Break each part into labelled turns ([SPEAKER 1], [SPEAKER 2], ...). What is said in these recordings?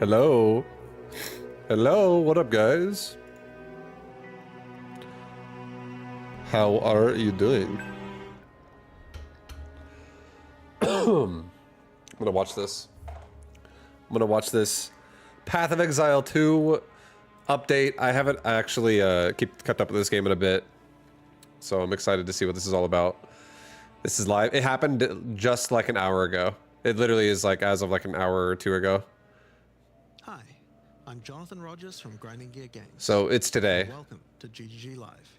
[SPEAKER 1] Hello. Hello, what up, guys? How are you doing? I'm gonna watch this. I'm gonna watch this Path of Exile 2 update. I haven't actually kept up with this game in a bit, so I'm excited to see what this is all about. This is live. It happened just like an hour ago. It literally is like as of like an hour or two ago.
[SPEAKER 2] Hi, I'm Jonathan Rogers from Grinding Gear Games.
[SPEAKER 1] So it's today.
[SPEAKER 2] Welcome to GGG Live.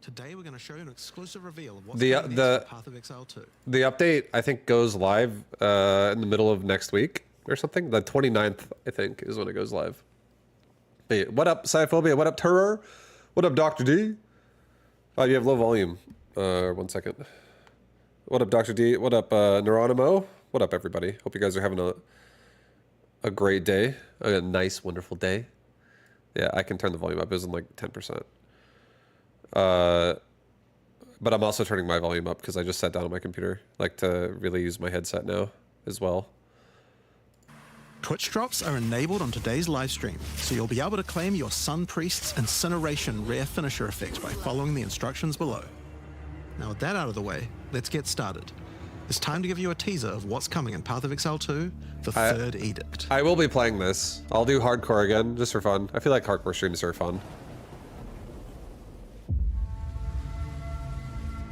[SPEAKER 2] Today we're going to show you an exclusive reveal of what's
[SPEAKER 1] the
[SPEAKER 2] coming next for Path of Exile 2.
[SPEAKER 1] The update I think goes live in the middle of next week or something. The 29th I think is when it goes live. Hey, what up, Scyphobia? What up, Terror? What up, Dr. D? Oh, you have low volume. 1 second. What up, Dr. D? What up, Neuronimo? What up, everybody? Hope you guys are having a great day. A nice, wonderful day. Yeah, I can turn the volume up. It was in like 10%. But I'm also turning my volume up because I just sat down on my computer. Like to really use my headset now as well.
[SPEAKER 2] Twitch drops are enabled on today's live stream, so you'll be able to claim your Sun Priest's Incineration rare finisher effect by following the instructions below. Now with that out of the way, let's get started. It's time to give you a teaser of what's coming in Path of Exile 2, the Third Edict.
[SPEAKER 1] I will be playing this. I'll do hardcore again, just for fun. I feel like hardcore streams are fun.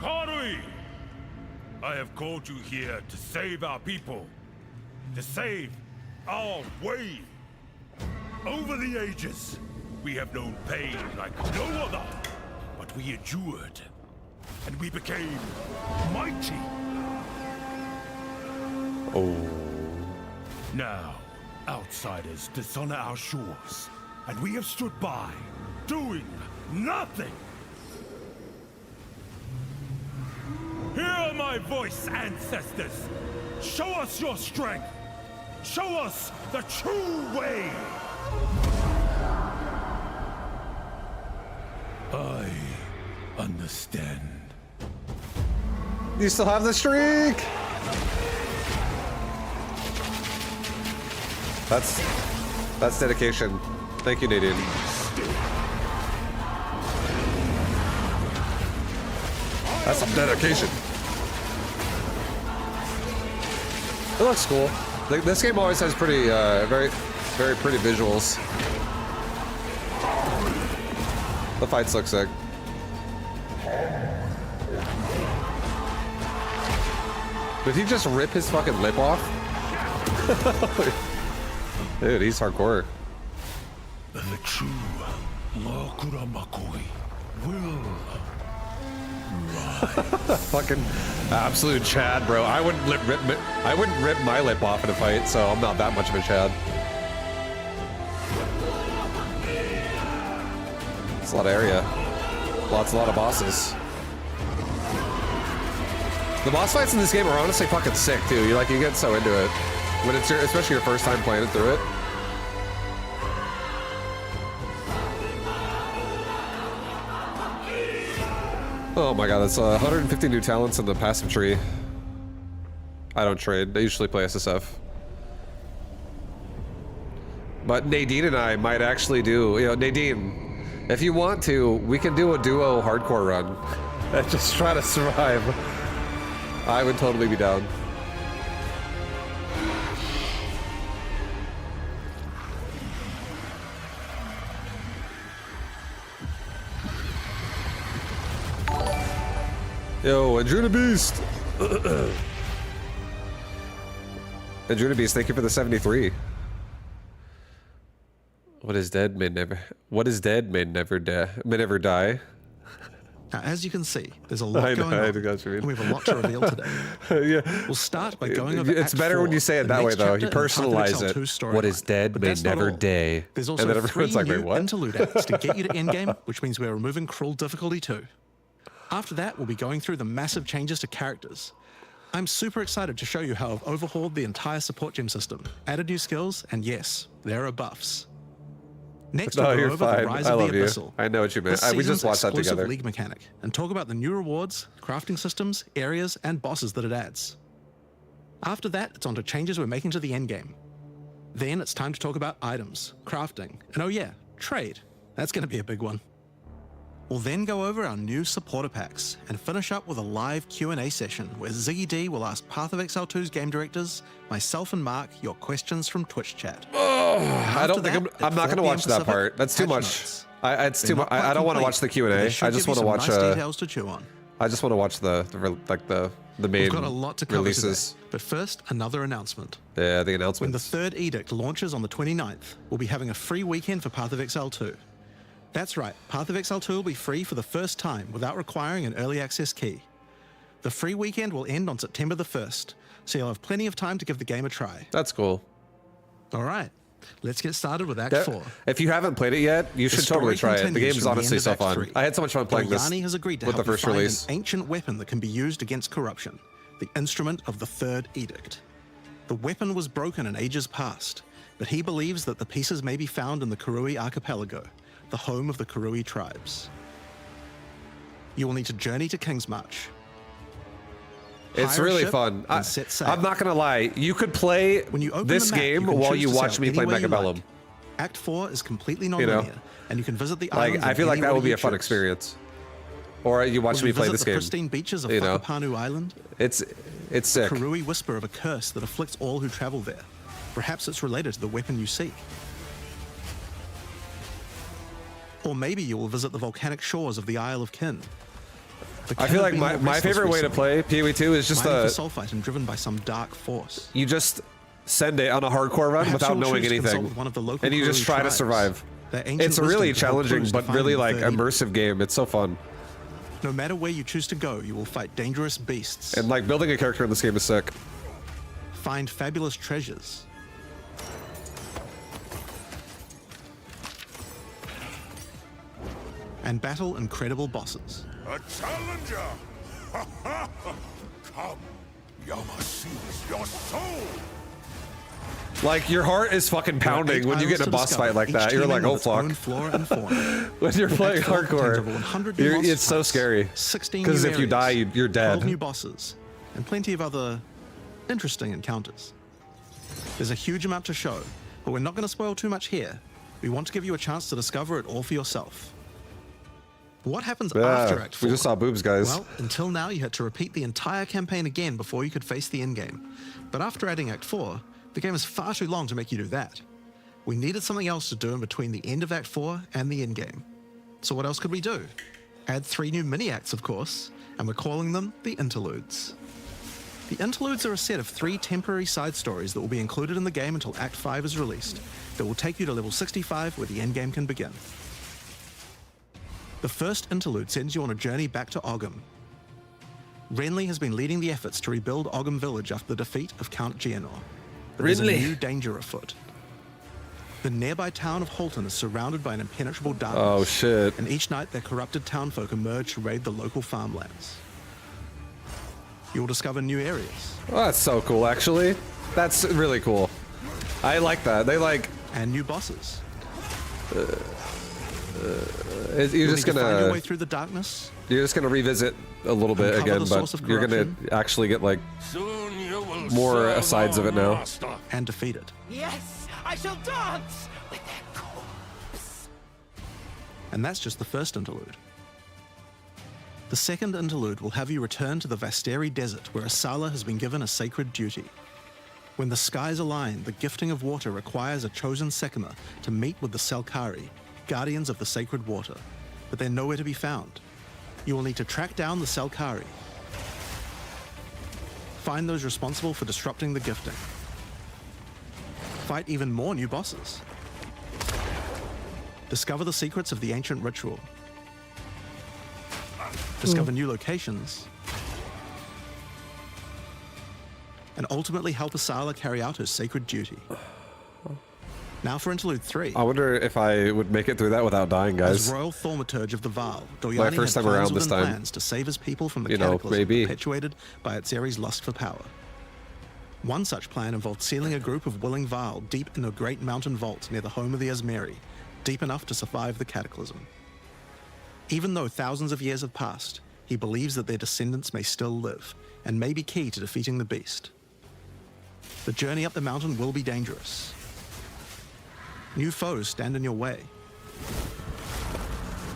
[SPEAKER 3] Karui! I have called you here to save our people. To save our way. Over the ages, we have known pain like no other. But we endured. And we became mighty.
[SPEAKER 1] Oh.
[SPEAKER 3] Now, outsiders dishonor our shores, and we have stood by, doing nothing. Hear my voice, ancestors. Show us your strength. Show us the true way. I understand.
[SPEAKER 1] You still have the streak! That's dedication. Thank you, Nadine. That's some dedication. It looks cool. Like, this game always has pretty, very pretty visuals. The fights look sick. Did he just rip his fucking lip off? Dude, he's hardcore.
[SPEAKER 3] The true Makura Makoi will rise.
[SPEAKER 1] Fucking absolute Chad, bro. I wouldn't rip my lip off in a fight, so I'm not that much of a Chad. It's a lot of area. A lot of bosses. The boss fights in this game are honestly fucking sick too. You get so into it when it's especially your first time playing it through it. Oh my god, that's 150 new talents in the passive tree. I don't trade. I usually play SSF. But Nadine and I might actually do, Nadine, if you want to, we can do a duo hardcore run and just try to survive. I would totally be down. Yo, Andruna Beast! Andruna Beast, thank you for the 73. What is dead may never die.
[SPEAKER 2] Now, as you can see, there's a lot going on, and we have a lot to reveal today.
[SPEAKER 1] Yeah.
[SPEAKER 2] We'll start by going over
[SPEAKER 1] It's better when you say it that way, though. You personalize it. What is dead may never die.
[SPEAKER 2] There's
[SPEAKER 1] And then
[SPEAKER 2] also
[SPEAKER 1] everyone's
[SPEAKER 2] 3
[SPEAKER 1] like, wait,
[SPEAKER 2] new
[SPEAKER 1] what?
[SPEAKER 2] interlude acts to get you to endgame, which means we're removing cruel difficulty too. After that, we'll be going through the massive changes to characters. I'm super excited to show you how I've overhauled the entire support gem system, added new skills, and yes, there are buffs. Next, we'll go over the Rise of the Abyssal.
[SPEAKER 1] I know what you meant.
[SPEAKER 2] This
[SPEAKER 1] We just watched that
[SPEAKER 2] exclusive
[SPEAKER 1] together.
[SPEAKER 2] League mechanic, and talk about the new rewards, crafting systems, areas, and bosses that it adds. After that, it's on to changes we're making to the endgame. Then it's time to talk about items, crafting, and oh yeah, trade. That's going to be a big one. We'll then go over our new supporter packs and finish up with a live Q&A session where Ziggy D will ask Path of Exile 2's game directors, myself and Mark, your questions from Twitch chat.
[SPEAKER 1] I don't think I'm not going to watch that part. That's too much. It's too much. I don't want to watch the Q&A. I just want to watch
[SPEAKER 2] details to chew on.
[SPEAKER 1] I just want to watch the main
[SPEAKER 2] We've got a lot to cover
[SPEAKER 1] releases.
[SPEAKER 2] Today, but first, another announcement.
[SPEAKER 1] Yeah, the announcement.
[SPEAKER 2] When the third edict launches on the 29th, we'll be having a free weekend for Path of Exile 2. That's right, Path of Exile 2 will be free for the first time without requiring an early access key. The free weekend will end on September the 1st, so you'll have plenty of time to give the game a try.
[SPEAKER 1] That's cool.
[SPEAKER 2] All right, let's get started with Act 4.
[SPEAKER 1] If you haven't played it yet, you should totally try it. The game's honestly so fun. I had so much fun playing this
[SPEAKER 2] has agreed to
[SPEAKER 1] with the
[SPEAKER 2] help you
[SPEAKER 1] first
[SPEAKER 2] find
[SPEAKER 1] release.
[SPEAKER 2] an ancient weapon that can be used against corruption, the instrument of the third edict. The weapon was broken in ages past, but he believes that the pieces may be found in the Karui archipelago, the home of the Karui tribes. You will need to journey to Kingsmarch.
[SPEAKER 1] It's
[SPEAKER 2] Hire a
[SPEAKER 1] really
[SPEAKER 2] ship
[SPEAKER 1] fun.
[SPEAKER 2] and set sail.
[SPEAKER 1] I'm not gonna lie. You could play
[SPEAKER 2] When you open
[SPEAKER 1] this
[SPEAKER 2] the map,
[SPEAKER 1] game
[SPEAKER 2] you can
[SPEAKER 1] while
[SPEAKER 2] choose
[SPEAKER 1] you
[SPEAKER 2] to
[SPEAKER 1] watch
[SPEAKER 2] sail
[SPEAKER 1] me play
[SPEAKER 2] anywhere you
[SPEAKER 1] Megabellum.
[SPEAKER 2] like. Act 4 is completely non-linear, and you can visit the islands.
[SPEAKER 1] Like, I feel like that
[SPEAKER 2] anywhere
[SPEAKER 1] would be
[SPEAKER 2] you
[SPEAKER 1] a fun
[SPEAKER 2] choose.
[SPEAKER 1] experience. Or you watch
[SPEAKER 2] Will
[SPEAKER 1] me
[SPEAKER 2] you
[SPEAKER 1] play
[SPEAKER 2] visit
[SPEAKER 1] this
[SPEAKER 2] the
[SPEAKER 1] game.
[SPEAKER 2] pristine beaches of
[SPEAKER 1] You know?
[SPEAKER 2] Whakapanu Island?
[SPEAKER 1] It's sick.
[SPEAKER 2] Karui whisper of a curse that afflicts all who travel there. Perhaps it's related to the weapon you seek. Or maybe you will visit the volcanic shores of the Isle of Kin.
[SPEAKER 1] I feel like my favorite way to play PoE2 is just
[SPEAKER 2] mining for sulfite and driven by some dark force.
[SPEAKER 1] you just send it on a hardcore run
[SPEAKER 2] Perhaps
[SPEAKER 1] without
[SPEAKER 2] you'll
[SPEAKER 1] knowing
[SPEAKER 2] choose to consult
[SPEAKER 1] anything,
[SPEAKER 2] with one of the local
[SPEAKER 1] and you just
[SPEAKER 2] Karui
[SPEAKER 1] try to
[SPEAKER 2] tribes.
[SPEAKER 1] survive.
[SPEAKER 2] Their ancient
[SPEAKER 1] It's a
[SPEAKER 2] wisdom
[SPEAKER 1] really
[SPEAKER 2] can help
[SPEAKER 1] challenging
[SPEAKER 2] crews
[SPEAKER 1] but
[SPEAKER 2] define
[SPEAKER 1] really
[SPEAKER 2] the
[SPEAKER 1] like
[SPEAKER 2] third edict.
[SPEAKER 1] immersive game. It's so fun,
[SPEAKER 2] No matter where you choose to go, you will fight dangerous beasts,
[SPEAKER 1] and like building a character in this game is sick.
[SPEAKER 2] find fabulous treasures, and battle incredible bosses.
[SPEAKER 3] A challenger! Come, Yama sees your soul!
[SPEAKER 1] Like your heart is fucking pounding when you get in a boss fight like that. You're like, oh fuck. When you're playing hardcore, it's so scary. Because if you die, you're
[SPEAKER 2] 12
[SPEAKER 1] dead.
[SPEAKER 2] new bosses, and plenty of other interesting encounters. There's a huge amount to show, but we're not going to spoil too much here. We want to give you a chance to discover it all for yourself. What happens after Act 4?
[SPEAKER 1] We just saw boobs, guys.
[SPEAKER 2] Well, until now, you had to repeat the entire campaign again before you could face the endgame. But after adding Act 4, the game is far too long to make you do that. We needed something else to do in between the end of Act 4 and the endgame. So what else could we do? Add 3 new mini-acts, of course, and we're calling them the Interludes. The Interludes are a set of 3 temporary side stories that will be included in the game until Act 5 is released, that will take you to level 65 where the endgame can begin. The first interlude sends you on a journey back to Ogham. Renly has been leading the efforts to rebuild Ogham village after the defeat of Count Geonor. But there's a
[SPEAKER 1] Renly.
[SPEAKER 2] new danger afoot. The nearby town of Holton is surrounded by an impenetrable darkness.
[SPEAKER 1] Oh shit.
[SPEAKER 2] And each night their corrupted townfolk emerge to raid the local farmlands. You'll discover new areas.
[SPEAKER 1] Oh, that's so cool, actually. That's really cool. I like that. They like.
[SPEAKER 2] And new bosses.
[SPEAKER 1] You're
[SPEAKER 2] You'll
[SPEAKER 1] just
[SPEAKER 2] need to find your way
[SPEAKER 1] gonna.
[SPEAKER 2] through the darkness.
[SPEAKER 1] You're just gonna revisit a little bit
[SPEAKER 2] Uncover
[SPEAKER 1] again,
[SPEAKER 2] the
[SPEAKER 1] but
[SPEAKER 2] source of
[SPEAKER 1] you're gonna
[SPEAKER 2] corruption.
[SPEAKER 1] actually get like
[SPEAKER 3] Soon you will
[SPEAKER 1] more
[SPEAKER 3] serve
[SPEAKER 1] asides of
[SPEAKER 3] our
[SPEAKER 1] it now.
[SPEAKER 3] master.
[SPEAKER 2] And defeat it.
[SPEAKER 4] Yes, I shall dance with that corpse.
[SPEAKER 2] And that's just the first interlude. The second interlude will have you return to the Vasteri Desert, where Asala has been given a sacred duty. When the skies align, the gifting of water requires a chosen Sekima to meet with the Selkari, guardians of the sacred water, but they're nowhere to be found. You will need to track down the Selkari. Find those responsible for disrupting the gifting. Fight even more new bosses. Discover the secrets of the ancient ritual. Discover new locations. And ultimately help Asala carry out her sacred duty. Now for Interlude 3.
[SPEAKER 1] I wonder if I would make it through that without dying,
[SPEAKER 2] As
[SPEAKER 1] guys.
[SPEAKER 2] Royal Thaumaturge of the Val, Doryani
[SPEAKER 1] My first
[SPEAKER 2] had
[SPEAKER 1] time around
[SPEAKER 2] plans
[SPEAKER 1] this
[SPEAKER 2] within
[SPEAKER 1] time.
[SPEAKER 2] plans to save his people from the
[SPEAKER 1] You know,
[SPEAKER 2] cataclysm
[SPEAKER 1] maybe.
[SPEAKER 2] perpetuated by Atzeri's lust for power. One such plan involved sealing a group of willing Val deep in a great mountain vault near the home of the Asmeri, deep enough to survive the cataclysm. Even though thousands of years have passed, he believes that their descendants may still live, and may be key to defeating the beast. The journey up the mountain will be dangerous. New foes stand in your way.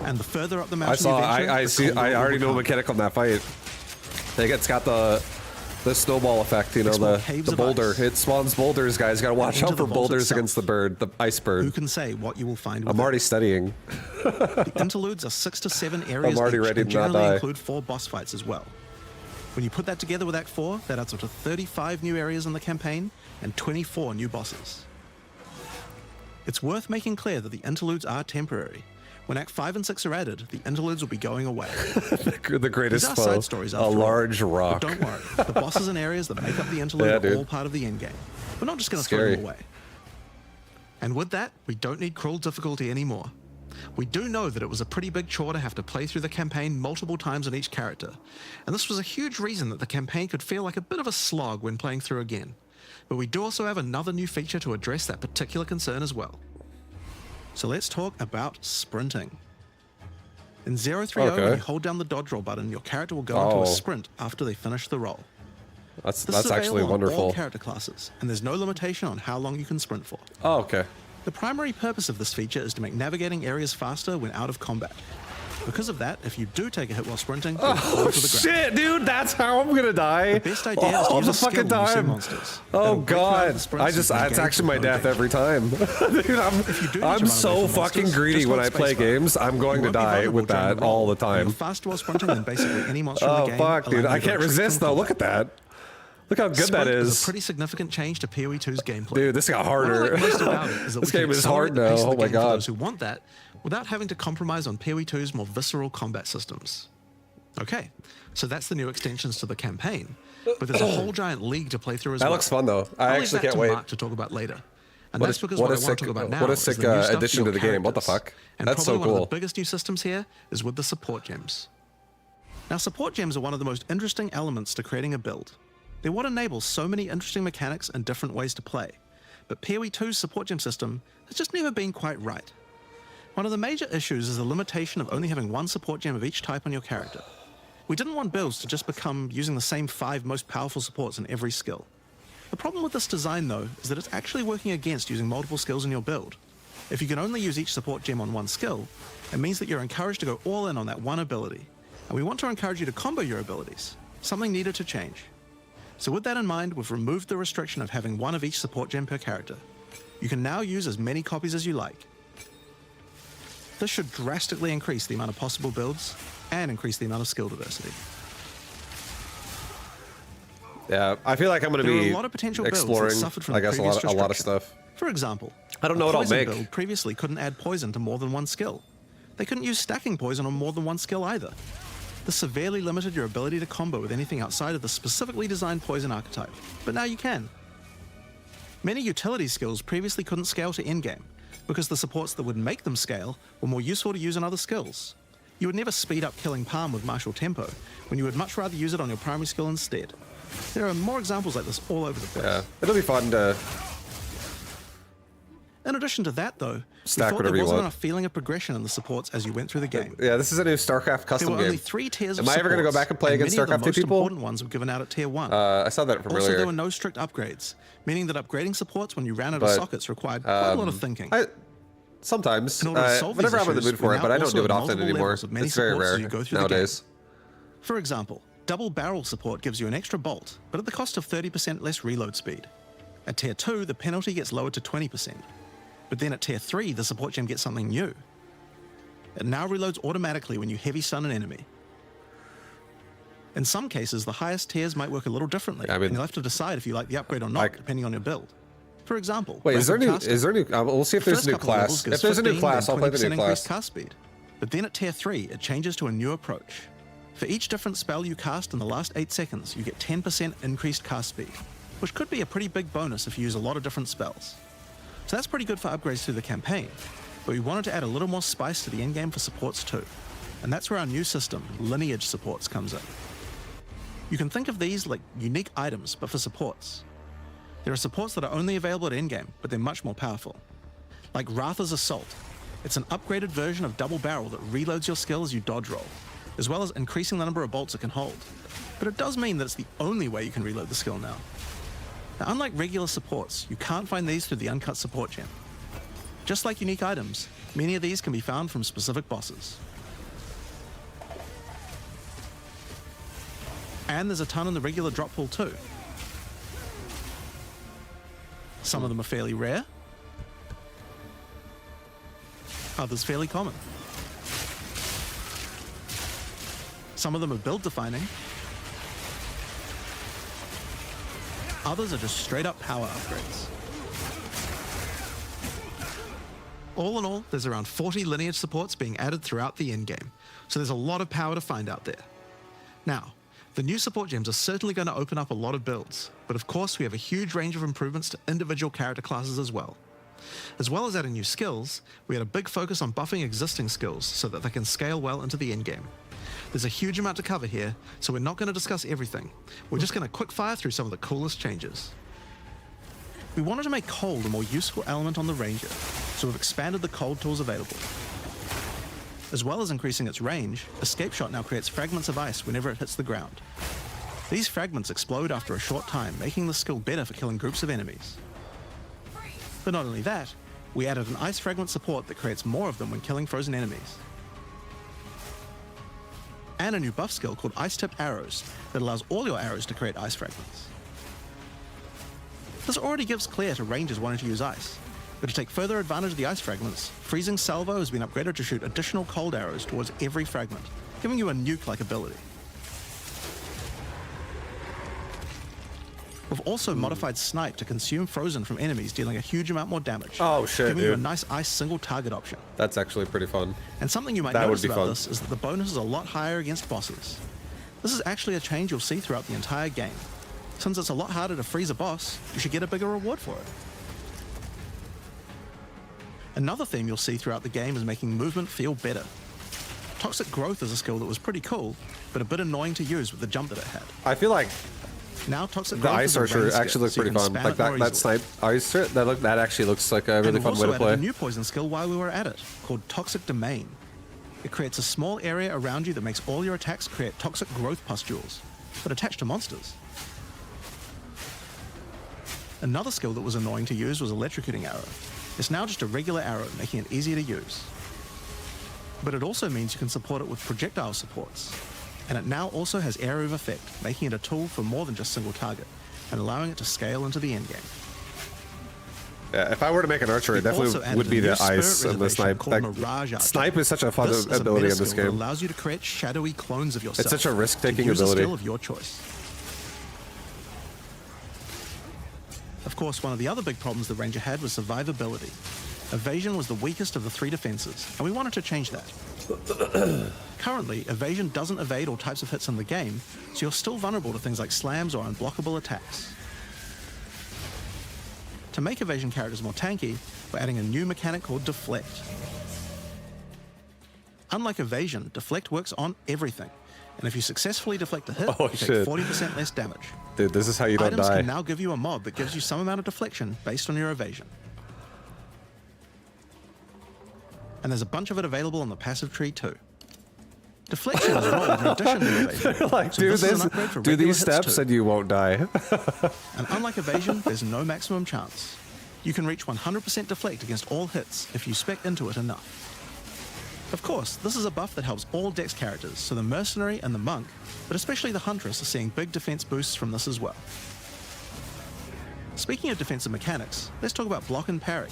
[SPEAKER 2] And the further up the
[SPEAKER 1] I
[SPEAKER 2] mountain
[SPEAKER 1] saw.
[SPEAKER 2] you venture,
[SPEAKER 1] I
[SPEAKER 2] the
[SPEAKER 1] see.
[SPEAKER 2] colder
[SPEAKER 1] I
[SPEAKER 2] it will
[SPEAKER 1] already know a
[SPEAKER 2] become.
[SPEAKER 1] mechanic on that fight. Like it's got the snowball effect. You know,
[SPEAKER 2] Explore caves
[SPEAKER 1] the
[SPEAKER 2] of
[SPEAKER 1] boulder.
[SPEAKER 2] ice.
[SPEAKER 1] It spawns boulders, guys. Got to watch
[SPEAKER 2] Into
[SPEAKER 1] out for
[SPEAKER 2] the vault
[SPEAKER 1] boulders
[SPEAKER 2] itself.
[SPEAKER 1] against the bird, the ice
[SPEAKER 2] Who
[SPEAKER 1] bird.
[SPEAKER 2] can say what you will find
[SPEAKER 1] I'm
[SPEAKER 2] within?
[SPEAKER 1] already studying.
[SPEAKER 2] The interludes are 6 to 7 areas
[SPEAKER 1] already
[SPEAKER 2] each,
[SPEAKER 1] ready
[SPEAKER 2] and
[SPEAKER 1] to not
[SPEAKER 2] generally
[SPEAKER 1] die.
[SPEAKER 2] include 4 boss fights as well. When you put that together with Act 4, that adds up to 35 new areas in the campaign and 24 new bosses. It's worth making clear that the interludes are temporary. When Act 5 and 6 are added, the interludes will be going away.
[SPEAKER 1] The greatest
[SPEAKER 2] These are
[SPEAKER 1] foe.
[SPEAKER 2] side stories
[SPEAKER 1] A
[SPEAKER 2] after all.
[SPEAKER 1] large rock.
[SPEAKER 2] But don't worry, the bosses and areas that make up the interlude
[SPEAKER 1] Yeah,
[SPEAKER 2] are
[SPEAKER 1] dude.
[SPEAKER 2] all part of the endgame. We're not just going to throw
[SPEAKER 1] Scary.
[SPEAKER 2] them away. And with that, we don't need cruel difficulty anymore. We do know that it was a pretty big chore to have to play through the campaign multiple times on each character, and this was a huge reason that the campaign could feel like a bit of a slog when playing through again. But we do also have another new feature to address that particular concern as well. So let's talk about sprinting. In 030,
[SPEAKER 1] Okay.
[SPEAKER 2] when you hold down the dodge roll button, your character will go into
[SPEAKER 1] Oh.
[SPEAKER 2] a sprint after they finish the roll.
[SPEAKER 1] That's
[SPEAKER 2] This is
[SPEAKER 1] actually
[SPEAKER 2] available on all
[SPEAKER 1] wonderful.
[SPEAKER 2] character classes, and there's no limitation on how long you can sprint for.
[SPEAKER 1] Oh, okay.
[SPEAKER 2] The primary purpose of this feature is to make navigating areas faster when out of combat. Because of that, if you do take a hit while sprinting, you'll fall
[SPEAKER 1] Oh
[SPEAKER 2] to the ground.
[SPEAKER 1] shit, dude! That's how I'm gonna die.
[SPEAKER 2] The best idea is to
[SPEAKER 1] all
[SPEAKER 2] use
[SPEAKER 1] the
[SPEAKER 2] a skill
[SPEAKER 1] fucking
[SPEAKER 2] when you see
[SPEAKER 1] time.
[SPEAKER 2] monsters.
[SPEAKER 1] Oh
[SPEAKER 2] That'll break you out of
[SPEAKER 1] god!
[SPEAKER 2] the sprints
[SPEAKER 1] I just
[SPEAKER 2] and
[SPEAKER 1] it's
[SPEAKER 2] engage
[SPEAKER 1] actually
[SPEAKER 2] with
[SPEAKER 1] my
[SPEAKER 2] no
[SPEAKER 1] death
[SPEAKER 2] danger.
[SPEAKER 1] every time. Dude,
[SPEAKER 2] you do need to
[SPEAKER 1] I'm
[SPEAKER 2] run
[SPEAKER 1] so
[SPEAKER 2] away from
[SPEAKER 1] fucking
[SPEAKER 2] monsters,
[SPEAKER 1] greedy
[SPEAKER 2] just
[SPEAKER 1] when
[SPEAKER 2] hold
[SPEAKER 1] I play
[SPEAKER 2] space bar.
[SPEAKER 1] games. I'm going
[SPEAKER 2] You
[SPEAKER 1] to
[SPEAKER 2] won't be
[SPEAKER 1] die
[SPEAKER 2] vulnerable
[SPEAKER 1] with
[SPEAKER 2] during
[SPEAKER 1] that
[SPEAKER 2] roll.
[SPEAKER 1] all the
[SPEAKER 2] You're
[SPEAKER 1] time.
[SPEAKER 2] faster while sprinting than basically any monster in the
[SPEAKER 1] Oh
[SPEAKER 2] game.
[SPEAKER 1] fuck, dude!
[SPEAKER 2] allowing
[SPEAKER 1] I
[SPEAKER 2] you to
[SPEAKER 1] can't
[SPEAKER 2] retreat
[SPEAKER 1] resist
[SPEAKER 2] from
[SPEAKER 1] though. Look
[SPEAKER 2] combat.
[SPEAKER 1] at that. Look how good that
[SPEAKER 2] Sprint
[SPEAKER 1] is.
[SPEAKER 2] a pretty significant change to PoE 2's gameplay.
[SPEAKER 1] Dude, this got
[SPEAKER 2] What I
[SPEAKER 1] harder.
[SPEAKER 2] like most about it is that
[SPEAKER 1] This
[SPEAKER 2] we can
[SPEAKER 1] game is
[SPEAKER 2] accelerate
[SPEAKER 1] hard
[SPEAKER 2] the pace
[SPEAKER 1] now.
[SPEAKER 2] of the
[SPEAKER 1] Oh my
[SPEAKER 2] game for
[SPEAKER 1] god.
[SPEAKER 2] those who want that, without having to compromise on PoE 2's more visceral combat systems. Okay, so that's the new extensions to the campaign, but there's a whole giant league to play through as
[SPEAKER 1] That
[SPEAKER 2] well.
[SPEAKER 1] looks fun though. I
[SPEAKER 2] I'll leave
[SPEAKER 1] actually
[SPEAKER 2] that
[SPEAKER 1] can't
[SPEAKER 2] to
[SPEAKER 1] wait.
[SPEAKER 2] Mark to talk about later. And
[SPEAKER 1] What
[SPEAKER 2] that's
[SPEAKER 1] a-
[SPEAKER 2] because
[SPEAKER 1] what
[SPEAKER 2] what
[SPEAKER 1] a
[SPEAKER 2] I want to
[SPEAKER 1] sick-
[SPEAKER 2] talk about now
[SPEAKER 1] what a
[SPEAKER 2] is
[SPEAKER 1] sick,
[SPEAKER 2] the new stuff for
[SPEAKER 1] addition
[SPEAKER 2] your
[SPEAKER 1] to the game. What the
[SPEAKER 2] characters.
[SPEAKER 1] fuck?
[SPEAKER 2] And
[SPEAKER 1] That's
[SPEAKER 2] probably
[SPEAKER 1] so
[SPEAKER 2] one
[SPEAKER 1] cool.
[SPEAKER 2] of the biggest new systems here is with the support gems. Now, support gems are one of the most interesting elements to creating a build. They're what enables so many interesting mechanics and different ways to play. But PoE 2's support gem system has just never been quite right. One of the major issues is the limitation of only having one support gem of each type on your character. We didn't want builds to just become using the same 5 most powerful supports in every skill. The problem with this design, though, is that it's actually working against using multiple skills in your build. If you can only use each support gem on one skill, it means that you're encouraged to go all in on that one ability. And we want to encourage you to combo your abilities, something needed to change. So with that in mind, we've removed the restriction of having one of each support gem per character. You can now use as many copies as you like. This should drastically increase the amount of possible builds and increase the amount of skill diversity.
[SPEAKER 1] Yeah, I feel like I'm gonna
[SPEAKER 2] There are
[SPEAKER 1] be
[SPEAKER 2] a lot of potential builds that
[SPEAKER 1] exploring.
[SPEAKER 2] suffered from
[SPEAKER 1] I
[SPEAKER 2] the
[SPEAKER 1] guess a
[SPEAKER 2] previous
[SPEAKER 1] lot of
[SPEAKER 2] restriction.
[SPEAKER 1] stuff.
[SPEAKER 2] For example,
[SPEAKER 1] I don't know
[SPEAKER 2] a
[SPEAKER 1] what I'll
[SPEAKER 2] poison
[SPEAKER 1] make.
[SPEAKER 2] build previously couldn't add poison to more than one skill. They couldn't use stacking poison on more than one skill either. This severely limited your ability to combo with anything outside of the specifically designed poison archetype, but now you can. Many utility skills previously couldn't scale to endgame because the supports that would make them scale were more useful to use on other skills. You would never speed up killing Palm with martial tempo when you would much rather use it on your primary skill instead. There are more examples like this all over the place.
[SPEAKER 1] Yeah, it'll be fun to
[SPEAKER 2] In addition to that, though,
[SPEAKER 1] Stack
[SPEAKER 2] we thought
[SPEAKER 1] whatever
[SPEAKER 2] there
[SPEAKER 1] you
[SPEAKER 2] wasn't
[SPEAKER 1] want.
[SPEAKER 2] enough feeling of progression in the supports as you went through the game.
[SPEAKER 1] Yeah, this is a new StarCraft
[SPEAKER 2] There
[SPEAKER 1] custom
[SPEAKER 2] were
[SPEAKER 1] game.
[SPEAKER 2] only 3 tiers of
[SPEAKER 1] Am I ever gonna go
[SPEAKER 2] supports,
[SPEAKER 1] back and play against
[SPEAKER 2] many of the
[SPEAKER 1] StarCraft 2
[SPEAKER 2] most
[SPEAKER 1] people?
[SPEAKER 2] important ones were given out at tier 1.
[SPEAKER 1] I saw that from
[SPEAKER 2] Also,
[SPEAKER 1] earlier.
[SPEAKER 2] there were no strict upgrades, meaning that upgrading supports when you ran out of
[SPEAKER 1] But,
[SPEAKER 2] sockets required quite a lot of thinking.
[SPEAKER 1] Sometimes,
[SPEAKER 2] In order to solve these
[SPEAKER 1] whenever I'm in the
[SPEAKER 2] issues,
[SPEAKER 1] mood for
[SPEAKER 2] we
[SPEAKER 1] it, but
[SPEAKER 2] now
[SPEAKER 1] I don't
[SPEAKER 2] also
[SPEAKER 1] do it
[SPEAKER 2] have
[SPEAKER 1] often
[SPEAKER 2] multiple
[SPEAKER 1] anymore.
[SPEAKER 2] levels of many
[SPEAKER 1] It's very
[SPEAKER 2] supports as
[SPEAKER 1] rare
[SPEAKER 2] you go through the
[SPEAKER 1] nowadays.
[SPEAKER 2] For example, double barrel support gives you an extra bolt, but at the cost of 30% less reload speed. At tier 2, the penalty gets lowered to 20%. But then at tier 3, the support gem gets something new. It now reloads automatically when you heavy stun an enemy. In some cases, the highest tiers might work a little differently,
[SPEAKER 1] I mean-
[SPEAKER 2] and you'll have to decide if you like the upgrade or not,
[SPEAKER 1] Like-
[SPEAKER 2] depending on your build. For example,
[SPEAKER 1] Wait, is there
[SPEAKER 2] rapid
[SPEAKER 1] new?
[SPEAKER 2] casting.
[SPEAKER 1] Is there new? We'll see if
[SPEAKER 2] The
[SPEAKER 1] there's
[SPEAKER 2] first
[SPEAKER 1] a new
[SPEAKER 2] couple of levels
[SPEAKER 1] class.
[SPEAKER 2] gives
[SPEAKER 1] If there's a new
[SPEAKER 2] 15,
[SPEAKER 1] class,
[SPEAKER 2] then
[SPEAKER 1] I'll play the
[SPEAKER 2] 20%
[SPEAKER 1] new
[SPEAKER 2] increased
[SPEAKER 1] class.
[SPEAKER 2] cast speed. But then at tier 3, it changes to a new approach. For each different spell you cast in the last 8 seconds, you get 10% increased cast speed, which could be a pretty big bonus if you use a lot of different spells. So that's pretty good for upgrades through the campaign, but we wanted to add a little more spice to the endgame for supports too. And that's where our new system, Lineage Supports, comes in. You can think of these like unique items, but for supports. There are supports that are only available at endgame, but they're much more powerful. Like Ratha's Assault. It's an upgraded version of Double Barrel that reloads your skill as you dodge roll, as well as increasing the number of bolts it can hold. But it does mean that it's the only way you can reload the skill now. Now, unlike regular supports, you can't find these through the uncut support gem. Just like unique items, many of these can be found from specific bosses. And there's a ton in the regular drop pool too. Some of them are fairly rare, others fairly common. Some of them are build defining, others are just straight up power upgrades. All in all, there's around 40 lineage supports being added throughout the endgame, so there's a lot of power to find out there. Now, the new support gems are certainly going to open up a lot of builds, but of course we have a huge range of improvements to individual character classes as well. As well as adding new skills, we had a big focus on buffing existing skills so that they can scale well into the endgame. There's a huge amount to cover here, so we're not going to discuss everything. We're just going to quick fire through some of the coolest changes. We wanted to make cold a more useful element on the Ranger, so we've expanded the cold tools available. As well as increasing its range, Escape Shot now creates fragments of ice whenever it hits the ground. These fragments explode after a short time, making the skill better for killing groups of enemies. But not only that, we added an ice fragment support that creates more of them when killing frozen enemies. And a new buff skill called Ice Tipped Arrows that allows all your arrows to create ice fragments. This already gives Claire to rangers wanting to use ice, but to take further advantage of the ice fragments, Freezing Salvo has been upgraded to shoot additional cold arrows towards every fragment, giving you a nuke-like ability. We've also modified Snipe to consume frozen from enemies, dealing a huge amount more damage.
[SPEAKER 1] Oh shit,
[SPEAKER 2] giving you a
[SPEAKER 1] dude.
[SPEAKER 2] nice ice single target option.
[SPEAKER 1] That's actually pretty fun.
[SPEAKER 2] And something you might
[SPEAKER 1] That would
[SPEAKER 2] notice
[SPEAKER 1] be
[SPEAKER 2] about
[SPEAKER 1] fun.
[SPEAKER 2] this is that the bonus is a lot higher against bosses. This is actually a change you'll see throughout the entire game. Since it's a lot harder to freeze a boss, you should get a bigger reward for it. Another theme you'll see throughout the game is making movement feel better. Toxic Growth is a skill that was pretty cool, but a bit annoying to use with the jump that it had.
[SPEAKER 1] I feel like
[SPEAKER 2] Now Toxic
[SPEAKER 1] the
[SPEAKER 2] Growth
[SPEAKER 1] ice
[SPEAKER 2] is a
[SPEAKER 1] archer
[SPEAKER 2] ranged
[SPEAKER 1] actually
[SPEAKER 2] skill,
[SPEAKER 1] looks
[SPEAKER 2] so you
[SPEAKER 1] pretty
[SPEAKER 2] can
[SPEAKER 1] fun.
[SPEAKER 2] spam
[SPEAKER 1] Like
[SPEAKER 2] it more
[SPEAKER 1] that
[SPEAKER 2] easily.
[SPEAKER 1] snipe archer, that actually looks like a really
[SPEAKER 2] And we've
[SPEAKER 1] fun way
[SPEAKER 2] also
[SPEAKER 1] to
[SPEAKER 2] added
[SPEAKER 1] play.
[SPEAKER 2] a new poison skill while we were at it, called Toxic Domain. It creates a small area around you that makes all your attacks create toxic growth pustules, but attached to monsters. Another skill that was annoying to use was Electrocuting Arrow. It's now just a regular arrow, making it easier to use. But it also means you can support it with projectile supports. And it now also has Area of Effect, making it a tool for more than just single target, and allowing it to scale into the endgame.
[SPEAKER 1] Yeah, if I were to make an archer, it
[SPEAKER 2] We've also
[SPEAKER 1] definitely
[SPEAKER 2] added
[SPEAKER 1] would
[SPEAKER 2] a
[SPEAKER 1] be
[SPEAKER 2] new
[SPEAKER 1] the
[SPEAKER 2] spirit
[SPEAKER 1] ice and the
[SPEAKER 2] reservation
[SPEAKER 1] snipe.
[SPEAKER 2] called
[SPEAKER 1] Like,
[SPEAKER 2] Mirage Archer.
[SPEAKER 1] snipe is such a fun
[SPEAKER 2] This is a
[SPEAKER 1] ability
[SPEAKER 2] meta
[SPEAKER 1] in this
[SPEAKER 2] skill that
[SPEAKER 1] game.
[SPEAKER 2] allows you to create shadowy clones of yourself.
[SPEAKER 1] such a risk-taking
[SPEAKER 2] to use
[SPEAKER 1] ability.
[SPEAKER 2] A skill of your choice. Of course, one of the other big problems the Ranger had was survivability. Evasion was the weakest of the three defenses, and we wanted to change that. Currently, evasion doesn't evade all types of hits in the game, so you're still vulnerable to things like slams or unblockable attacks. To make evasion characters more tanky, we're adding a new mechanic called Deflect. Unlike evasion, Deflect works on everything, and if you successfully deflect a hit,
[SPEAKER 1] Oh,
[SPEAKER 2] you
[SPEAKER 1] shit.
[SPEAKER 2] take 40% less damage.
[SPEAKER 1] Dude, this is how you don't
[SPEAKER 2] Items
[SPEAKER 1] die.
[SPEAKER 2] can now give you a mod that gives you some amount of deflection based on your evasion. And there's a bunch of it available on the passive tree too. Deflection is rolled in addition to evasion.
[SPEAKER 1] Like,
[SPEAKER 2] so
[SPEAKER 1] do
[SPEAKER 2] this is an upgrade for
[SPEAKER 1] do
[SPEAKER 2] regular
[SPEAKER 1] these
[SPEAKER 2] hits
[SPEAKER 1] steps
[SPEAKER 2] too.
[SPEAKER 1] and you won't die.
[SPEAKER 2] And unlike evasion, there's no maximum chance. You can reach 100% deflect against all hits if you spec into it enough. Of course, this is a buff that helps all Dex characters, so the Mercenary and the Monk, but especially the Huntress, are seeing big defense boosts from this as well. Speaking of defensive mechanics, let's talk about block and parry.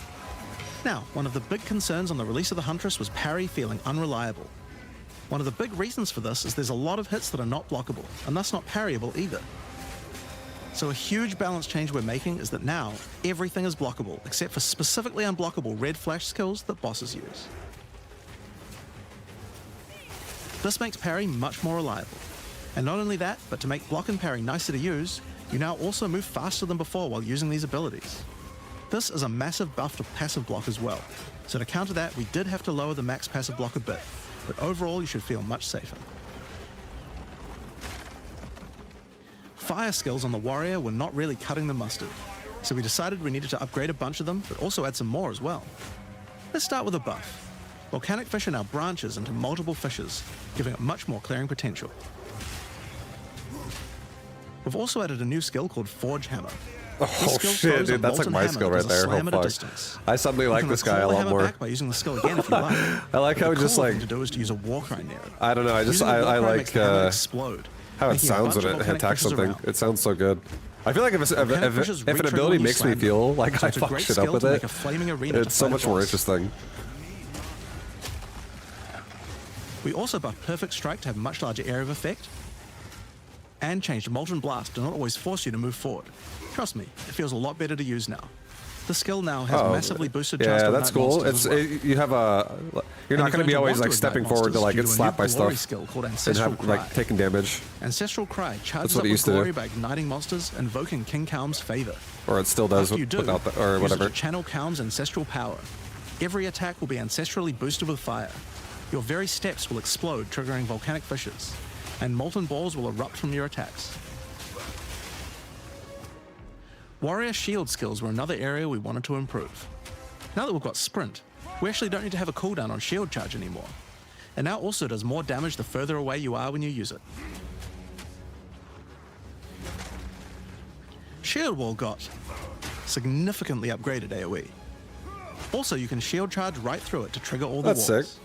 [SPEAKER 2] Now, one of the big concerns on the release of the Huntress was parry feeling unreliable. One of the big reasons for this is there's a lot of hits that are not blockable, and thus not parryable either. So a huge balance change we're making is that now everything is blockable, except for specifically unblockable red flash skills that bosses use. This makes parry much more reliable. And not only that, but to make block and parry nicer to use, you now also move faster than before while using these abilities. This is a massive buff to passive block as well, so to counter that we did have to lower the max passive block a bit, but overall you should feel much safer. Fire skills on the warrior were not really cutting the mustard, so we decided we needed to upgrade a bunch of them, but also add some more as well. Let's start with a buff. Volcanic Fissure now branches into multiple fissures, giving it much more clearing potential. We've also added a new skill called Forge Hammer.
[SPEAKER 1] Oh
[SPEAKER 2] skill
[SPEAKER 1] shit,
[SPEAKER 2] throws a
[SPEAKER 1] dude, that's like
[SPEAKER 2] molten
[SPEAKER 1] my
[SPEAKER 2] hammer
[SPEAKER 1] skill
[SPEAKER 2] that
[SPEAKER 1] right
[SPEAKER 2] does a
[SPEAKER 1] there.
[SPEAKER 2] slam
[SPEAKER 1] Oh
[SPEAKER 2] at a
[SPEAKER 1] fuck.
[SPEAKER 2] distance.
[SPEAKER 1] I suddenly
[SPEAKER 2] You
[SPEAKER 1] like
[SPEAKER 2] can
[SPEAKER 1] this guy a
[SPEAKER 2] recall the
[SPEAKER 1] lot
[SPEAKER 2] hammer
[SPEAKER 1] more.
[SPEAKER 2] back by using the skill again if you like.
[SPEAKER 1] I like how it
[SPEAKER 2] The
[SPEAKER 1] just
[SPEAKER 2] cool
[SPEAKER 1] like
[SPEAKER 2] thing to do is to use a war cry near it.
[SPEAKER 1] I don't know. I just
[SPEAKER 2] Using a war
[SPEAKER 1] I
[SPEAKER 2] cry
[SPEAKER 1] like
[SPEAKER 2] makes the hammer explode,
[SPEAKER 1] how it
[SPEAKER 2] making a
[SPEAKER 1] sounds
[SPEAKER 2] bunch
[SPEAKER 1] when
[SPEAKER 2] of
[SPEAKER 1] it
[SPEAKER 2] volcanic
[SPEAKER 1] attacks
[SPEAKER 2] fishes
[SPEAKER 1] something.
[SPEAKER 2] around.
[SPEAKER 1] It sounds so good. I feel like if
[SPEAKER 2] Volcanic fishes
[SPEAKER 1] an
[SPEAKER 2] re-trigger
[SPEAKER 1] ability
[SPEAKER 2] when you
[SPEAKER 1] makes me
[SPEAKER 2] slam them.
[SPEAKER 1] feel like
[SPEAKER 2] So
[SPEAKER 1] I
[SPEAKER 2] it's a
[SPEAKER 1] fuck
[SPEAKER 2] great
[SPEAKER 1] shit up
[SPEAKER 2] skill
[SPEAKER 1] with
[SPEAKER 2] to
[SPEAKER 1] it,
[SPEAKER 2] make a flaming arena
[SPEAKER 1] it's
[SPEAKER 2] to
[SPEAKER 1] so
[SPEAKER 2] fight a
[SPEAKER 1] much more
[SPEAKER 2] boss.
[SPEAKER 1] interesting.
[SPEAKER 2] We also buffed Perfect Strike to have much larger area of effect, and changed Molten Blast to not always force you to move forward. Trust me, it feels a lot better to use now. The skill now has massively boosted chance
[SPEAKER 1] Yeah,
[SPEAKER 2] to
[SPEAKER 1] that's
[SPEAKER 2] ignite
[SPEAKER 1] cool.
[SPEAKER 2] monsters
[SPEAKER 1] It's
[SPEAKER 2] as well.
[SPEAKER 1] you have a you're not
[SPEAKER 2] And
[SPEAKER 1] going to be
[SPEAKER 2] you're
[SPEAKER 1] always
[SPEAKER 2] want
[SPEAKER 1] like
[SPEAKER 2] to
[SPEAKER 1] stepping
[SPEAKER 2] ignite
[SPEAKER 1] forward to
[SPEAKER 2] monsters
[SPEAKER 1] like
[SPEAKER 2] due
[SPEAKER 1] get
[SPEAKER 2] to a
[SPEAKER 1] slapped
[SPEAKER 2] new
[SPEAKER 1] by
[SPEAKER 2] glory
[SPEAKER 1] stuff
[SPEAKER 2] skill called
[SPEAKER 1] and
[SPEAKER 2] Ancestral
[SPEAKER 1] have
[SPEAKER 2] Cry.
[SPEAKER 1] like taking damage,
[SPEAKER 2] Ancestral Cry charges
[SPEAKER 1] what
[SPEAKER 2] up
[SPEAKER 1] it
[SPEAKER 2] with
[SPEAKER 1] used to do.
[SPEAKER 2] glory by igniting monsters, invoking King Kaum's favor.
[SPEAKER 1] or it still does
[SPEAKER 2] After you do,
[SPEAKER 1] without the, or
[SPEAKER 2] use it
[SPEAKER 1] whatever.
[SPEAKER 2] to channel Kaum's ancestral power. Every attack will be ancestrally boosted with fire. Your very steps will explode, triggering volcanic fissures, and molten balls will erupt from your attacks. Warrior shield skills were another area we wanted to improve. Now that we've got sprint, we actually don't need to have a cooldown on shield charge anymore. It now also does more damage the further away you are when you use it. Shield wall got significantly upgraded AoE. Also, you can shield charge right through it to trigger all the
[SPEAKER 1] That's
[SPEAKER 2] walls.
[SPEAKER 1] sick.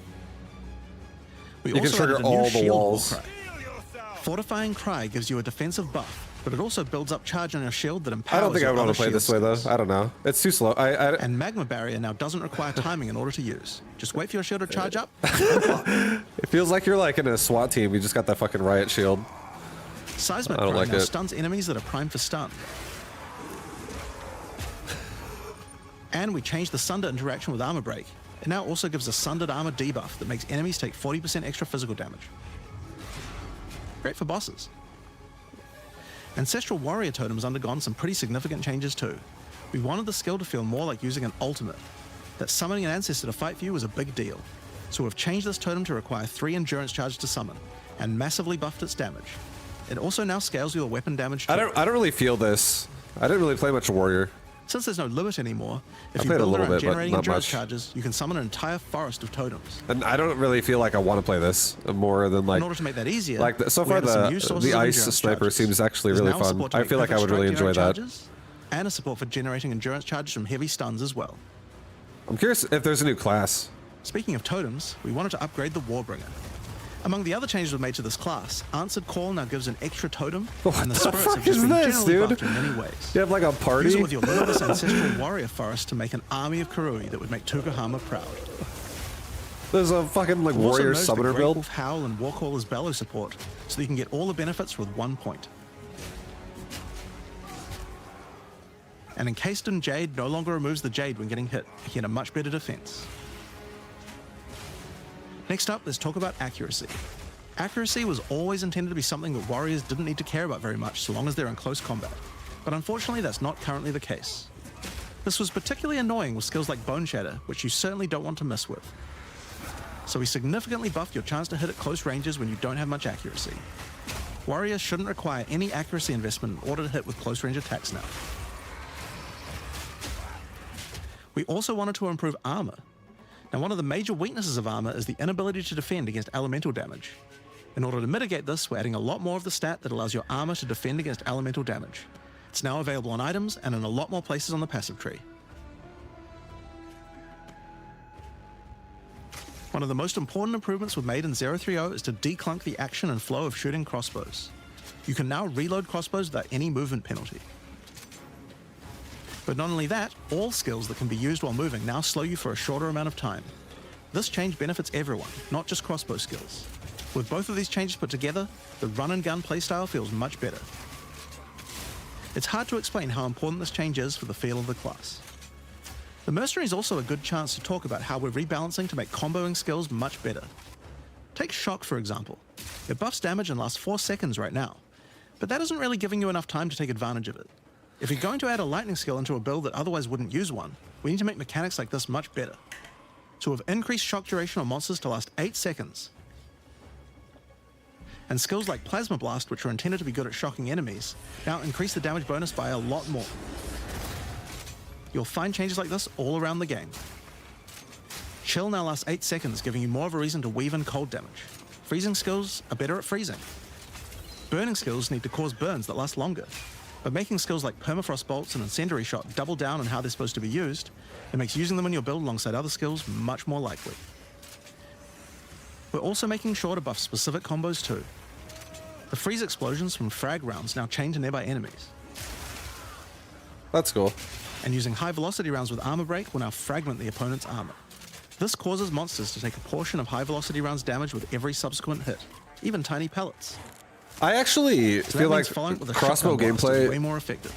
[SPEAKER 2] We
[SPEAKER 1] You can
[SPEAKER 2] also
[SPEAKER 1] trigger
[SPEAKER 2] added a new
[SPEAKER 1] all the
[SPEAKER 2] shield wall
[SPEAKER 1] walls.
[SPEAKER 2] cry. Fortifying Cry gives you a defensive buff, but it also builds up charge on your shield that empowers
[SPEAKER 1] I don't think I
[SPEAKER 2] your
[SPEAKER 1] would want
[SPEAKER 2] other
[SPEAKER 1] to play
[SPEAKER 2] shield
[SPEAKER 1] this way though.
[SPEAKER 2] skills.
[SPEAKER 1] I don't know. It's too slow.
[SPEAKER 2] And Magma Barrier now doesn't require timing in order to use. Just wait for your shield to charge up.
[SPEAKER 1] It feels like you're like in a SWAT team. You just got that fucking riot shield.
[SPEAKER 2] Seismic
[SPEAKER 1] I don't
[SPEAKER 2] Cry
[SPEAKER 1] like
[SPEAKER 2] now
[SPEAKER 1] it.
[SPEAKER 2] stuns enemies that are primed for stun. And we changed the Sunder interaction with Armor Break. It now also gives a Sundered Armor debuff that makes enemies take 40% extra physical damage. Great for bosses. Ancestral Warrior Totem has undergone some pretty significant changes too. We wanted the skill to feel more like using an ultimate. That summoning an ancestor to fight for you was a big deal. So we've changed this totem to require 3 endurance charges to summon, and massively buffed its damage. It also now scales your weapon damage too.
[SPEAKER 1] I don't really feel this. I didn't really play much warrior.
[SPEAKER 2] Since there's no limit anymore, if
[SPEAKER 1] I
[SPEAKER 2] you
[SPEAKER 1] played a
[SPEAKER 2] build
[SPEAKER 1] little
[SPEAKER 2] around
[SPEAKER 1] bit, but
[SPEAKER 2] generating
[SPEAKER 1] not
[SPEAKER 2] endurance
[SPEAKER 1] much.
[SPEAKER 2] charges, you can summon an entire forest of totems.
[SPEAKER 1] And I don't really feel like I want to play this more than like.
[SPEAKER 2] In order to make that easier,
[SPEAKER 1] Like so
[SPEAKER 2] we
[SPEAKER 1] far,
[SPEAKER 2] added some new sources
[SPEAKER 1] the
[SPEAKER 2] of
[SPEAKER 1] ice
[SPEAKER 2] endurance
[SPEAKER 1] sniper
[SPEAKER 2] charges.
[SPEAKER 1] seems actually
[SPEAKER 2] There's
[SPEAKER 1] really
[SPEAKER 2] now
[SPEAKER 1] fun.
[SPEAKER 2] support to
[SPEAKER 1] I
[SPEAKER 2] make
[SPEAKER 1] feel like I
[SPEAKER 2] perfect
[SPEAKER 1] would really
[SPEAKER 2] strike
[SPEAKER 1] enjoy
[SPEAKER 2] DRA
[SPEAKER 1] that.
[SPEAKER 2] charges, and a support for generating endurance charges from heavy stuns as well.
[SPEAKER 1] I'm curious if there's a new class.
[SPEAKER 2] Speaking of totems, we wanted to upgrade the Warbringer. Among the other changes we've made to this class, Answered Call now gives an extra totem,
[SPEAKER 1] What
[SPEAKER 2] and the
[SPEAKER 1] the
[SPEAKER 2] spirits
[SPEAKER 1] fuck
[SPEAKER 2] have just
[SPEAKER 1] is
[SPEAKER 2] been
[SPEAKER 1] this,
[SPEAKER 2] generally
[SPEAKER 1] dude?
[SPEAKER 2] buffed in many ways.
[SPEAKER 1] You have like a party.
[SPEAKER 2] Use it with your limitless ancestral warrior forest to make an army of Karui that would make Tukahama proud.
[SPEAKER 1] There's a fucking like
[SPEAKER 2] We've also
[SPEAKER 1] warrior
[SPEAKER 2] merged the
[SPEAKER 1] summoner
[SPEAKER 2] Great
[SPEAKER 1] build.
[SPEAKER 2] Wolf Howl and Warcaller's Bellow support, so you can get all the benefits with 1 point. And Encased in Jade no longer removes the Jade when getting hit, making it a much better defense. Next up, let's talk about accuracy. Accuracy was always intended to be something that warriors didn't need to care about very much so long as they're in close combat. But unfortunately, that's not currently the case. This was particularly annoying with skills like Bone Shatter, which you certainly don't want to mess with. So we significantly buffed your chance to hit at close ranges when you don't have much accuracy. Warriors shouldn't require any accuracy investment in order to hit with close range attacks now. We also wanted to improve armor. Now, one of the major weaknesses of armor is the inability to defend against elemental damage. In order to mitigate this, we're adding a lot more of the stat that allows your armor to defend against elemental damage. It's now available on items and in a lot more places on the passive tree. One of the most important improvements we've made in 030 is to declunk the action and flow of shooting crossbows. You can now reload crossbows without any movement penalty. But not only that, all skills that can be used while moving now slow you for a shorter amount of time. This change benefits everyone, not just crossbow skills. With both of these changes put together, the run and gun playstyle feels much better. It's hard to explain how important this change is for the feel of the class. The Mercenary is also a good chance to talk about how we're rebalancing to make comboing skills much better. Take Shock, for example. It buffs damage and lasts 4 seconds right now, but that isn't really giving you enough time to take advantage of it. If you're going to add a lightning skill into a build that otherwise wouldn't use one, we need to make mechanics like this much better. So we've increased shock duration on monsters to last 8 seconds. And skills like Plasma Blast, which are intended to be good at shocking enemies, now increase the damage bonus by a lot more. You'll find changes like this all around the game. Chill now lasts 8 seconds, giving you more of a reason to weave in cold damage. Freezing skills are better at freezing. Burning skills need to cause burns that last longer. But making skills like permafrost bolts and incendiary shot double down on how they're supposed to be used, it makes using them in your build alongside other skills much more likely. We're also making sure to buff specific combos too. The freeze explosions from frag rounds now chain to nearby enemies.
[SPEAKER 1] That's cool.
[SPEAKER 2] And using high velocity rounds with armor break will now fragment the opponent's armor. This causes monsters to take a portion of high velocity rounds damage with every subsequent hit, even tiny pellets.
[SPEAKER 1] I actually
[SPEAKER 2] So
[SPEAKER 1] feel
[SPEAKER 2] that
[SPEAKER 1] like
[SPEAKER 2] means following it with a
[SPEAKER 1] crossbow
[SPEAKER 2] shotgun blast is
[SPEAKER 1] gameplay.
[SPEAKER 2] way more effective.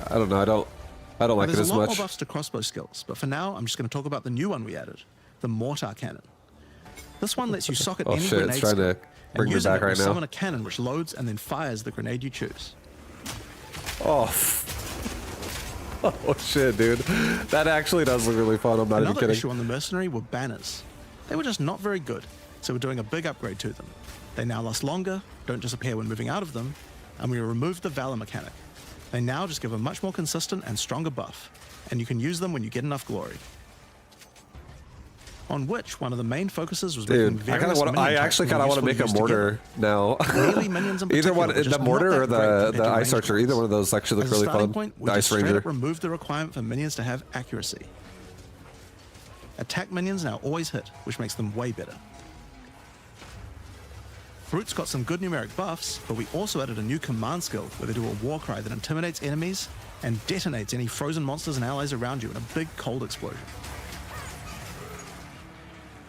[SPEAKER 1] I don't know. I don't like it
[SPEAKER 2] There's
[SPEAKER 1] as
[SPEAKER 2] a lot
[SPEAKER 1] much.
[SPEAKER 2] more buffs to crossbow skills, but for now I'm just going to talk about the new one we added, the mortar cannon. This one lets you socket
[SPEAKER 1] Oh
[SPEAKER 2] any
[SPEAKER 1] shit!
[SPEAKER 2] grenade
[SPEAKER 1] It's trying
[SPEAKER 2] skill,
[SPEAKER 1] to bring
[SPEAKER 2] and
[SPEAKER 1] me
[SPEAKER 2] using
[SPEAKER 1] back
[SPEAKER 2] it will
[SPEAKER 1] right now.
[SPEAKER 2] summon a cannon which loads and then fires the grenade you choose.
[SPEAKER 1] Oh. Oh shit, dude. That actually does look really fun. I'm not even
[SPEAKER 2] Another
[SPEAKER 1] kidding.
[SPEAKER 2] issue on the mercenary were banners. They were just not very good, so we're doing a big upgrade to them. They now last longer, don't disappear when moving out of them, and we removed the Valor mechanic. They now just give a much more consistent and stronger buff, and you can use them when you get enough glory. On which, one of the main focuses was making
[SPEAKER 1] Dude,
[SPEAKER 2] various
[SPEAKER 1] I actually kind of want to make a mortar now.
[SPEAKER 2] Melee minions in
[SPEAKER 1] Either
[SPEAKER 2] particular
[SPEAKER 1] one,
[SPEAKER 2] were just
[SPEAKER 1] the
[SPEAKER 2] not
[SPEAKER 1] mortar
[SPEAKER 2] that
[SPEAKER 1] or
[SPEAKER 2] great compared
[SPEAKER 1] the
[SPEAKER 2] to
[SPEAKER 1] ice
[SPEAKER 2] ranged
[SPEAKER 1] archer.
[SPEAKER 2] ones.
[SPEAKER 1] Either one of those actually look
[SPEAKER 2] As a
[SPEAKER 1] really
[SPEAKER 2] starting
[SPEAKER 1] fun.
[SPEAKER 2] point, we
[SPEAKER 1] The
[SPEAKER 2] just
[SPEAKER 1] ice
[SPEAKER 2] straight
[SPEAKER 1] ranger.
[SPEAKER 2] up removed the requirement for minions to have accuracy. Attack minions now always hit, which makes them way better. Brutes got some good numeric buffs, but we also added a new command skill where they do a war cry that intimidates enemies and detonates any frozen monsters and allies around you in a big cold explosion.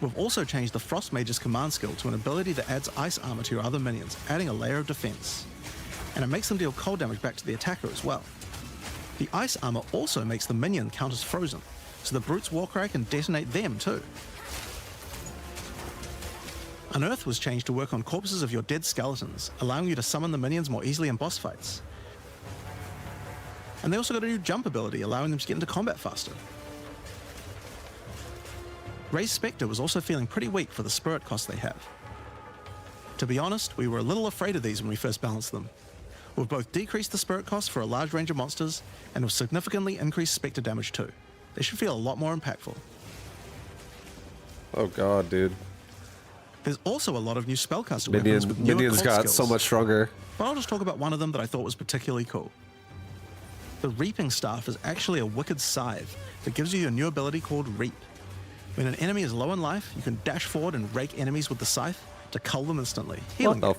[SPEAKER 2] We've also changed the Frost Mage's command skill to an ability that adds ice armor to your other minions, adding a layer of defense. And it makes them deal cold damage back to the attacker as well. The ice armor also makes the minion count as frozen, so the Brute's Warcry can detonate them too. Unearth was changed to work on corpses of your dead skeletons, allowing you to summon the minions more easily in boss fights. And they also got a new jump ability, allowing them to get into combat faster. Ray's Spectre was also feeling pretty weak for the spirit cost they have. To be honest, we were a little afraid of these when we first balanced them. We've both decreased the spirit cost for a large range of monsters, and have significantly increased Spectre damage too. They should feel a lot more impactful.
[SPEAKER 1] Oh god, dude.
[SPEAKER 2] There's also a lot of new spellcaster weapons with newer
[SPEAKER 1] Minions
[SPEAKER 2] cult
[SPEAKER 1] got
[SPEAKER 2] skills,
[SPEAKER 1] so much stronger.
[SPEAKER 2] but I'll just talk about one of them that I thought was particularly cool. The Reaping Staff is actually a wicked scythe that gives you a new ability called Reap. When an enemy is low in life, you can dash forward and rake enemies with the scythe to cull them instantly, healing
[SPEAKER 1] What
[SPEAKER 2] you.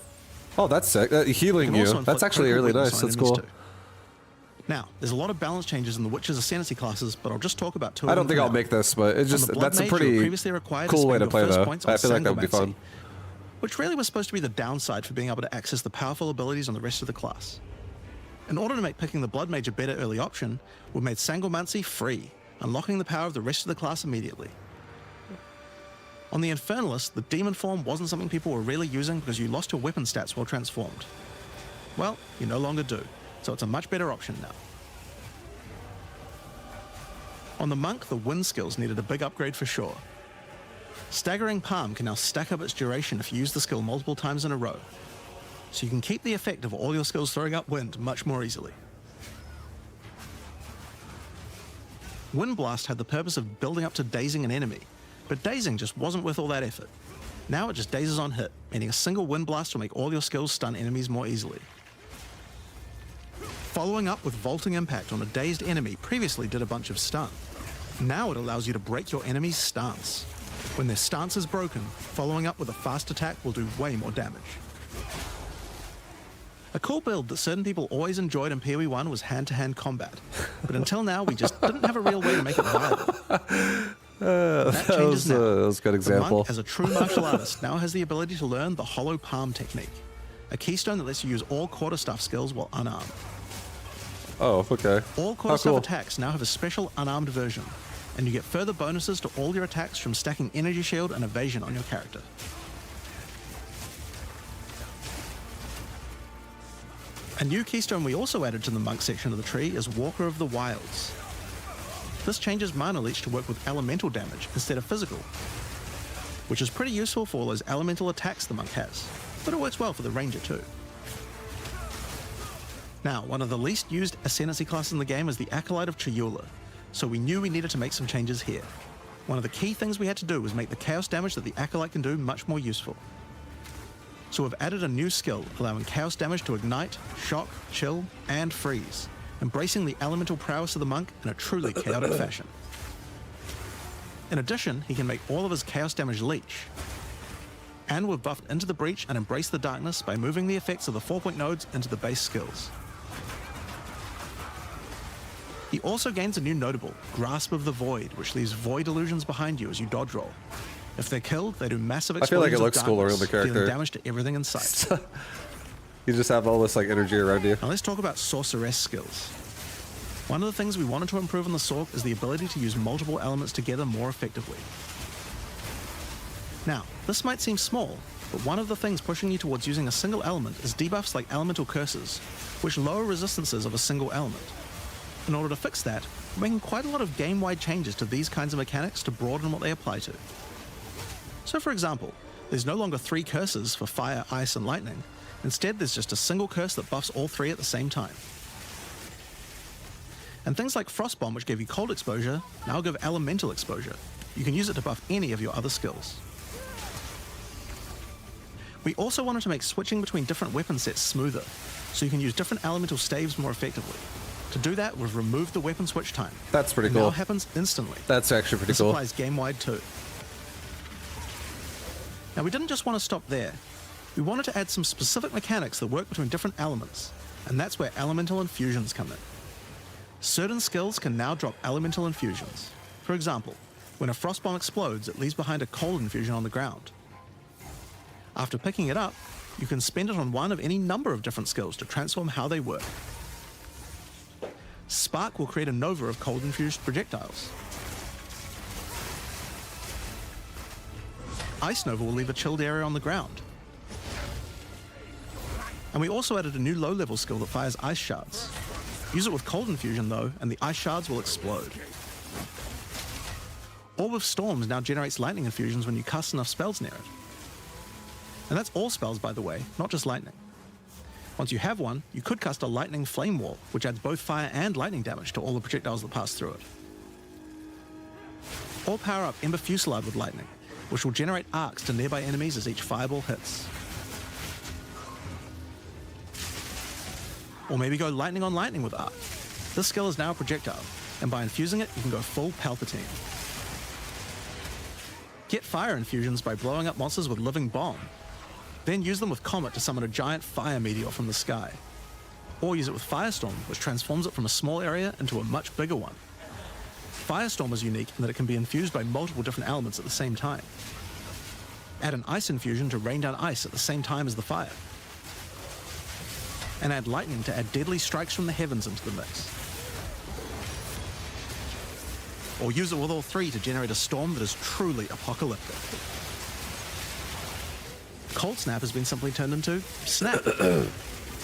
[SPEAKER 1] the? Oh, that's sick. Healing
[SPEAKER 2] You can
[SPEAKER 1] you.
[SPEAKER 2] also
[SPEAKER 1] That's
[SPEAKER 2] inflict
[SPEAKER 1] actually
[SPEAKER 2] critical
[SPEAKER 1] really
[SPEAKER 2] weakness
[SPEAKER 1] nice.
[SPEAKER 2] on
[SPEAKER 1] That's
[SPEAKER 2] enemies
[SPEAKER 1] cool.
[SPEAKER 2] too. Now, there's a lot of balance changes in the Witcher's Ascendancy classes, but I'll just talk about two of
[SPEAKER 1] I
[SPEAKER 2] them
[SPEAKER 1] don't think
[SPEAKER 2] for
[SPEAKER 1] I'll
[SPEAKER 2] now.
[SPEAKER 1] make this, but it's
[SPEAKER 2] On
[SPEAKER 1] just
[SPEAKER 2] the Blood
[SPEAKER 1] that's a
[SPEAKER 2] Mage, you were
[SPEAKER 1] pretty
[SPEAKER 2] previously required
[SPEAKER 1] cool way
[SPEAKER 2] spend
[SPEAKER 1] to
[SPEAKER 2] your
[SPEAKER 1] play
[SPEAKER 2] first
[SPEAKER 1] though.
[SPEAKER 2] points on
[SPEAKER 1] I feel like that would be
[SPEAKER 2] Sangomancy,
[SPEAKER 1] fun.
[SPEAKER 2] which really was supposed to be the downside for being able to access the powerful abilities on the rest of the class. In order to make picking the Blood Mage a better early option, we've made Sangomancy free, unlocking the power of the rest of the class immediately. On the Infernalist, the Demon form wasn't something people were really using because you lost your weapon stats while transformed. Well, you no longer do, so it's a much better option now. On the Monk, the wind skills needed a big upgrade for sure. Staggering Palm can now stack up its duration if you use the skill multiple times in a row, so you can keep the effect of all your skills throwing up wind much more easily. Wind Blast had the purpose of building up to dazing an enemy, but dazing just wasn't worth all that effort. Now it just dazes on hit, meaning a single Wind Blast will make all your skills stun enemies more easily. Following up with Vaulting Impact on a dazed enemy previously did a bunch of stun. Now it allows you to break your enemy's stance. When their stance is broken, following up with a fast attack will do way more damage. A cool build that certain people always enjoyed in PoE 1 was hand-to-hand combat, but until now we just didn't have a real way to make it viable. That changes now.
[SPEAKER 1] That was a good
[SPEAKER 2] The
[SPEAKER 1] example.
[SPEAKER 2] Monk, as a true martial artist, now has the ability to learn the Hollow Palm technique, a keystone that lets you use all quarterstaff skills while unarmed.
[SPEAKER 1] Oh, okay.
[SPEAKER 2] All quarterstaff
[SPEAKER 1] cool.
[SPEAKER 2] attacks now have a special unarmed version, and you get further bonuses to all your attacks from stacking Energy Shield and Evasion on your character. A new keystone we also added to the Monk section of the tree is Walker of the Wilds. This changes Mana Leech to work with elemental damage instead of physical, which is pretty useful for all those elemental attacks the Monk has, but it works well for the Ranger too. Now, one of the least used Ascendancy classes in the game is the Acolyte of Chayula, so we knew we needed to make some changes here. One of the key things we had to do was make the chaos damage that the Acolyte can do much more useful. So we've added a new skill allowing chaos damage to ignite, shock, chill, and freeze, embracing the elemental prowess of the monk in a truly chaotic fashion. In addition, he can make all of his chaos damage leech. And we've buffed Into the Breach and Embrace the Darkness by moving the effects of the 4-point nodes into the base skills. He also gains a new notable, Grasp of the Void, which leaves void illusions behind you as you dodge roll. If they're killed, they do massive
[SPEAKER 1] I feel like
[SPEAKER 2] explosions
[SPEAKER 1] it looks
[SPEAKER 2] of
[SPEAKER 1] cooler
[SPEAKER 2] darkness,
[SPEAKER 1] on the character.
[SPEAKER 2] dealing damage to everything in sight.
[SPEAKER 1] You just have all this like energy around you.
[SPEAKER 2] Now let's talk about sorceress skills. One of the things we wanted to improve on the Sorc is the ability to use multiple elements together more effectively. Now, this might seem small, but one of the things pushing you towards using a single element is debuffs like elemental curses, which lower resistances of a single element. In order to fix that, we're making quite a lot of game-wide changes to these kinds of mechanics to broaden what they apply to. So for example, there's no longer 3 curses for fire, ice, and lightning. Instead, there's just a single curse that buffs all 3 at the same time. And things like Frost Bomb, which gave you cold exposure, now give elemental exposure. You can use it to buff any of your other skills. We also wanted to make switching between different weapon sets smoother, so you can use different elemental staves more effectively. To do that, we've removed the weapon switch time.
[SPEAKER 1] That's pretty
[SPEAKER 2] It
[SPEAKER 1] cool.
[SPEAKER 2] now happens instantly.
[SPEAKER 1] That's actually pretty
[SPEAKER 2] This
[SPEAKER 1] cool.
[SPEAKER 2] applies game-wide too. Now, we didn't just want to stop there. We wanted to add some specific mechanics that work between different elements, and that's where elemental infusions come in. Certain skills can now drop elemental infusions. For example, when a frost bomb explodes, it leaves behind a cold infusion on the ground. After picking it up, you can spend it on one of any number of different skills to transform how they work. Spark will create a nova of cold-infused projectiles. Ice Nova will leave a chilled area on the ground. And we also added a new low-level skill that fires ice shards. Use it with cold infusion though, and the ice shards will explode. Orb of Storms now generates lightning infusions when you cast enough spells near it. And that's all spells, by the way, not just lightning. Once you have one, you could cast a lightning flame wall, which adds both fire and lightning damage to all the projectiles that pass through it. Or power up Ember Fusillade with lightning, which will generate arcs to nearby enemies as each fireball hits. Or maybe go lightning on lightning with arc. This skill is now a projectile, and by infusing it, you can go full Palpatine. Get fire infusions by blowing up monsters with Living Bomb. Then use them with Comet to summon a giant fire meteor from the sky. Or use it with Firestorm, which transforms it from a small area into a much bigger one. Firestorm is unique in that it can be infused by multiple different elements at the same time. Add an ice infusion to rain down ice at the same time as the fire. And add lightning to add deadly strikes from the heavens into the mix. Or use it with all 3 to generate a storm that is truly apocalyptic. Cold Snap has been simply turned into Snap.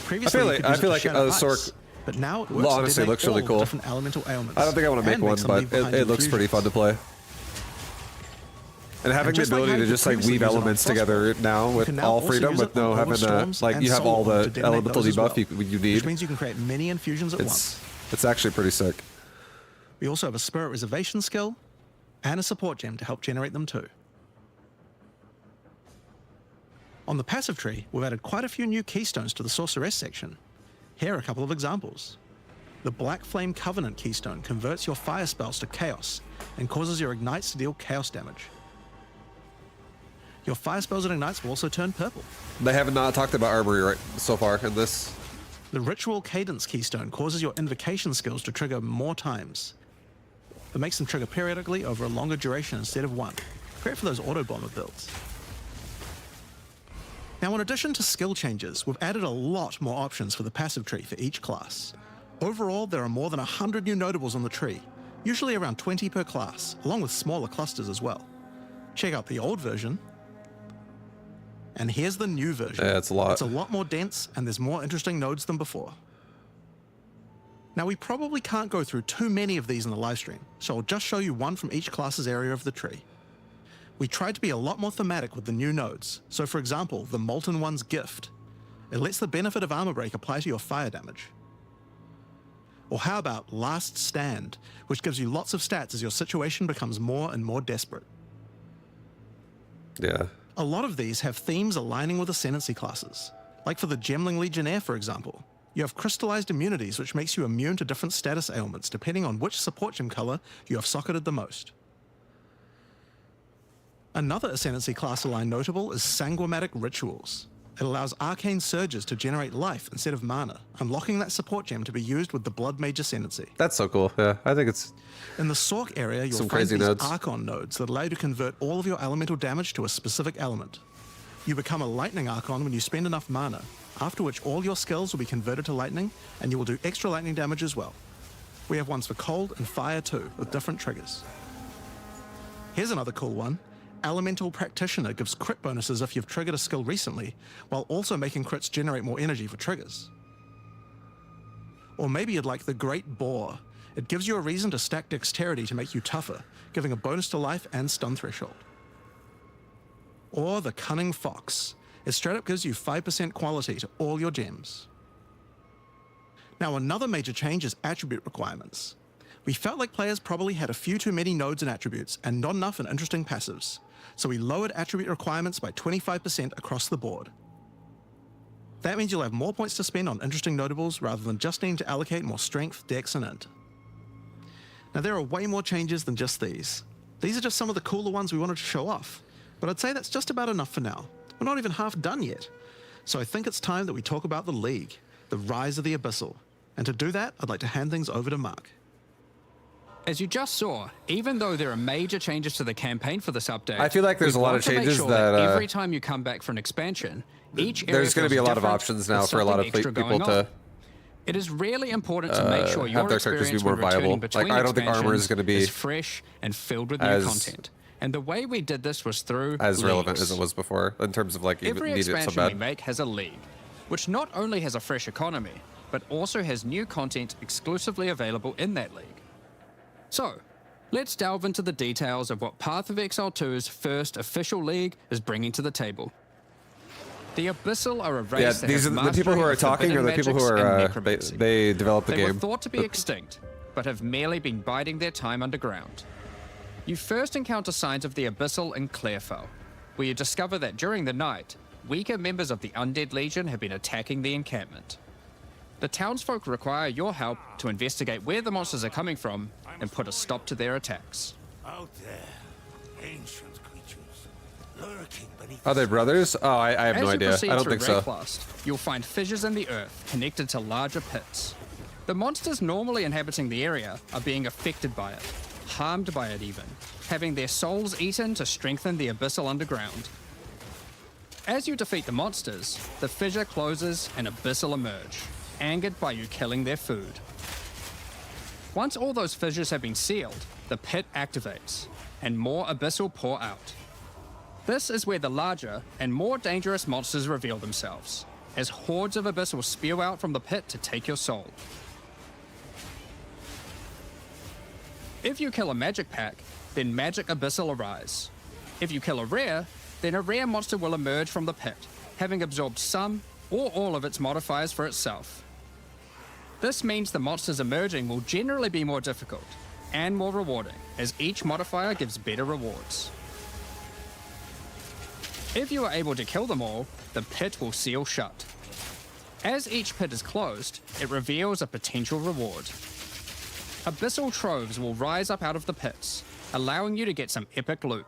[SPEAKER 2] Previously,
[SPEAKER 1] I feel like Sorc
[SPEAKER 2] but now it works to
[SPEAKER 1] honestly
[SPEAKER 2] detonate
[SPEAKER 1] looks really
[SPEAKER 2] all
[SPEAKER 1] cool.
[SPEAKER 2] different elemental ailments.
[SPEAKER 1] I don't think I want to make
[SPEAKER 2] and
[SPEAKER 1] one,
[SPEAKER 2] some
[SPEAKER 1] but
[SPEAKER 2] leave behind
[SPEAKER 1] it looks pretty fun to
[SPEAKER 2] infusions.
[SPEAKER 1] play. And having the
[SPEAKER 2] just like
[SPEAKER 1] ability
[SPEAKER 2] how
[SPEAKER 1] to
[SPEAKER 2] you
[SPEAKER 1] just like
[SPEAKER 2] previously
[SPEAKER 1] weave
[SPEAKER 2] used it on
[SPEAKER 1] elements
[SPEAKER 2] Frostborn,
[SPEAKER 1] together now
[SPEAKER 2] you
[SPEAKER 1] with
[SPEAKER 2] can now
[SPEAKER 1] all
[SPEAKER 2] also
[SPEAKER 1] freedom,
[SPEAKER 2] use
[SPEAKER 1] with
[SPEAKER 2] it
[SPEAKER 1] no
[SPEAKER 2] on
[SPEAKER 1] having
[SPEAKER 2] Storms
[SPEAKER 1] like
[SPEAKER 2] and
[SPEAKER 1] you have all
[SPEAKER 2] Soul to
[SPEAKER 1] the
[SPEAKER 2] detonate
[SPEAKER 1] elemental
[SPEAKER 2] those as
[SPEAKER 1] debuff
[SPEAKER 2] well,
[SPEAKER 1] you
[SPEAKER 2] which
[SPEAKER 1] need.
[SPEAKER 2] means you can create many infusions at once.
[SPEAKER 1] It's actually pretty sick.
[SPEAKER 2] We also have a Spirit Reservation skill and a support gem to help generate them too. On the passive tree, we've added quite a few new keystones to the Sorceress section. Here are a couple of examples. The Black Flame Covenant keystone converts your fire spells to chaos and causes your ignites to deal chaos damage. Your fire spells and ignites will also turn purple.
[SPEAKER 1] They haven't not talked about armory right so far in this.
[SPEAKER 2] The Ritual Cadence keystone causes your invocation skills to trigger more times. It makes them trigger periodically over a longer duration instead of one. Great for those auto-bomber builds. Now, in addition to skill changes, we've added a lot more options for the passive tree for each class. Overall, there are more than 100 new notables on the tree, usually around 20 per class, along with smaller clusters as well. Check out the old version. And here's the new version.
[SPEAKER 1] Yeah, it's a lot.
[SPEAKER 2] It's a lot more dense, and there's more interesting nodes than before. Now, we probably can't go through too many of these in the live stream, so I'll just show you one from each class's area of the tree. We tried to be a lot more thematic with the new nodes. So for example, the Molten One's Gift. It lets the benefit of armor break apply to your fire damage. Or how about Last Stand, which gives you lots of stats as your situation becomes more and more desperate.
[SPEAKER 1] Yeah.
[SPEAKER 2] A lot of these have themes aligning with ascendancy classes. Like for the Gemling Legionnaire, for example. You have crystallized immunities, which makes you immune to different status ailments depending on which support gem color you have socketed the most. Another ascendancy class aligned notable is Sanguimatic Rituals. It allows arcane surges to generate life instead of mana, unlocking that support gem to be used with the Blood Mage Ascendancy.
[SPEAKER 1] That's so cool. Yeah, I think it's
[SPEAKER 2] In the Sork area, you'll
[SPEAKER 1] some
[SPEAKER 2] find
[SPEAKER 1] crazy
[SPEAKER 2] these
[SPEAKER 1] nodes.
[SPEAKER 2] Archon nodes that allow you to convert all of your elemental damage to a specific element. You become a Lightning Archon when you spend enough mana, after which all your skills will be converted to lightning, and you will do extra lightning damage as well. We have ones for cold and fire too, with different triggers. Here's another cool one. Elemental Practitioner gives crit bonuses if you've triggered a skill recently, while also making crits generate more energy for triggers. Or maybe you'd like the Great Boar. It gives you a reason to stack dexterity to make you tougher, giving a bonus to life and stun threshold. Or the Cunning Fox. It straight up gives you 5% quality to all your gems. Now another major change is attribute requirements. We felt like players probably had a few too many nodes and attributes and not enough in interesting passives, so we lowered attribute requirements by 25% across the board. That means you'll have more points to spend on interesting notables rather than just needing to allocate more strength, dex, and int. Now there are way more changes than just these. These are just some of the cooler ones we wanted to show off, but I'd say that's just about enough for now. We're not even half done yet. So I think it's time that we talk about the League, the rise of the Abyssal. And to do that, I'd like to hand things over to Mark.
[SPEAKER 5] As you just saw, even though there are major changes to the campaign for this update,
[SPEAKER 1] I feel like there's
[SPEAKER 5] we
[SPEAKER 1] a lot
[SPEAKER 5] want
[SPEAKER 1] of
[SPEAKER 5] to make
[SPEAKER 1] changes
[SPEAKER 5] sure
[SPEAKER 1] that,
[SPEAKER 5] every time you come back for an expansion, each area
[SPEAKER 1] there's going to be a
[SPEAKER 5] feels
[SPEAKER 1] lot of
[SPEAKER 5] different
[SPEAKER 1] options now
[SPEAKER 5] with
[SPEAKER 1] for a lot of
[SPEAKER 5] something extra
[SPEAKER 1] people
[SPEAKER 5] going
[SPEAKER 1] to
[SPEAKER 5] on. It is really important to make sure your
[SPEAKER 1] have their characters be
[SPEAKER 5] experience
[SPEAKER 1] more
[SPEAKER 5] when returning
[SPEAKER 1] viable.
[SPEAKER 5] between
[SPEAKER 1] Like, I don't think armor is
[SPEAKER 5] expansions
[SPEAKER 1] going to be
[SPEAKER 5] is fresh and filled with new
[SPEAKER 1] as-
[SPEAKER 5] content. And the way we did this was through
[SPEAKER 1] as relevant
[SPEAKER 5] leagues.
[SPEAKER 1] as it was before in terms of like you
[SPEAKER 5] Every
[SPEAKER 1] need it so
[SPEAKER 5] expansion we
[SPEAKER 1] bad.
[SPEAKER 5] make has a league, which not only has a fresh economy, but also has new content exclusively available in that league. So, let's delve into the details of what Path of Exile 2's first official league is bringing to the table. The Abyssal are a race
[SPEAKER 1] Yeah,
[SPEAKER 5] that
[SPEAKER 1] these
[SPEAKER 5] have
[SPEAKER 1] are the people who
[SPEAKER 5] mastery
[SPEAKER 1] are
[SPEAKER 5] of
[SPEAKER 1] talking or the
[SPEAKER 5] forbidden
[SPEAKER 1] people who
[SPEAKER 5] magics
[SPEAKER 1] are
[SPEAKER 5] and
[SPEAKER 1] they,
[SPEAKER 5] necromancy.
[SPEAKER 1] they developed the
[SPEAKER 5] They were
[SPEAKER 1] game.
[SPEAKER 5] thought to be extinct, but have merely been biding their time underground. You first encounter signs of the Abyssal in Clairfell, where you discover that during the night, weaker members of the Undead Legion have been attacking the encampment. The townsfolk require your help to investigate where the monsters are coming from and put a stop to their attacks.
[SPEAKER 3] Out there, ancient creatures, lurking beneath.
[SPEAKER 1] Are they brothers? Oh, I have
[SPEAKER 5] As
[SPEAKER 1] no
[SPEAKER 5] you
[SPEAKER 1] idea.
[SPEAKER 5] proceed
[SPEAKER 1] I don't
[SPEAKER 5] through
[SPEAKER 1] think so.
[SPEAKER 5] Rayclast, you'll find fissures in the earth connected to larger pits. The monsters normally inhabiting the area are being affected by it, harmed by it even, having their souls eaten to strengthen the abyssal underground. As you defeat the monsters, the fissure closes and abyssal emerge, angered by you killing their food. Once all those fissures have been sealed, the pit activates, and more abyssal pour out. This is where the larger and more dangerous monsters reveal themselves, as hordes of abyssal spew out from the pit to take your soul. If you kill a magic pack, then magic abyssal arise. If you kill a rare, then a rare monster will emerge from the pit, having absorbed some or all of its modifiers for itself. This means the monsters emerging will generally be more difficult and more rewarding, as each modifier gives better rewards. If you are able to kill them all, the pit will seal shut. As each pit is closed, it reveals a potential reward. Abyssal troves will rise up out of the pits, allowing you to get some epic loot.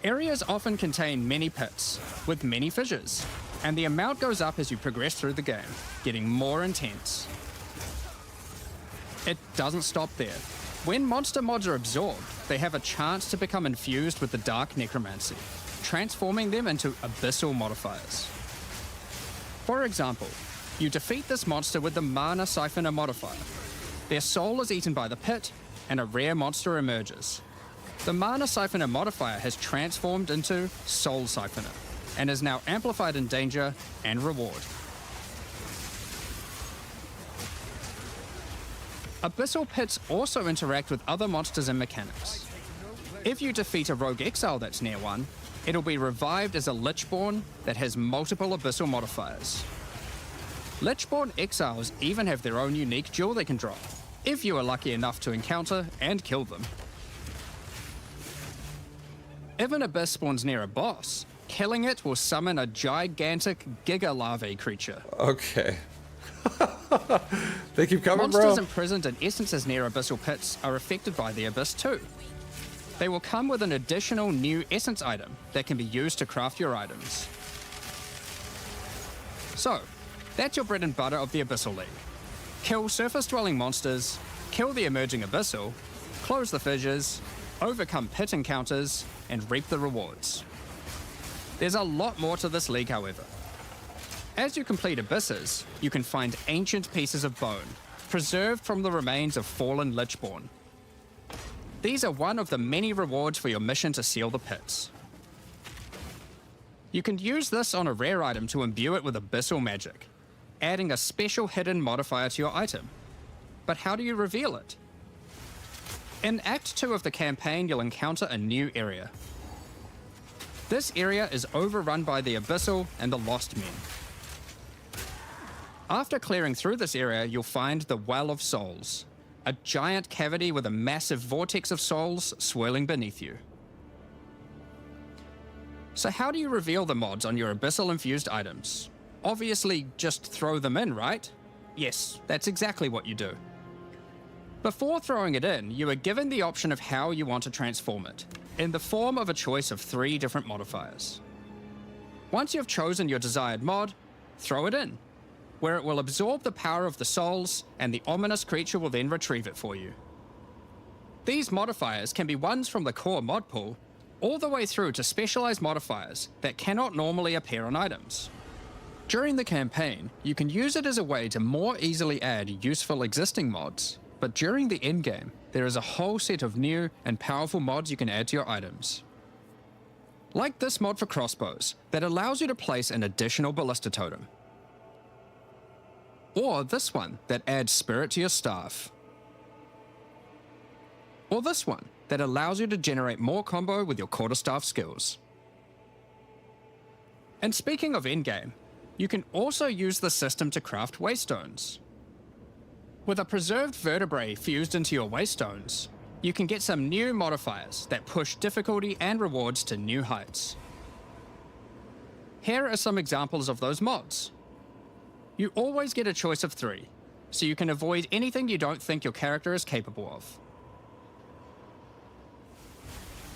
[SPEAKER 5] Areas often contain many pits, with many fissures, and the amount goes up as you progress through the game, getting more intense. It doesn't stop there. When monster mods are absorbed, they have a chance to become infused with the dark necromancy, transforming them into abyssal modifiers. For example, you defeat this monster with the Mana Siphoner modifier. Their soul is eaten by the pit, and a rare monster emerges. The Mana Siphoner modifier has transformed into Soul Siphoner, and is now amplified in danger and reward. Abyssal pits also interact with other monsters and mechanics. If you defeat a rogue exile that's near one, it'll be revived as a Lichborn that has multiple abyssal modifiers. Lichborn exiles even have their own unique jewel they can drop, if you are lucky enough to encounter and kill them. If an abyss spawns near a boss, killing it will summon a gigantic giga larvae creature.
[SPEAKER 1] Okay. They keep coming,
[SPEAKER 5] Monsters
[SPEAKER 1] bro.
[SPEAKER 5] imprisoned in essences near abyssal pits are affected by the abyss too. They will come with an additional new essence item that can be used to craft your items. So, that's your bread and butter of the Abyssal League. Kill surface-dwelling monsters, kill the emerging abyssal, close the fissures, overcome pit encounters, and reap the rewards. There's a lot more to this league, however. As you complete abysses, you can find ancient pieces of bone, preserved from the remains of fallen Lichborn. These are one of the many rewards for your mission to seal the pits. You can use this on a rare item to imbue it with abyssal magic, adding a special hidden modifier to your item. But how do you reveal it? In Act 2 of the campaign, you'll encounter a new area. This area is overrun by the Abyssal and the Lost Men. After clearing through this area, you'll find the Well of Souls, a giant cavity with a massive vortex of souls swirling beneath you. So how do you reveal the mods on your abyssal-infused items? Obviously, just throw them in, right? Yes, that's exactly what you do. Before throwing it in, you are given the option of how you want to transform it, in the form of a choice of 3 different modifiers. Once you've chosen your desired mod, throw it in, where it will absorb the power of the souls, and the ominous creature will then retrieve it for you. These modifiers can be ones from the core mod pool, all the way through to specialized modifiers that cannot normally appear on items. During the campaign, you can use it as a way to more easily add useful existing mods, but during the endgame, there is a whole set of new and powerful mods you can add to your items. Like this mod for crossbows that allows you to place an additional ballista totem. Or this one that adds spirit to your staff. Or this one that allows you to generate more combo with your quarterstaff skills. And speaking of endgame, you can also use the system to craft waystones. With a preserved vertebrae fused into your waystones, you can get some new modifiers that push difficulty and rewards to new heights. Here are some examples of those mods. You always get a choice of 3, so you can avoid anything you don't think your character is capable of.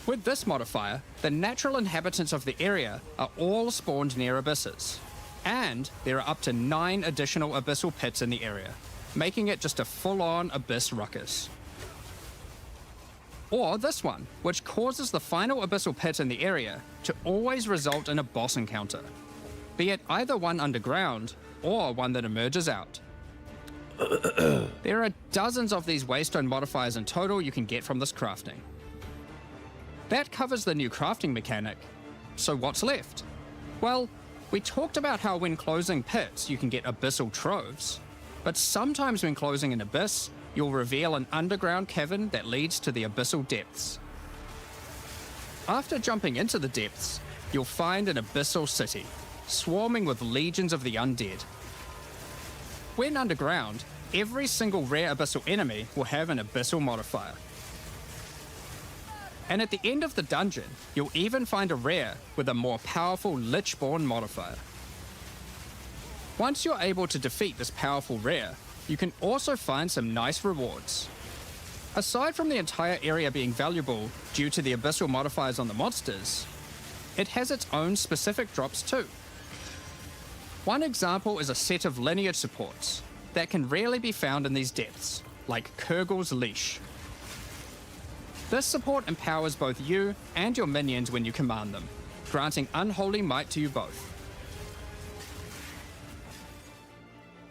[SPEAKER 5] With this modifier, the natural inhabitants of the area are all spawned near abysses, and there are up to 9 additional abyssal pits in the area, making it just a full-on abyss ruckus. Or this one, which causes the final abyssal pit in the area to always result in a boss encounter, be it either one underground or one that emerges out. There are dozens of these waystone modifiers in total you can get from this crafting. That covers the new crafting mechanic. So what's left? Well, we talked about how when closing pits you can get abyssal troves, but sometimes when closing an abyss, you'll reveal an underground cavern that leads to the abyssal depths. After jumping into the depths, you'll find an abyssal city, swarming with legions of the undead. When underground, every single rare abyssal enemy will have an abyssal modifier. And at the end of the dungeon, you'll even find a rare with a more powerful Lichborn modifier. Once you're able to defeat this powerful rare, you can also find some nice rewards. Aside from the entire area being valuable due to the abyssal modifiers on the monsters, it has its own specific drops too. One example is a set of lineage supports that can rarely be found in these depths, like Kurgel's Leash. This support empowers both you and your minions when you command them, granting unholy might to you both.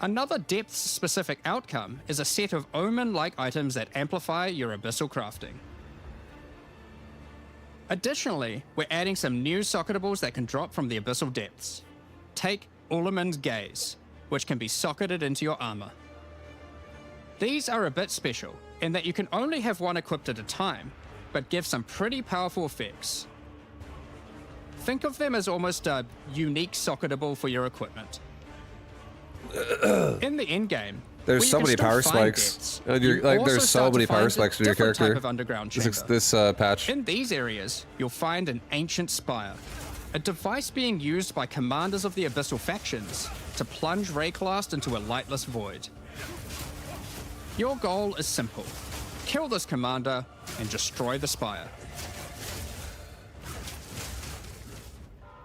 [SPEAKER 5] Another depth-specific outcome is a set of omen-like items that amplify your abyssal crafting. Additionally, we're adding some new socketables that can drop from the abyssal depths. Take Ulaman's Gaze, which can be socketed into your armor. These are a bit special, in that you can only have one equipped at a time, but give some pretty powerful effects. Think of them as almost a unique socketable for your equipment. In the endgame,
[SPEAKER 1] There's
[SPEAKER 5] where you
[SPEAKER 1] so
[SPEAKER 5] can
[SPEAKER 1] many
[SPEAKER 5] still
[SPEAKER 1] power
[SPEAKER 5] find
[SPEAKER 1] spikes.
[SPEAKER 5] depths.
[SPEAKER 1] And you're,
[SPEAKER 5] You
[SPEAKER 1] like,
[SPEAKER 5] also
[SPEAKER 1] there's so
[SPEAKER 5] start to
[SPEAKER 1] many power
[SPEAKER 5] find a
[SPEAKER 1] spikes with your
[SPEAKER 5] different
[SPEAKER 1] character.
[SPEAKER 5] type of underground
[SPEAKER 1] This,
[SPEAKER 5] chamber.
[SPEAKER 1] this patch.
[SPEAKER 5] In these areas, you'll find an ancient spire, a device being used by commanders of the abyssal factions to plunge Rayclast into a lightless void. Your goal is simple: kill this commander and destroy the spire.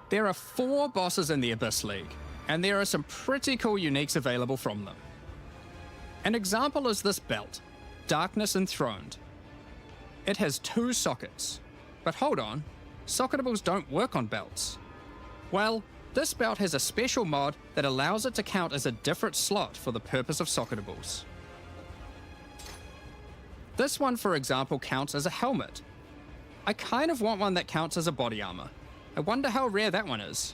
[SPEAKER 5] There are 4 bosses in the Abyss League, and there are some pretty cool uniques available from them. An example is this belt, Darkness Enthroned. It has 2 sockets. But hold on, socketables don't work on belts. Well, this belt has a special mod that allows it to count as a different slot for the purpose of socketables. This one, for example, counts as a helmet. I kind of want one that counts as a body armor. I wonder how rare that one is.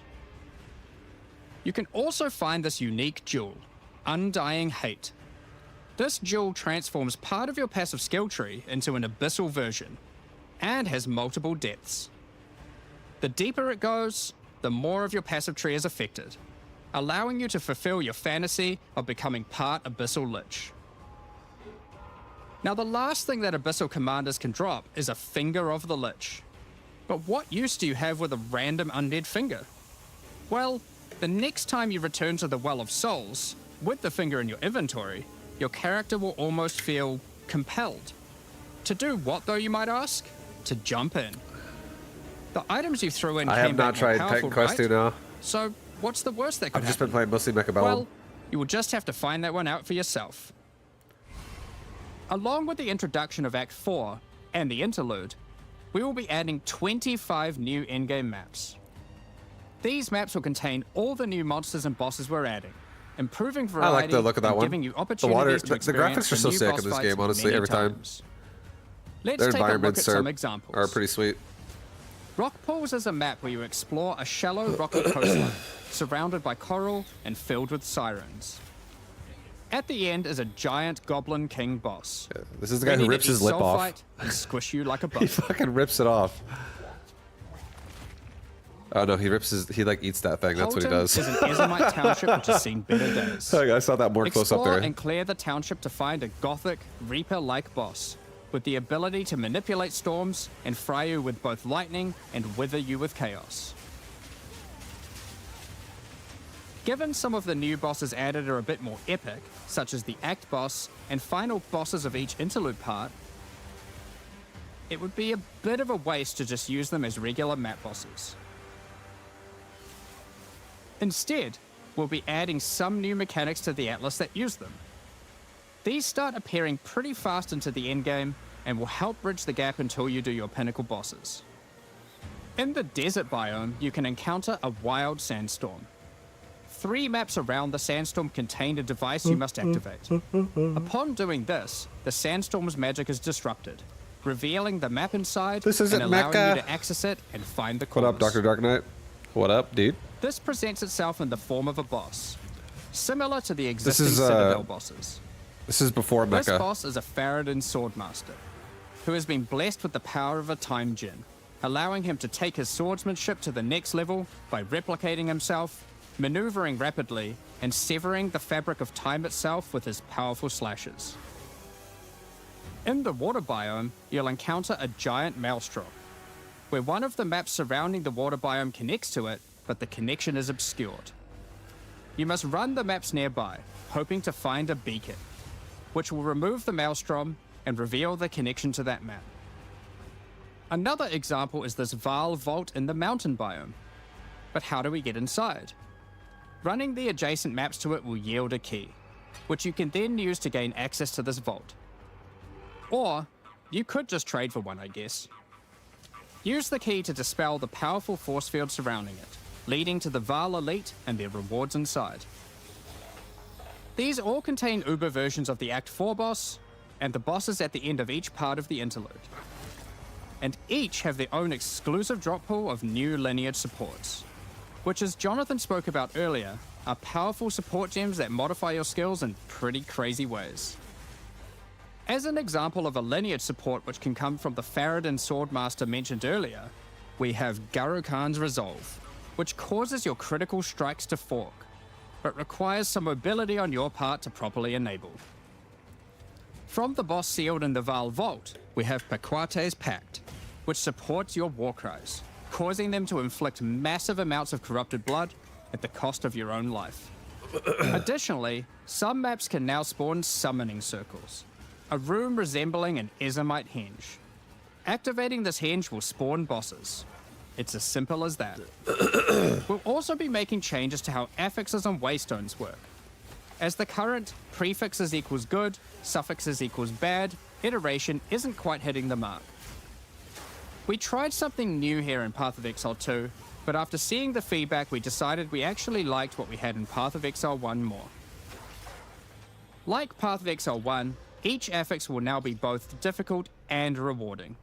[SPEAKER 5] You can also find this unique jewel, Undying Hate. This jewel transforms part of your passive skill tree into an abyssal version, and has multiple depths. The deeper it goes, the more of your passive tree is affected, allowing you to fulfill your fantasy of becoming part Abyssal Lich. Now, the last thing that Abyssal commanders can drop is a Finger of the Lich. But what use do you have with a random undead finger? Well, the next time you return to the Well of Souls, with the finger in your inventory, your character will almost feel compelled. To do what, though, you might ask? To jump in. The items you threw in
[SPEAKER 1] I
[SPEAKER 5] came
[SPEAKER 1] have not
[SPEAKER 5] back more
[SPEAKER 1] tried
[SPEAKER 5] powerful,
[SPEAKER 1] Titan Quest 2
[SPEAKER 5] right?
[SPEAKER 1] now.
[SPEAKER 5] So, what's the worst that could
[SPEAKER 1] I've just been
[SPEAKER 5] happen?
[SPEAKER 1] playing mostly Mecha Bellum.
[SPEAKER 5] Well, you will just have to find that one out for yourself. Along with the introduction of Act 4 and the interlude, we will be adding 25 new in-game maps. These maps will contain all the new monsters and bosses we're adding, improving variety
[SPEAKER 1] I like the look of that
[SPEAKER 5] and
[SPEAKER 1] one.
[SPEAKER 5] giving you
[SPEAKER 1] The
[SPEAKER 5] opportunities
[SPEAKER 1] water,
[SPEAKER 5] to
[SPEAKER 1] the
[SPEAKER 5] experience
[SPEAKER 1] graphics are so
[SPEAKER 5] new
[SPEAKER 1] sick
[SPEAKER 5] boss
[SPEAKER 1] in this
[SPEAKER 5] fights
[SPEAKER 1] game, honestly,
[SPEAKER 5] many
[SPEAKER 1] every time.
[SPEAKER 5] times. Let's
[SPEAKER 1] Their
[SPEAKER 5] take a look at
[SPEAKER 1] environments
[SPEAKER 5] some examples.
[SPEAKER 1] are pretty sweet.
[SPEAKER 5] Rock Pools is a map where you explore a shallow rocky coastline, surrounded by coral and filled with sirens. At the end is a giant Goblin King boss.
[SPEAKER 1] Yeah, this is the guy who
[SPEAKER 5] ready to
[SPEAKER 1] rips his
[SPEAKER 5] eat
[SPEAKER 1] lip off.
[SPEAKER 5] sulfite and squish you like a
[SPEAKER 1] He
[SPEAKER 5] bug.
[SPEAKER 1] fucking rips it off. Oh no, he rips his, he like eats that thing. That's what he
[SPEAKER 5] Holton
[SPEAKER 1] does.
[SPEAKER 5] is an Ezomite township which has seen better days.
[SPEAKER 1] I saw that more close up
[SPEAKER 5] Explore
[SPEAKER 1] there.
[SPEAKER 5] and clear the township to find a gothic, Reaper-like boss with the ability to manipulate storms and fry you with both lightning and wither you with chaos. Given some of the new bosses added are a bit more epic, such as the Act boss and final bosses of each interlude part, it would be a bit of a waste to just use them as regular map bosses. Instead, we'll be adding some new mechanics to the Atlas that use them. These start appearing pretty fast into the endgame and will help bridge the gap until you do your pinnacle bosses. In the desert biome, you can encounter a wild sandstorm. 3 maps around the sandstorm contain a device you must activate. Upon doing this, the sandstorm's magic is disrupted, revealing the map inside
[SPEAKER 1] This isn't
[SPEAKER 5] and allowing
[SPEAKER 1] mecha.
[SPEAKER 5] you to access it and find the
[SPEAKER 1] What
[SPEAKER 5] cause.
[SPEAKER 1] up, Dr. Dark Knight? What up, dude?
[SPEAKER 5] This presents itself in the form of a boss, similar to the existing
[SPEAKER 1] is,
[SPEAKER 5] Citadel bosses.
[SPEAKER 1] This is before
[SPEAKER 5] This
[SPEAKER 1] Mecha.
[SPEAKER 5] boss is a Faradin Swordmaster, who has been blessed with the power of a Time Djinn, allowing him to take his swordsmanship to the next level by replicating himself, maneuvering rapidly, and severing the fabric of time itself with his powerful slashes. In the water biome, you'll encounter a giant maelstrom, where one of the maps surrounding the water biome connects to it, but the connection is obscured. You must run the maps nearby, hoping to find a beacon, which will remove the maelstrom and reveal the connection to that map. Another example is this Vaal vault in the mountain biome. But how do we get inside? Running the adjacent maps to it will yield a key, which you can then use to gain access to this vault. Or, you could just trade for one, I guess. Use the key to dispel the powerful force field surrounding it, leading to the Vaal Elite and their rewards inside. These all contain Uber versions of the Act 4 boss, and the bosses at the end of each part of the interlude. And each have their own exclusive drop pool of new lineage supports, which, as Jonathan spoke about earlier, are powerful support gems that modify your skills in pretty crazy ways. As an example of a lineage support which can come from the Faradin Swordmaster mentioned earlier, we have Garo Khan's Resolve, which causes your critical strikes to fork, but requires some mobility on your part to properly enable. From the boss sealed in the Val Vault, we have Paquate's Pact, which supports your war cries, causing them to inflict massive amounts of corrupted blood at the cost of your own life. Additionally, some maps can now spawn summoning circles, a room resembling an Ezomite henge. Activating this henge will spawn bosses. It's as simple as that. We'll also be making changes to how affixes and waystones work. As the current prefixes equals good, suffixes equals bad iteration isn't quite hitting the mark. We tried something new here in Path of Exile 2, but after seeing the feedback we decided we actually liked what we had in Path of Exile 1 more. Like Path of Exile 1, each affix will now be both difficult and rewarding.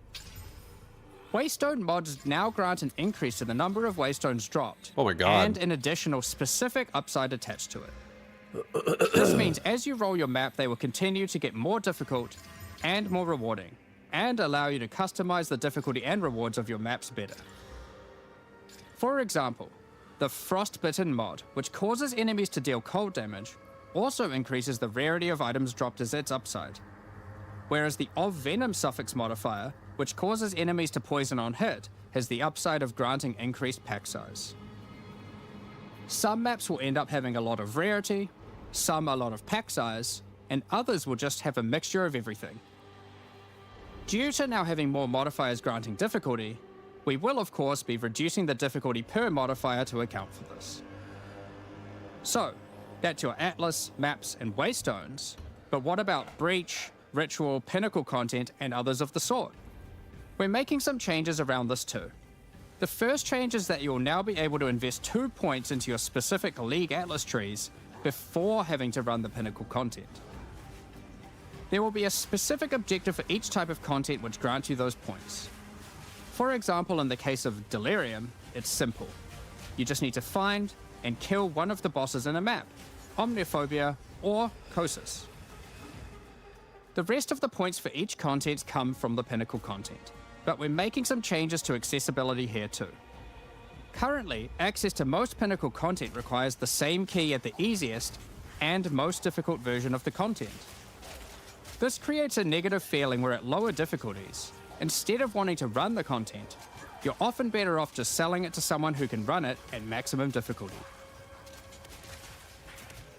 [SPEAKER 5] Waystone mods now grant an increase to the number of waystones dropped.
[SPEAKER 1] Oh my god.
[SPEAKER 5] And an additional specific upside attached to it. This means as you roll your map, they will continue to get more difficult and more rewarding, and allow you to customize the difficulty and rewards of your maps better. For example, the Frostbitten mod, which causes enemies to deal cold damage, also increases the rarity of items dropped as its upside. Whereas the Of Venom suffix modifier, which causes enemies to poison on hit, has the upside of granting increased pack size. Some maps will end up having a lot of rarity, some a lot of pack size, and others will just have a mixture of everything. Due to now having more modifiers granting difficulty, we will of course be reducing the difficulty per modifier to account for this. So, that's your Atlas, maps, and waystones, but what about Breach, Ritual, Pinnacle content, and others of the sort? We're making some changes around this too. The first change is that you'll now be able to invest 2 points into your specific League Atlas trees before having to run the Pinnacle content. There will be a specific objective for each type of content which grants you those points. For example, in the case of Delirium, it's simple. You just need to find and kill one of the bosses in a map, Omniophobia or Kosis. The rest of the points for each content come from the Pinnacle content, but we're making some changes to accessibility here too. Currently, access to most Pinnacle content requires the same key at the easiest and most difficult version of the content. This creates a negative feeling where at lower difficulties, instead of wanting to run the content, you're often better off just selling it to someone who can run it at maximum difficulty.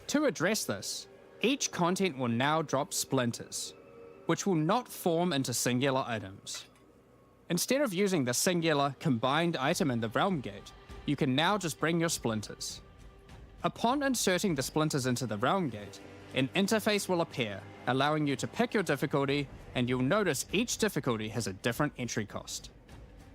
[SPEAKER 5] To address this, each content will now drop splinters, which will not form into singular items. Instead of using the singular combined item in the Realm Gate, you can now just bring your splinters. Upon inserting the splinters into the Realm Gate, an interface will appear, allowing you to pick your difficulty, and you'll notice each difficulty has a different entry cost.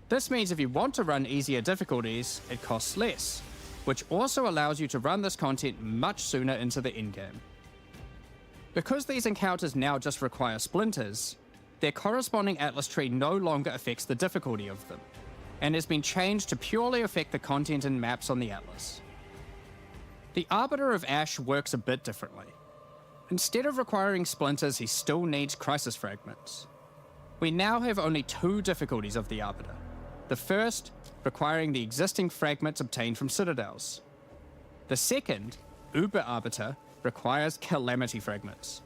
[SPEAKER 5] This means if you want to run easier difficulties, it costs less, which also allows you to run this content much sooner into the endgame. Because these encounters now just require splinters, their corresponding Atlas tree no longer affects the difficulty of them, and has been changed to purely affect the content and maps on the Atlas. The Arbiter of Ash works a bit differently. Instead of requiring splinters, he still needs crisis fragments. We now have only 2 difficulties of the Arbiter. The first, requiring the existing fragments obtained from citadels. The second, Uber Arbiter, requires calamity fragments.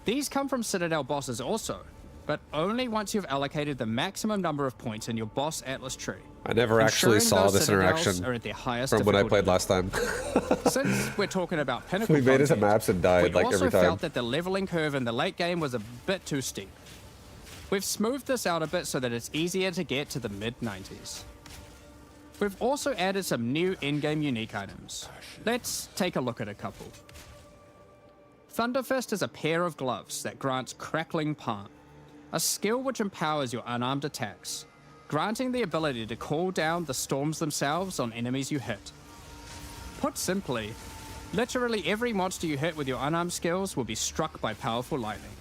[SPEAKER 5] These come from citadel bosses also, but only once you've allocated the maximum number of points in your boss Atlas tree.
[SPEAKER 1] I never actually
[SPEAKER 5] ensuring
[SPEAKER 1] saw
[SPEAKER 5] those
[SPEAKER 1] this
[SPEAKER 5] citadels
[SPEAKER 1] interaction
[SPEAKER 5] are at their highest
[SPEAKER 1] from when I
[SPEAKER 5] difficulty.
[SPEAKER 1] played last time.
[SPEAKER 5] Since we're talking about Pinnacle
[SPEAKER 1] We made it to
[SPEAKER 5] content,
[SPEAKER 1] maps and died,
[SPEAKER 5] we
[SPEAKER 1] like,
[SPEAKER 5] also
[SPEAKER 1] every time.
[SPEAKER 5] felt that the leveling curve in the late game was a bit too steep. We've smoothed this out a bit so that it's easier to get to the mid-90s. We've also added some new in-game unique items. Let's take a look at a couple. Thunderfist is a pair of gloves that grants Crackling Palm, a skill which empowers your unarmed attacks, granting the ability to call down the storms themselves on enemies you hit. Put simply, literally every monster you hit with your unarmed skills will be struck by powerful lightning.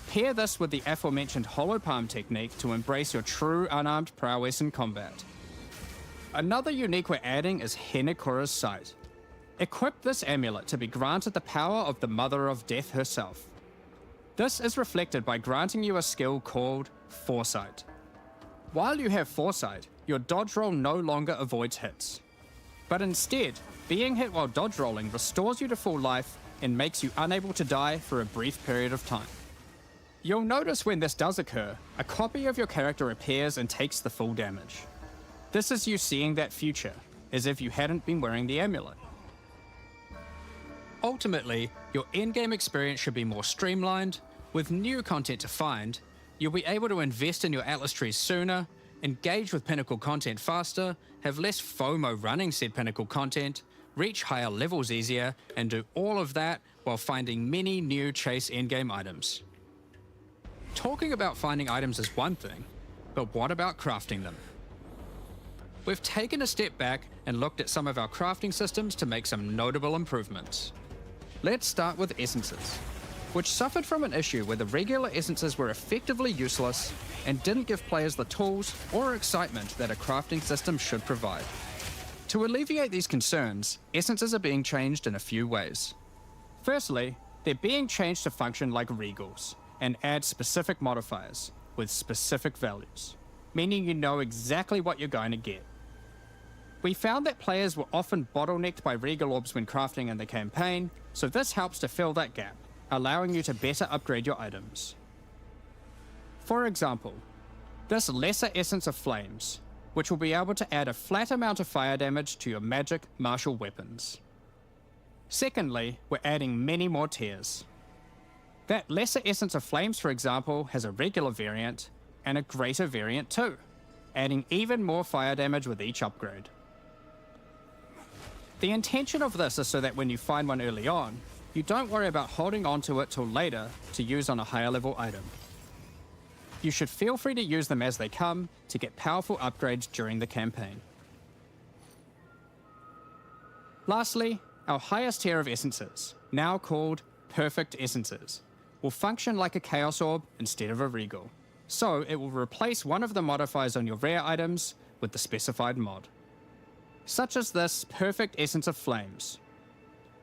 [SPEAKER 5] Pair this with the aforementioned Hollow Palm technique to embrace your true unarmed prowess in combat. Another unique we're adding is Henekura's Sight. Equip this amulet to be granted the power of the Mother of Death herself. This is reflected by granting you a skill called Foresight. While you have Foresight, your dodge roll no longer avoids hits, but instead, being hit while dodge rolling restores you to full life and makes you unable to die for a brief period of time. You'll notice when this does occur, a copy of your character appears and takes the full damage. This is you seeing that future, as if you hadn't been wearing the amulet. Ultimately, your in-game experience should be more streamlined. With new content to find, you'll be able to invest in your Atlas trees sooner, engage with pinnacle content faster, have less FOMO running said pinnacle content, reach higher levels easier, and do all of that while finding many new chase endgame items. Talking about finding items is one thing, but what about crafting them? We've taken a step back and looked at some of our crafting systems to make some notable improvements. Let's start with essences, which suffered from an issue where the regular essences were effectively useless and didn't give players the tools or excitement that a crafting system should provide. To alleviate these concerns, essences are being changed in a few ways. Firstly, they're being changed to function like regals and add specific modifiers with specific values, meaning you know exactly what you're going to get. We found that players were often bottlenecked by regal orbs when crafting in the campaign, so this helps to fill that gap, allowing you to better upgrade your items. For example, this lesser essence of flames, which will be able to add a flat amount of fire damage to your magic martial weapons. Secondly, we're adding many more tiers. That lesser essence of flames, for example, has a regular variant and a greater variant too, adding even more fire damage with each upgrade. The intention of this is so that when you find one early on, you don't worry about holding onto it till later to use on a higher level item. You should feel free to use them as they come to get powerful upgrades during the campaign. Lastly, our highest tier of essences, now called Perfect Essences, will function like a Chaos Orb instead of a Regal. So it will replace one of the modifiers on your rare items with the specified mod. Such as this Perfect Essence of Flames.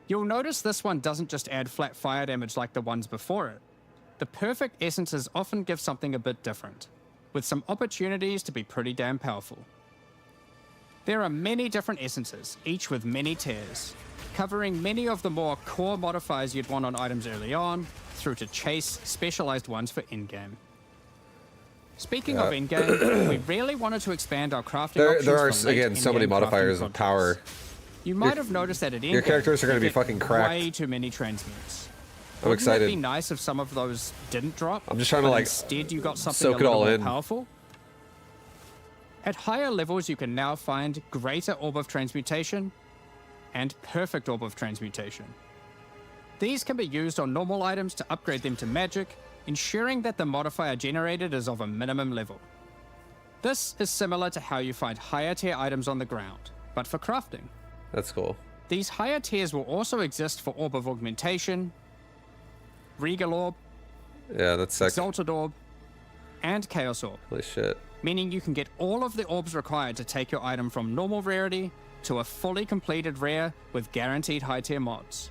[SPEAKER 5] You'll notice this one doesn't just add flat fire damage like the ones before it. The Perfect Essences often give something a bit different, with some opportunities to be pretty damn powerful. There are many different essences, each with many tiers, covering many of the more core modifiers you'd want on items early on, through to chase specialized ones for in-game. Speaking of in-game, we really wanted to expand our crafting options.
[SPEAKER 1] There are,
[SPEAKER 5] for late
[SPEAKER 1] again, so many
[SPEAKER 5] in-game
[SPEAKER 1] modifiers
[SPEAKER 5] crafting
[SPEAKER 1] of power.
[SPEAKER 5] projects. You might have noticed that at in-game,
[SPEAKER 1] your characters are gonna
[SPEAKER 5] you
[SPEAKER 1] be
[SPEAKER 5] get
[SPEAKER 1] fucking cracked.
[SPEAKER 5] way too many transmutes.
[SPEAKER 1] I'm excited.
[SPEAKER 5] Wouldn't it be nice if some of those didn't drop?
[SPEAKER 1] I'm just trying to,
[SPEAKER 5] but
[SPEAKER 1] like,
[SPEAKER 5] instead you got something
[SPEAKER 1] soak
[SPEAKER 5] a
[SPEAKER 1] it
[SPEAKER 5] little
[SPEAKER 1] all
[SPEAKER 5] more
[SPEAKER 1] in.
[SPEAKER 5] powerful? At higher levels, you can now find Greater Orb of Transmutation and Perfect Orb of Transmutation. These can be used on normal items to upgrade them to magic, ensuring that the modifier generated is of a minimum level. This is similar to how you find higher tier items on the ground, but for crafting.
[SPEAKER 1] That's cool.
[SPEAKER 5] These higher tiers will also exist for Orb of Augmentation, Regal Orb,
[SPEAKER 1] Yeah, that's sick.
[SPEAKER 5] Exalted Orb, and Chaos Orb,
[SPEAKER 1] Holy shit.
[SPEAKER 5] meaning you can get all of the orbs required to take your item from normal rarity to a fully completed rare with guaranteed high tier mods.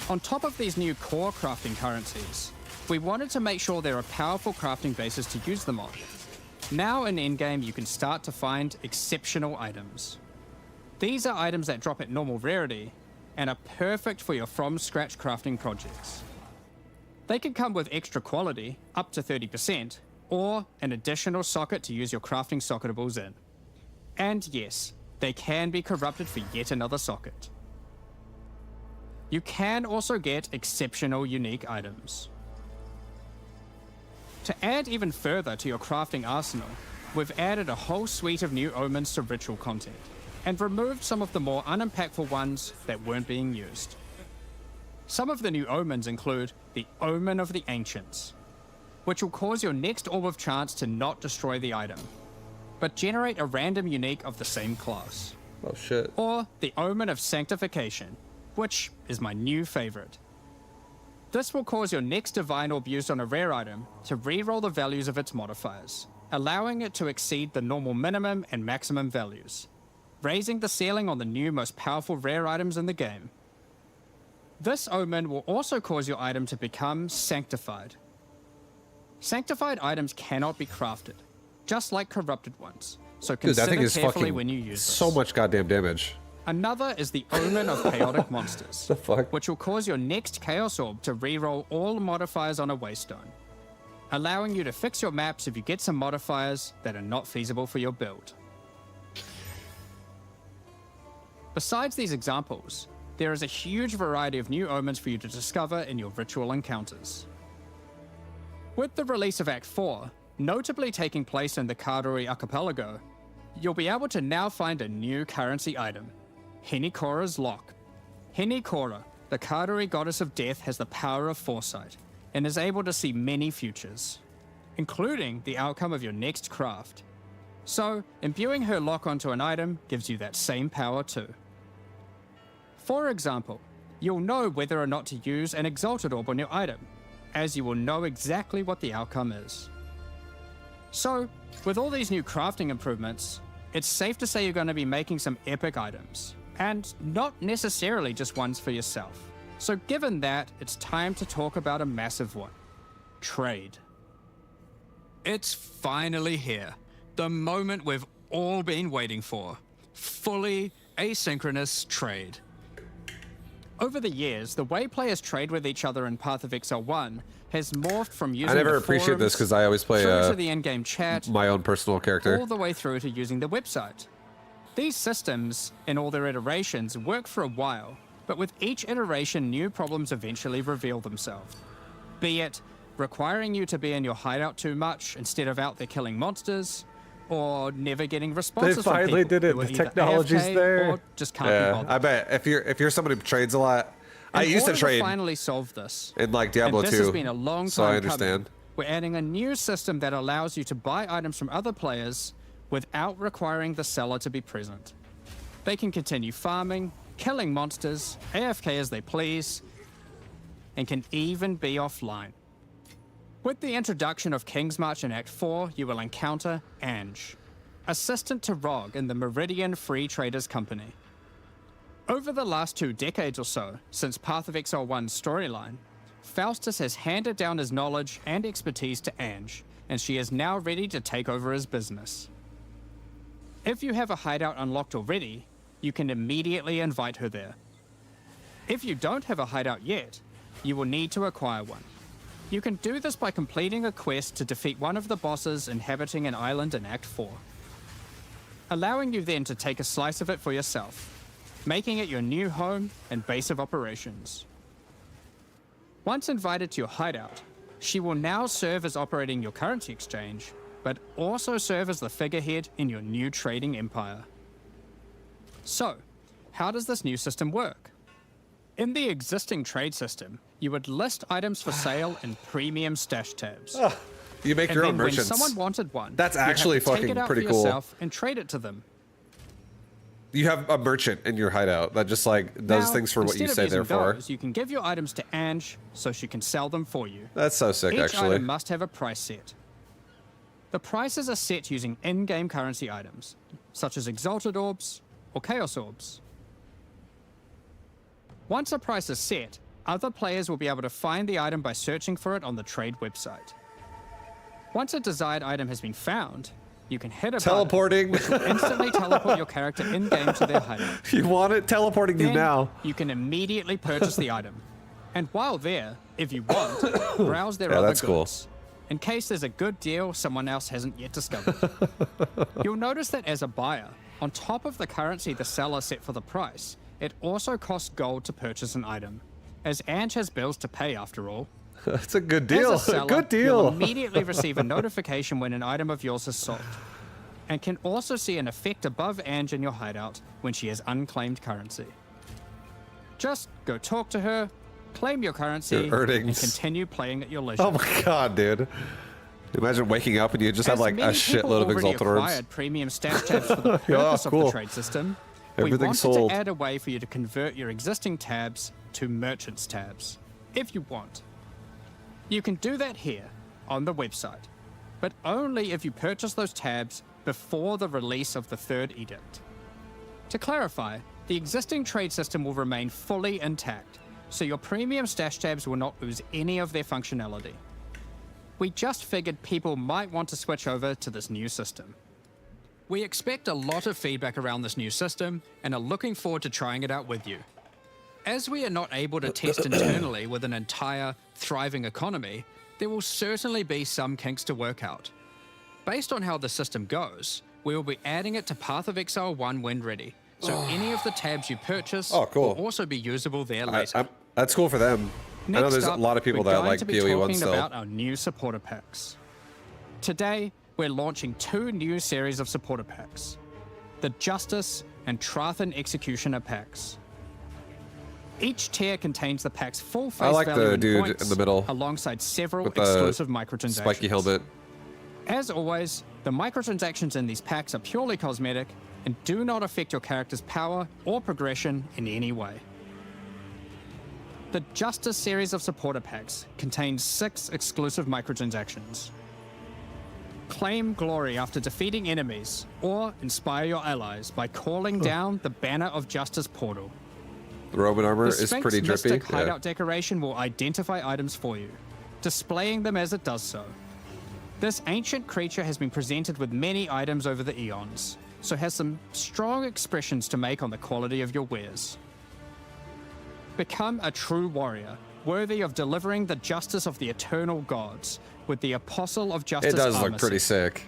[SPEAKER 5] On top of these new core crafting currencies, we wanted to make sure there are powerful crafting bases to use them on. Now in endgame, you can start to find exceptional items. These are items that drop at normal rarity and are perfect for your from-scratch crafting projects. They can come with extra quality, up to 30%, or an additional socket to use your crafting socketables in. And yes, they can be corrupted for yet another socket. You can also get exceptional unique items. To add even further to your crafting arsenal, we've added a whole suite of new omens to ritual content, and removed some of the more unimpactful ones that weren't being used. Some of the new omens include the Omen of the Ancients, which will cause your next Orb of Chance to not destroy the item, but generate a random unique of the same class.
[SPEAKER 1] Oh shit.
[SPEAKER 5] Or the Omen of Sanctification, which is my new favorite. This will cause your next Divine Orb used on a rare item to reroll the values of its modifiers, allowing it to exceed the normal minimum and maximum values, raising the ceiling on the new most powerful rare items in the game. This omen will also cause your item to become sanctified. Sanctified items cannot be crafted, just like corrupted ones, so
[SPEAKER 1] Dude, that
[SPEAKER 5] consider
[SPEAKER 1] thing is
[SPEAKER 5] carefully
[SPEAKER 1] fucking
[SPEAKER 5] when you use
[SPEAKER 1] so
[SPEAKER 5] this.
[SPEAKER 1] much goddamn damage.
[SPEAKER 5] Another is the Omen of Chaotic Monsters,
[SPEAKER 1] The fuck?
[SPEAKER 5] which will cause your next Chaos Orb to reroll all modifiers on a Waystone, allowing you to fix your maps if you get some modifiers that are not feasible for your build. Besides these examples, there is a huge variety of new omens for you to discover in your ritual encounters. With the release of Act 4, notably taking place in the Karori Archipelago, you'll be able to now find a new currency item, Henikora's Lock. Henikora, the Karori goddess of death, has the power of foresight and is able to see many futures, including the outcome of your next craft. So, imbuing her lock onto an item gives you that same power too. For example, you'll know whether or not to use an Exalted Orb on your item, as you will know exactly what the outcome is. So, with all these new crafting improvements, it's safe to say you're going to be making some epic items, and not necessarily just ones for yourself. So given that, it's time to talk about a massive one. Trade. It's finally here. The moment we've all been waiting for. Fully asynchronous trade. Over the years, the way players trade with each other in Path of Exile 1 has morphed from using
[SPEAKER 1] I never
[SPEAKER 5] the
[SPEAKER 1] appreciate this
[SPEAKER 5] forums
[SPEAKER 1] because I always play
[SPEAKER 5] through to the in-game chat,
[SPEAKER 1] my own personal character.
[SPEAKER 5] all the way through to using the website. These systems, in all their iterations, work for a while, but with each iteration, new problems eventually reveal themselves. Be it requiring you to be in your hideout too much instead of out there killing monsters, or never getting responses
[SPEAKER 1] They
[SPEAKER 5] from
[SPEAKER 1] finally
[SPEAKER 5] people
[SPEAKER 1] did it.
[SPEAKER 5] who are
[SPEAKER 1] The
[SPEAKER 5] either
[SPEAKER 1] technology's
[SPEAKER 5] AFK
[SPEAKER 1] there.
[SPEAKER 5] or just can't be
[SPEAKER 1] Yeah,
[SPEAKER 5] bothered.
[SPEAKER 1] I bet if you're somebody who trades a lot, I
[SPEAKER 5] In
[SPEAKER 1] used to
[SPEAKER 5] order
[SPEAKER 1] trade
[SPEAKER 5] finally solve this.
[SPEAKER 1] in like Diablo
[SPEAKER 5] And
[SPEAKER 1] 2.
[SPEAKER 5] this has been a long time
[SPEAKER 1] so I
[SPEAKER 5] coming.
[SPEAKER 1] understand.
[SPEAKER 5] We're adding a new system that allows you to buy items from other players without requiring the seller to be present. They can continue farming, killing monsters, AFK as they please, and can even be offline. With the introduction of King's March in Act 4, you will encounter Ange, assistant to Rog in the Meridian Free Traders Company. Over the last 2 decades or so, since Path of Exile 1's storyline, Faustus has handed down his knowledge and expertise to Ange, and she is now ready to take over his business. If you have a hideout unlocked already, you can immediately invite her there. If you don't have a hideout yet, you will need to acquire one. You can do this by completing a quest to defeat one of the bosses inhabiting an island in Act 4, allowing you then to take a slice of it for yourself, making it your new home and base of operations. Once invited to your hideout, she will now serve as operating your currency exchange, but also serve as the figurehead in your new trading empire. So, how does this new system work? In the existing trade system, you would list items for sale in premium stash tabs.
[SPEAKER 1] You make
[SPEAKER 5] And
[SPEAKER 1] your
[SPEAKER 5] then
[SPEAKER 1] own
[SPEAKER 5] when
[SPEAKER 1] merchants.
[SPEAKER 5] someone wanted one,
[SPEAKER 1] That's
[SPEAKER 5] you'd have
[SPEAKER 1] actually
[SPEAKER 5] to take
[SPEAKER 1] fucking
[SPEAKER 5] it out
[SPEAKER 1] pretty
[SPEAKER 5] for
[SPEAKER 1] cool.
[SPEAKER 5] yourself and trade it to them.
[SPEAKER 1] You have a merchant in your hideout that just like does
[SPEAKER 5] Now,
[SPEAKER 1] things for what you
[SPEAKER 5] instead of
[SPEAKER 1] say they're
[SPEAKER 5] using
[SPEAKER 1] for.
[SPEAKER 5] those, you can give your items to Ange so she can sell them for you.
[SPEAKER 1] That's so sick,
[SPEAKER 5] Each
[SPEAKER 1] actually.
[SPEAKER 5] item must have a price set. The prices are set using in-game currency items, such as Exalted Orbs or Chaos Orbs. Once a price is set, other players will be able to find the item by searching for it on the trade website. Once a desired item has been found, you can hit a
[SPEAKER 1] Teleporting.
[SPEAKER 5] button, which will instantly teleport your character in-game to their hideout.
[SPEAKER 1] You want it? Teleporting you
[SPEAKER 5] Then
[SPEAKER 1] now.
[SPEAKER 5] you can immediately purchase the item. And while there, if you want, browse their
[SPEAKER 1] Yeah,
[SPEAKER 5] other
[SPEAKER 1] that's cool.
[SPEAKER 5] goods. In case there's a good deal someone else hasn't yet discovered. You'll notice that as a buyer, on top of the currency the seller set for the price, it also costs gold to purchase an item, as Ange has bills to pay after all.
[SPEAKER 1] That's a good deal.
[SPEAKER 5] As a seller,
[SPEAKER 1] Good
[SPEAKER 5] you'll
[SPEAKER 1] deal.
[SPEAKER 5] immediately receive a notification when an item of yours is sold, and can also see an effect above Ange in your hideout when she has unclaimed currency. Just go talk to her, claim your currency,
[SPEAKER 1] Your
[SPEAKER 5] and
[SPEAKER 1] earnings.
[SPEAKER 5] continue playing at your leisure.
[SPEAKER 1] Oh my god, dude. Imagine waking up and you just have
[SPEAKER 5] As
[SPEAKER 1] like a
[SPEAKER 5] many people
[SPEAKER 1] shitload of
[SPEAKER 5] already
[SPEAKER 1] Exalted Orbs.
[SPEAKER 5] acquired premium stash tabs for the purpose
[SPEAKER 1] Yeah,
[SPEAKER 5] of
[SPEAKER 1] cool.
[SPEAKER 5] the trade system, we
[SPEAKER 1] Everything's
[SPEAKER 5] wanted
[SPEAKER 1] sold.
[SPEAKER 5] to add a way for you to convert your existing tabs to merchants tabs, if you want. You can do that here, on the website, but only if you purchase those tabs before the release of the third edict. To clarify, the existing trade system will remain fully intact, so your premium stash tabs will not lose any of their functionality. We just figured people might want to switch over to this new system. We expect a lot of feedback around this new system and are looking forward to trying it out with you. As we are not able to test internally with an entire, thriving economy, there will certainly be some kinks to work out. Based on how the system goes, we will be adding it to Path of Exile 1 when ready, so any of the tabs you purchase
[SPEAKER 1] Oh, cool.
[SPEAKER 5] will also be usable there later.
[SPEAKER 1] That's cool for them. I know there's a lot of people that like PoE 1 still.
[SPEAKER 5] We're going to be talking about our new supporter packs. Today, we're launching 2 new series of supporter packs, the Justice and Trathan Executioner packs. Each tier contains the pack's full face value
[SPEAKER 1] I like the
[SPEAKER 5] and
[SPEAKER 1] dude
[SPEAKER 5] points,
[SPEAKER 1] in the middle
[SPEAKER 5] alongside several
[SPEAKER 1] with the
[SPEAKER 5] exclusive microtransactions.
[SPEAKER 1] spiky helmet.
[SPEAKER 5] As always, the microtransactions in these packs are purely cosmetic and do not affect your character's power or progression in any way. The Justice series of supporter packs contains 6 exclusive microtransactions. Claim glory after defeating enemies, or inspire your allies by calling down the Banner of Justice portal.
[SPEAKER 1] The Roman armor
[SPEAKER 5] The
[SPEAKER 1] is
[SPEAKER 5] Sphinx
[SPEAKER 1] pretty drippy.
[SPEAKER 5] Mystic hideout decoration will identify items for you, displaying them as it does so. This ancient creature has been presented with many items over the eons, so has some strong expressions to make on the quality of your wares. Become a true warrior, worthy of delivering the justice of the eternal gods, with the Apostle of Justice
[SPEAKER 1] It does
[SPEAKER 5] armor
[SPEAKER 1] look pretty
[SPEAKER 5] set.
[SPEAKER 1] sick.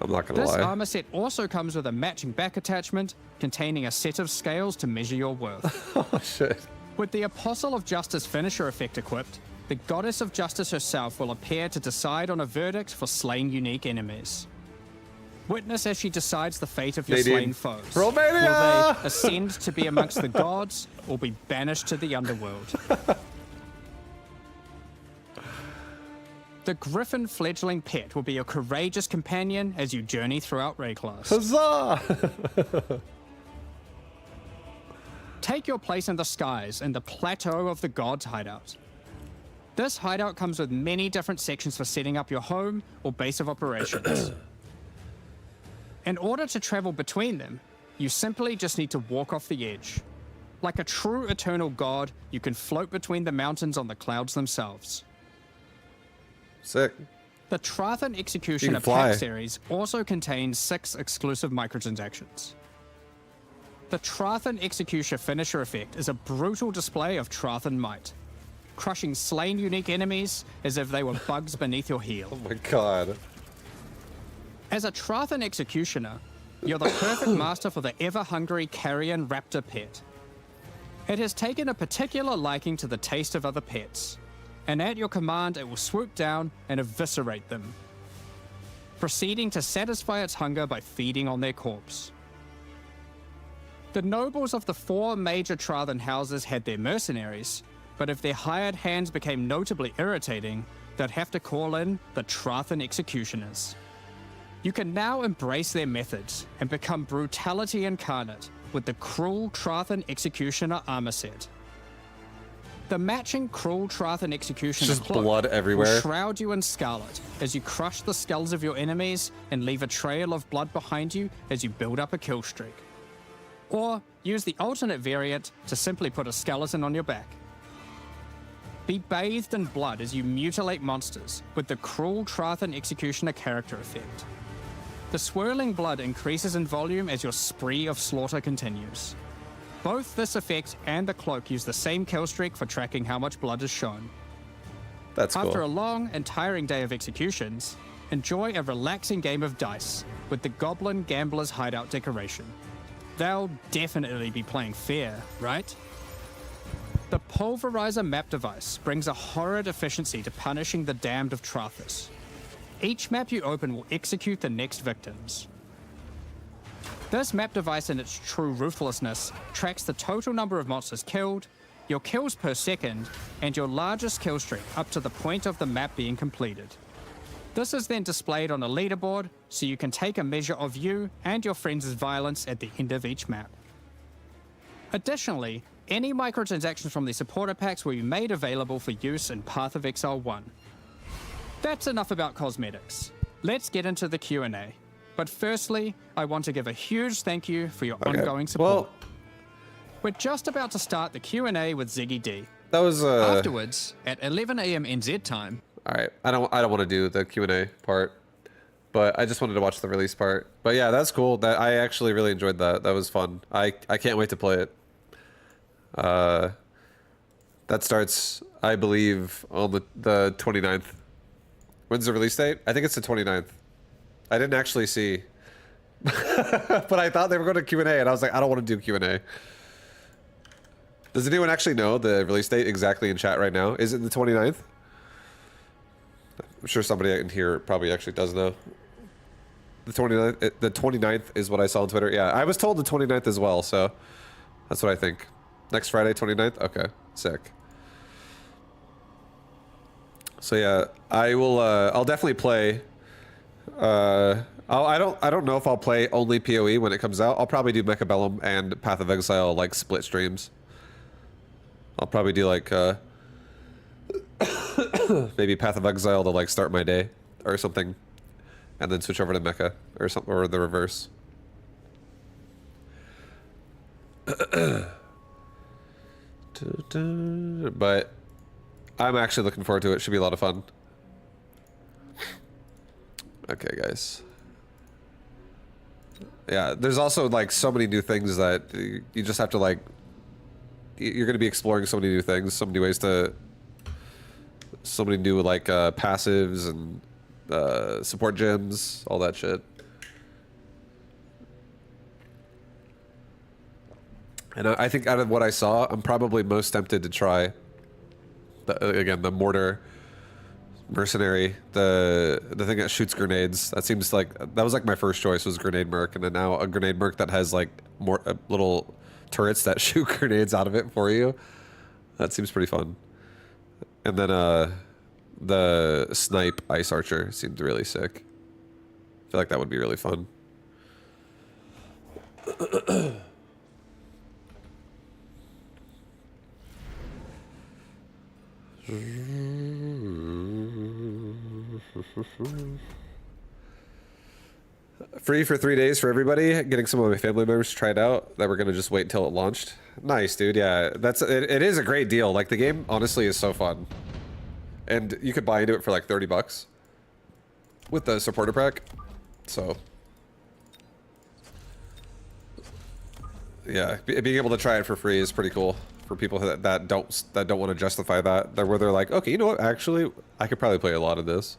[SPEAKER 1] I'm not gonna
[SPEAKER 5] This
[SPEAKER 1] lie.
[SPEAKER 5] armor set also comes with a matching back attachment containing a set of scales to measure your worth.
[SPEAKER 1] Oh shit.
[SPEAKER 5] With the Apostle of Justice finisher effect equipped, the Goddess of Justice herself will appear to decide on a verdict for slain unique enemies. Witness as she decides the fate of your
[SPEAKER 1] Nadine.
[SPEAKER 5] slain foes.
[SPEAKER 1] Romania!
[SPEAKER 5] Will they ascend to be amongst the gods, or be banished to the underworld? The Griffin fledgling pet will be your courageous companion as you journey throughout Rayclass.
[SPEAKER 1] Huzzah!
[SPEAKER 5] Take your place in the skies in the Plateau of the Gods hideout. This hideout comes with many different sections for setting up your home or base of operations. In order to travel between them, you simply just need to walk off the edge. Like a true eternal god, you can float between the mountains on the clouds themselves.
[SPEAKER 1] Sick.
[SPEAKER 5] The Trathan Executioner
[SPEAKER 1] fly.
[SPEAKER 5] pack series also contains 6 exclusive microtransactions. The Trathan Executioner finisher effect is a brutal display of Trathan might, crushing slain unique enemies as if they were bugs beneath your heel.
[SPEAKER 1] Oh my god.
[SPEAKER 5] As a Trathan Executioner, you're the perfect master for the ever-hungry carrion raptor pet. It has taken a particular liking to the taste of other pets, and at your command it will swoop down and eviscerate them, proceeding to satisfy its hunger by feeding on their corpse. The nobles of the 4 major Trathan houses had their mercenaries, but if their hired hands became notably irritating, they'd have to call in the Trathan Executioners. You can now embrace their methods and become brutality incarnate with the Cruel Trathan Executioner armor set. The matching Cruel Trathan Executioner
[SPEAKER 1] Just
[SPEAKER 5] cloak
[SPEAKER 1] blood everywhere.
[SPEAKER 5] will shroud you in scarlet as you crush the skulls of your enemies and leave a trail of blood behind you as you build up a kill streak. Or use the alternate variant to simply put a skeleton on your back. Be bathed in blood as you mutilate monsters with the Cruel Trathan Executioner character effect. The swirling blood increases in volume as your spree of slaughter continues. Both this effect and the cloak use the same kill streak for tracking how much blood is shown.
[SPEAKER 1] That's cool.
[SPEAKER 5] After a long and tiring day of executions, enjoy a relaxing game of dice with the Goblin Gambler's Hideout decoration. They'll definitely be playing fair, right? The Pulverizer map device brings a horrid efficiency to punishing the damned of Trathus. Each map you open will execute the next victims. This map device in its true ruthlessness tracks the total number of monsters killed, your kills per second, and your largest kill streak up to the point of the map being completed. This is then displayed on a leaderboard so you can take a measure of you and your friends' violence at the end of each map. Additionally, any microtransactions from the supporter packs will be made available for use in Path of Exile 1. That's enough about cosmetics. Let's get into the Q&A. But firstly, I want to give a huge thank you for your ongoing support.
[SPEAKER 1] Well,
[SPEAKER 5] We're just about to start the Q&A with Ziggy D.
[SPEAKER 1] that was
[SPEAKER 5] Afterwards, at 11 AM NZ time,
[SPEAKER 1] all right. I don't want to do the Q&A part, but I just wanted to watch the release part. But yeah, that's cool. That I actually really enjoyed that. That was fun. I can't wait to play it. That starts, I believe, on the 29th. When's the release date? I think it's the 29th. I didn't actually see. But I thought they were going to Q&A, and I was like, I don't want to do Q&A. Does anyone actually know the release date exactly in chat right now? Is it the 29th? I'm sure somebody in here probably actually does know. The 29th is what I saw on Twitter. Yeah, I was told the 29th as well, so that's what I think. Next Friday, 29th? Okay, sick. So yeah, I will, I'll definitely play, I don't know if I'll play only PoE when it comes out. I'll probably do Mechabellum and Path of Exile, like, split streams. I'll probably do, like, maybe Path of Exile to, like, start my day or something. And then switch over to Mecha or something, or the reverse. But I'm actually looking forward to it. Should be a lot of fun. Okay, guys. Yeah, there's also like so many new things that you just have to like. You're going to be exploring so many new things, so many ways to. So many new like passives and support gems, all that shit. And I think out of what I saw, I'm probably most tempted to try. Again, the mortar mercenary, the thing that shoots grenades. That seems like that was like my first choice was grenade merc, and then now a grenade merc that has like more little turrets that shoot grenades out of it for you. That seems pretty fun. And then the snipe ice archer seemed really sick. I feel like that would be really fun. Free for 3 days for everybody. Getting some of my family members to try it out. That we're gonna just wait until it launched. Nice, dude. Yeah, it is a great deal. Like the game, honestly, is so fun, and you could buy into it for like $30 with the supporter pack. So yeah, being able to try it for free is pretty cool for people that don't want to justify that. Where they're like, okay, you know what? Actually, I could probably play a lot of this.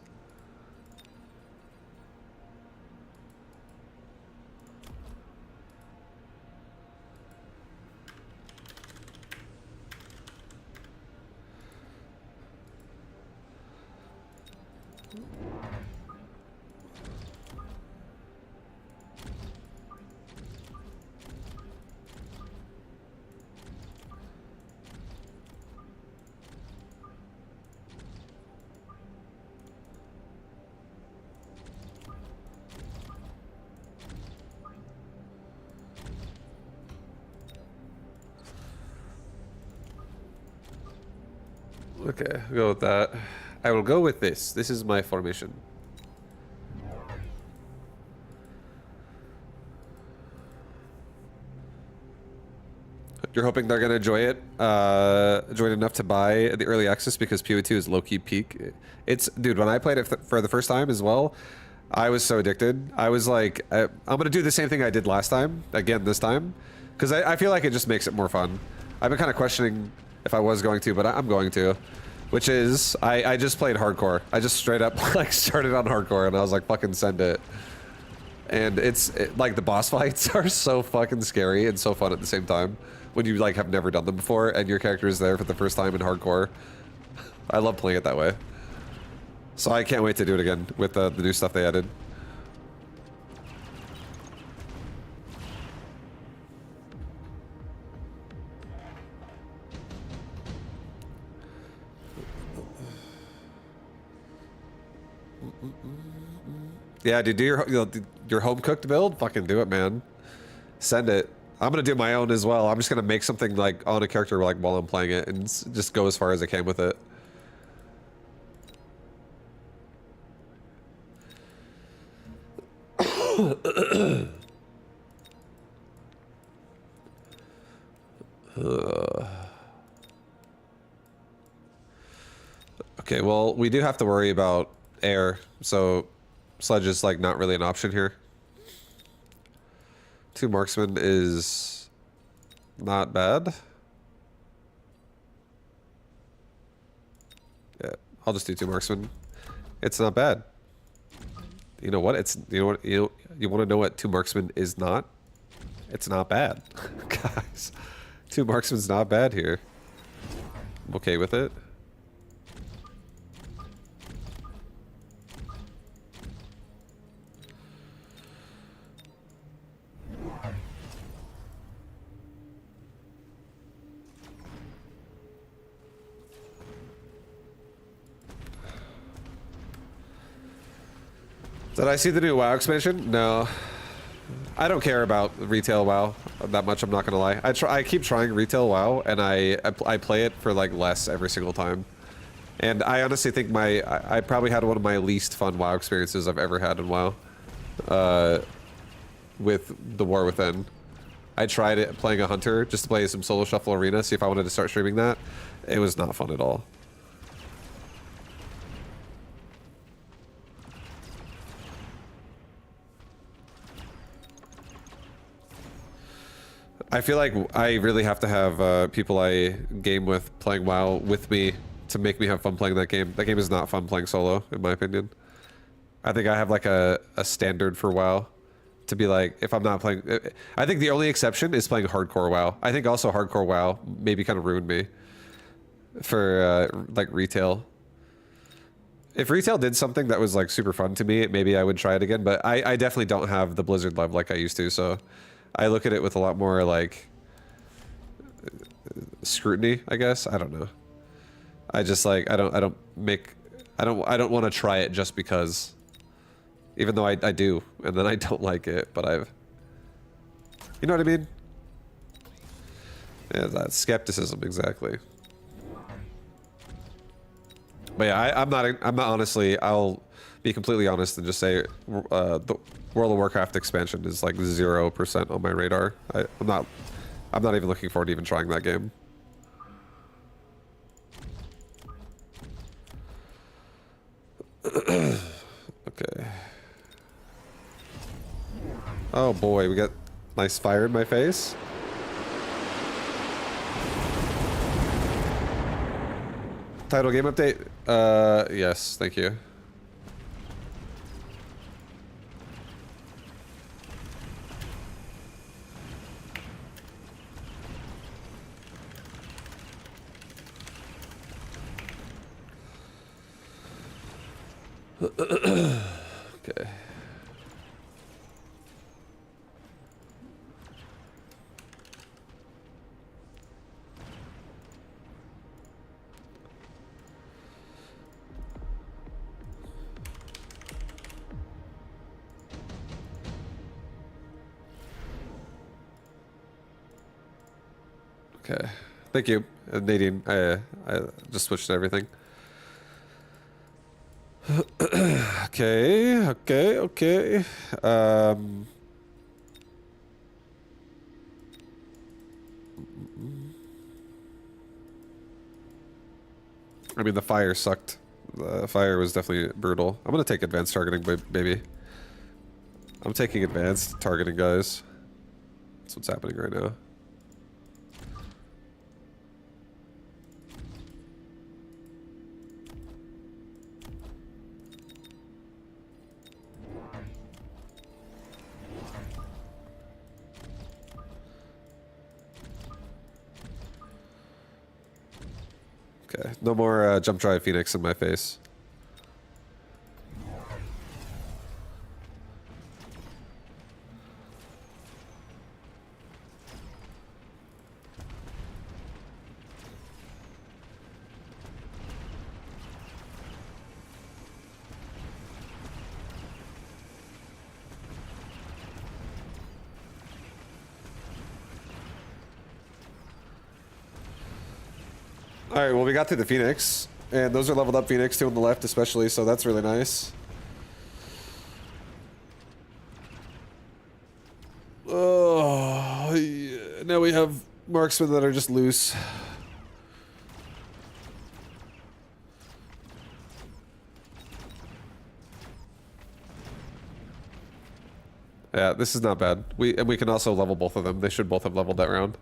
[SPEAKER 1] Okay, I'll go with that. I will go with this. This is my formation. You're hoping they're gonna enjoy it, enjoy it enough to buy the early access because PoE2 is low-key peak. It's, dude, when I played it for the first time as well, I was so addicted. I was like, I'm gonna do the same thing I did last time, again this time, because I feel like it just makes it more fun. I've been kind of questioning if I was going to, but I'm going to. Which is, I just played hardcore. I just straight up like started on hardcore and I was like, fucking send it. And like the boss fights are so fucking scary and so fun at the same time. When you like have never done them before and your character is there for the first time in hardcore. I love playing it that way. So I can't wait to do it again with the new stuff they added. Yeah, dude, do your home cooked build? Fucking do it, man. Send it. I'm gonna do my own as well. I'm just gonna make something like on a character like while I'm playing it and just go as far as I can with it. Okay, well, we do have to worry about air, so Sledge is like not really an option here. 2 marksman is not bad. Yeah, I'll just do 2 marksman. It's not bad. You know what? You want to know what 2 marksman is not? It's not bad, guys. 2 marksman's not bad here. I'm okay with it. Did I see the new WoW expansion? No. I don't care about retail WoW that much, I'm not gonna lie. I keep trying retail WoW, and I play it for like less every single time. And I honestly think I probably had one of my least fun WoW experiences I've ever had in WoW. With the War Within. I tried it playing a hunter just to play some solo shuffle arena, see if I wanted to start streaming that. It was not fun at all. I feel like I really have to have people I game with playing WoW with me to make me have fun playing that game. That game is not fun playing solo, in my opinion. I think I have like a standard for WoW to be like, if I'm not playing... I think the only exception is playing hardcore WoW. I think also hardcore WoW maybe kind of ruined me for like retail. If retail did something that was like super fun to me, maybe I would try it again, but I definitely don't have the Blizzard love like I used to, so... I look at it with a lot more like scrutiny, I guess. I don't know. I just like I don't want to try it just because, even though I do, and then I don't like it, but you know what I mean? Yeah, that skepticism, exactly. But yeah, I'm not honestly, I'll be completely honest and just say the World of Warcraft expansion is like 0% on my radar. I'm not even looking forward to even trying that game. Okay. Oh boy, we got nice fire in my face. Title game update? Yes, thank you. Okay. Okay. Thank you, Nadine. I just switched to everything. Okay. I mean, the fire sucked. The fire was definitely brutal. I'm gonna take advanced targeting, baby. I'm taking advanced targeting, guys. That's what's happening right now. Okay, no more jump drive Phoenix in my face. Alright, well we got to the Phoenix, and those are leveled up Phoenix, 2 on the left especially, so that's really nice. Oh, yeah. Now we have marksmen that are just loose. Yeah, this is not bad. And we can also level both of them. They should both have leveled that round.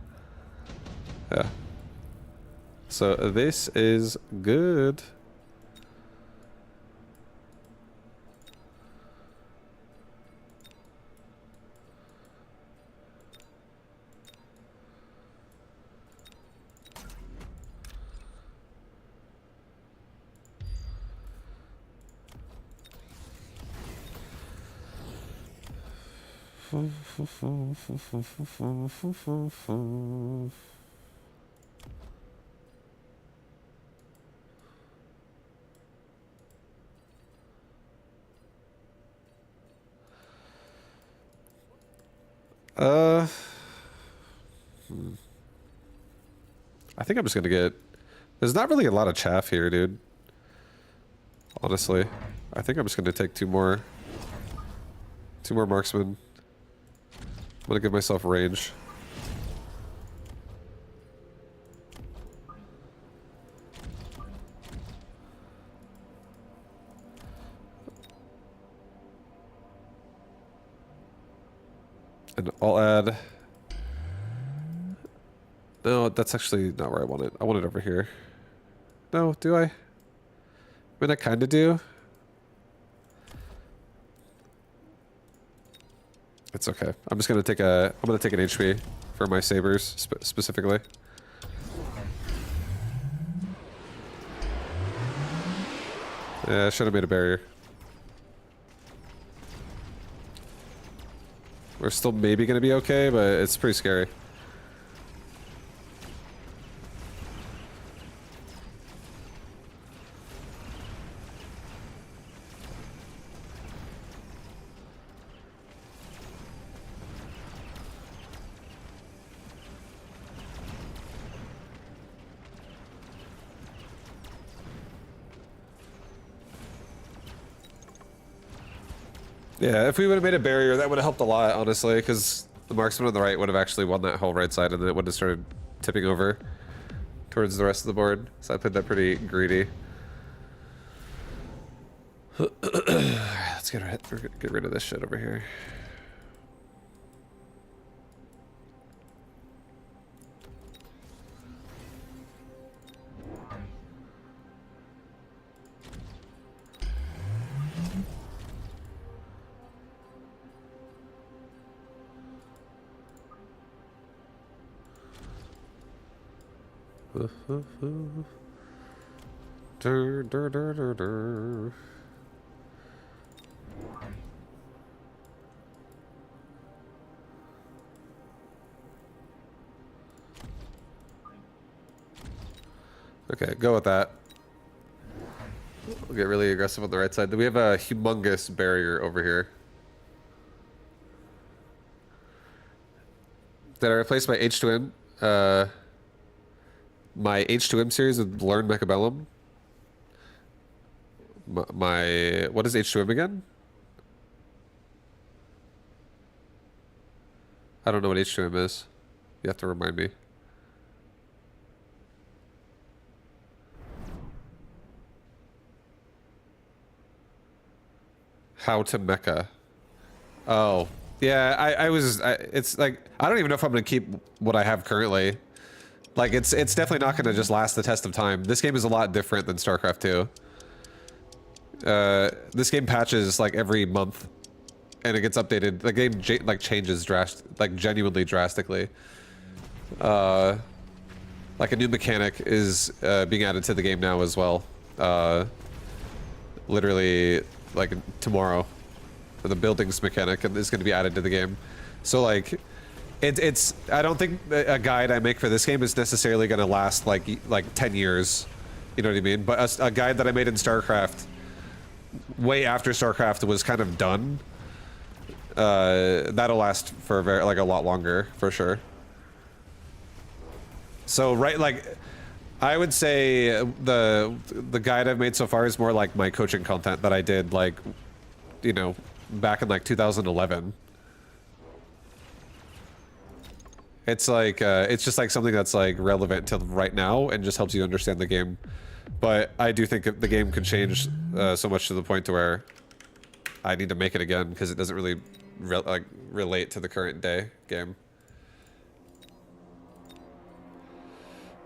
[SPEAKER 1] Yeah. So this is good. I think I'm just gonna get... There's not really a lot of chaff here, dude. Honestly. I think I'm just gonna take two more marksmen. I'm gonna give myself range. And I'll add... No, that's actually not where I want it. I want it over here. No, do I? I mean, I kind of do. It's okay. I'm just gonna take a... I'm gonna take an HP for my sabers specifically. Yeah, I should have made a barrier. We're still maybe gonna be okay, but it's pretty scary. Yeah, if we would have made a barrier, that would have helped a lot, honestly, because the marksman on the right would have actually won that whole right side, and then it would have started tipping over towards the rest of the board. So I played that pretty greedy. Let's get rid of this shit over here. Dur, dur, dur, dur, dur. Okay, go with that. We'll get really aggressive on the right side. We have a humongous barrier over here. Did I replace my H2M? My H2M series with Learn Mechabellum. My what is H2M again? I don't know what H2M is. You have to remind me. How to mecha. Oh. Yeah, it's like, I don't even know if I'm going to keep what I have currently. Like, it's definitely not going to just last the test of time. This game is a lot different than StarCraft 2. This game patches, like, every month. And it gets updated. The game, like, changes genuinely drastically. Like, a new mechanic is being added to the game now as well. Literally, like, tomorrow. The buildings mechanic is going to be added to the game. So, like... It's I don't think a guide I make for this game is necessarily going to last like 10 years, you know what I mean? But a guide that I made in StarCraft, way after StarCraft was kind of done, that'll last for a lot longer for sure. So I would say the guide I've made so far is more like my coaching content that I did back in 2011. It's like, it's just like something that's like relevant to right now and just helps you understand the game. But I do think the game could change so much to the point to where I need to make it again because it doesn't really relate to the current day game.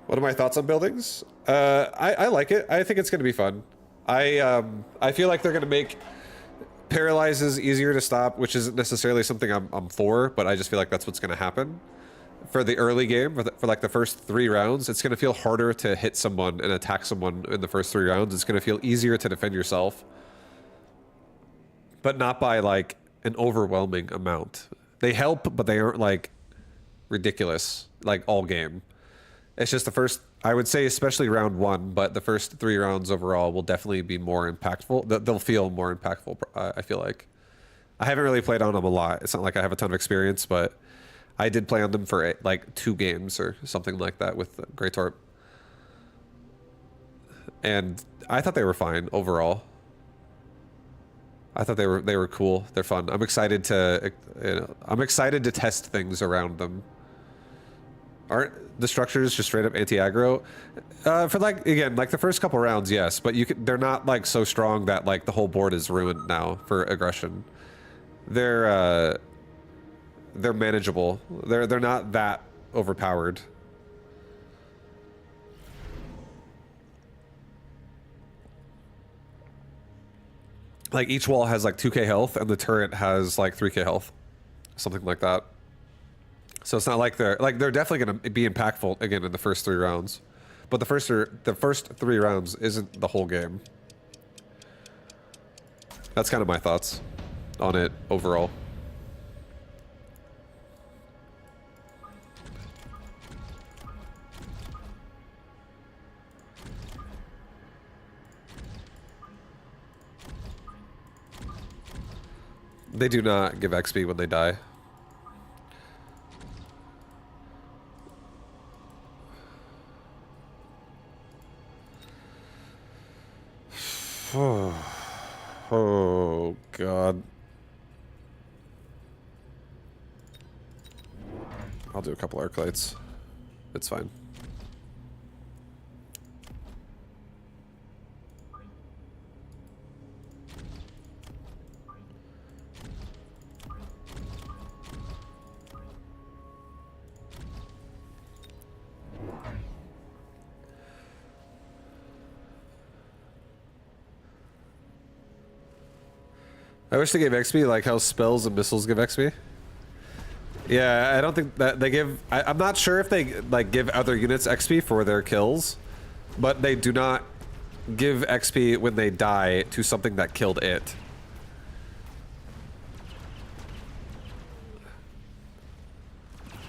[SPEAKER 1] What are my thoughts on buildings? I like it. I think it's gonna be fun. I feel like they're gonna make paralyzes easier to stop, which isn't necessarily something I'm for, but I just feel like that's what's gonna happen. For the early game, for like the first 3 rounds, it's gonna feel harder to hit someone and attack someone in the first 3 rounds. It's gonna feel easier to defend yourself, but not by like an overwhelming amount. They help, but they aren't like ridiculous like all game. It's just the first, I would say, especially round 1, but the first 3 rounds overall will definitely be more impactful. They'll feel more impactful. I feel like I haven't really played on them a lot. It's not like I have a ton of experience, but I did play on them for like 2 games or something like that with Great Torp, and I thought they were fine overall. I thought they were cool. They're fun. I'm excited to test things around them. Aren't the structures just straight up anti-aggro? For like, again, like the first couple rounds, yes, but they're not like so strong that like the whole board is ruined now for aggression. They're manageable. They're not that overpowered. Like each wall has like 2k health and the turret has like 3k health, something like that. So it's not like they're definitely going to be impactful again in the first 3 rounds, but the first 3 rounds isn't the whole game. That's kind of my thoughts on it overall. They do not give XP when they die. Oh, God. I'll do a couple arc lights. It's fine. I wish they gave XP like how spells and missiles give XP. Yeah, I don't think that they give... I'm not sure if they like give other units XP for their kills, but they do not give XP when they die to something that killed it.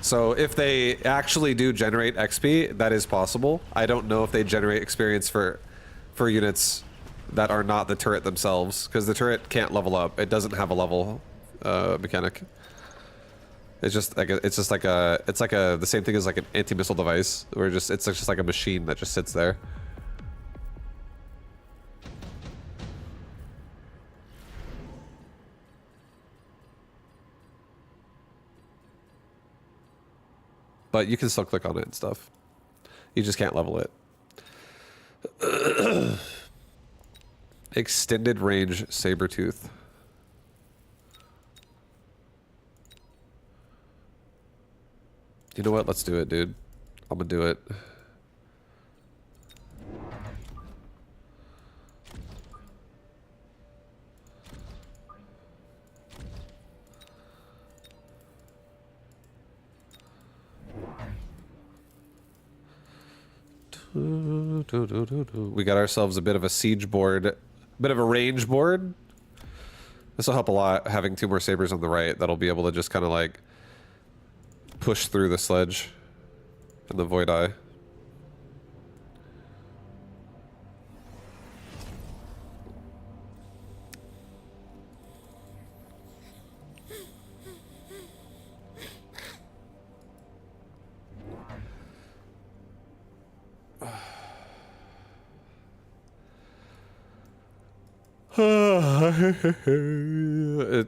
[SPEAKER 1] So if they actually do generate XP, that is possible. I don't know if they generate experience for units that are not the turret themselves, because the turret can't level up. It doesn't have a level mechanic. It's just like the same thing as like an anti-missile device, where it's just like a machine that just sits there. But you can still click on it and stuff. You just can't level it. Extended range Sabertooth. You know what? Let's do it, dude. I'm gonna do it. We got ourselves a bit of a siege board. Bit of a range board. This will help a lot, having 2 more sabers on the right. That'll be able to just kind of like push through the sledge and the void eye.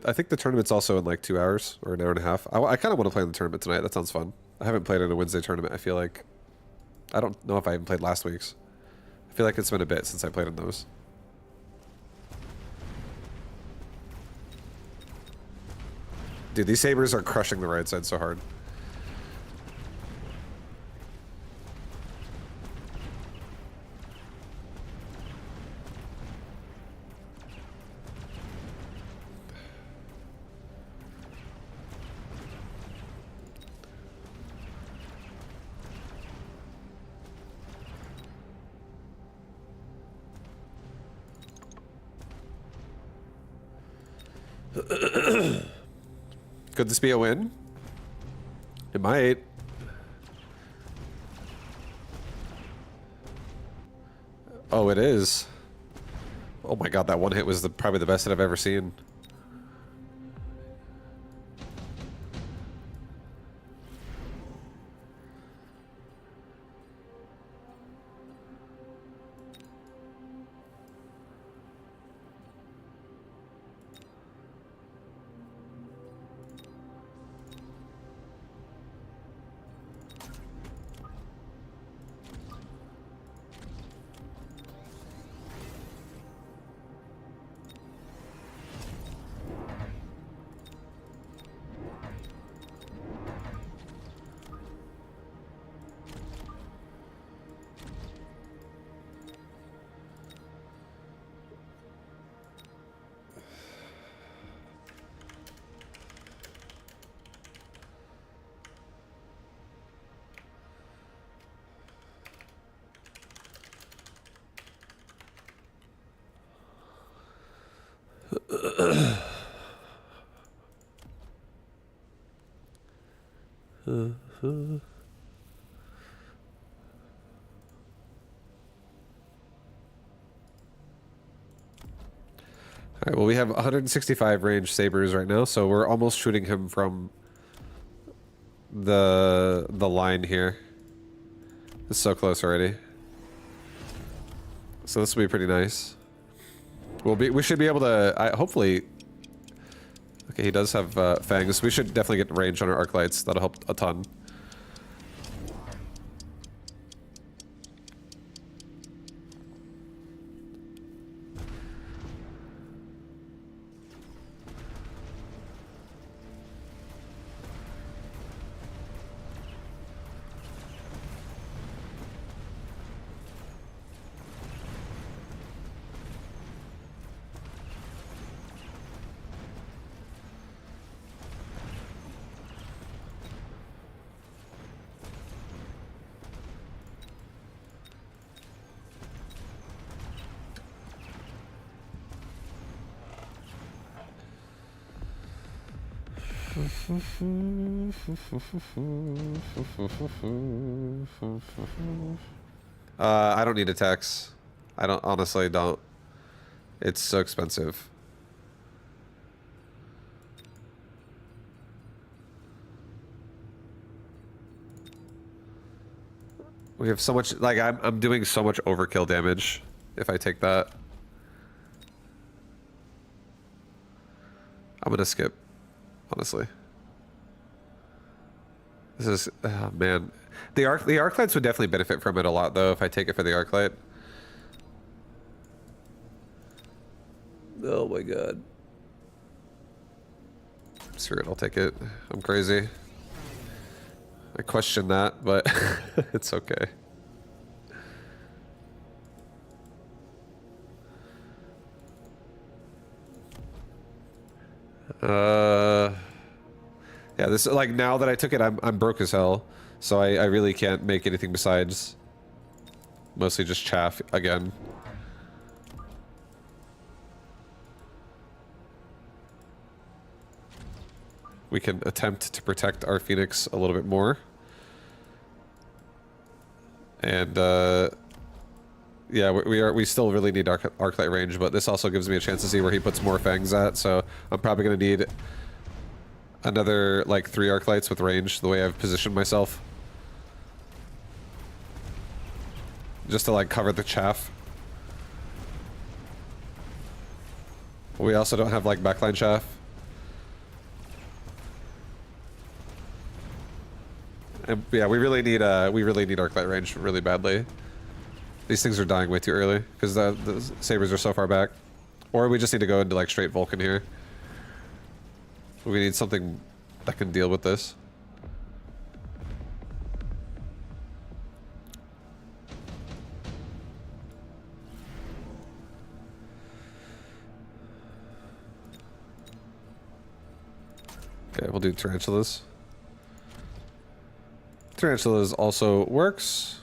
[SPEAKER 1] I think the tournament's also in like 2 hours or an hour and a half. I kind of want to play in the tournament tonight. That sounds fun. I haven't played in a Wednesday tournament. I feel like... I don't know if I even played last week's. I feel like it's been a bit since I played in those. Dude, these sabers are crushing the right side so hard. Could this be a win? It might. Oh, it is. Oh my god, that one hit was probably the best that I've ever seen. Alright, well we have 165 range sabers right now, so we're almost shooting him from the line here. It's so close already. So this will be pretty nice. We should be able to, hopefully... Okay, he does have fangs. We should definitely get range on our arc lights. That'll help a ton. I don't need attacks. I don't, honestly don't. It's so expensive. We have so much, like, I'm doing so much overkill damage if I take that. I'm gonna skip, honestly. This is, oh man. The arc lights would definitely benefit from it a lot though if I take it for the arc light. Oh my god. Screw it, I'll take it. I'm crazy. I question that, but it's okay. Yeah, this, like, now that I took it, I'm broke as hell, so I really can't make anything besides mostly just chaff again. We can attempt to protect our Phoenix a little bit more. And, yeah, we still really need arclight range, but this also gives me a chance to see where he puts more fangs at, so I'm probably going to need another, like, 3 arclights with range, the way I've positioned myself. Just to, like, cover the chaff. We also don't have, like, backline chaff. And yeah, we really need arclight range really badly. These things are dying way too early because the sabers are so far back. Or we just need to go into like straight Vulcan here. We need something that can deal with this. Okay, we'll do tarantulas. Tarantulas also works.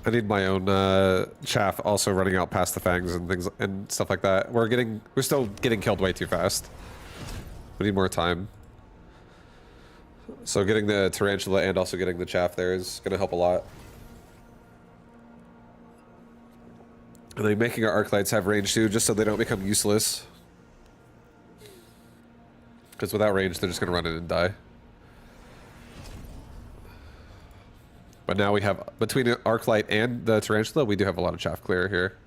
[SPEAKER 1] I need my own chaff also running out past the fangs and things and stuff like that. We're still getting killed way too fast. We need more time. So getting the tarantula and also getting the chaff there is going to help a lot. And then making our arc lights have range too, just so they don't become useless. Because without range, they're just going to run in and die. But now we have, between the arc light and the tarantula, we do have a lot of chaff clear here.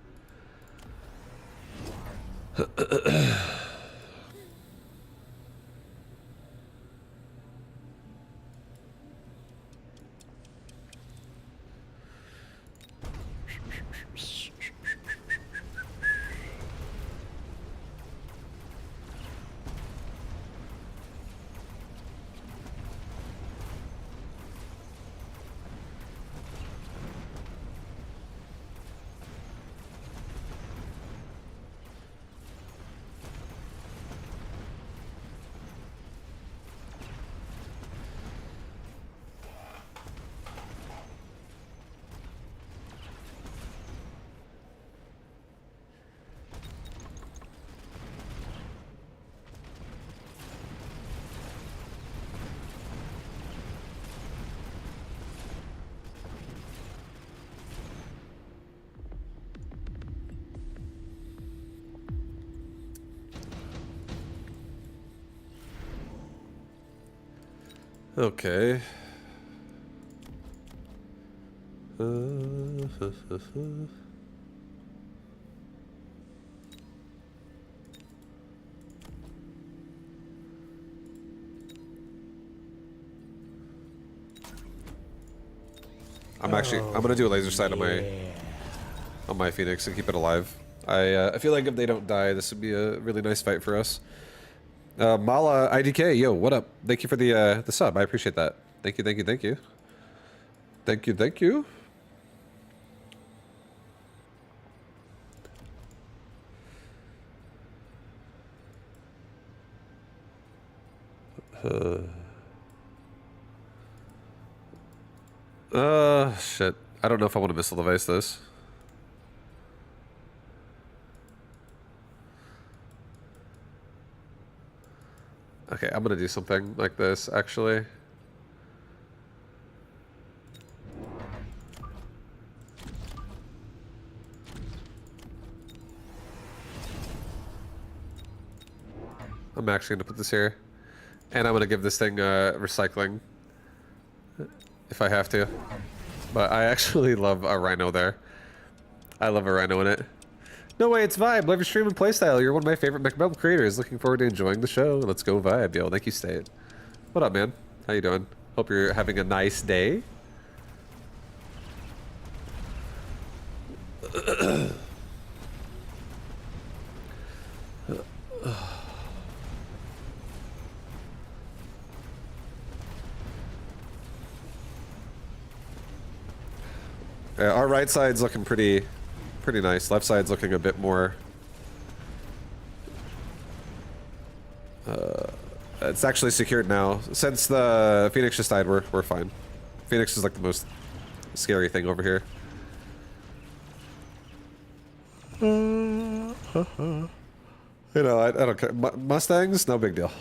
[SPEAKER 1] Okay. I'm gonna do a laser sight on my Phoenix and keep it alive. I feel like if they don't die, this would be a really nice fight for us. Mala IDK, yo, what up? Thank you for the sub. I appreciate that. Thank you, thank you, thank you. Thank you, thank you. Shit. I don't know if I want to missile device this. Okay, I'm gonna do something like this, actually. I'm actually gonna put this here. And I'm gonna give this thing recycling. If I have to. But I actually love a rhino there. I love a rhino in it. No way, it's Vibe. Love your stream and playstyle. You're one of my favorite MechBubble creators. Looking forward to enjoying the show. Let's go Vibe, yo. Thank you, State. What up, man? How you doing? Hope you're having a nice day. Our right side's looking pretty nice. Left side's looking a bit more. It's actually secured now. Since the Phoenix just died, we're fine. Phoenix is like the most scary thing over here. You know, I don't care. Mustangs, no big deal.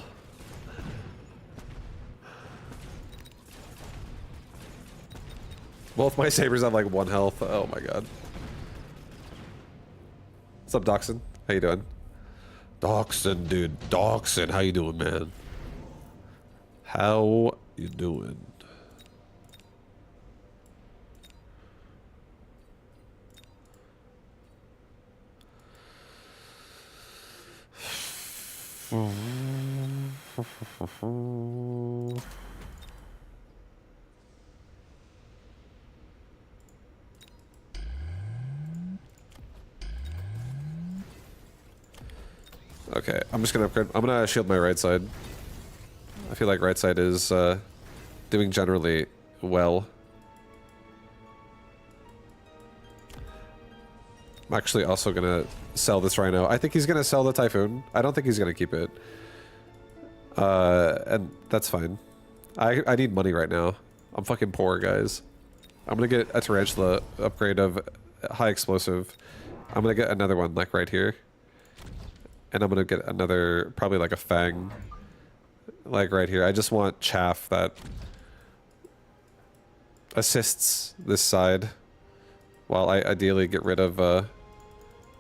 [SPEAKER 1] Both my sabers have like 1 health. Oh my god. What's up, Doxson? How you doing? Doxson, dude. Doxson, how you doing, man? How you doing? Okay, I'm just gonna upgrade. I'm gonna shield my right side. I feel like right side is doing generally well. I'm actually also gonna sell this rhino. I think he's gonna sell the typhoon. I don't think he's gonna keep it. And that's fine. I need money right now. I'm fucking poor, guys. I'm gonna get a tarantula upgrade of high explosive. I'm gonna get another one like right here. And I'm gonna get another, probably like a fang, like right here. I just want chaff that assists this side, while I ideally get rid of the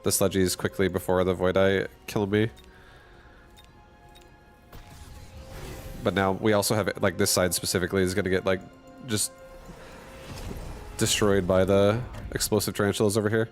[SPEAKER 1] sludgies quickly before the void eye kill me. But now we also have it, like this side specifically is gonna get like just destroyed by the explosive tarantulas over here.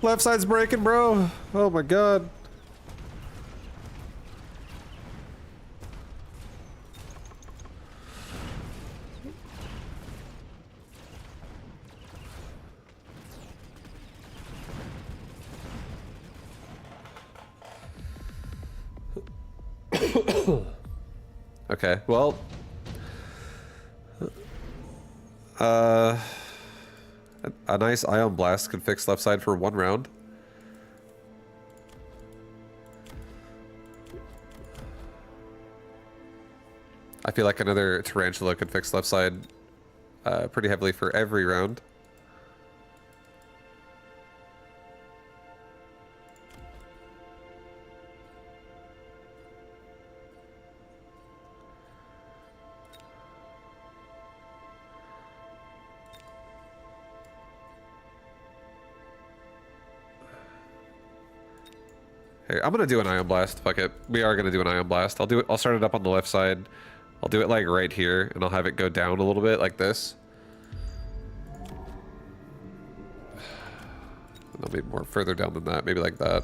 [SPEAKER 1] Left side's breaking, bro. Oh my god. Okay, well. A nice ion blast could fix left side for 1 round. I feel like another tarantula could fix left side pretty heavily for every round. Here, I'm gonna do an ion blast. Fuck it. We are gonna do an ion blast. I'll do it. I'll start it up on the left side. I'll do it like right here, and I'll have it go down a little bit like this. I'll be more further down than that, maybe like that.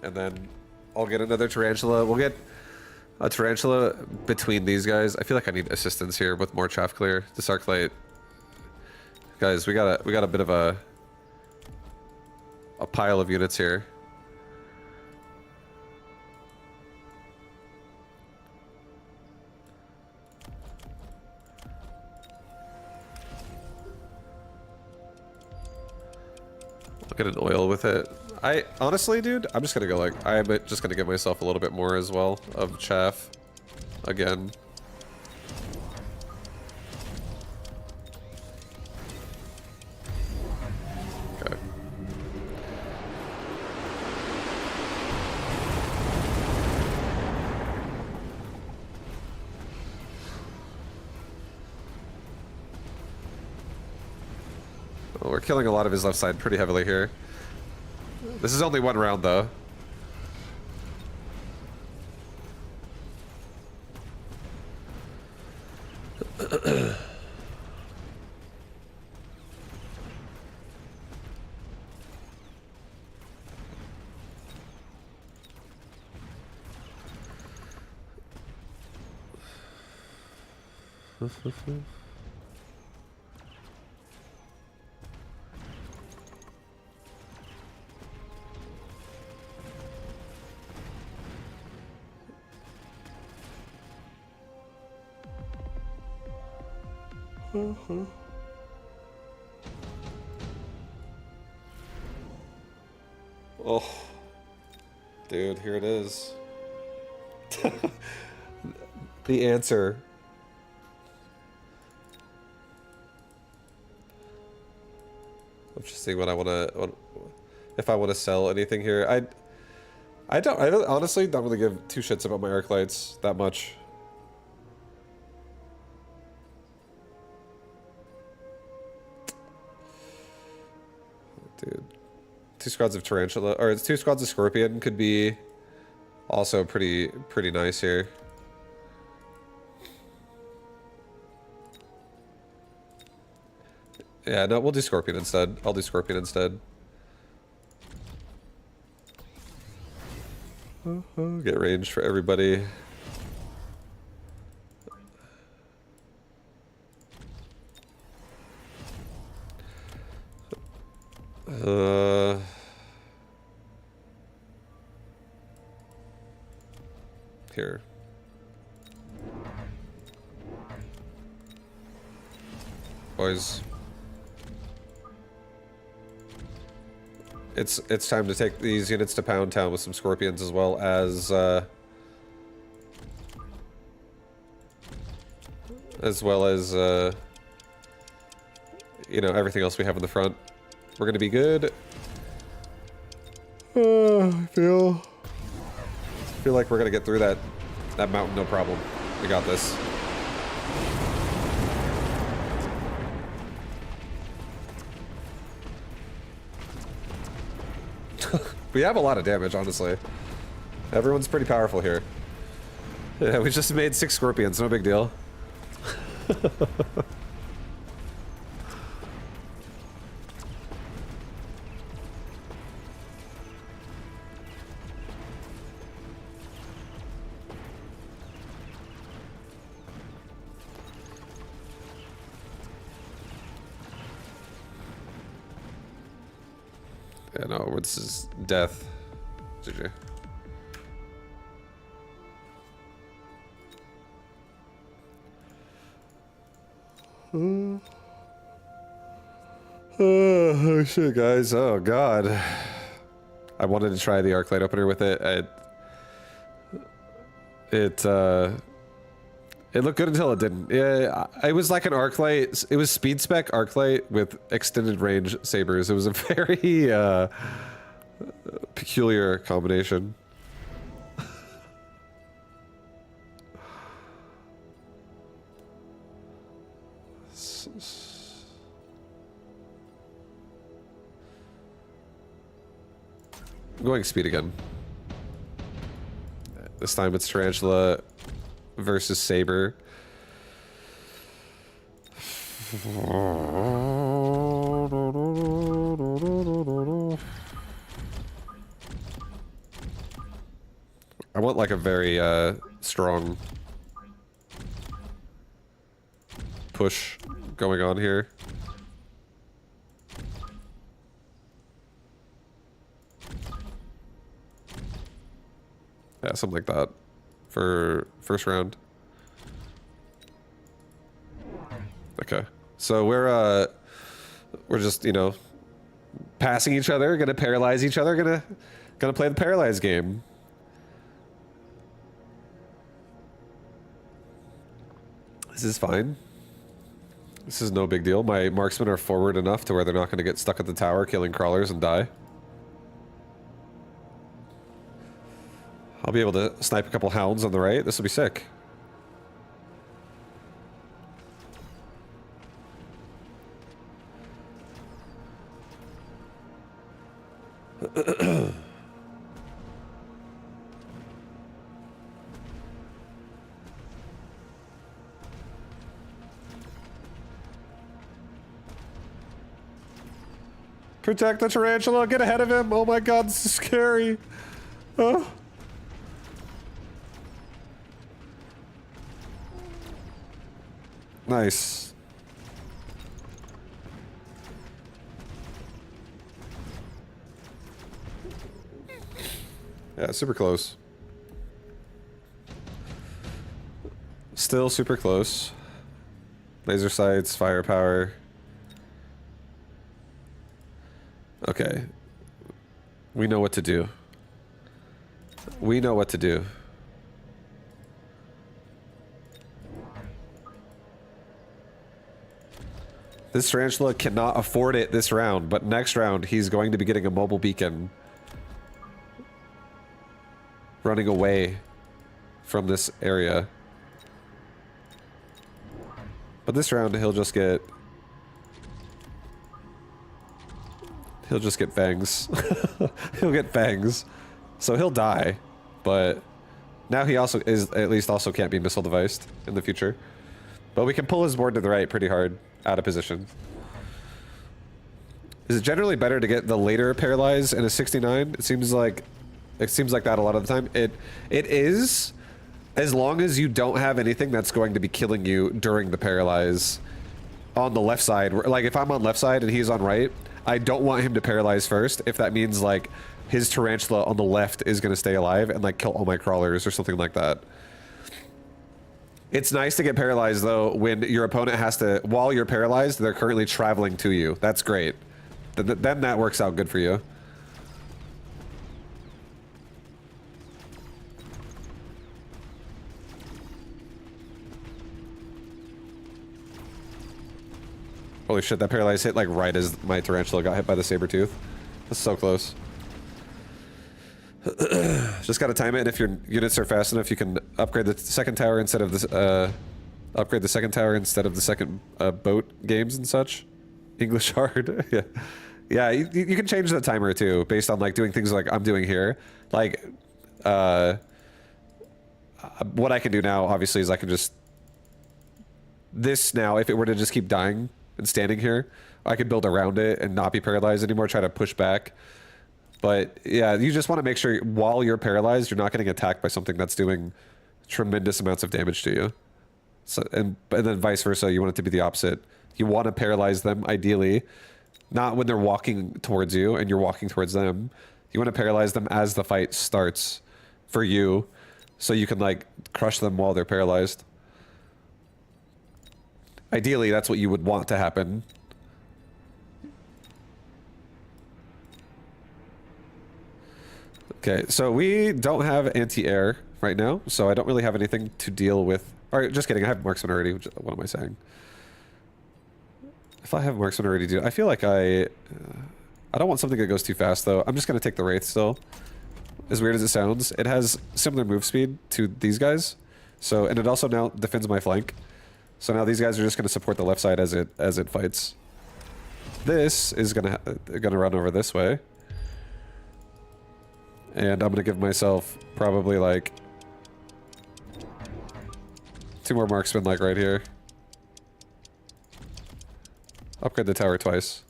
[SPEAKER 1] And then I'll get another tarantula. We'll get a tarantula between these guys. I feel like I need assistance here with more chaff clear. This arclight. Guys, we got a bit of a pile of units here. I'll get an oil with it. I honestly, dude, I'm just gonna go like I'm just gonna give myself a little bit more as well of chaff again. Okay. Well, we're killing a lot of his left side pretty heavily here. This is only 1 round, though. Oh, dude, here it is. The answer. I'm just seeing what I want to, if I want to sell anything here. I honestly don't really give two shits about my arc lights that much. Dude, 2 squads of tarantula, or it's 2 squads of scorpion could be also pretty nice here. Yeah, no, we'll do scorpion instead. I'll do scorpion instead. Get range for everybody. Here. Boys. It's time to take these units to Pound Town with some scorpions as well as you know, everything else we have in the front. We're gonna be good. I feel like we're gonna get through that mountain, no problem. We got this. We have a lot of damage, honestly. Everyone's pretty powerful here. Yeah, we just made 6 scorpions, no big deal. Yeah, no, this is death. GG. Oh shit, guys. Oh god. I wanted to try the arc light opener with it. It looked good until it didn't. Yeah, it was like an arc light. It was speed spec arc light with extended range sabers. It was a very peculiar combination. I'm going speed again. This time it's Tarantula versus Saber. I want like a very strong push going on here. Yeah, something like that for first round. Okay, so we're just, you know, passing each other, gonna paralyze each other, gonna play the paralyze game. This is fine. This is no big deal. My marksmen are forward enough to where they're not gonna get stuck at the tower killing crawlers and die. I'll be able to snipe a couple hounds on the right. This will be sick. Protect the tarantula. Get ahead of him. Oh my god, this is scary. Oh. Nice. Yeah, super close. Still super close. Laser sights, firepower. Okay. We know what to do. We know what to do. This tarantula cannot afford it this round, but next round he's going to be getting a mobile beacon. Running away from this area. But this round he'll just get fangs. He'll get fangs. So he'll die. But now he also is at least also can't be missile deviced in the future. But we can pull his board to the right pretty hard out of position. Is it generally better to get the later paralyze in a 69? It seems like that a lot of the time. It is, as long as you don't have anything that's going to be killing you during the paralyze on the left side. Like if I'm on left side and he's on right, I don't want him to paralyze first if that means like his tarantula on the left is going to stay alive and like kill all my crawlers or something like that. It's nice to get paralyzed though when your opponent has to, while you're paralyzed, they're currently traveling to you. That's great. Then that works out good for you. Holy shit, that paralyze hit like right as my tarantula got hit by the saber tooth. That's so close. Just gotta time it, and if your units are fast enough, you can upgrade the second tower instead of this. Upgrade the second tower instead of the second boat games and such. English hard. Yeah, yeah. You can change the timer too, based on like doing things like I'm doing here. Like, what I can do now, obviously, is I can just this now. If it were to just keep dying and standing here, I could build around it and not be paralyzed anymore. Try to push back. But yeah, you just want to make sure while you're paralyzed, you're not getting attacked by something that's doing tremendous amounts of damage to you. So, and then vice versa, you want it to be the opposite. You want to paralyze them, ideally, not when they're walking towards you and you're walking towards them. You want to paralyze them as the fight starts for you, so you can like crush them while they're paralyzed. Ideally, that's what you would want to happen. Okay, so we don't have anti-air right now, so I don't really have anything to deal with. Alright, just kidding, I have marksman already. What am I saying? If I have marksman already, dude, I feel like I don't want something that goes too fast, though. I'm just going to take the Wraith still. As weird as it sounds, it has similar move speed to these guys. So, and it also now defends my flank. So now these guys are just going to support the left side as it fights. This is gonna run over this way. And I'm gonna give myself probably like 2 more marksmen like right here. Upgrade the tower twice.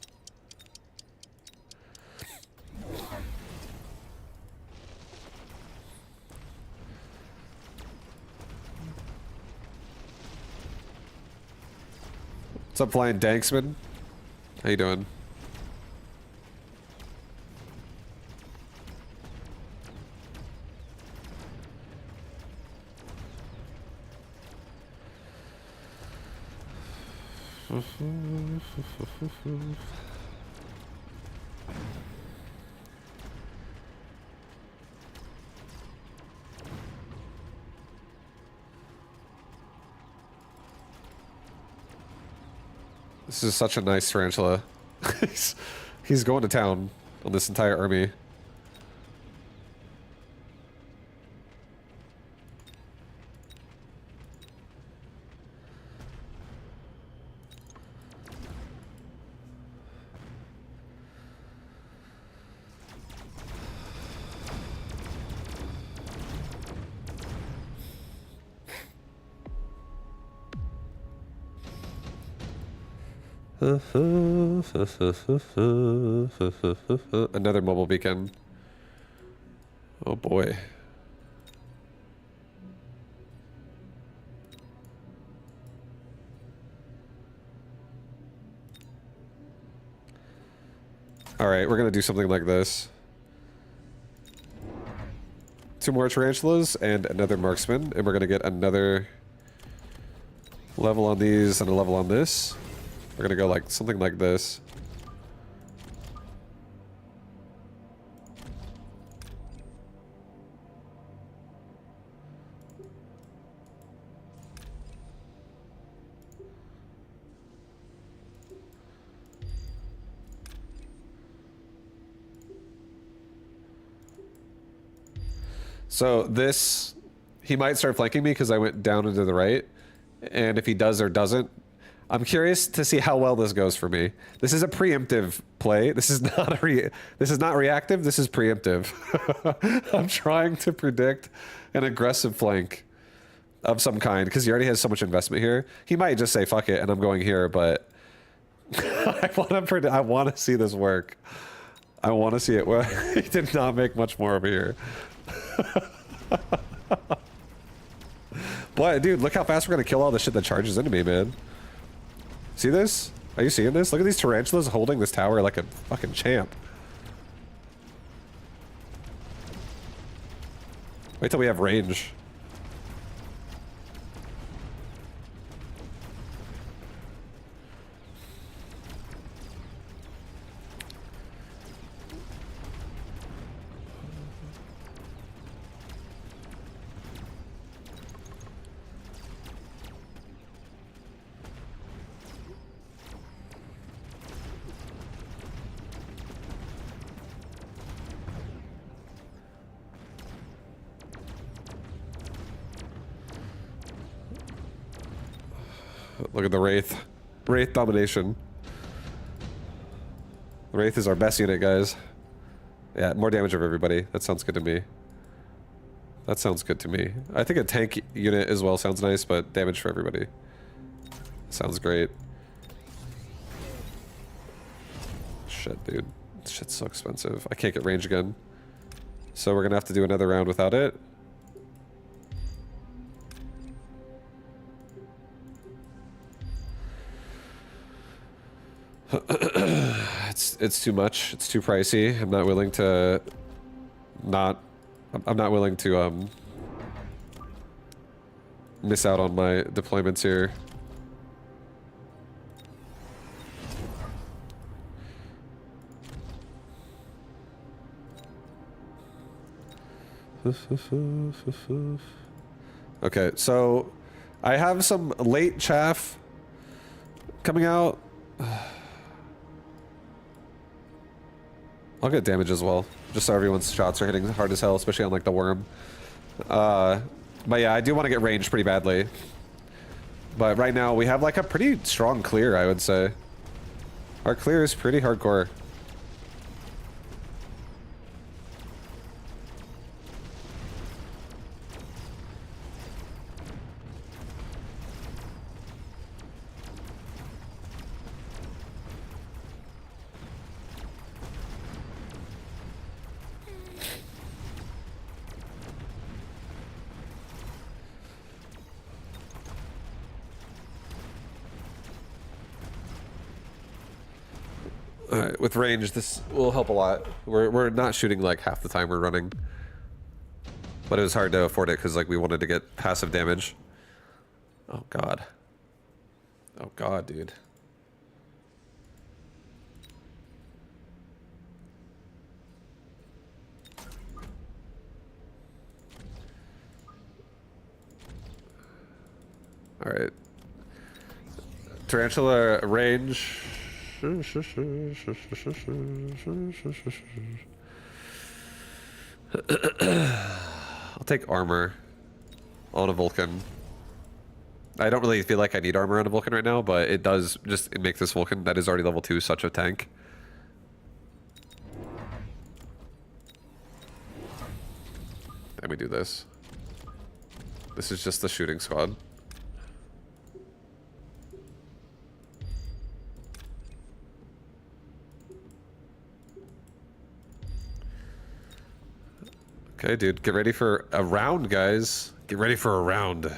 [SPEAKER 1] What's up, Flying Danksman? How you doing? This is such a nice tarantula. He's going to town on this entire army. Another mobile beacon. Oh boy. Alright, we're gonna do something like this. 2 more tarantulas and another marksman, and we're gonna get another Level on these and a level on this. We're gonna go like something like this. So this, he might start flanking me because I went down and to the right. And if he does or doesn't, I'm curious to see how well this goes for me. This is a preemptive play. This is not this is not reactive. This is preemptive. I'm trying to predict an aggressive flank of some kind because he already has so much investment here. He might just say fuck it and I'm going here, but I want to see this work. I want to see it work. He did not make much more over here. But dude, look how fast we're gonna kill all the shit that charges into me, man. See this? Are you seeing this? Look at these tarantulas holding this tower like a fucking champ. Wait till we have range. Look at the Wraith. Wraith domination. The Wraith is our best unit, guys. Yeah, more damage of everybody. That sounds good to me. That sounds good to me. I think a tank unit as well sounds nice, but damage for everybody. Sounds great. Shit, dude. This shit's so expensive. I can't get range again. So we're gonna have to do another round without it. It's too much. It's too pricey. I'm not willing to I'm not willing to miss out on my deployments here. Okay, so I have some late chaff coming out. I'll get damage as well, just so everyone's shots are hitting hard as hell, especially on like the worm. But yeah, I do want to get range pretty badly. But right now we have like a pretty strong clear, I would say. Our clear is pretty hardcore. Alright, with range, this will help a lot. We're not shooting like half the time we're running. But it was hard to afford it because like we wanted to get passive damage. Oh god. Oh god, dude. Alright. Tarantula range. I'll take armor on a Vulcan. I don't really feel like I need armor on a Vulcan right now, but it does just make this Vulcan that is already level 2 such a tank. And we do this. This is just the shooting squad. Okay, dude, get ready for a round, guys. Get ready for a round.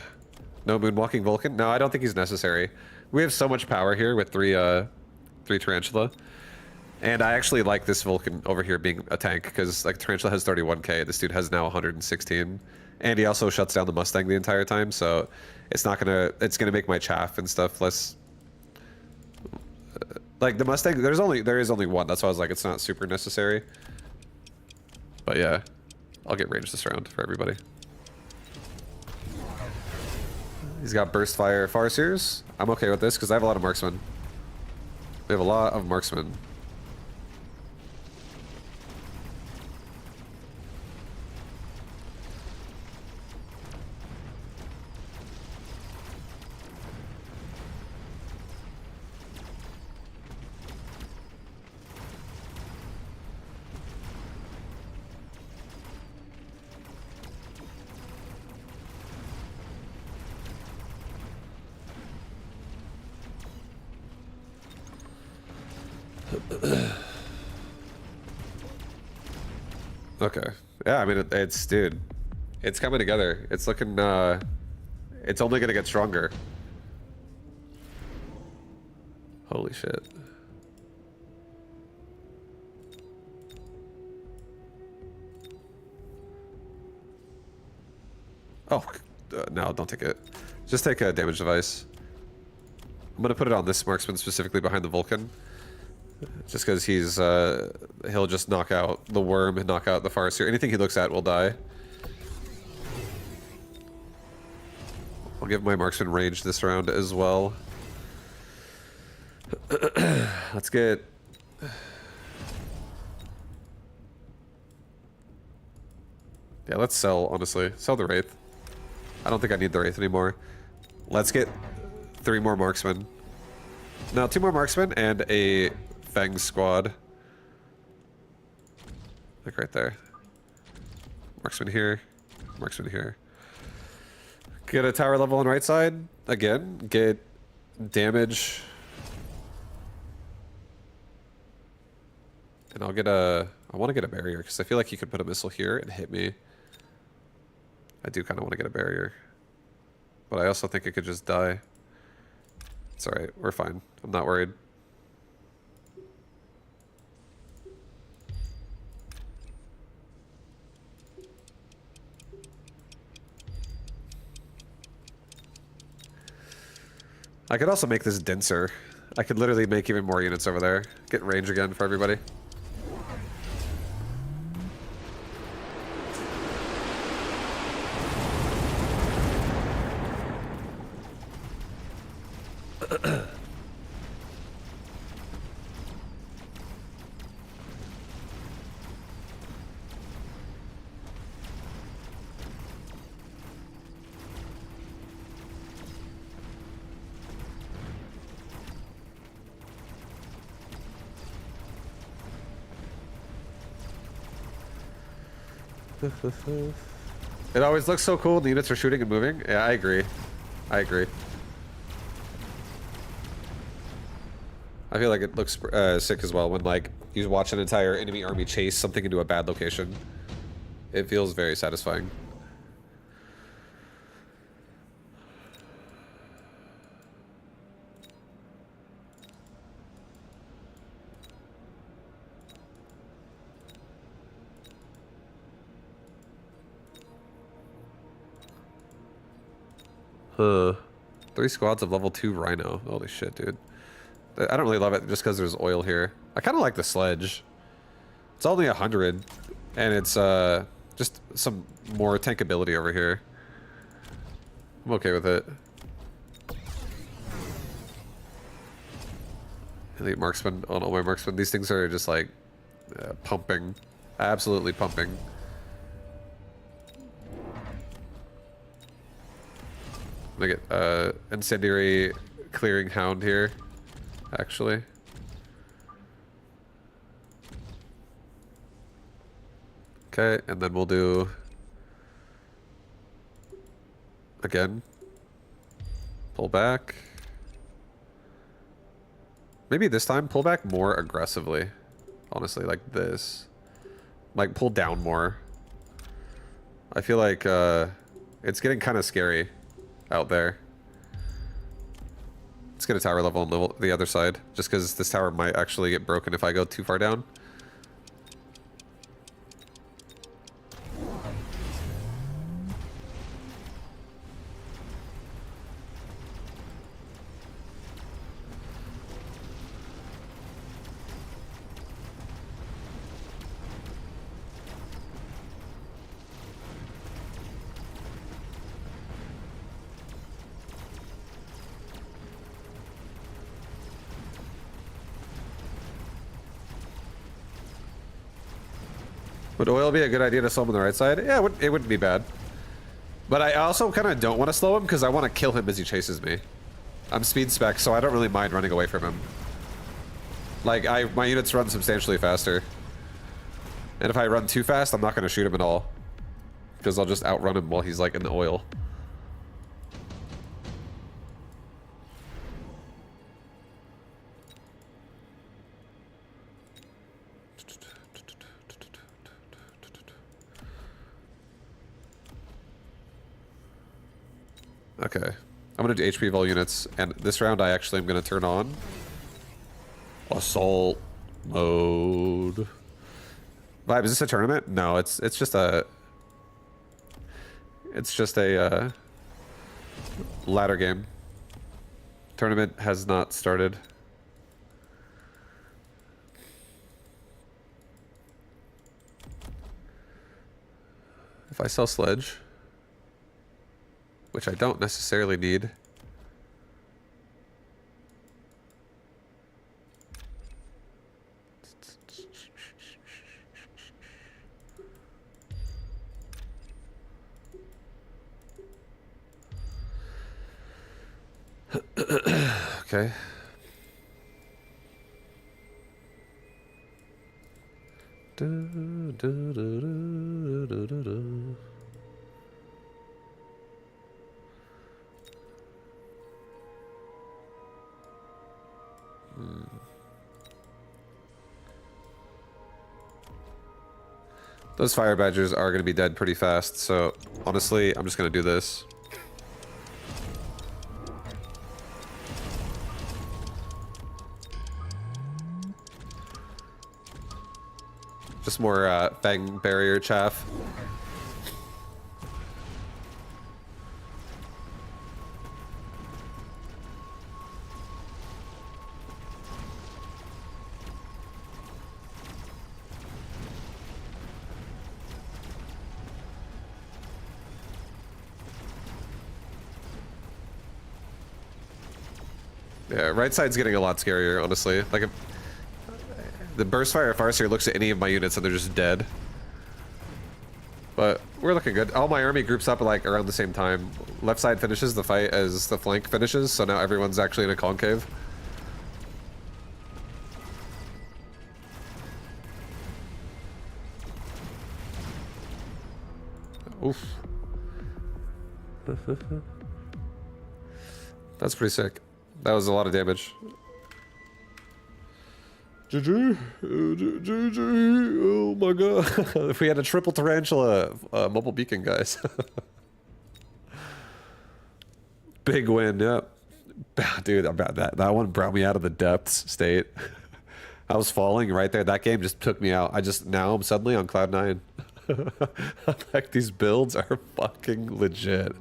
[SPEAKER 1] No moonwalking Vulcan? No, I don't think he's necessary. We have so much power here with three Tarantula. And I actually like this Vulcan over here being a tank, because like Tarantula has 31k, this dude has now 116. And he also shuts down the Mustang the entire time, so it's not gonna, it's gonna make my chaff and stuff less. Like the Mustang, there is only one. That's why I was like, it's not super necessary. But yeah, I'll get range this round for everybody. He's got burst fire Farseers. I'm okay with this because I have a lot of marksmen. We have a lot of marksmen. Okay. Yeah, I mean, it's, dude, it's coming together. It's looking, it's only gonna get stronger. Holy shit. Oh, no, don't take it. Just take a damage device. I'm gonna put it on this marksman specifically behind the Vulcan. Just because he's, he'll just knock out the worm and knock out the Farseer. Anything he looks at will die. I'll give my marksman range this round as well. Let's get... Yeah, let's sell, honestly. Sell the Wraith. I don't think I need the Wraith anymore. Let's get 3 more marksmen. No, 2 more marksmen and a Fang squad. Like right there. Marksman here. Marksman here. Get a tower level on right side. Again, get damage. And I'll get a... I want to get a barrier because I feel like he could put a missile here and hit me. I do kind of want to get a barrier. But I also think it could just die. It's alright. We're fine. I'm not worried. I could also make this denser. I could literally make even more units over there. Get range again for everybody. It always looks so cool when the units are shooting and moving. Yeah, I agree. I agree. I feel like it looks sick as well when, like, you watch an entire enemy army chase something into a bad location. It feels very satisfying. Huh. 3 squads of level 2 Rhino. Holy shit, dude. I don't really love it just because there's oil here. I kind of like the sledge. It's only 100, and it's just some more tankability over here. I'm okay with it. Elite marksman. Oh no, my marksman. These things are just like pumping, absolutely pumping. I'm gonna get incendiary clearing hound here. Actually. Okay, and then we'll do again. Pull back. Maybe this time pull back more aggressively. Honestly, like this. Like pull down more. I feel like it's getting kind of scary out there. Let's get a tower level on the other side, just because this tower might actually get broken if I go too far down. Would oil be a good idea to slow him on the right side? Yeah, it wouldn't be bad. But I also kind of don't want to slow him because I want to kill him as he chases me. I'm speed spec, so I don't really mind running away from him. Like, my units run substantially faster. And if I run too fast, I'm not going to shoot him at all. Because I'll just outrun him while he's, like, in the oil. Okay. I'm going to do HP vol units, and this round I actually am going to turn on Assault mode. Vibe, is this a tournament? No, it's just a... It's just a ladder game. Tournament has not started. If I sell Sledge, which I don't necessarily need. Okay. Those fire badgers are going to be dead pretty fast, so honestly, I'm just going to do this. Just more fang barrier chaff. Yeah, right side's getting a lot scarier, honestly. Like, the burst fire Farseer looks at any of my units and they're just dead. But we're looking good. All my army groups up like around the same time. Left side finishes the fight as the flank finishes, so now everyone's actually in a concave. Oof. That's pretty sick. That was a lot of damage. GG. GG. Oh my god. If we had a triple tarantula mobile beacon, guys. Big win, yep. Dude, that one brought me out of the depths state. I was falling right there. That game just took me out. Now I'm suddenly on cloud 9. Like, these builds are fucking legit.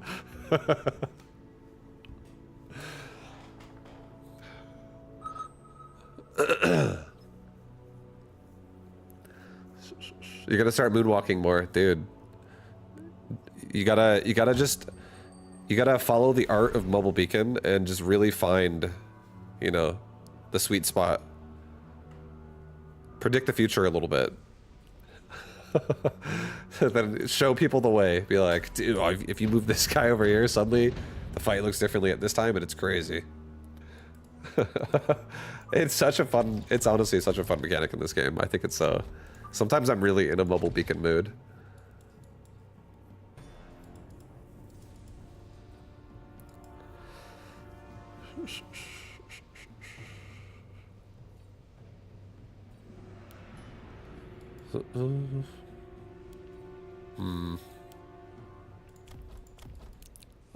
[SPEAKER 1] You gotta start moonwalking more, dude. You gotta follow the art of mobile beacon and just really find, you know, the sweet spot. Predict the future a little bit. Then show people the way. Be like, dude, if you move this guy over here, suddenly the fight looks differently at this time, and it's crazy. It's honestly such a fun mechanic in this game. I think it's sometimes I'm really in a mobile beacon mood.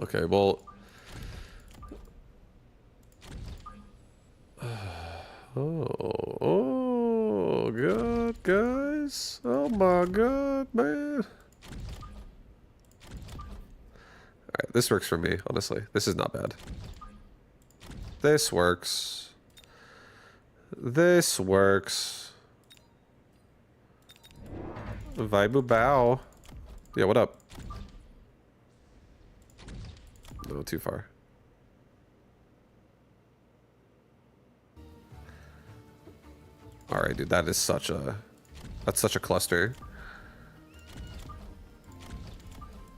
[SPEAKER 1] Okay, well... Oh god, guys. Oh my god, man. Alright, this works for me, honestly. This is not bad. This works. This works. Vibu bow. Yeah, what up? No, too far. Alright, dude, that's such a cluster.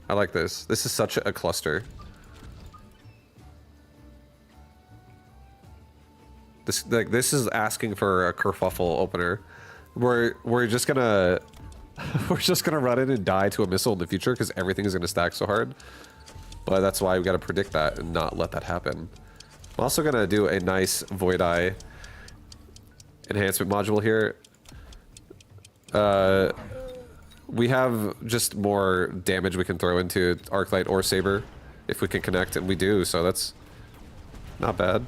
[SPEAKER 1] I like this. This is such a cluster. This is asking for a kerfuffle opener. We're just gonna run in and die to a missile in the future because everything is gonna stack so hard. But that's why we gotta predict that and not let that happen. I'm also gonna do a nice Void Eye enhancement module here. We have just more damage we can throw into Arclight or Saber if we can connect, and we do, so that's not bad.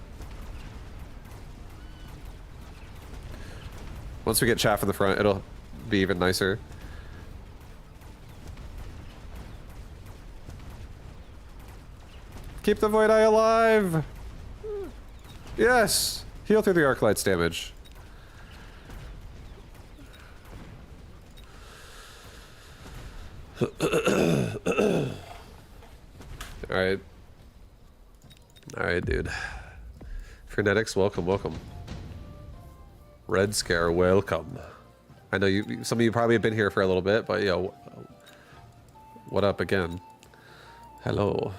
[SPEAKER 1] Once we get chaff in the front, it'll be even nicer. Keep the Void Eye alive! Yes! Heal through the Arclight's damage. Alright. Alright, dude. Frenetics, welcome, welcome. Red Scare, welcome. I know some of you probably have been here for a little bit, but yo, what up again? Hello.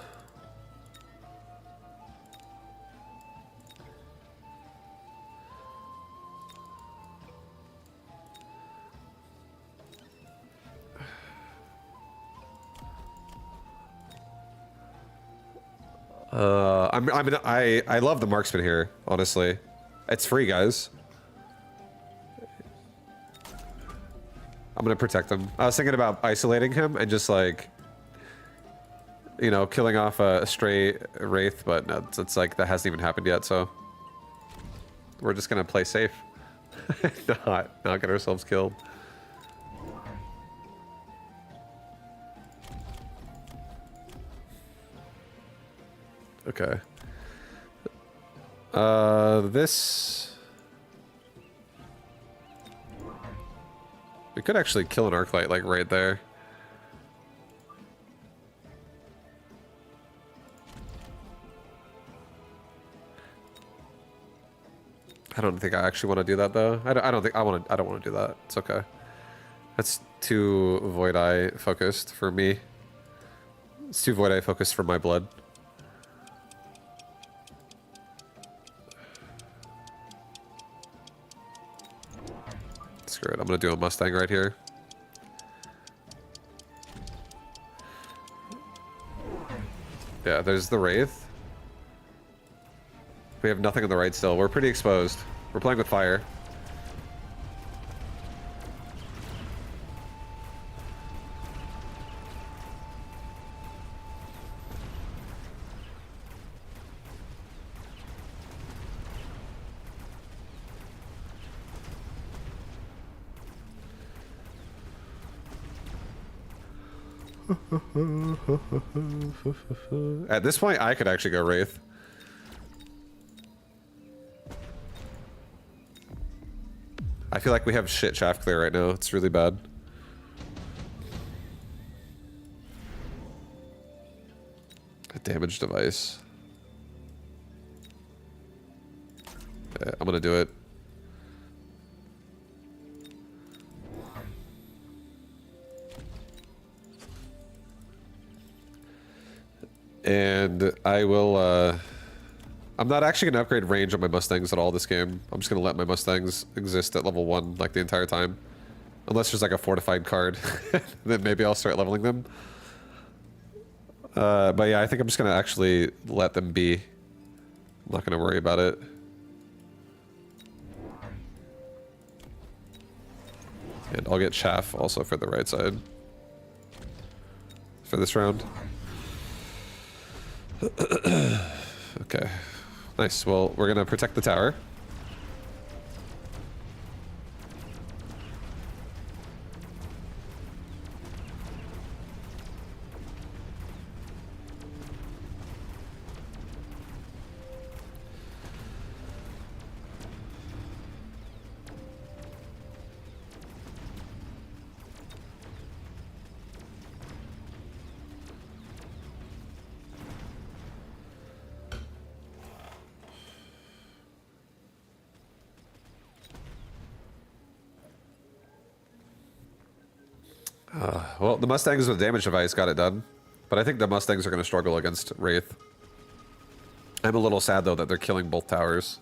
[SPEAKER 1] I love the marksman here, honestly. It's free, guys. I'm gonna protect him. I was thinking about isolating him and just like, you know, killing off a stray wraith, but no, it's like that hasn't even happened yet, so we're just gonna play safe. not get ourselves killed. Okay. This... We could actually kill an Arclight, like, right there. I don't think I actually want to do that, though. I don't want to do that. It's okay. That's too Void Eye focused for me. It's too Void Eye focused for my blood. Screw it, I'm gonna do a Mustang right here. Yeah, there's the Wraith. We have nothing on the right still. We're pretty exposed. We're playing with fire. At this point, I could actually go Wraith. I feel like we have shit shaft clear right now. It's really bad. A damage device. Yeah, I'm gonna do it. And I will, I'm not actually going to upgrade range on my Mustangs at all this game. I'm just going to let my Mustangs exist at level 1, like, the entire time. Unless there's, like, a fortified card. Then maybe I'll start leveling them. But yeah, I think I'm just going to actually let them be. I'm not going to worry about it. And I'll get chaff also for the right side. For this round. Okay. Nice. Well, we're gonna protect the tower. Well, the Mustangs with damage device got it done. But I think the Mustangs are going to struggle against Wraith. I'm a little sad, though, that they're killing both towers.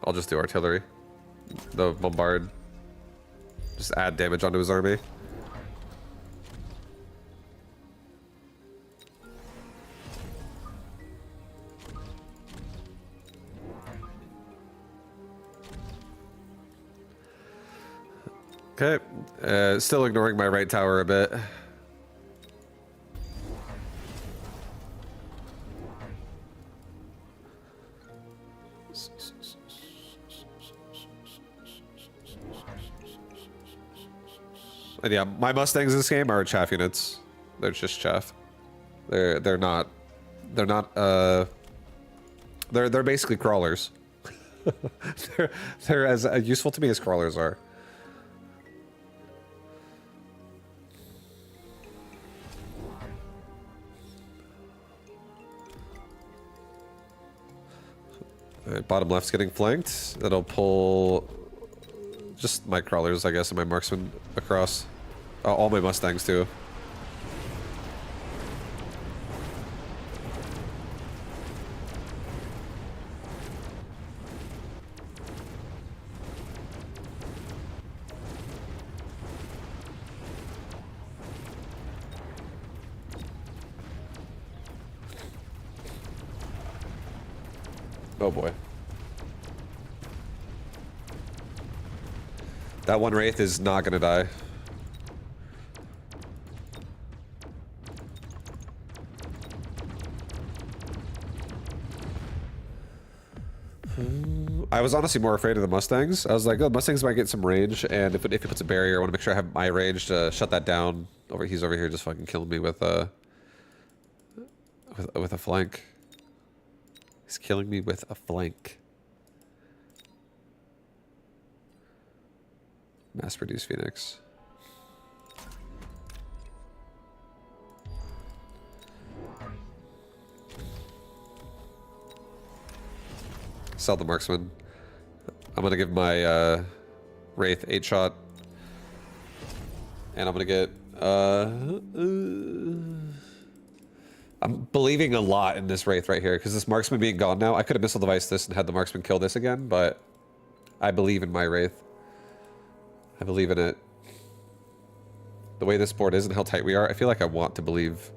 [SPEAKER 1] I'll just do artillery. The bombard. Just add damage onto his army. Okay. Still ignoring my right tower a bit. And yeah, my Mustangs in this game are chaff units. They're just chaff. They're basically crawlers. they're as useful to me as crawlers are. Alright, bottom left's getting flanked. That'll pull just my crawlers, I guess, and my marksmen across. All my Mustangs, too. Oh boy. That one Wraith is not gonna die. I was honestly more afraid of the Mustangs. I was like, oh, Mustangs might get some range, and if it puts a barrier, I want to make sure I have my range to shut that down. He's over here just fucking killing me with a flank. He's killing me with a flank. Mass-produce Phoenix. Sell the marksman. I'm gonna give my Wraith 8-shot. And I'm gonna get I'm believing a lot in this Wraith right here, because this marksman being gone now, I could have missile device this and had the marksman kill this again, but I believe in my Wraith. I believe in it. The way this board is and how tight we are, I feel like I want to believe.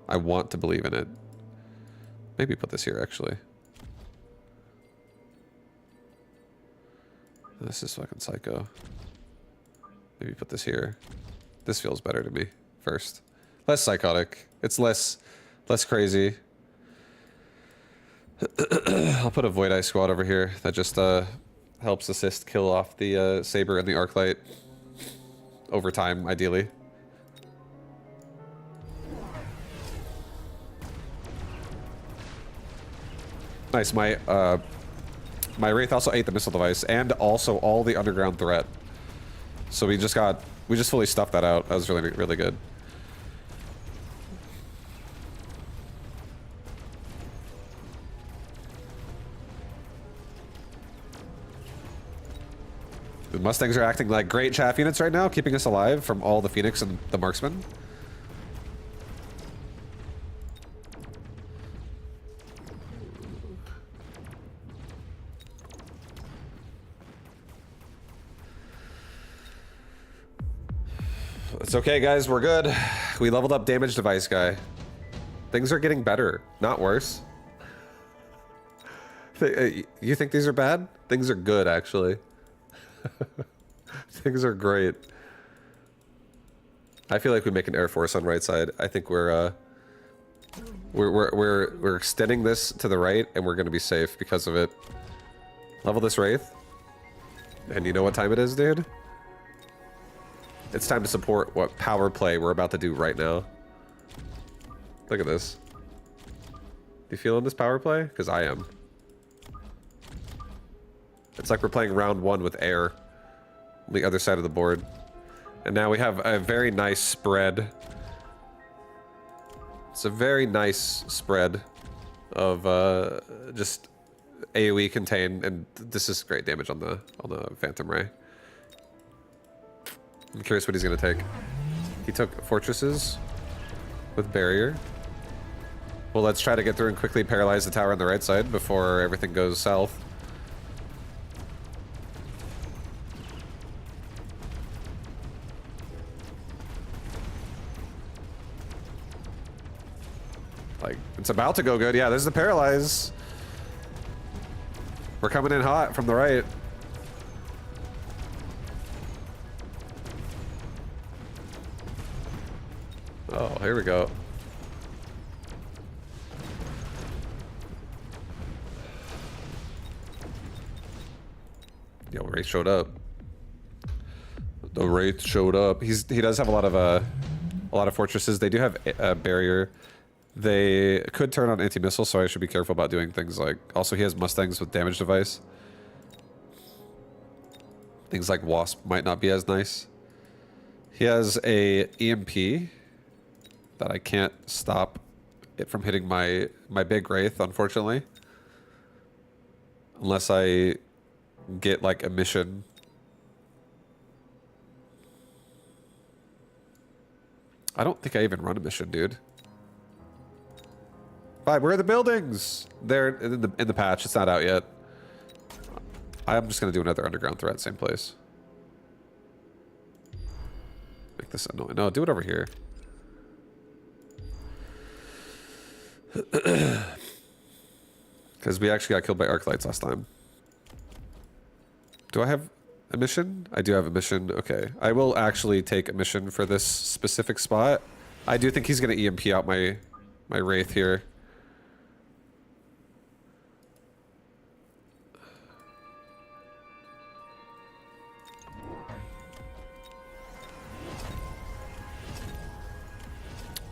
[SPEAKER 1] I want to believe in it. Maybe put this here, actually. This is fucking psycho. Maybe put this here. This feels better to me first. Less psychotic. It's less crazy. I'll put a Void Eye squad over here. That just helps assist kill off the Saber and the Arclight. Over time, ideally. Nice, my Wraith also ate the missile device and also all the underground threat. So we just fully stuffed that out. That was really, really good. The Mustangs are acting like great chaff units right now, keeping us alive from all the Phoenix and the Marksman. It's okay, guys. We're good. We leveled up damage device guy. Things are getting better, not worse. You think these are bad? Things are good, actually. Things are great. I feel like we make an Air Force on right side. I think we're extending this to the right, and we're gonna be safe because of it. Level this Wraith. And you know what time it is, dude? It's time to support what power play we're about to do right now. Look at this. You feeling this power play? Because I am. It's like we're playing round one with air on the other side of the board. And now we have a very nice spread. It's a very nice spread of just AoE contain, and this is great damage on the Phantom Ray. I'm curious what he's gonna take. He took fortresses with barrier. Well, let's try to get through and quickly paralyze the tower on the right side before everything goes south. Like, it's about to go good. Yeah, there's the paralyze. We're coming in hot from the right. Oh, here we go. Yo, Wraith showed up. The Wraith showed up. He does have a lot of fortresses. They do have a barrier. They could turn on anti-missile, so I should be careful about doing things like... Also, he has Mustangs with damage device. Things like Wasp might not be as nice. He has a EMP that I can't stop it from hitting my big Wraith, unfortunately. Unless I get, like, a mission. I don't think I even run a mission, dude. Fine, where are the buildings? They're in the patch. It's not out yet. I'm just gonna do another underground threat, same place. Make this annoying. No, do it over here. Because we actually got killed by arc lights last time. Do I have a mission? I do have a mission. Okay, I will actually take a mission for this specific spot. I do think he's gonna EMP out my Wraith here.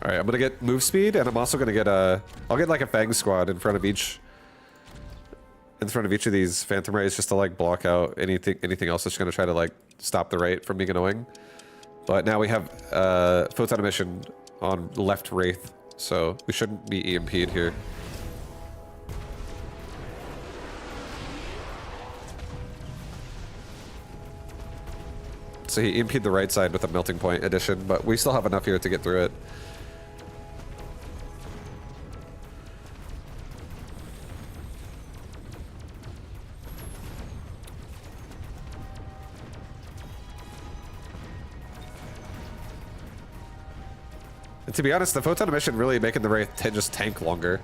[SPEAKER 1] All right, I'm gonna get move speed, and I'm also gonna get I'll get like a Fang squad in front of each of these Phantom Rays just to like block out anything else that's gonna try to like stop the Wraith from being annoying. But now we have photon emission on left Wraith, so we shouldn't be EMP'd here. So he EMP'd the right side with a melting point addition, but we still have enough here to get through it. And to be honest, the photon emission really making the Wraith just tank longer.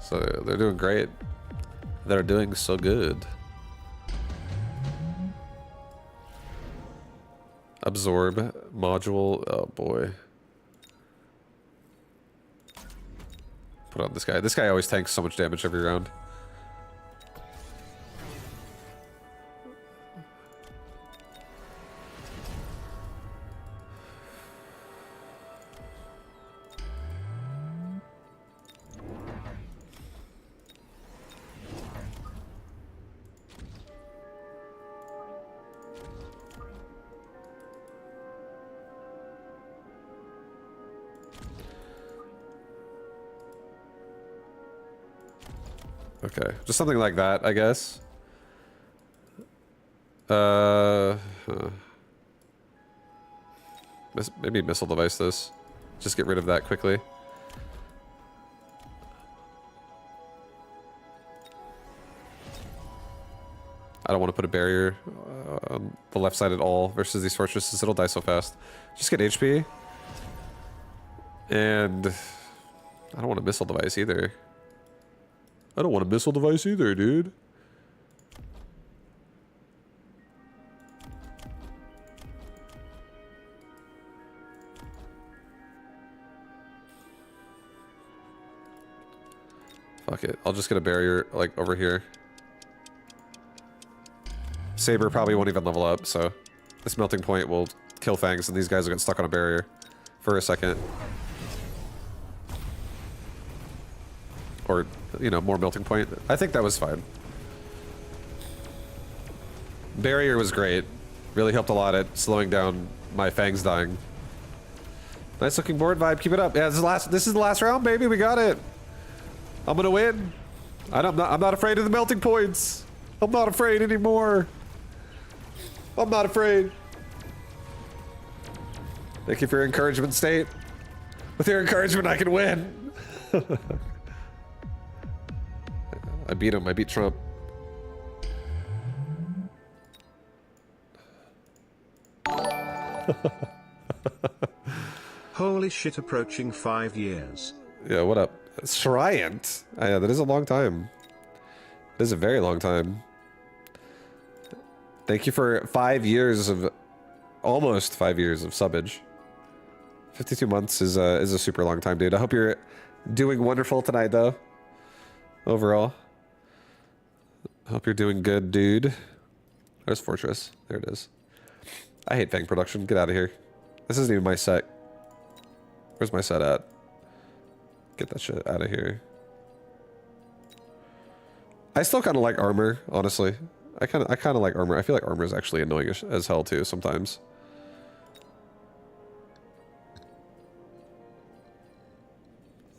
[SPEAKER 1] So they're doing great. They're doing so good. Absorb module. Oh boy. Put on this guy. This guy always tanks so much damage every round. Okay, just something like that, I guess. Maybe missile device this. Just get rid of that quickly. I don't want to put a barrier on the left side at all versus these fortresses. It'll die so fast. Just get HP. And I don't want a missile device either. I don't want a missile device either, dude. Fuck it. I'll just get a barrier, like, over here. Saber probably won't even level up, so this melting point will kill Fangs, and these guys will get stuck on a barrier for a second. Or, you know, more melting point. I think that was fine. Barrier was great. Really helped a lot at slowing down my fangs dying. Nice looking board vibe. Keep it up. Yeah, this is the last round, baby. We got it. I'm gonna win. I'm not afraid of the melting points. I'm not afraid anymore. I'm not afraid. Thank you for your encouragement, State. With your encouragement, I can win. I beat him. I beat Trump.
[SPEAKER 6] Holy shit, approaching 5 years.
[SPEAKER 1] Yeah, what up? Shriant. Yeah, that is a long time. That is a very long time. Thank you for 5 years of... almost 5 years of subbage. 52 months is a super long time, dude. I hope you're doing wonderful tonight, though. Overall. I hope you're doing good, dude. There's Fortress. There it is. I hate Fang production. Get out of here. This isn't even my set. Where's my set at? Get that shit out of here. I still kind of like armor, honestly. I kind of like armor. I feel like armor is actually annoying as hell too sometimes.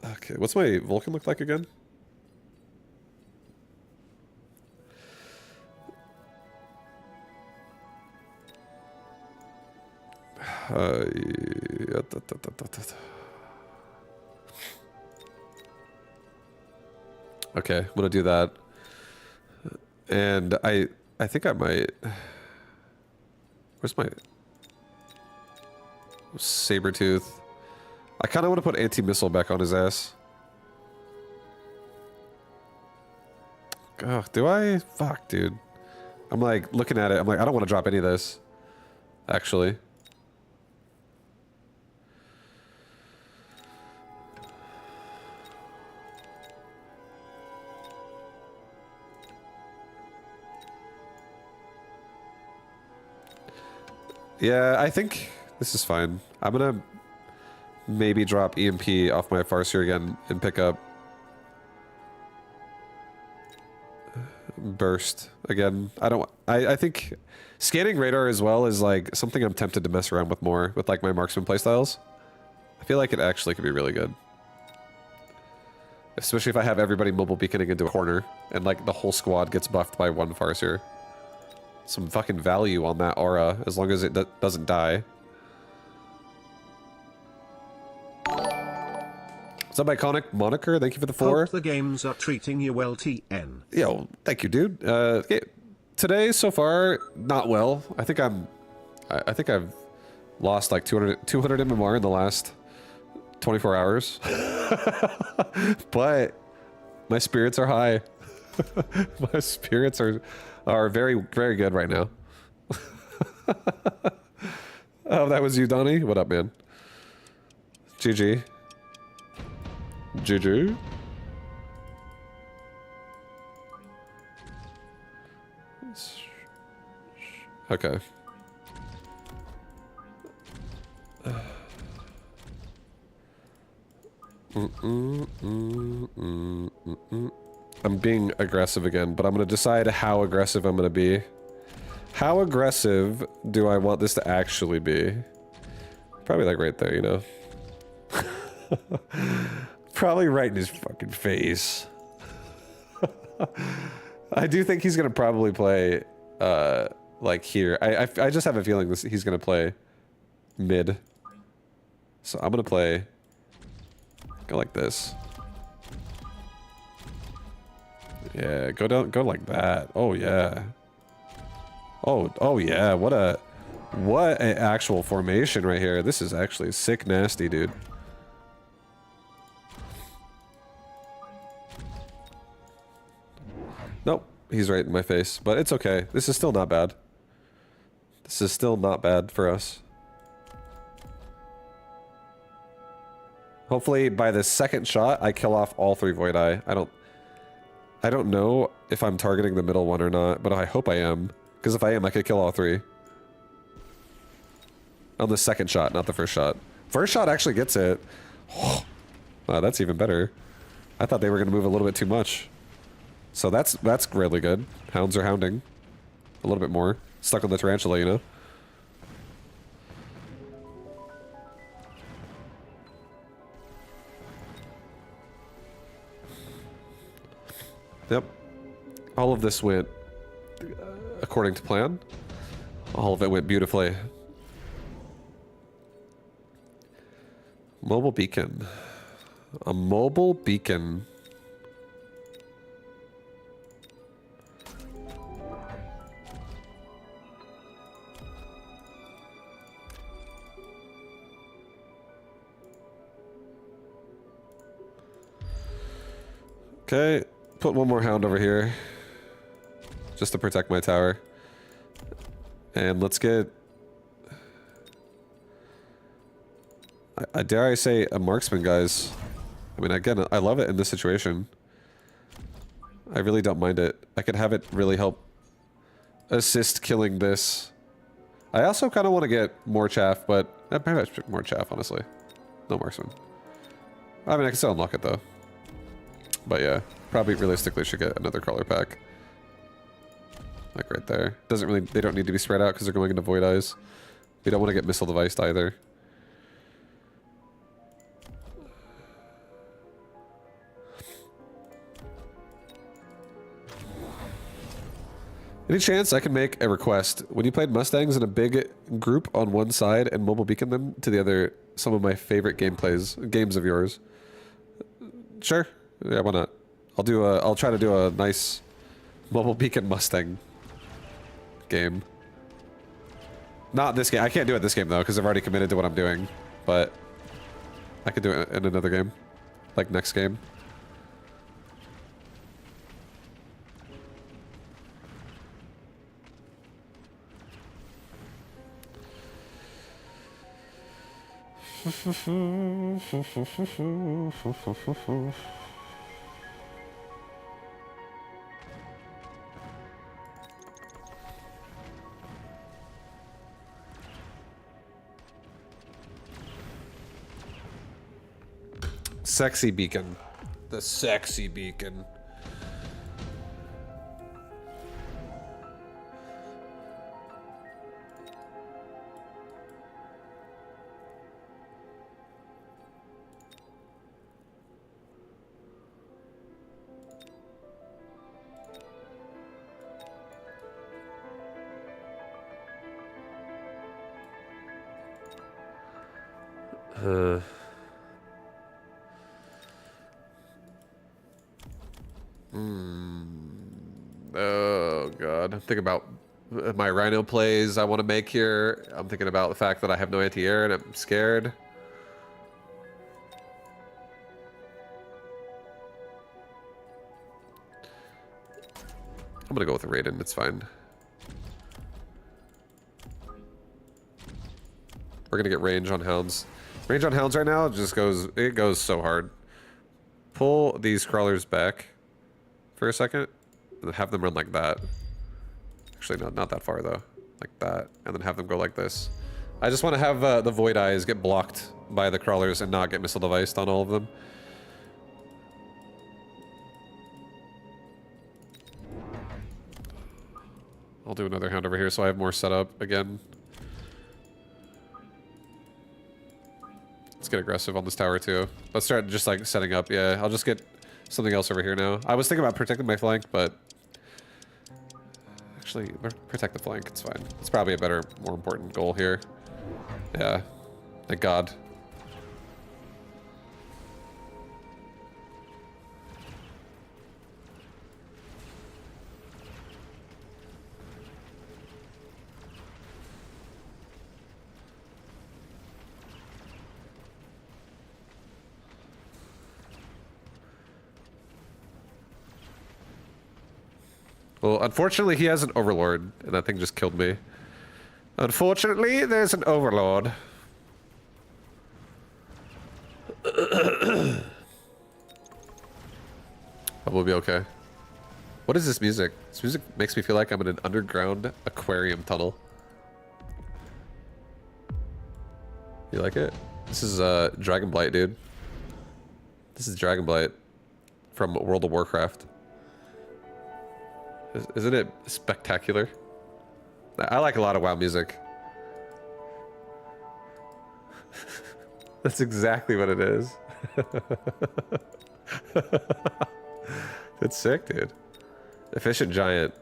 [SPEAKER 1] Okay, what's my Vulcan look like again? Okay, I'm gonna do that. And I think I might... Where's my... Sabretooth? I kind of want to put anti-missile back on his ass. Ugh, do I? Fuck, dude. I'm like, looking at it, I'm like, I don't want to drop any of this. Actually. Yeah, I think this is fine. I'm gonna maybe drop EMP off my Farseer again and pick up Burst again. I think scanning radar as well is like something I'm tempted to mess around with more with like my marksman playstyles. I feel like it actually could be really good. Especially if I have everybody mobile beaconing into a corner and like the whole squad gets buffed by one Farseer. Some fucking value on that aura, as long as it doesn't die. What's up, Iconic Moniker? Thank you for the 4.
[SPEAKER 6] Hope the games are treating you well, TN.
[SPEAKER 1] Yo, thank you, dude. Today, so far, not well. I think I've lost like 200 MMR in the last 24 hours. But my spirits are high. My spirits are very, very good right now. Oh, that was you, Donnie? What up, man? GG. GG. Okay. I'm being aggressive again, but I'm gonna decide how aggressive I'm gonna be. How aggressive do I want this to actually be? Probably like right there, you know? Probably right in his fucking face. I do think he's gonna probably play, like here. I just have a feeling he's gonna play mid. So I'm gonna play, go like this. Yeah, go like that. Oh yeah. Oh yeah, what an actual formation right here. This is actually sick nasty, dude. Nope, he's right in my face, but it's okay. This is still not bad. This is still not bad for us. Hopefully by the second shot, I kill off all 3 Void Eye. I don't know if I'm targeting the middle one or not, but I hope I am. Because if I am, I could kill all 3. On the second shot, not the first shot. First shot actually gets it. Wow, that's even better. I thought they were going to move a little bit too much. So that's really good. Hounds are hounding. A little bit more. Stuck on the tarantula, you know? Yep. All of this went according to plan. All of it went beautifully. Mobile beacon. A mobile beacon. Okay, put one more hound over here. Just to protect my tower. And let's get... I dare I say a marksman, guys. I mean, again, I love it in this situation. I really don't mind it. I could have it really help assist killing this. I also kind of want to get more chaff, but maybe I should pick more chaff, honestly. No marksman. I mean, I can still unlock it, though. But yeah, probably realistically should get another crawler pack. Like right there. Doesn't really, they don't need to be spread out because they're going into void eyes. We don't want to get missile deviced either. Any chance I can make a request? When you played Mustangs in a big group on one side and mobile beacon them to the other, some of my favorite games of yours. Sure. Yeah, why not? I'll try to do a nice mobile beacon Mustang game. Not this game. I can't do it this game though, because I've already committed to what I'm doing. But I could do it in another game. Like next game. Sexy beacon. The sexy beacon. Oh god, I'm thinking about my rhino plays I want to make here. I'm thinking about the fact that I have no anti-air and I'm scared. I'm gonna go with a Raiden, it's fine. We're gonna get range on hounds. Range on hounds right now just goes so hard. Pull these crawlers back for a second and have them run like that. Actually, no, not that far though. Like that, and then have them go like this. I just want to have the void eyes get blocked by the crawlers and not get missile deviced on all of them. I'll do another hound over here so I have more setup again. Let's get aggressive on this tower too. Let's start just like setting up. Yeah, I'll just get something else over here now. I was thinking about protecting my flank, but actually protect the flank. It's fine. It's probably a better, more important goal here. Yeah, thank God. Well, unfortunately, he has an overlord, and that thing just killed me. Unfortunately, there's an overlord. But we'll be okay. What is this music? This music makes me feel like I'm in an underground aquarium tunnel. You like it? This is Dragonblight, dude. This is Dragonblight from World of Warcraft. Isn't it spectacular? I like a lot of WoW music. That's exactly what it is. It's sick, dude. Efficient giant.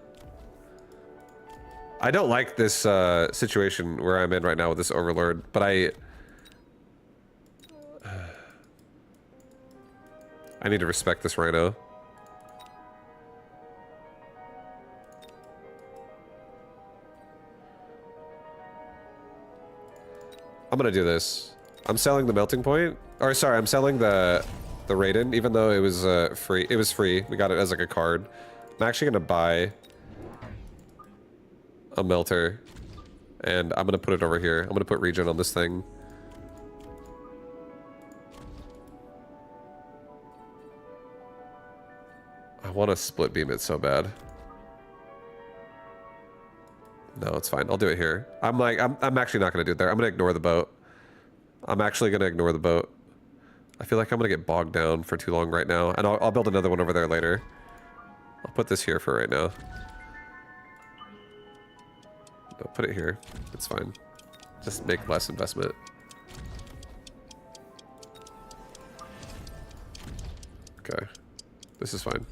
[SPEAKER 1] I don't like this situation where I'm in right now with this overlord, but I need to respect this rhino. I'm gonna do this. I'm selling the melting point. Or sorry, I'm selling the Raiden, even though it was free. It was free. We got it as like a card. I'm actually gonna buy a melter, and I'm gonna put it over here. I'm gonna put regen on this thing. I want to split beam it so bad. No, it's fine. I'll do it here. I'm actually not gonna do it there. I'm gonna ignore the boat. I'm actually gonna ignore the boat. I feel like I'm gonna get bogged down for too long right now, and I'll build another one over there later. I'll put this here for right now. No, put it here. It's fine. Just make less investment. Okay. This is fine.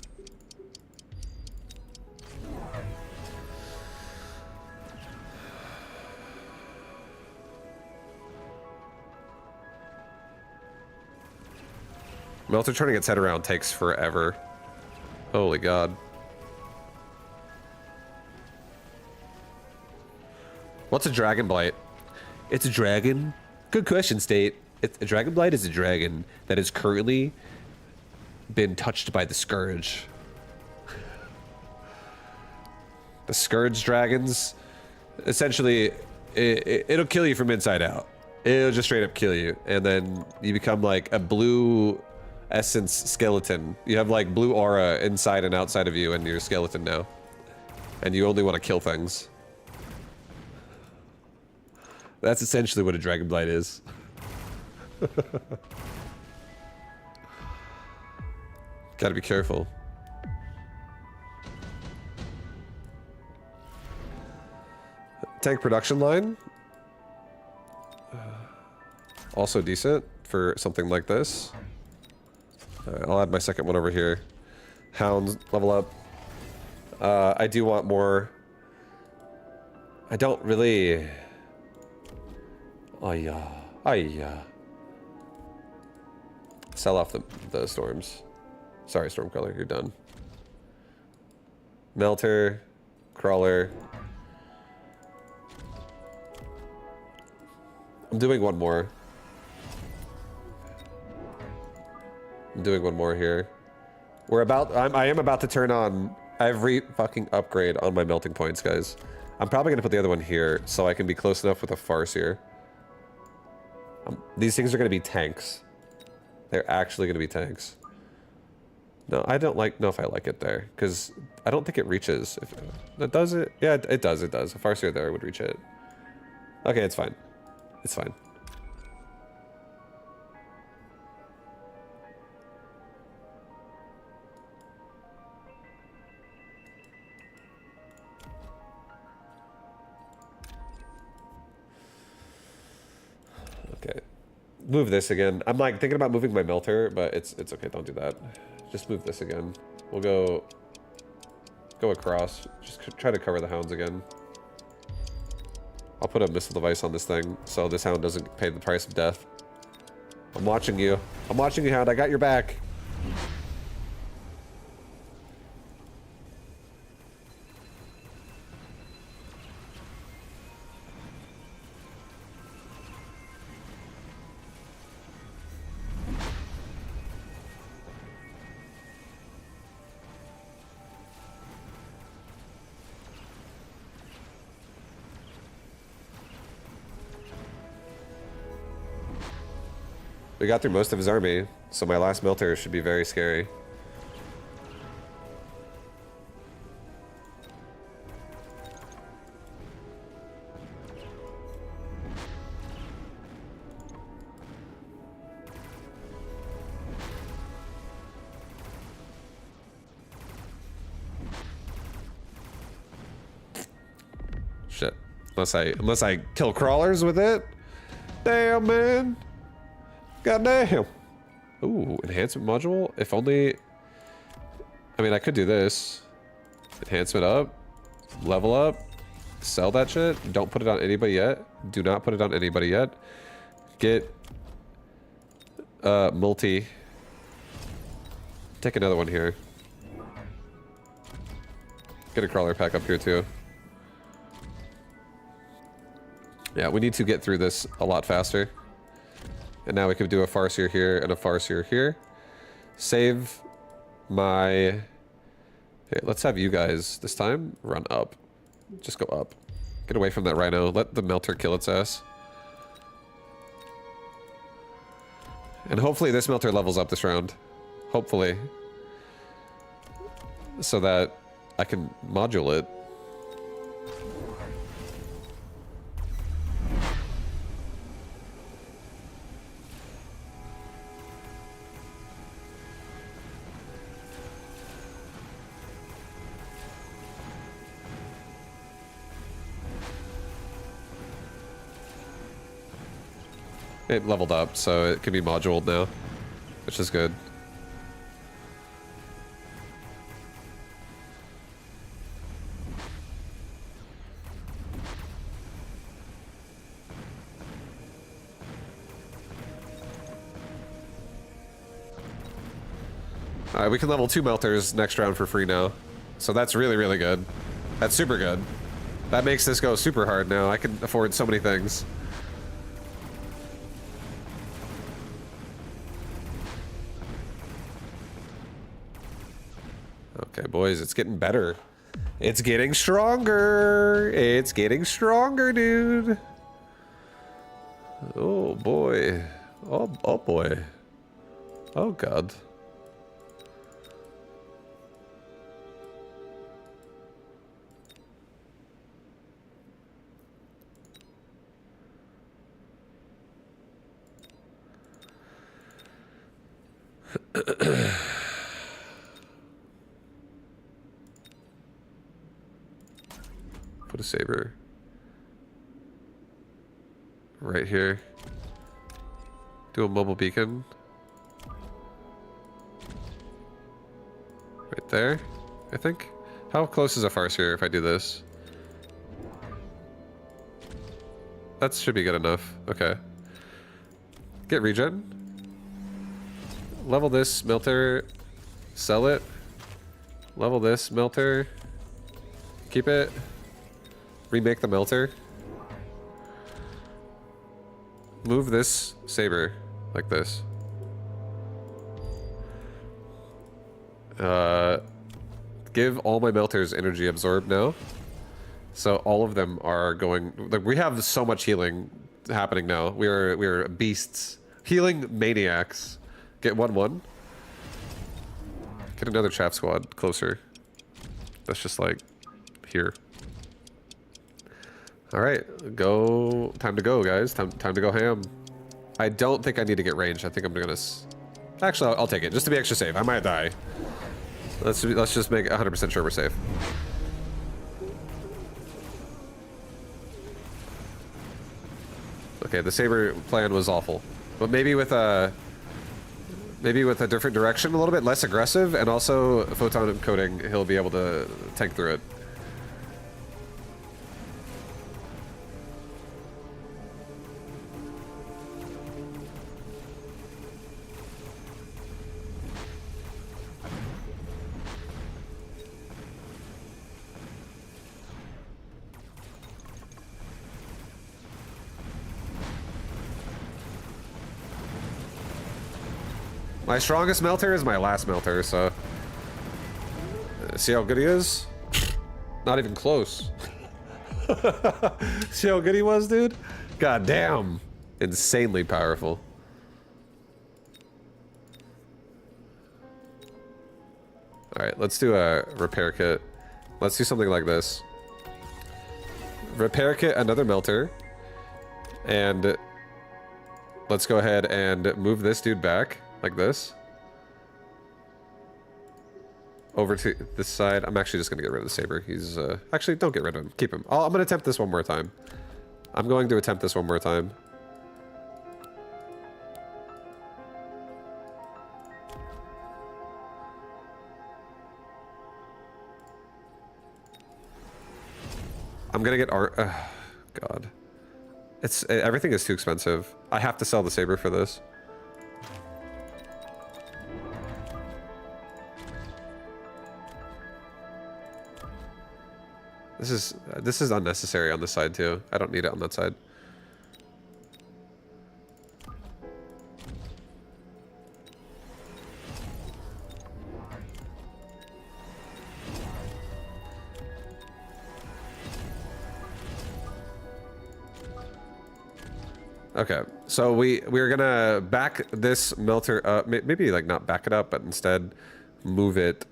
[SPEAKER 1] Melter turning its head around takes forever. Holy god. What's a dragon blight? It's a dragon. Good question, State. A dragon blight is a dragon that has currently been touched by the scourge. The scourge dragons, essentially, it'll kill you from inside out. It'll just straight up kill you, and then you become like a blue essence skeleton. You have like blue aura inside and outside of you, and you're a skeleton now. And you only want to kill things. That's essentially what a dragon blight is. Gotta be careful. Tank production line. Also decent for something like this. Alright, I'll add my second one over here. Hounds, level up. I do want more. I don't really... Oh yeah. Oh yeah. Sell off the storms. Sorry, Stormcrawler, you're done. Melter, Crawler. I'm doing one more. I'm doing one more here. I am about to turn on every fucking upgrade on my melting points, guys. I'm probably gonna put the other one here so I can be close enough with a farce here. These things are gonna be tanks. They're actually gonna be tanks. No, I don't know if I like it there, because I don't think it reaches. If it does it? Yeah, it does, it does. A Farseer there would reach it. Okay, it's fine. It's fine. Okay. Move this again. I'm like thinking about moving my melter, but it's okay, don't do that. Just move this again. We'll go across. Just try to cover the hounds again. I'll put a missile device on this thing so this hound doesn't pay the price of death. I'm watching you. I'm watching you, hound. I got your back. We got through most of his army, so my last melter should be very scary. Shit. Unless I kill crawlers with it? Damn, man. Goddamn. Ooh, enhancement module? If only... I mean, I could do this. Enhancement up. Level up. Sell that shit. Don't put it on anybody yet. Do not put it on anybody yet. Get multi. Take another one here. Get a crawler pack up here too. Yeah, we need to get through this a lot faster. And now we can do a farseer here and a farseer here. Save my... Okay, let's have you guys this time run up. Just go up. Get away from that rhino. Let the melter kill its ass. And hopefully this melter levels up this round. Hopefully. So that I can module it. It leveled up, so it can be moduled now, which is good. Alright, we can level 2 melters next round for free now. So that's really, really good. That's super good. That makes this go super hard now. I can afford so many things. Okay, boys, it's getting better. It's getting stronger. It's getting stronger, dude. Oh, boy. Oh boy. Oh, God. Put a saber right here. Do a mobile beacon right there, I think. How close is a farseer if I do this? That should be good enough. Okay. Get regen. Level this melter. Sell it. Level this melter. Keep it. Remake the melter. Move this saber like this. Give all my melters energy absorb now. So all of them are going. Like, we have so much healing happening now. We're beasts, healing maniacs. Get 1/1. Get another chaff squad closer. That's just like here. All right, go. Time to go, guys. Time to go ham. I don't think I need to get range. I think I'm gonna. Actually, I'll take it just to be extra safe. I might die. Let's just make 100% sure we're safe. Okay, the saber plan was awful, but maybe with a different direction, a little bit less aggressive, and also photon encoding, he'll be able to tank through it. My strongest melter is my last melter, so... See how good he is? Not even close. See how good he was, dude? God damn. Insanely powerful. Alright, let's do a repair kit. Let's do something like this. Repair kit, another melter. And... let's go ahead and move this dude back. Like this. Over to this side. I'm actually just going to get rid of the saber. He's, actually, don't get rid of him. Keep him. I'm going to attempt this one more time. I'm going to attempt this one more time. I'm gonna get art. God, everything is too expensive. I have to sell the saber for this. This is unnecessary on this side too. I don't need it on that side. Okay, so we're gonna back this melter up. Maybe like not back it up, but instead move it.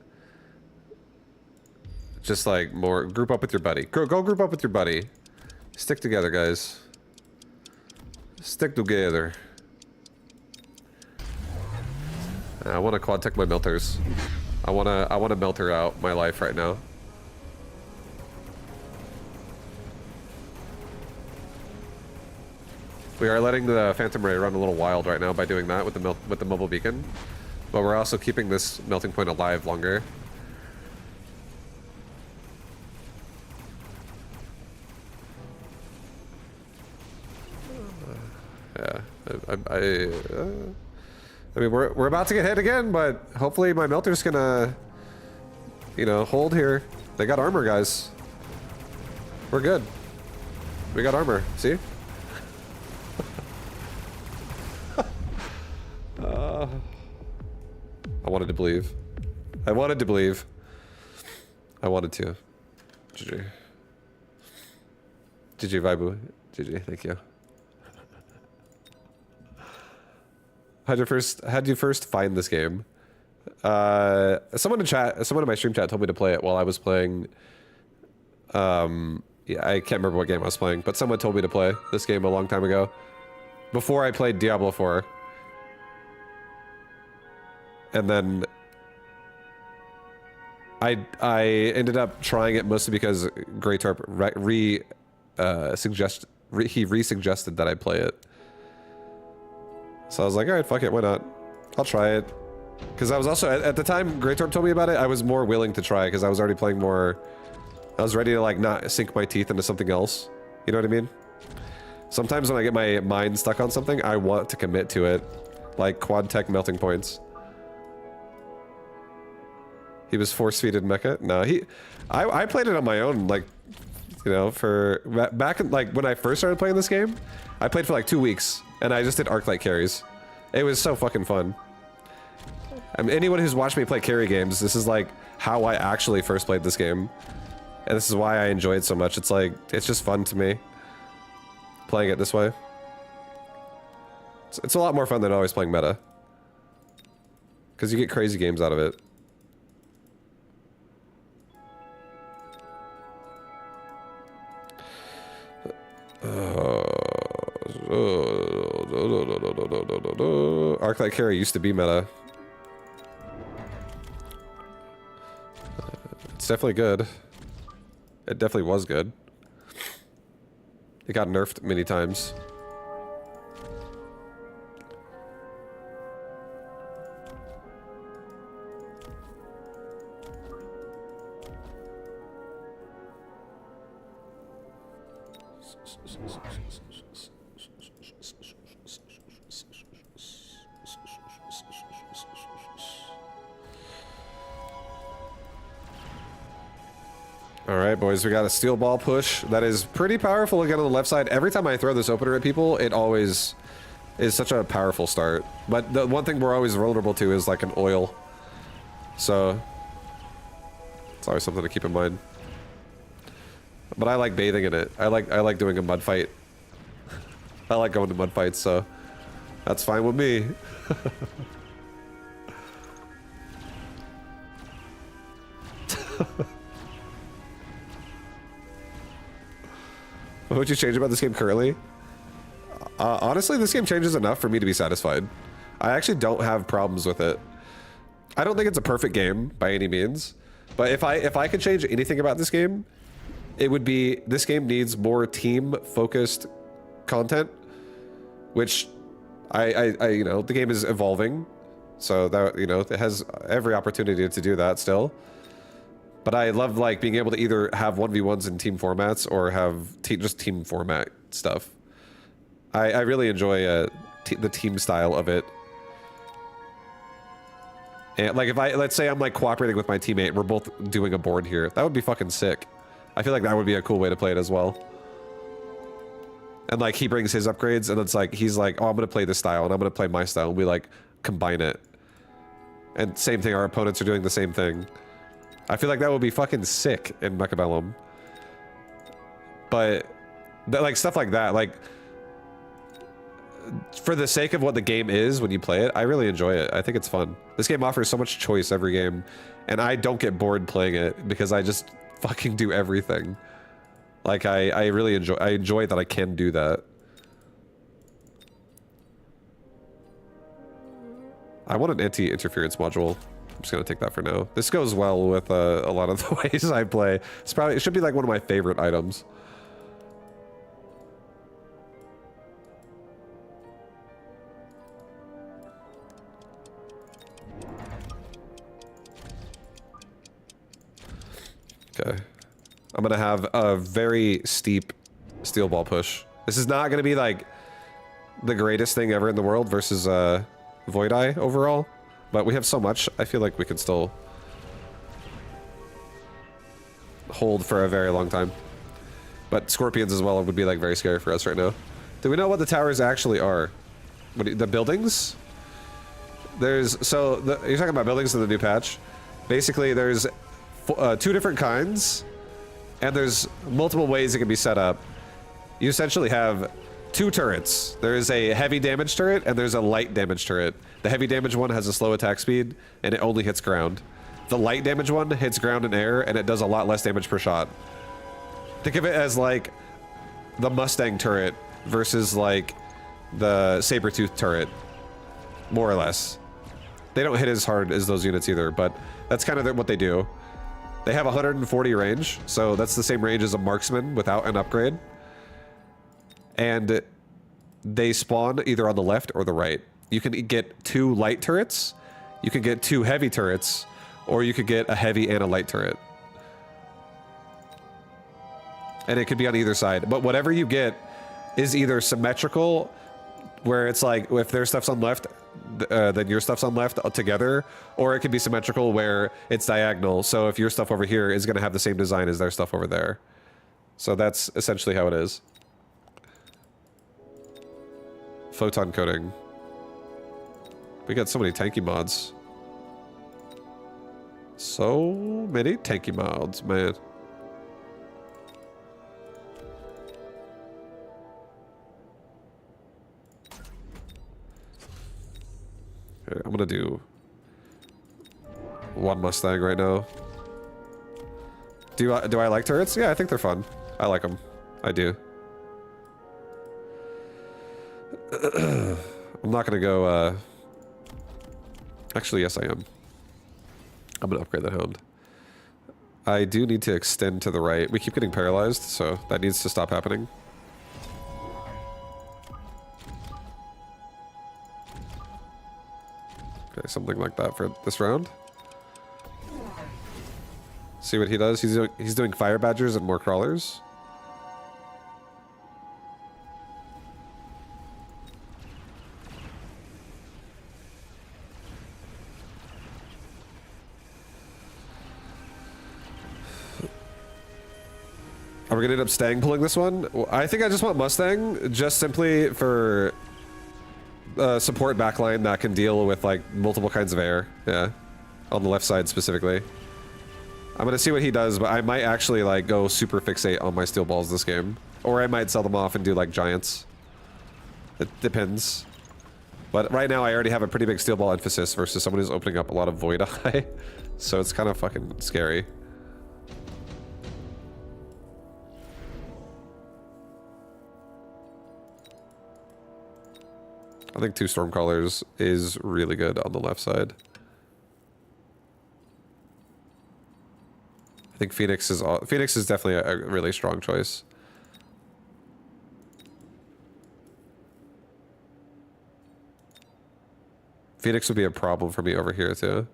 [SPEAKER 1] Just like more, group up with your buddy. Go group up with your buddy. Stick together, guys. Stick together. I want to quad tech my melters. I wanna melter out my life right now. We are letting the Phantom Ray run a little wild right now by doing that with the mobile beacon, but we're also keeping this melting point alive longer. Yeah, I mean we're about to get hit again, but hopefully my melter's gonna, you know, hold here. They got armor, guys. We're good. We got armor. See? I wanted to believe. I wanted to believe. I wanted to. GG. GG, Vibu. GG, thank you. How'd you first find this game? Someone in my stream chat told me to play it while I was playing. Yeah, I can't remember what game I was playing, but someone told me to play this game a long time ago. Before I played Diablo 4. And then I ended up trying it mostly because Greytarp re-suggested that I play it. So I was like, all right, fuck it, why not? I'll try it. Because I was also, at the time Greytarp told me about it, I was more willing to try because I was already playing more. I was ready to like not sink my teeth into something else. You know what I mean? Sometimes when I get my mind stuck on something, I want to commit to it. Like quad tech melting points. He was force-feeded mecha? No, I played it on my own, like, you know, for back in, like, when I first started playing this game, I played for like 2 weeks, and I just did arc-light carries. It was so fucking fun. I mean, anyone who's watched me play carry games, this is like how I actually first played this game. And this is why I enjoy it so much. It's like, it's just fun to me. Playing it this way. It's a lot more fun than always playing meta. Because you get crazy games out of it. Arc-light carry used to be meta. It's definitely good. It definitely was good. It got nerfed many times. Alright, boys, we got a steel ball push. That is pretty powerful again on the left side. Every time I throw this opener at people, it always is such a powerful start. But the one thing we're always vulnerable to is like an oil. So, it's always something to keep in mind. But I like bathing in it. I like doing a mud fight. I like going to mud fights, so that's fine with me. What would you change about this game currently? Honestly, this game changes enough for me to be satisfied. I actually don't have problems with it. I don't think it's a perfect game by any means, but if I could change anything about this game, it would be this game needs more team-focused content, which I you know, the game is evolving, so that, you know, it has every opportunity to do that still. But I love like being able to either have 1v1s in team formats or have just team format stuff. I really enjoy the team style of it. And like if let's say I'm like cooperating with my teammate, we're both doing a board here. That would be fucking sick. I feel like that would be a cool way to play it as well. And like he brings his upgrades and it's like, he's like, oh, I'm going to play this style and I'm going to play my style. And we like combine it. And same thing, our opponents are doing the same thing. I feel like that would be fucking sick in Mechabellum. But like stuff like that, like for the sake of what the game is when you play it, I really enjoy it. I think it's fun. This game offers so much choice every game, and I don't get bored playing it because I just fucking do everything. Like I really enjoy that I can do that. I want an anti-interference module. I'm just gonna take that for now. This goes well with a lot of the ways I play. It should be like one of my favorite items. Okay. I'm gonna have a very steep steel ball push. This is not gonna be like the greatest thing ever in the world versus Void Eye overall, but we have so much, I feel like we can still hold for a very long time. But scorpions as well would be like very scary for us right now. Do we know what the towers actually are? The buildings? You're talking about buildings in the new patch. Basically, there's 2 different kinds, and there's multiple ways it can be set up. You essentially have 2 turrets. There is a heavy damage turret, and there's a light damage turret. The heavy damage one has a slow attack speed, and it only hits ground. The light damage one hits ground and air, and it does a lot less damage per shot. Think of it as like the Mustang turret versus like the Sabertooth turret, more or less. They don't hit as hard as those units either, but that's kind of what they do. They have 140 range, so that's the same range as a marksman without an upgrade. And they spawn either on the left or the right. You can get 2 light turrets, you can get 2 heavy turrets, or you could get a heavy and a light turret. And it could be on either side. But whatever you get is either symmetrical, where it's like, if their stuff's on left, then your stuff's on left together, or it could be symmetrical where it's diagonal. So if your stuff over here is going to have the same design as their stuff over there. So that's essentially how it is. Photon coating. We got so many tanky mods. So many tanky mods, man. Okay, I'm gonna do 1 Mustang right now. Do I like turrets? Yeah, I think they're fun. I like them. I do. I'm not gonna go, actually, yes, I am. I'm gonna upgrade that hound. I do need to extend to the right. We keep getting paralyzed, so that needs to stop happening. Okay, something like that for this round. See what he does? He's doing fire badgers and more crawlers. Are we gonna end up staying pulling this one? I think I just want Mustang, just simply for support backline that can deal with like multiple kinds of air. Yeah, on the left side specifically. I'm gonna see what he does, but I might actually like go super fixate on my steel balls this game, or I might sell them off and do like giants. It depends. But right now I already have a pretty big steel ball emphasis versus someone who's opening up a lot of Void Eye, so it's kind of fucking scary. I think 2 Stormcrawlers is really good on the left side. I think Phoenix is definitely a really strong choice. Phoenix would be a problem for me over here too.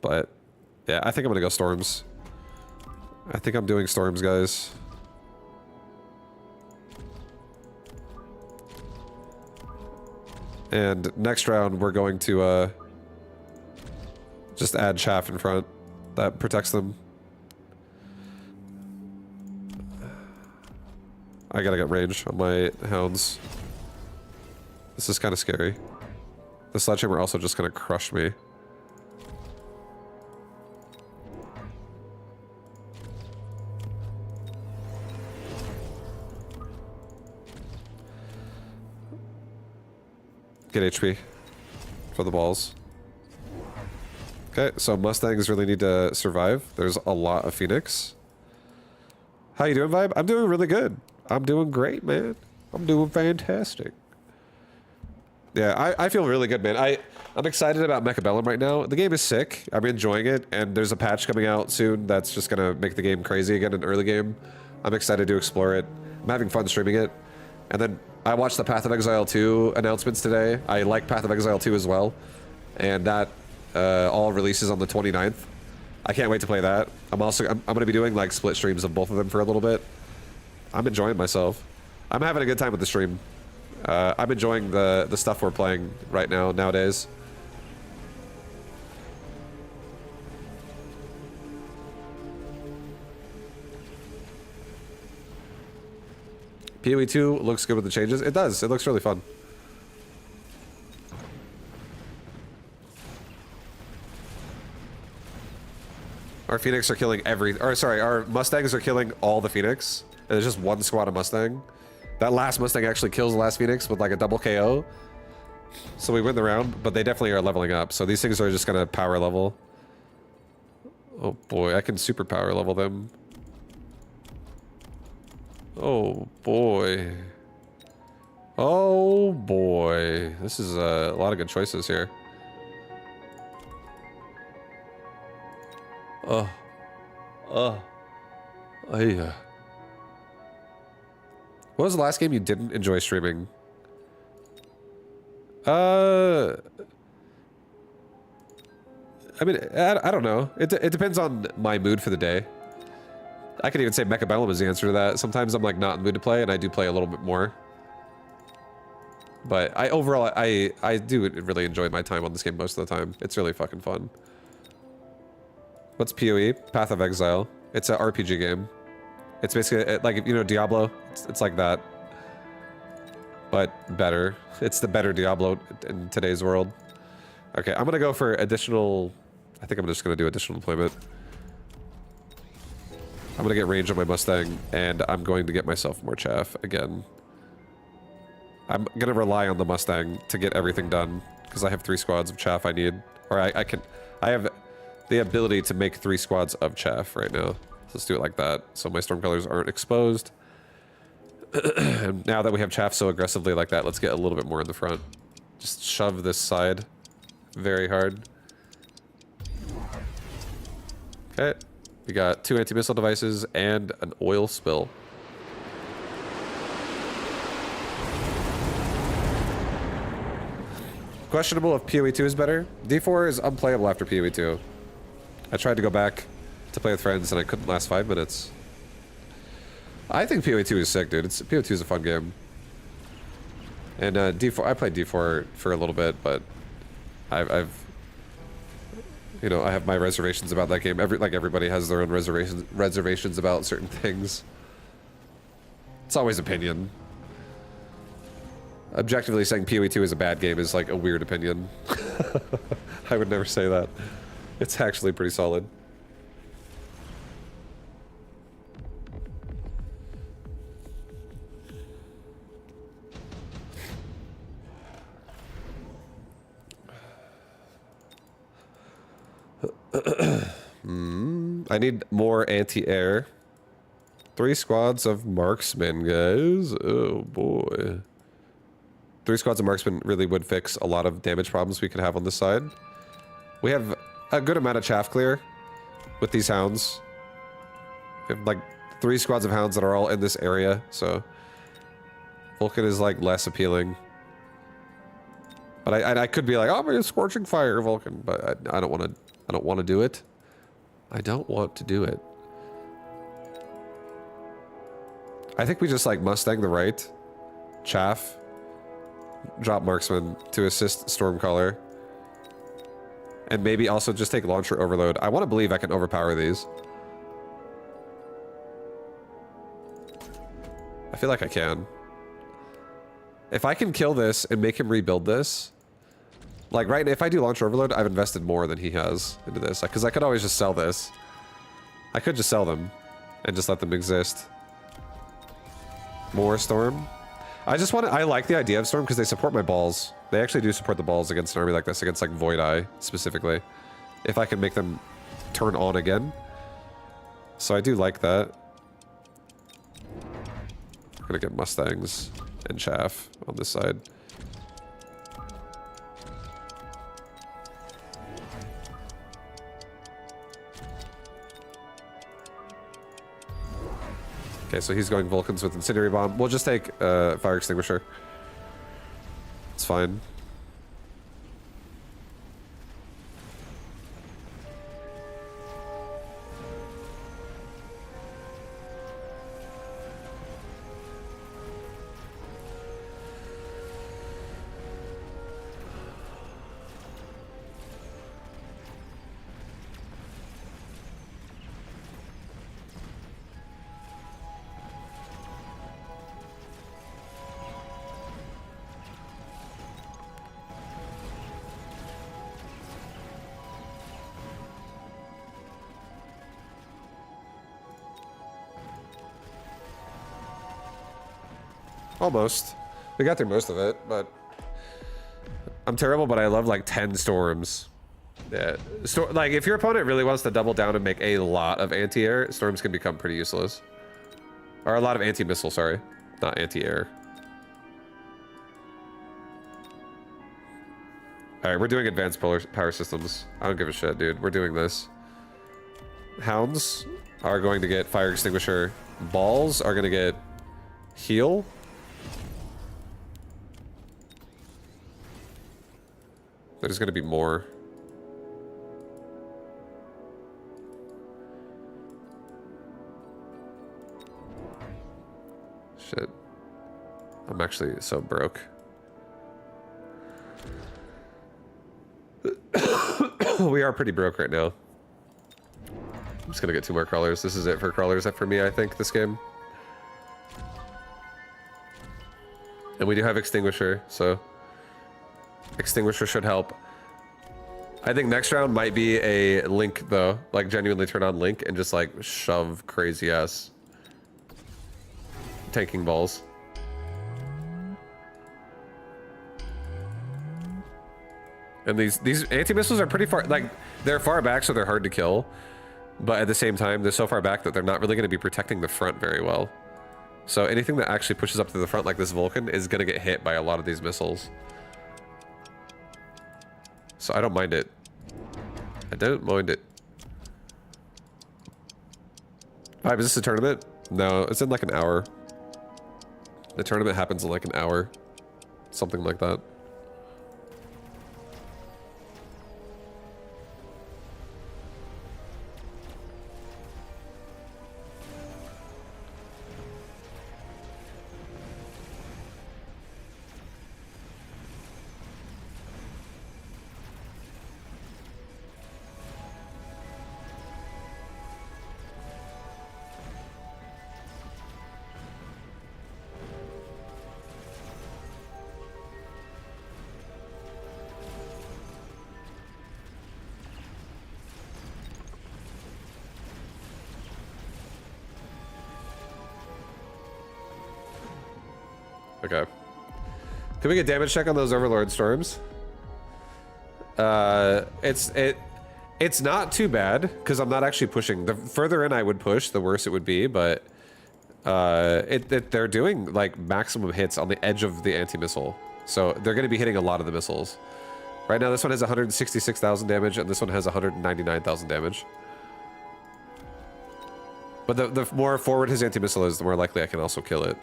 [SPEAKER 1] But Yeah, I think I'm gonna go storms. I think I'm doing storms, guys. And next round, we're going to just add chaff in front. That protects them. I gotta get range on my hounds. This is kind of scary. The sledgehammer also just kind of crushed me. Get HP for the balls. Okay, so Mustangs really need to survive. There's a lot of Phoenix. How you doing, Vibe? I'm doing really good. I'm doing great, man. I'm doing fantastic. Yeah, I feel really good, man. I'm excited about Mechabellum right now. The game is sick. I'm enjoying it, and there's a patch coming out soon that's just gonna make the game crazy again, an early game. I'm excited to explore it. I'm having fun streaming it. And then I watched the Path of Exile 2 announcements today. I like Path of Exile 2 as well. And that all releases on the 29th. I can't wait to play that. I'm gonna be doing like split streams of both of them for a little bit. I'm enjoying myself. I'm having a good time with the stream. I'm enjoying the stuff we're playing right now, nowadays. PoE 2 looks good with the changes. It does. It looks really fun. Our Phoenix are killing our Mustangs are killing all the Phoenix. And there's just one squad of Mustang. That last Mustang actually kills the last Phoenix with like a double KO. So we win the round, but they definitely are leveling up. So these things are just gonna power level. Oh boy, I can super power level them. Oh boy. Oh boy. This is a lot of good choices here. Yeah. What was the last game you didn't enjoy streaming? I mean, I don't know. It depends on my mood for the day. I could even say Mechabellum is the answer to that. Sometimes I'm like not in the mood to play, and I do play a little bit more. But overall, I do really enjoy my time on this game most of the time. It's really fucking fun. What's PoE? Path of Exile. It's an RPG game. It's basically like, you know, Diablo. It's like that, but better. It's the better Diablo in today's world. Okay, I'm gonna go for additional. I think I'm just gonna do additional deployment. I'm gonna get range on my Mustang, and I'm going to get myself more chaff again. I'm gonna rely on the Mustang to get everything done because I have 3 squads of chaff I need, or I have the ability to make 3 squads of chaff right now. So let's do it like that, so my storm colors aren't exposed. And now that we have chaff so aggressively like that, let's get a little bit more in the front. Just shove this side very hard. Okay. We got 2 anti-missile devices and an oil spill. Questionable if PoE 2 is better. D4 is unplayable after PoE 2. I tried to go back to play with friends and I couldn't last 5 minutes. I think PoE 2 is sick, dude. PoE 2 is a fun game. And D4, I played D4 for a little bit, but I've you know, I have my reservations about that game. Like everybody has their own reservations about certain things. It's always opinion. Objectively saying PoE 2 is a bad game is like a weird opinion. I would never say that. It's actually pretty solid. I need more anti-air. 3 squads of marksmen, guys. Oh boy. 3 squads of marksmen really would fix a lot of damage problems we could have on this side. We have a good amount of chaff clear with these hounds. We have like 3 squads of hounds that are all in this area, so Vulcan is like less appealing. But I could be like, oh, I'm a scorching fire Vulcan, but I don't want to do it. I don't want to do it. I think we just like Mustang the right, chaff, drop marksman to assist Stormcaller, and maybe also just take launcher overload. I want to believe I can overpower these. I feel like I can. If I can kill this and make him rebuild this, like right, if I do launcher overload, I've invested more than he has into this. Because I could always just sell this. I could just sell them and just let them exist. More Storm. I just want to, I like the idea of Storm because they support my balls. They actually do support the balls against an army like this, against like Void Eye specifically. If I can make them turn on again. So I do like that. I'm gonna get Mustangs and chaff on this side. Okay, so he's going Vulcans with Incendiary Bomb. We'll just take Fire Extinguisher. It's fine. Almost. We got through most of it, but I'm terrible, but I love like 10 storms. Yeah. Like if your opponent really wants to double down and make a lot of anti-air, storms can become pretty useless. Or a lot of anti-missile, sorry. Not anti-air. Alright, we're doing advanced power systems. I don't give a shit, dude. We're doing this. Hounds are going to get fire extinguisher. Balls are going to get heal. There's going to be more. Shit. I'm actually so broke. We are pretty broke right now. I'm just gonna get 2 more crawlers. This is it for crawlers for me, I think, this game. And we do have Extinguisher, so Extinguisher should help. I think next round might be a Link, though. Like, genuinely turn on Link and just, like, shove crazy-ass tanking balls. And these anti-missiles are pretty far, like, they're far back, so they're hard to kill. But at the same time, they're so far back that they're not really going to be protecting the front very well. So anything that actually pushes up to the front like this Vulcan is going to get hit by a lot of these missiles. So I don't mind it. I don't mind it. Alright, is this a tournament? No, it's in like an hour. The tournament happens in like an hour. Something like that. Okay. Can we get damage check on those Overlord Storms? It's not too bad because I'm not actually pushing. The further in I would push, the worse it would be. But they're doing like maximum hits on the edge of the anti-missile, so they're going to be hitting a lot of the missiles. Right now, this one has 166,000 damage, and this one has 199,000 damage. But the more forward his anti-missile is, the more likely I can also kill it.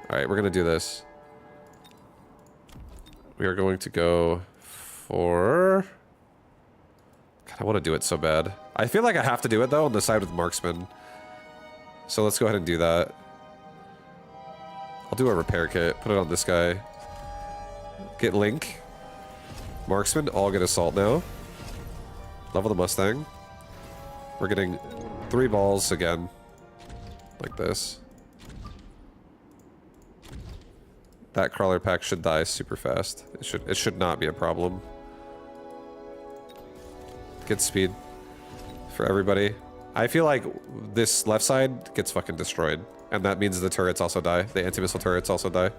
[SPEAKER 1] Alright, we're gonna do this. We are going to go for... God, I want to do it so bad. I feel like I have to do it, though, on the side with Marksman. So let's go ahead and do that. I'll do a repair kit. Put it on this guy. Get Link. Marksman, all get Assault now. Level the Mustang. We're getting 3 balls again. Like this. That crawler pack should die super fast. It should not be a problem. Get speed for everybody. I feel like this left side gets fucking destroyed. And that means the turrets also die. The anti-missile turrets also die.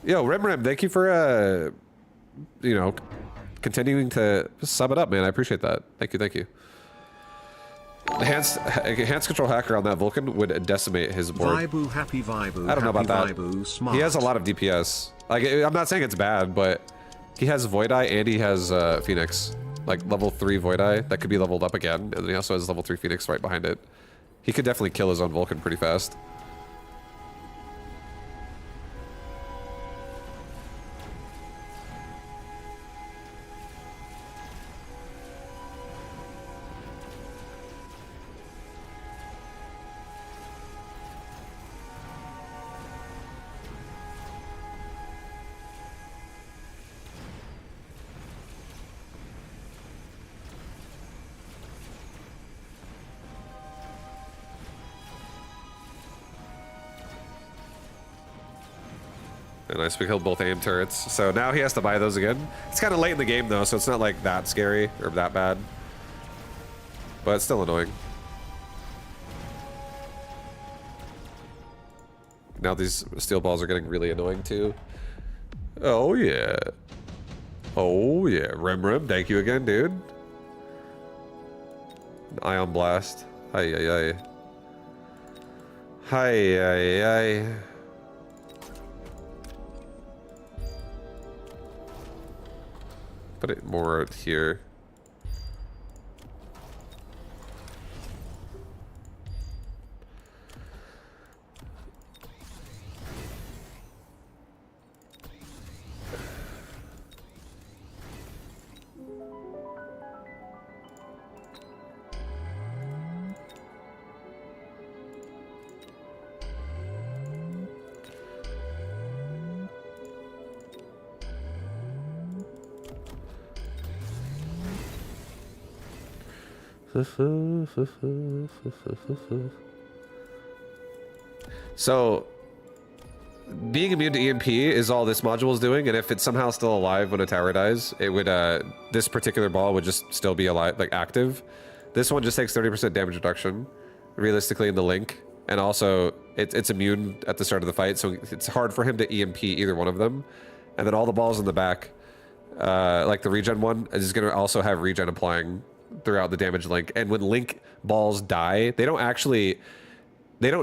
[SPEAKER 1] Yo, Rim, thank you for, you know, continuing to sum it up, man. I appreciate that. Thank you. Enhanced control hacker on that Vulcan would decimate his board.
[SPEAKER 6] Vibu, happy Vibu.
[SPEAKER 1] I don't know about that.
[SPEAKER 6] Vibu, smart.
[SPEAKER 1] He has a lot of DPS. Like, I'm not saying it's bad, but he has Void Eye and he has Phoenix. Like level 3 Void Eye that could be leveled up again, and then he also has level 3 Phoenix right behind it. He could definitely kill his own Vulcan pretty fast. Nice, we killed both aim turrets. So now he has to buy those again. It's kind of late in the game though, so it's not like that scary or that bad. But it's still annoying. Now these steel balls are getting really annoying too. Oh yeah. Oh yeah. Rim, thank you again, dude. An Ion Blast. Hi. Put it more out here. So, being immune to EMP is all this module is doing, and if it's somehow still alive when a tower dies, it would, this particular ball would just still be alive, like active. This one just takes 30% damage reduction, realistically in the link, and also it's immune at the start of the fight, so it's hard for him to EMP either one of them. And then all the balls in the back, like the regen one, is going to also have regen applying throughout the damage link. And when link balls die, they don't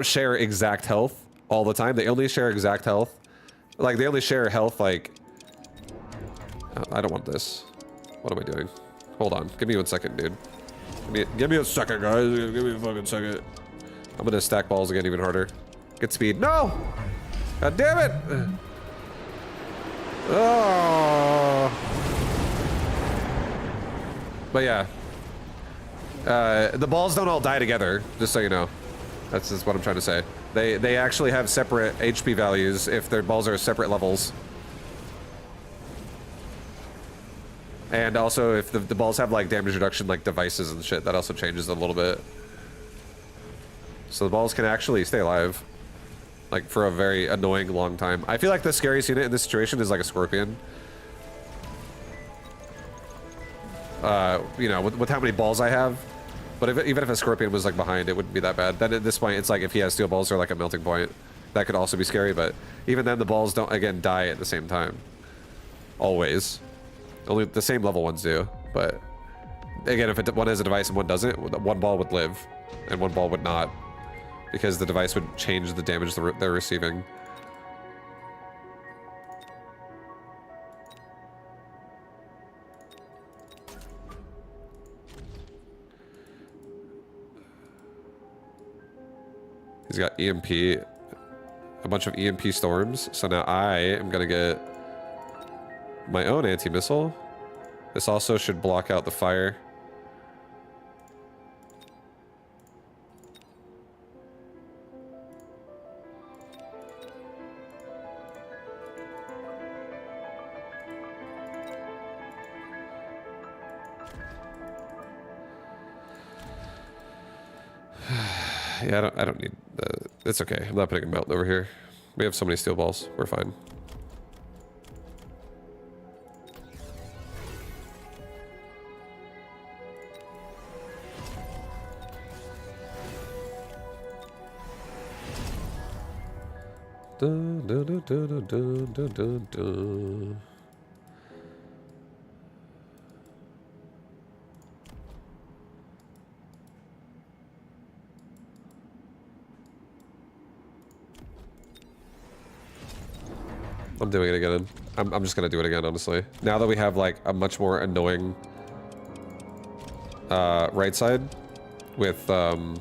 [SPEAKER 1] share exact health all the time. They only share exact health. Like, they only share health, like... I don't want this. What am I doing? Hold on. Give me 1 second, dude. Give me a second, guys. Give me a fucking second. I'm gonna stack balls again even harder. Get speed. No! God damn it! Oh! But yeah. The balls don't all die together, just so you know. That's just what I'm trying to say. They actually have separate HP values if their balls are separate levels. And also, if the balls have like damage reduction, like devices and shit, that also changes a little bit. So the balls can actually stay alive, like for a very annoying long time. I feel like the scariest unit in this situation is like a Scorpion. You know, with how many balls I have. But even if a Scorpion was like behind, it wouldn't be that bad. Then at this point, it's like if he has steel balls or like a melting point, that could also be scary. But even then, the balls don't again die at the same time. Always, only the same level ones do. But again, if one has a device and one doesn't, one ball would live, and one ball would not, because the device would change the damage they're receiving. He's got EMP, a bunch of EMP storms. So now I am gonna get my own anti-missile. This also should block out the fire. Yeah, I don't need. It's okay. I'm not putting a mountain over here. We have so many steel balls. We're fine. Dun, dun, dun, dun, dun, dun, dun, dun. I'm doing it again. I'm just gonna do it again, honestly. Now that we have like a much more annoying right side with do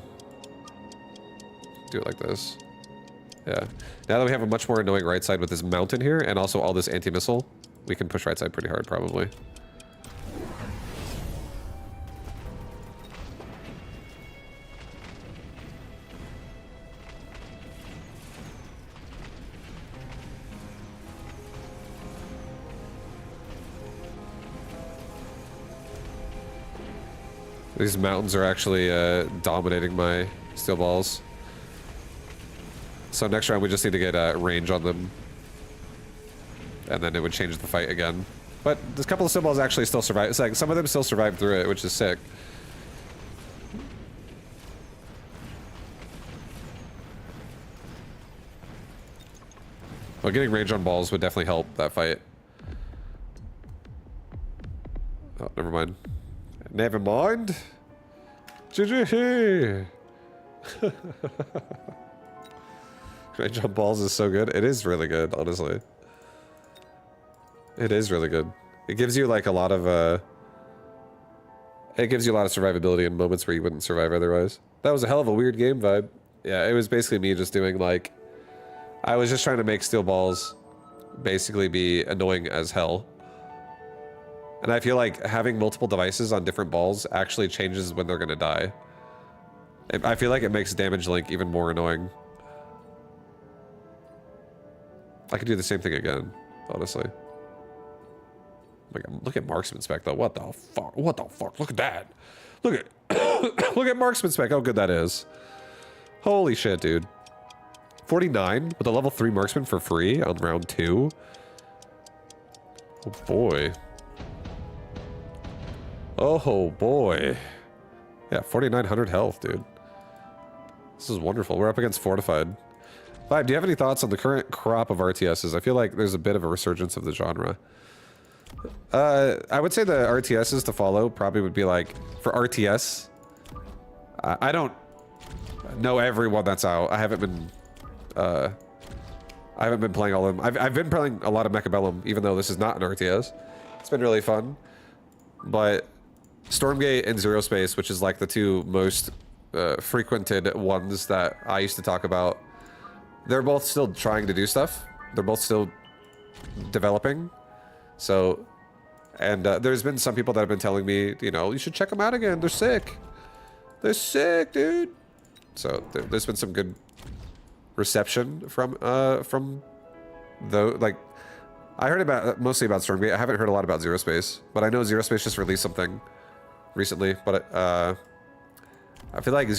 [SPEAKER 1] it like this. Yeah. Now that we have a much more annoying right side with this mountain here and also all this anti-missile, we can push right side pretty hard probably. These mountains are actually dominating my steel balls. So next round we just need to get range on them. And then it would change the fight again. But there's a couple of steel balls actually still survive. It's like some of them still survive through it, which is sick. Well, getting range on balls would definitely help that fight. Oh, never mind. Never mind. GG. Range on balls is so good. It is really good, honestly. It is really good. It gives you like a lot of it gives you a lot of survivability in moments where you wouldn't survive otherwise. That was a hell of a weird game vibe. Yeah, it was basically me just doing like I was just trying to make steel balls basically be annoying as hell. And I feel like having multiple devices on different balls actually changes when they're gonna die. I feel like it makes damage link even more annoying. I could do the same thing again, honestly. Like, look at marksman spec though. What the fuck? What the fuck? Look at that. Look at look at marksman spec. How good that is. Holy shit, dude. 49 with a level 3 marksman for free on round 2. Oh boy. Oh boy. Yeah, 4,900 health, dude. This is wonderful. We're up against Fortified. Vibe, do you have any thoughts on the current crop of RTSs? I feel like there's a bit of a resurgence of the genre. I would say the RTSs to follow probably would be like, for RTS, I don't know everyone that's out. I haven't been playing all of them. I've been playing a lot of Mechabellum, even though this is not an RTS. It's been really fun. But Stormgate and Zero Space, which is like the two most frequented ones that I used to talk about, they're both still trying to do stuff. They're both still developing. So, and there's been some people that have been telling me, you know, you should check them out again. They're sick. They're sick, dude. So there's been some good reception from the, like, I heard about mostly about Stormgate. I haven't heard a lot about Zero Space, but I know Zero Space just released something recently. But I feel like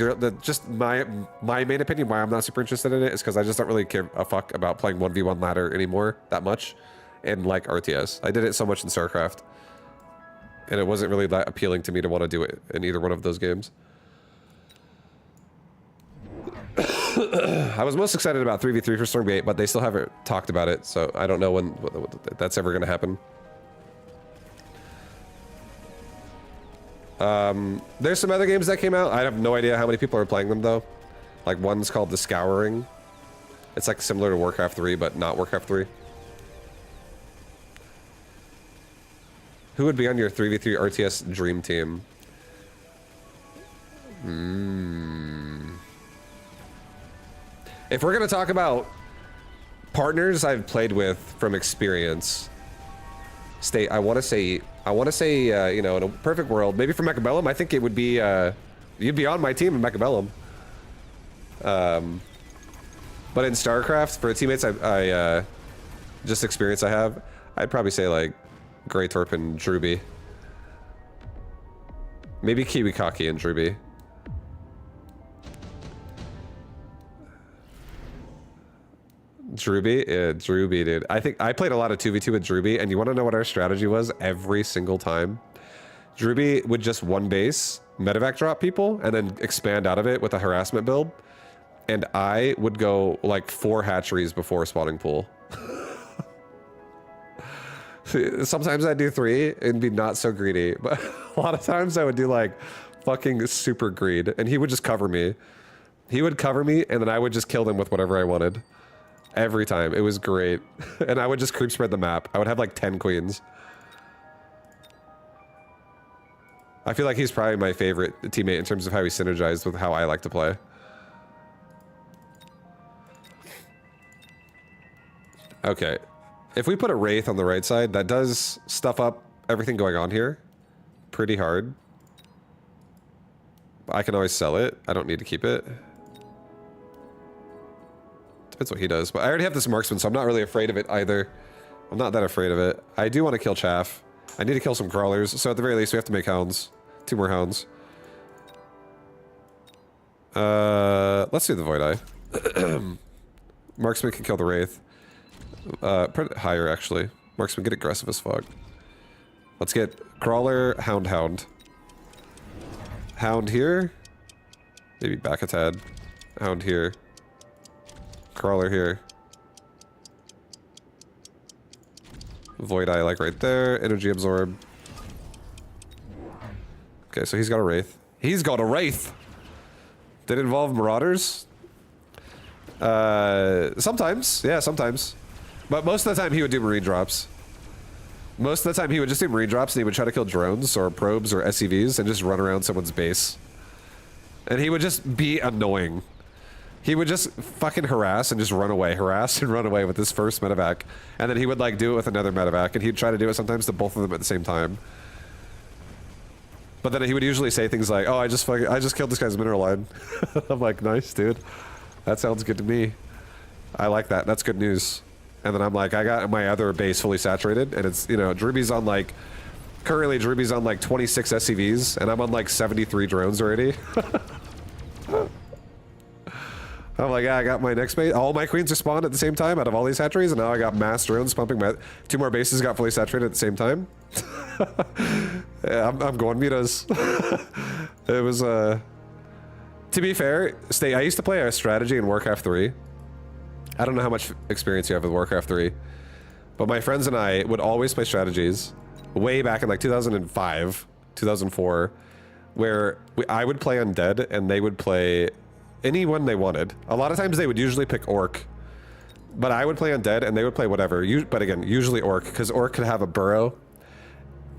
[SPEAKER 1] just my main opinion why I'm not super interested in it is because I just don't really care a fuck about playing 1v1 ladder anymore that much in like RTS. I did it so much in StarCraft, and it wasn't really that appealing to me to want to do it in either one of those games. I was most excited about 3v3 for Stormgate, but they still haven't talked about it, so I don't know when that's ever going to happen. There's some other games that came out. I have no idea how many people are playing them, though. Like, one's called The Scouring. It's like similar to Warcraft 3, but not Warcraft 3. Who would be on your 3v3 RTS dream team? If we're going to talk about partners I've played with from experience, State, I want to say, you know, in a perfect world, maybe for Mechabellum, I think it would be, you'd be on my team in Mechabellum. But in StarCraft, for the teammates I just experience I have, I'd probably say like Greytorp and Druby. Maybe Kiwikaki and Druby. Druby? Yeah, Druby, dude. I think I played a lot of 2v2 with Druby, and you want to know what our strategy was every single time? Druby would just one base, medevac drop people, and then expand out of it with a harassment build. And I would go like 4 hatcheries before spawning pool. Sometimes I'd do 3 and be not so greedy, but a lot of times I would do like fucking super greed, and he would just cover me. He would cover me, and then I would just kill them with whatever I wanted. Every time. It was great. And I would just creep spread the map. I would have like 10 queens. I feel like he's probably my favorite teammate in terms of how he synergized with how I like to play. Okay. If we put a Wraith on the right side, that does stuff up everything going on here pretty hard. I can always sell it. I don't need to keep it. Depends what he does. But I already have this marksman, so I'm not really afraid of it either. I'm not that afraid of it. I do want to kill Chaff. I need to kill some crawlers, so at the very least we have to make hounds. 2 more hounds. Let's do the Void Eye. Marksman can kill the Wraith. Put it higher, actually. Marksman, get aggressive as fuck. Let's get Crawler, Hound, Hound. Hound here. Maybe back a tad. Hound here. Crawler here. Void Eye, like right there. Energy Absorb. Okay, so he's got a Wraith. He's got a Wraith! Did it involve Marauders? Sometimes. Yeah, sometimes. But most of the time he would do Marine Drops. Most of the time he would just do Marine Drops and he would try to kill drones or probes or SCVs and just run around someone's base. And he would just be annoying. He would just fucking harass and just run away. Harass and run away with his first medevac. And then he would like do it with another medevac and he'd try to do it sometimes to both of them at the same time. But then he would usually say things like, oh, I just killed this guy's mineral line. I'm like, nice, dude. That sounds good to me. I like that. That's good news. And then I'm like, I got my other base fully saturated, and it's, you know, Druby's on like, currently Druby's on like 26 SCVs, and I'm on like 73 drones already. I'm like, yeah, I got my next base. All my queens are spawned at the same time out of all these hatcheries, and now I got mass drones pumping my 2 more bases got fully saturated at the same time. Yeah, I'm going mutas. It was, to be fair, I used to play a strategy in Warcraft 3. I don't know how much experience you have with Warcraft 3, but my friends and I would always play strategies way back in like 2005, 2004, where I would play Undead and they would play anyone they wanted. A lot of times they would usually pick Orc, but I would play Undead and they would play whatever. But again, usually Orc, because Orc could have a burrow,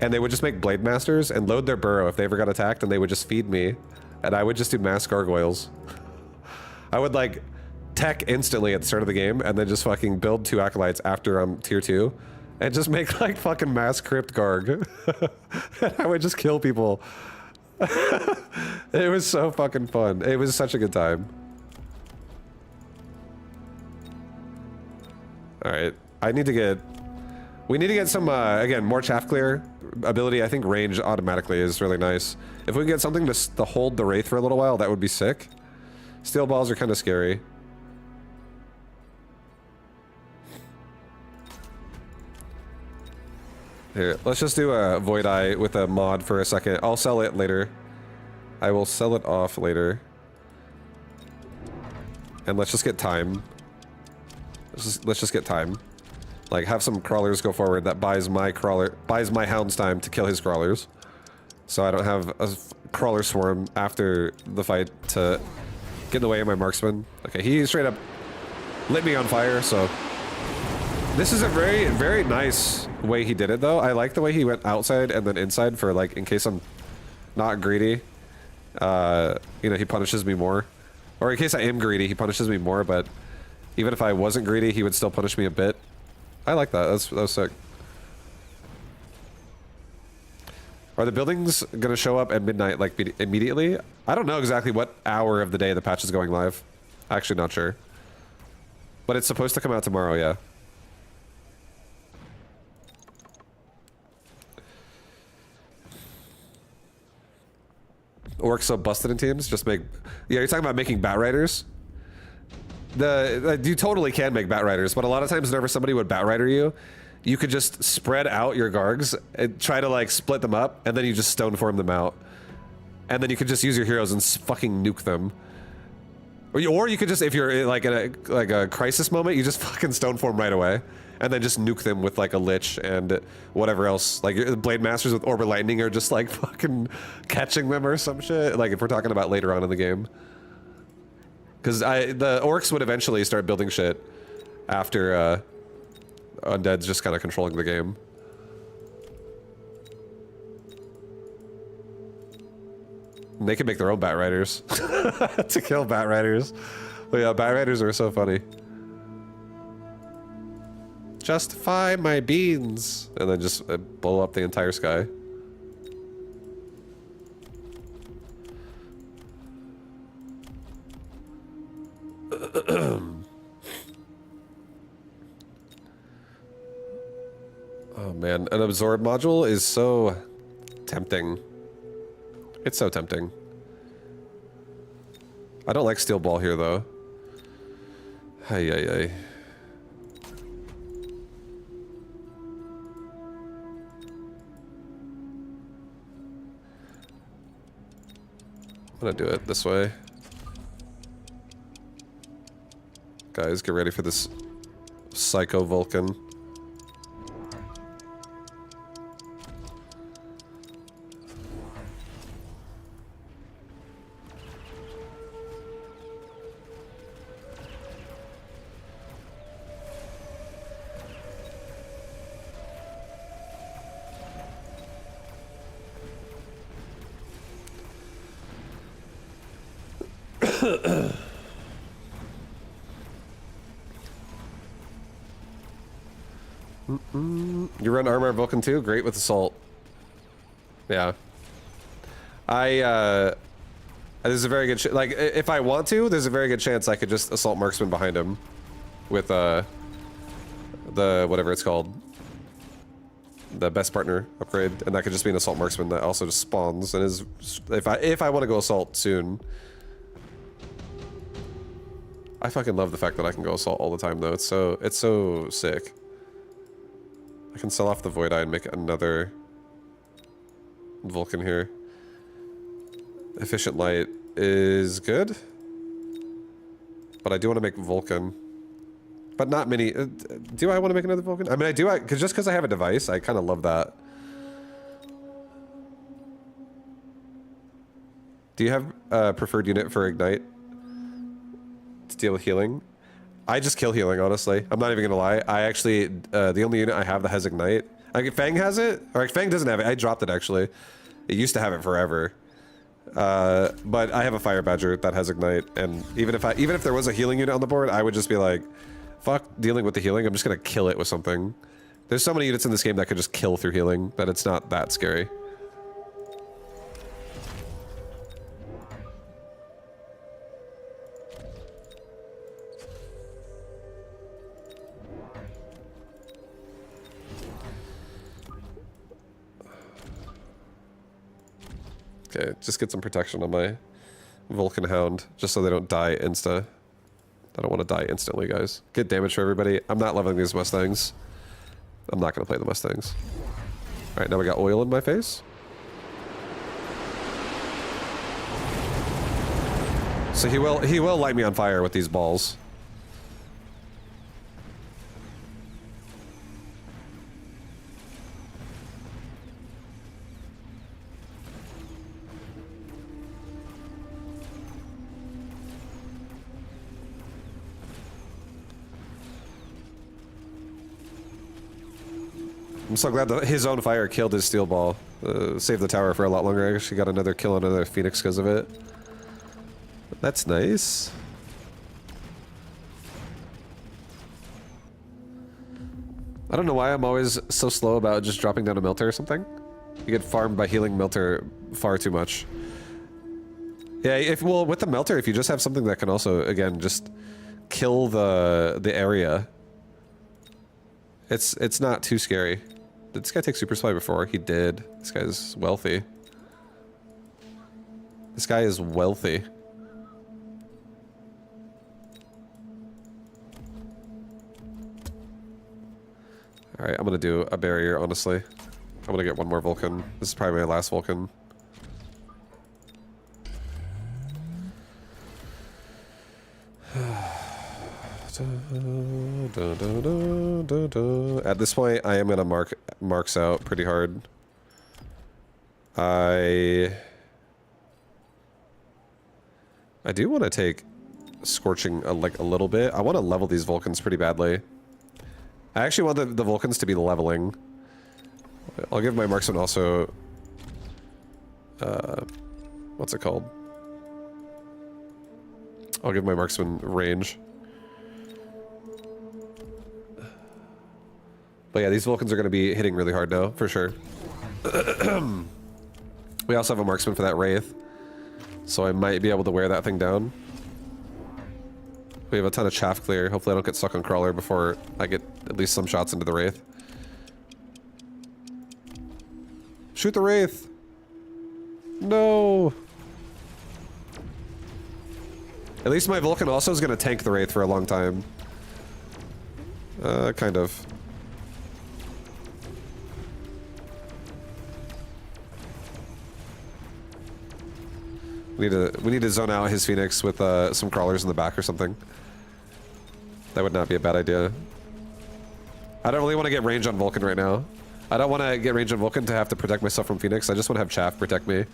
[SPEAKER 1] and they would just make Blade Masters and load their burrow if they ever got attacked, and they would just feed me, and I would just do mass gargoyles. I would like tech instantly at the start of the game and then just fucking build 2 acolytes after I'm tier 2 and just make like fucking mass crypt garg. I would just kill people. It was so fucking fun. It was such a good time. Alright, we need to get some again, more chaff clear ability. I think range automatically is really nice. If we can get something to hold the Wraith for a little while, that would be sick. Steel balls are kind of scary. Here, let's just do a Void Eye with a mod for a second. I'll sell it later. I will sell it off later. And let's just get time. Let's just get time. Like, have some crawlers go forward. That buys my hounds time to kill his crawlers. So I don't have a crawler swarm after the fight to get in the way of my marksman. Okay, he straight up lit me on fire, so... This is a very, very nice way he did it, though. I like the way he went outside and then inside for, like, in case I'm not greedy. You know, he punishes me more. Or in case I am greedy, he punishes me more, but even if I wasn't greedy, he would still punish me a bit. I like that. That was sick. Are the buildings gonna show up at midnight, like immediately? I don't know exactly what hour of the day the patch is going live. Actually, not sure. But it's supposed to come out tomorrow, yeah. Orcs so busted in teams. Just make. Yeah, you're talking about making bat riders. You totally can make bat riders, but a lot of times whenever somebody would bat rider you, you could just spread out your gargs and try to like split them up, and then you just stone form them out, and then you could just use your heroes and fucking nuke them. Or you could just, if you're like in a crisis moment, you just fucking stone form right away, and then just nuke them with like a lich and whatever else. Like the Blade Masters with Orb of Lightning are just like fucking catching them or some shit. Like if we're talking about later on in the game. Because the orcs would eventually start building shit after undead's just kind of controlling the game. And they can make their own bat riders to kill bat riders. But yeah, bat riders are so funny. Justify my beans, and then just blow up the entire sky. Oh man, an absorb module is so tempting. It's so tempting. I don't like steel ball here though. Ay ay ay. I'm gonna do it this way. Guys, get ready for this psycho Vulcan. You run armor Vulcan too? Great with assault. Yeah. There's a very good like if I want to, there's a very good chance I could just assault marksman behind him with the whatever it's called, the best partner upgrade, and that could just be an assault marksman that also just spawns and is if I want to go assault soon. I fucking love the fact that I can go assault all the time though. It's so sick. I can sell off the Void Eye and make another Vulcan here. Efficient Light is good. But I do want to make Vulcan. But not many. Do I want to make another Vulcan? I mean, I do. Just because I have a device, I kind of love that. Do you have a preferred unit for Ignite? To deal with healing? I just kill healing, honestly. I'm not even gonna lie. I actually, the only unit I have that has Ignite. Like, Fang has it? Or Fang doesn't have it. I dropped it, actually. It used to have it forever. But I have a Fire Badger that has Ignite, and even if there was a healing unit on the board, I would just be like, fuck dealing with the healing, I'm just gonna kill it with something. There's so many units in this game that could just kill through healing that it's not that scary. Okay, just get some protection on my Vulcan Hound, just so they don't die insta. I don't want to die instantly, guys. Get damage for everybody. I'm not loving these Mustangs. I'm not going to play the Mustangs. Alright, now we got oil in my face. So he will light me on fire with these balls. I'm so glad that his own fire killed his steel ball. Saved the tower for a lot longer. I actually got another kill on another Phoenix because of it. That's nice. I don't know why I'm always so slow about just dropping down a melter or something. You get farmed by healing melter far too much. Yeah, well, with the melter, if you just have something that can also, again, just kill the area, it's not too scary. Did this guy take super supply before? He did. This guy's wealthy. This guy is wealthy. Alright, I'm gonna do a barrier, honestly. I'm gonna get one more Vulcan. This is probably my last Vulcan. At this point, I am gonna marks out pretty hard. I do want to take Scorching like a little bit. I want to level these Vulcans pretty badly. I actually want the Vulcans to be leveling. I'll give my marksman also... what's it called? I'll give my marksman range. But yeah, these Vulcans are going to be hitting really hard now, for sure. We also have a marksman for that Wraith. So I might be able to wear that thing down. We have a ton of chaff clear. Hopefully I don't get stuck on Crawler before I get at least some shots into the Wraith. Shoot the Wraith! No! At least my Vulcan also is going to tank the Wraith for a long time. Kind of. We need to zone out his Phoenix with some crawlers in the back or something. That would not be a bad idea. I don't really want to get range on Vulcan right now. I don't want to get range on Vulcan to have to protect myself from Phoenix. I just want to have Chaff protect me,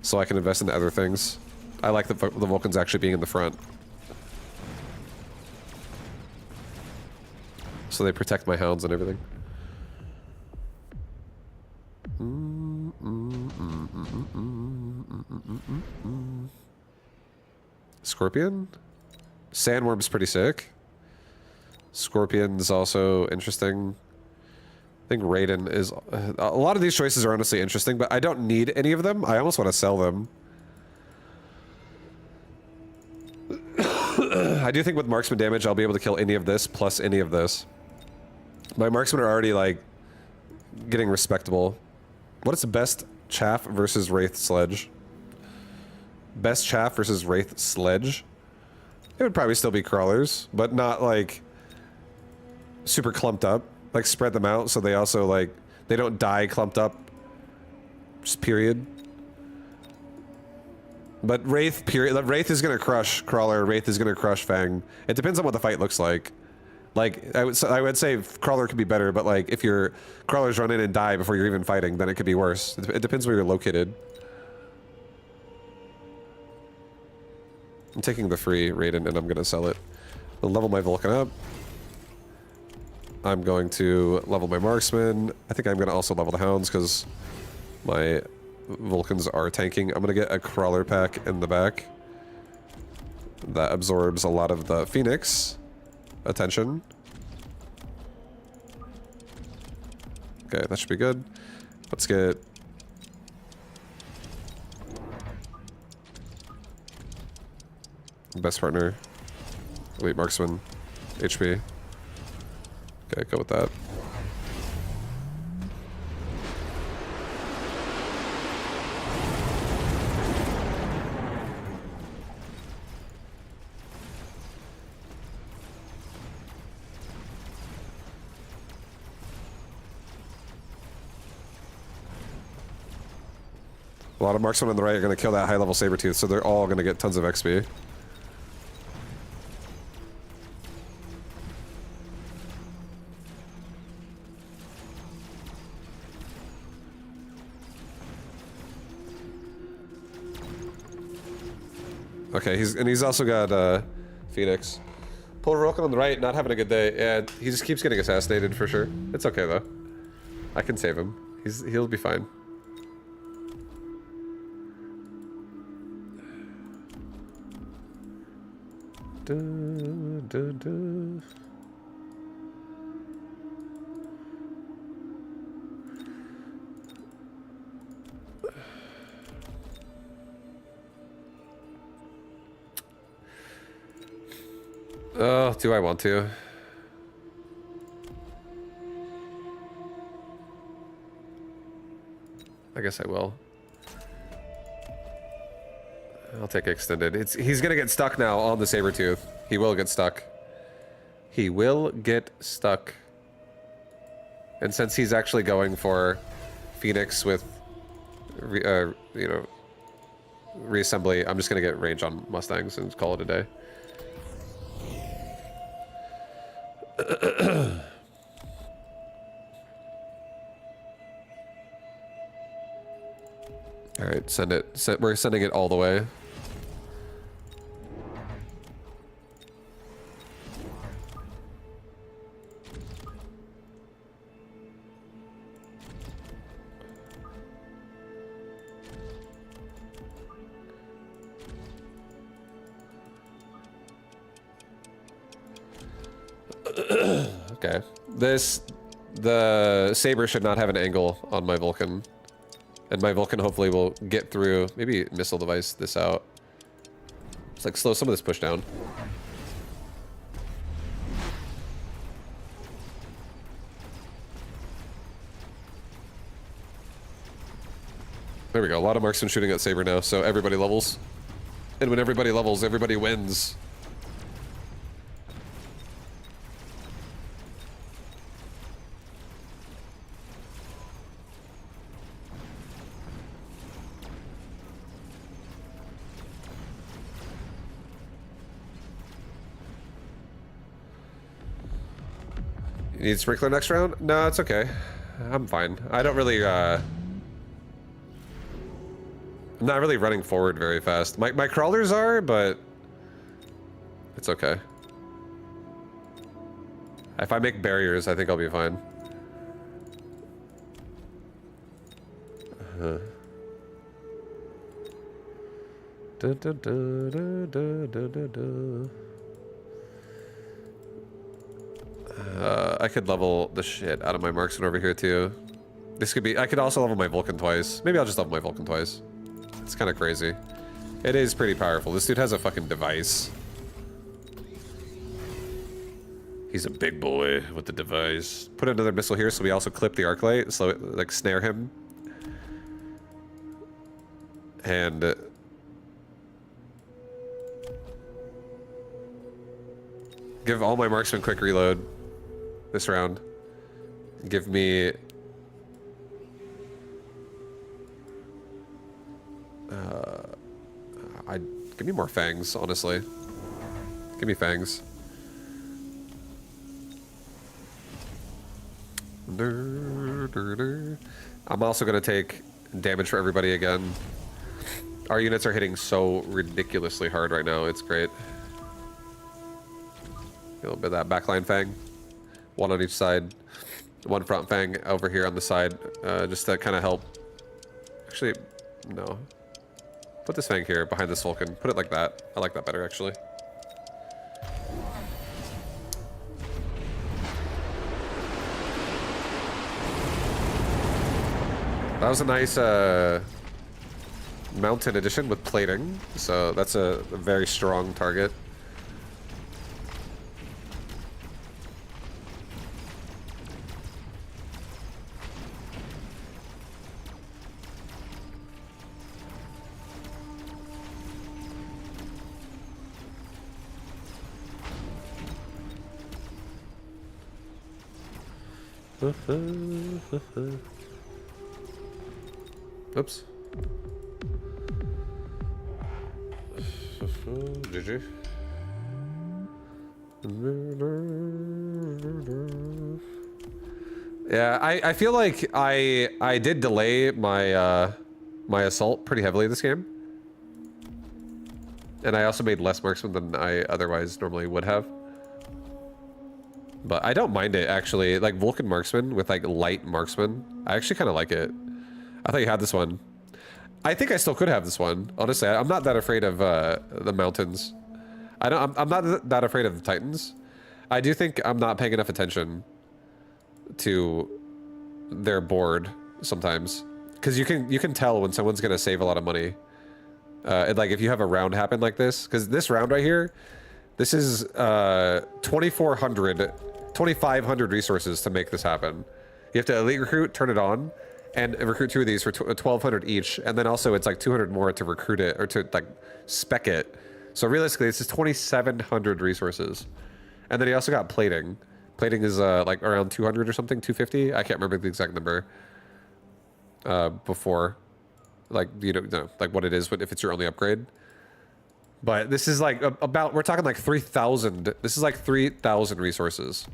[SPEAKER 1] so I can invest in other things. I like the Vulcans actually being in the front, so they protect my hounds and everything. Scorpion? Sandworm's pretty sick. Scorpion's also interesting. I think Raiden is... a lot of these choices are honestly interesting, but I don't need any of them. I almost want to sell them. I do think with marksman damage, I'll be able to kill any of this plus any of this. My marksmen are already, like, getting respectable. What is the best Chaff versus Wraith Sledge? Best Chaff versus Wraith Sledge? It would probably still be crawlers, but not, like, super clumped up. Like, spread them out so they also, like, they don't die clumped up. Just period. But Wraith, period. Wraith is gonna crush Crawler, Wraith is gonna crush Fang. It depends on what the fight looks like. Like, I would say Crawler could be better, but, like, if your Crawlers run in and die before you're even fighting, then it could be worse. It depends where you're located. I'm taking the free Raiden and I'm gonna sell it. I'll level my Vulcan up. I'm going to level my marksman. I think I'm gonna also level the hounds because my Vulcans are tanking. I'm gonna get a crawler pack in the back. That absorbs a lot of the Phoenix attention. Okay, that should be good. Let's get... best partner. Elite marksman. HP. Okay, go with that. A lot of marksmen on the right are going to kill that high-level Sabertooth, so they're all going to get tons of XP. Okay, he's also got Phoenix. Poor Vulcan on the right, not having a good day. Yeah, he just keeps getting assassinated for sure. It's okay though. I can save him. He'll be fine. Oh, do I want to? I guess I will. I'll take extended. He's gonna get stuck now on the Sabertooth. He will get stuck. He will get stuck. And since he's actually going for Phoenix with, you know, reassembly, I'm just gonna get range on Mustangs and call it a day. All right, send it. We're sending it all the way. Okay. The Saber should not have an angle on my Vulcan. And my Vulcan hopefully will get through, maybe missile device this out. It's like slow some of this push down. There we go, a lot of marksmen shooting at Saber now, so everybody levels. And when everybody levels, everybody wins. You need sprinkler next round? No, it's okay. I'm fine. I don't really, I'm not really running forward very fast. My crawlers are, but it's okay. If I make barriers, I think I'll be fine. Da, da, da, da, da, da, da, da. I could level the shit out of my marksman over here too. This could be, I could also level my Vulcan twice. Maybe I'll just level my Vulcan twice. It's kind of crazy. It is pretty powerful. This dude has a fucking device. He's a big boy with the device. Put another missile here so we also clip the arc light, so it, like snare him. And give all my marksmen quick reload this round. Give me give me more fangs, honestly. Give me fangs. I'm also gonna take damage for everybody again. Our units are hitting so ridiculously hard right now, it's great. A little bit of that backline fang. One on each side. One front fang over here on the side. Just to kind of help. Actually, no. Put this fang here behind this Vulcan. Put it like that. I like that better, actually. That was a nice mountain addition with plating. So that's a very strong target. Oops. GG. Yeah, I feel like I did delay my my assault pretty heavily this game. And I also made less marksmen than I otherwise normally would have. But I don't mind it, actually. Like, Vulcan marksman with, like, light marksman. I actually kind of like it. I thought you had this one. I think I still could have this one. Honestly, I'm not that afraid of the mountains. I'm not that afraid of the Titans. I do think I'm not paying enough attention to their board sometimes. Because you can tell when someone's going to save a lot of money. And, like, if you have a round happen like this. Because this round right here, This is 2,500 resources to make this happen. You have to elite recruit, turn it on, and recruit 2 of these for 1,200 each, and then also it's like 200 more to recruit it or to like spec it. So realistically, this is 2,700 resources, and then he also got plating. Plating is like around 200 or something, 250. I can't remember the exact number. Before, like you know, like what it is, if it's your only upgrade. But this is like about, we're talking like 3,000. This is like 3,000 resources.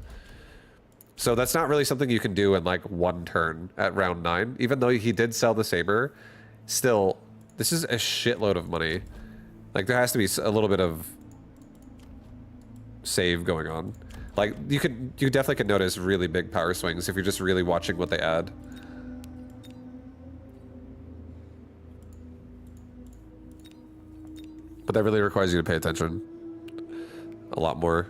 [SPEAKER 1] So that's not really something you can do in like 1 turn at round 9. Even though he did sell the saber, still, this is a shitload of money. Like there has to be a little bit of save going on. Like you definitely can notice really big power swings if you're just really watching what they add. But that really requires you to pay attention a lot more.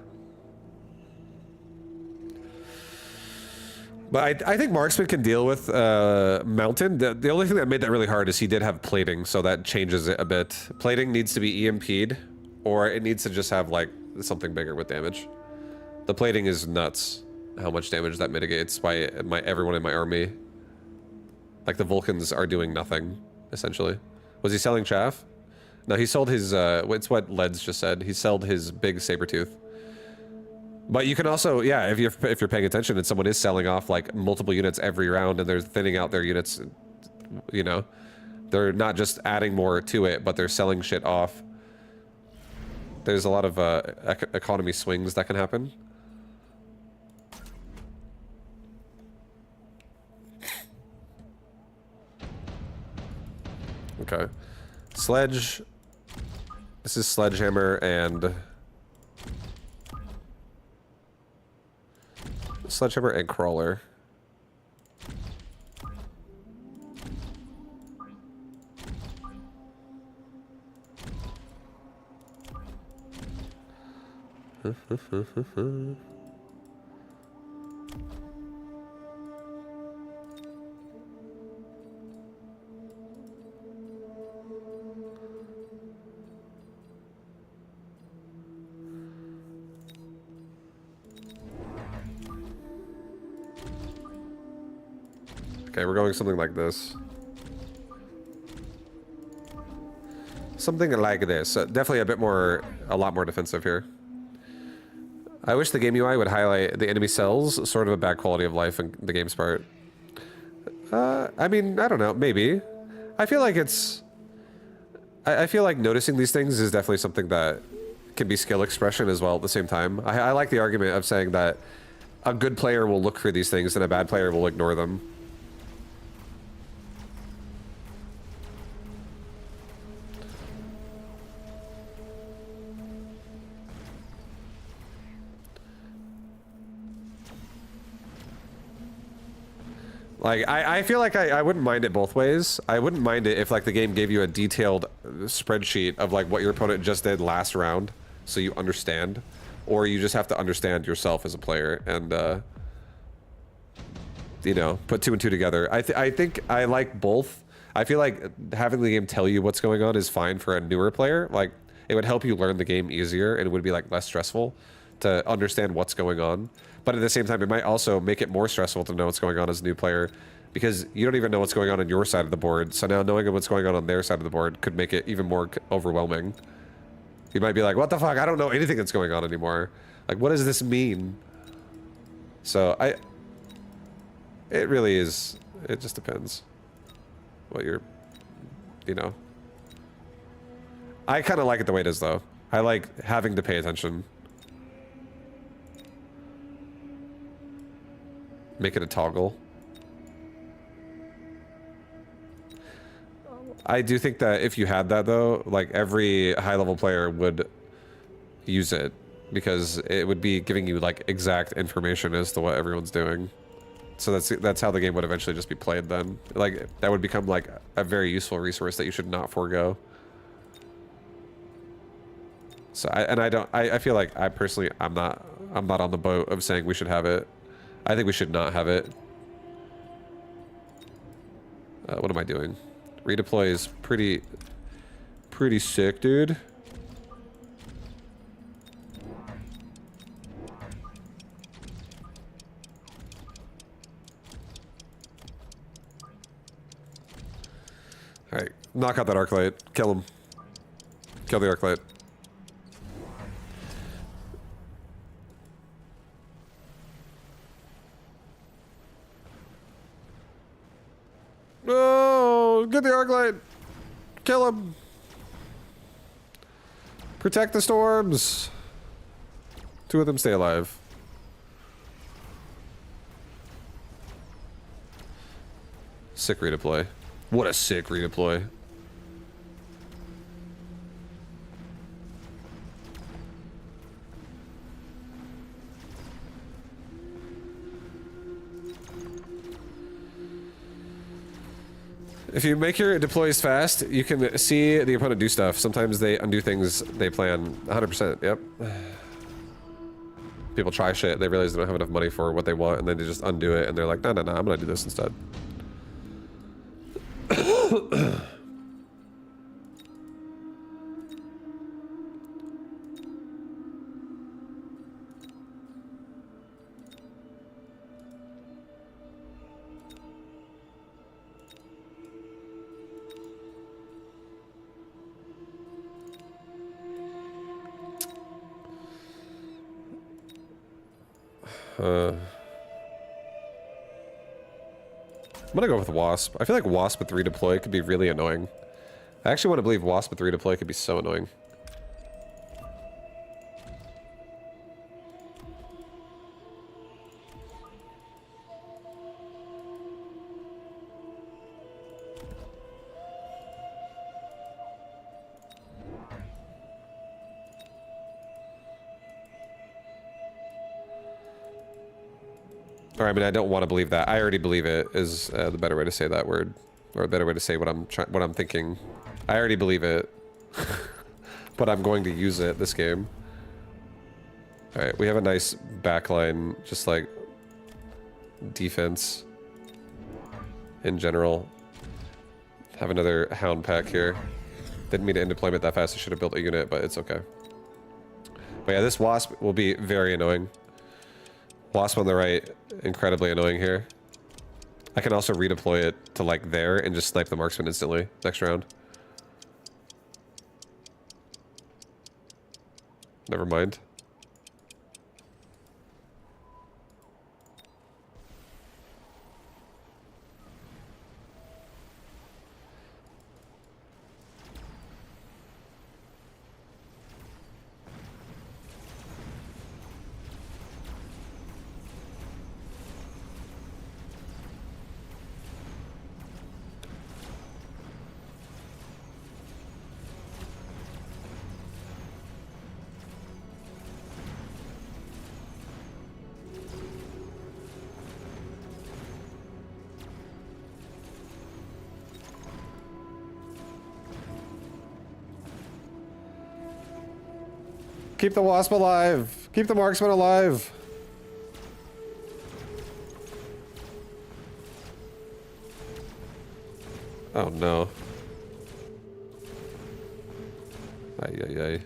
[SPEAKER 1] But I think Marksman can deal with Mountain. The only thing that made that really hard is he did have plating, so that changes it a bit. Plating needs to be EMP'd, or it needs to just have like something bigger with damage. The plating is nuts, how much damage that mitigates by everyone in my army. Like the Vulcans are doing nothing, essentially. Was he selling chaff? No, he sold his, it's what Leds just said. He sold his big Sabertooth. But you can also, yeah, if you're paying attention and someone is selling off like multiple units every round and they're thinning out their units, you know, they're not just adding more to it, but they're selling shit off. There's a lot of economy swings that can happen. Okay. Sledge. This is Sledgehammer and... Sledgehammer and Crawler. Okay, we're going something like this. Something like this. Definitely a lot more defensive here. I wish the game UI would highlight the enemy cells, sort of a bad quality of life in the game's part. I mean, I don't know, maybe. I feel like it's... I feel like noticing these things is definitely something that can be skill expression as well at the same time. I like the argument of saying that a good player will look for these things and a bad player will ignore them. Like, I feel like I wouldn't mind it both ways. I wouldn't mind it if, like, the game gave you a detailed spreadsheet of, like, what your opponent just did last round, so you understand. Or you just have to understand yourself as a player and, you know, put 2 and 2 together. I think I like both. I feel like having the game tell you what's going on is fine for a newer player. Like, it would help you learn the game easier, and it would be, like, less stressful to understand what's going on. But at the same time, it might also make it more stressful to know what's going on as a new player, because you don't even know what's going on your side of the board. So now knowing what's going on their side of the board could make it even more overwhelming. You might be like, what the fuck? I don't know anything that's going on anymore. Like, what does this mean? So it really is, it just depends what you're, you know. I kind of like it the way it is, though. I like having to pay attention. Make it a toggle. I do think that if you had that, though, like, every high-level player would use it, because it would be giving you, like, exact information as to what everyone's doing. So that's how the game would eventually just be played then. Like, that would become, like, a very useful resource that you should not forego. So I feel like I'm not on the boat of saying we should have it. I think we should not have it. What am I doing? Redeploy is pretty sick, dude. Alright, knock out that arc light. Kill him. Kill the arc light. No! Get the arc light! Kill him! Protect the storms! 2 of them stay alive. Sick redeploy. What a sick redeploy. If you make your deploys fast, you can see the opponent do stuff. Sometimes they undo things they plan. 100%, yep. People try shit, they realize they don't have enough money for what they want, and then they just undo it, and they're like, no, no, no, I'm gonna do this instead. I'm gonna go with Wasp. I feel like Wasp with redeploy could be really annoying. I actually want to believe Wasp with redeploy could be so annoying. Or I mean, I don't want to believe that. I already believe it is the better way to say that word, or a better way to say what I'm thinking. I already believe it, but I'm going to use it this game. All right, we have a nice backline, just like defense in general. Have another hound pack here. Didn't mean to end deployment that fast. I should have built a unit, but it's okay. But yeah, this Wasp will be very annoying. Wasp on the right, incredibly annoying here. I can also redeploy it to like there and just snipe the marksman instantly next round. Never mind. Keep the Wasp alive! Keep the marksman alive! Oh no. Ay ay ay.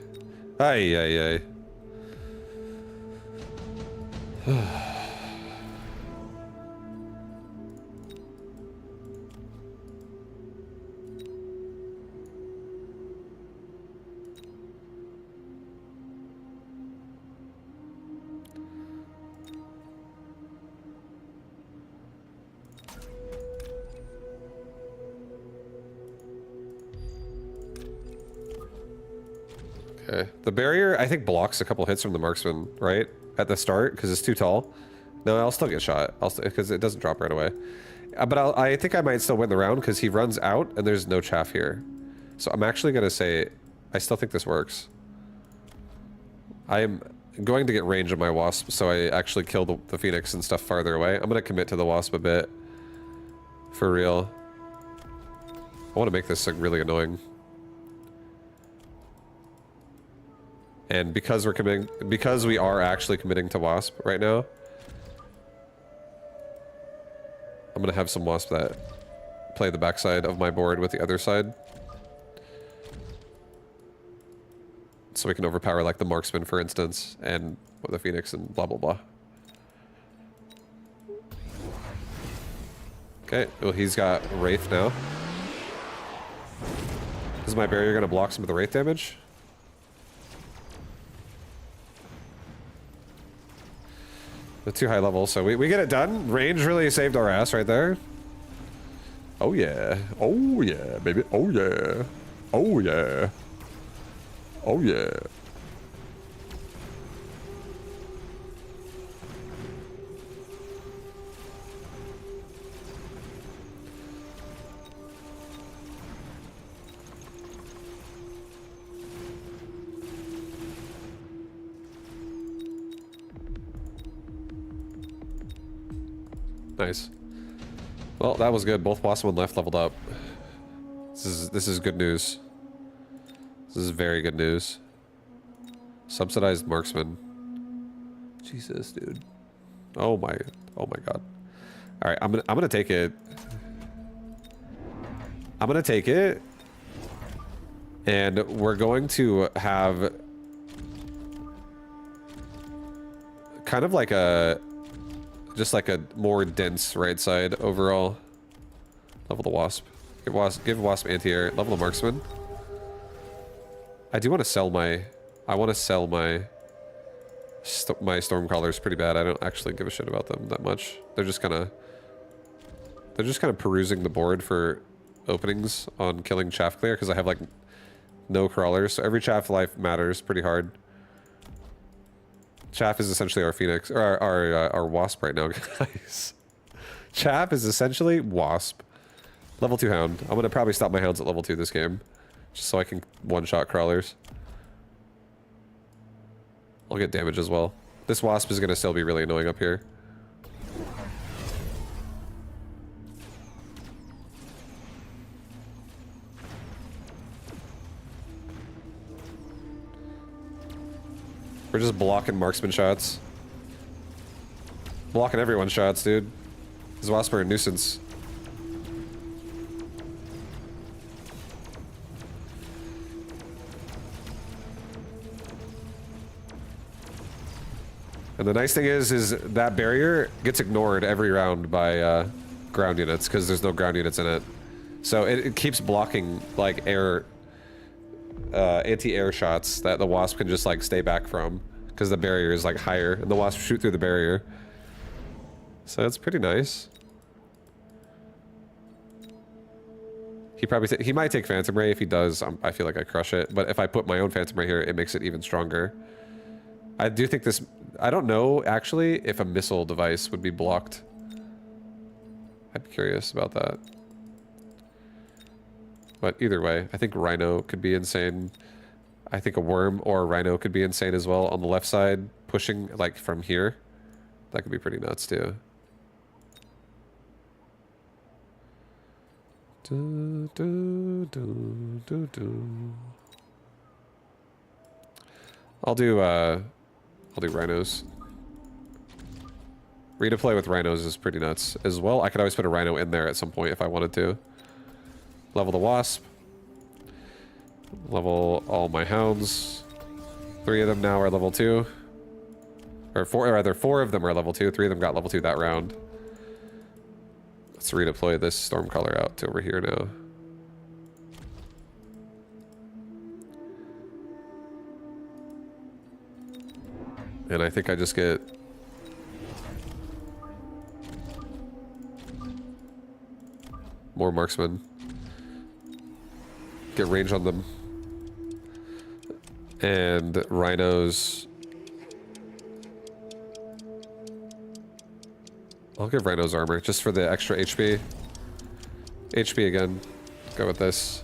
[SPEAKER 1] Ay ay ay. Okay. The barrier, I think, blocks a couple hits from the marksman, right? At the start, because it's too tall. No, I'll still get shot. Because it doesn't drop right away. But I think I might still win the round, because he runs out, and there's no chaff here. So I'm actually going to say, I still think this works. I am going to get range on my Wasp, so I actually kill the Phoenix and stuff farther away. I'm going to commit to the Wasp a bit. For real. I want to make this like, really annoying. And because we're committing, because we are actually committing to Wasp right now, I'm gonna have some Wasp that play the backside of my board with the other side. So we can overpower like the marksman, for instance, and the Phoenix and blah blah blah. Okay, well he's got Wraith now. Is my barrier gonna block some of the wraith damage? With too high level, so we get it done. Range really saved our ass right there. Oh yeah. Oh yeah, baby. Oh yeah. Oh yeah. Oh yeah. Nice. Well, that was good. Both boss and left leveled up. This is good news. This is very good news. Subsidized marksman. Jesus, dude. Oh my god. All right, I'm gonna take it. I'm gonna take it, and we're going to have kind of like a. Just like a more dense right side overall. Level the wasp. Give wasp anti-air. Level the marksman. I do want to sell my. I want to sell my. My stormcallers pretty bad. I don't actually give a shit about them that much. They're just kind of. They're just kind of perusing the board for openings on killing chaff clear because I have like no crawlers. So every chaff life matters pretty hard. Chaff is essentially our phoenix, or our wasp right now, guys. Chaff is essentially wasp. Level 2 hound. I'm gonna probably stop my hounds at level 2 this game, just so I can one-shot crawlers. I'll get damage as well. This wasp is gonna still be really annoying up here. We're just blocking marksman shots. Blocking everyone's shots, dude. These wasps are a nuisance. And the nice thing is that barrier gets ignored every round by ground units because there's no ground units in it. So it keeps blocking like air, anti-air shots that the wasp can just like stay back from because the barrier is like higher and the wasp shoot through the barrier. So it's pretty nice. He might take Phantom Ray. If he does, I feel like I crush it. But if I put my own Phantom Ray here, it makes it even stronger. I do think this... I don't know, actually, if a missile device would be blocked. I'd be curious about that. But either way, I think Rhino could be insane. I think a Worm or a Rhino could be insane as well on the left side, pushing, like, from here. That could be pretty nuts, too. Do, do, do, do, do. I'll do rhinos. Redeploy with rhinos is pretty nuts as well. I could always put a rhino in there at some point if I wanted to. Level the wasp. Level all my hounds. 3 of them now are level 2. Or 4, or rather 4 of them are level 2. 3 of them got level 2 that round. Let's redeploy this Stormcaller out to over here now. And I think I just get... more marksmen. Get range on them. And rhinos... I'll give rhinos armor, just for the extra HP. HP again. Go with this.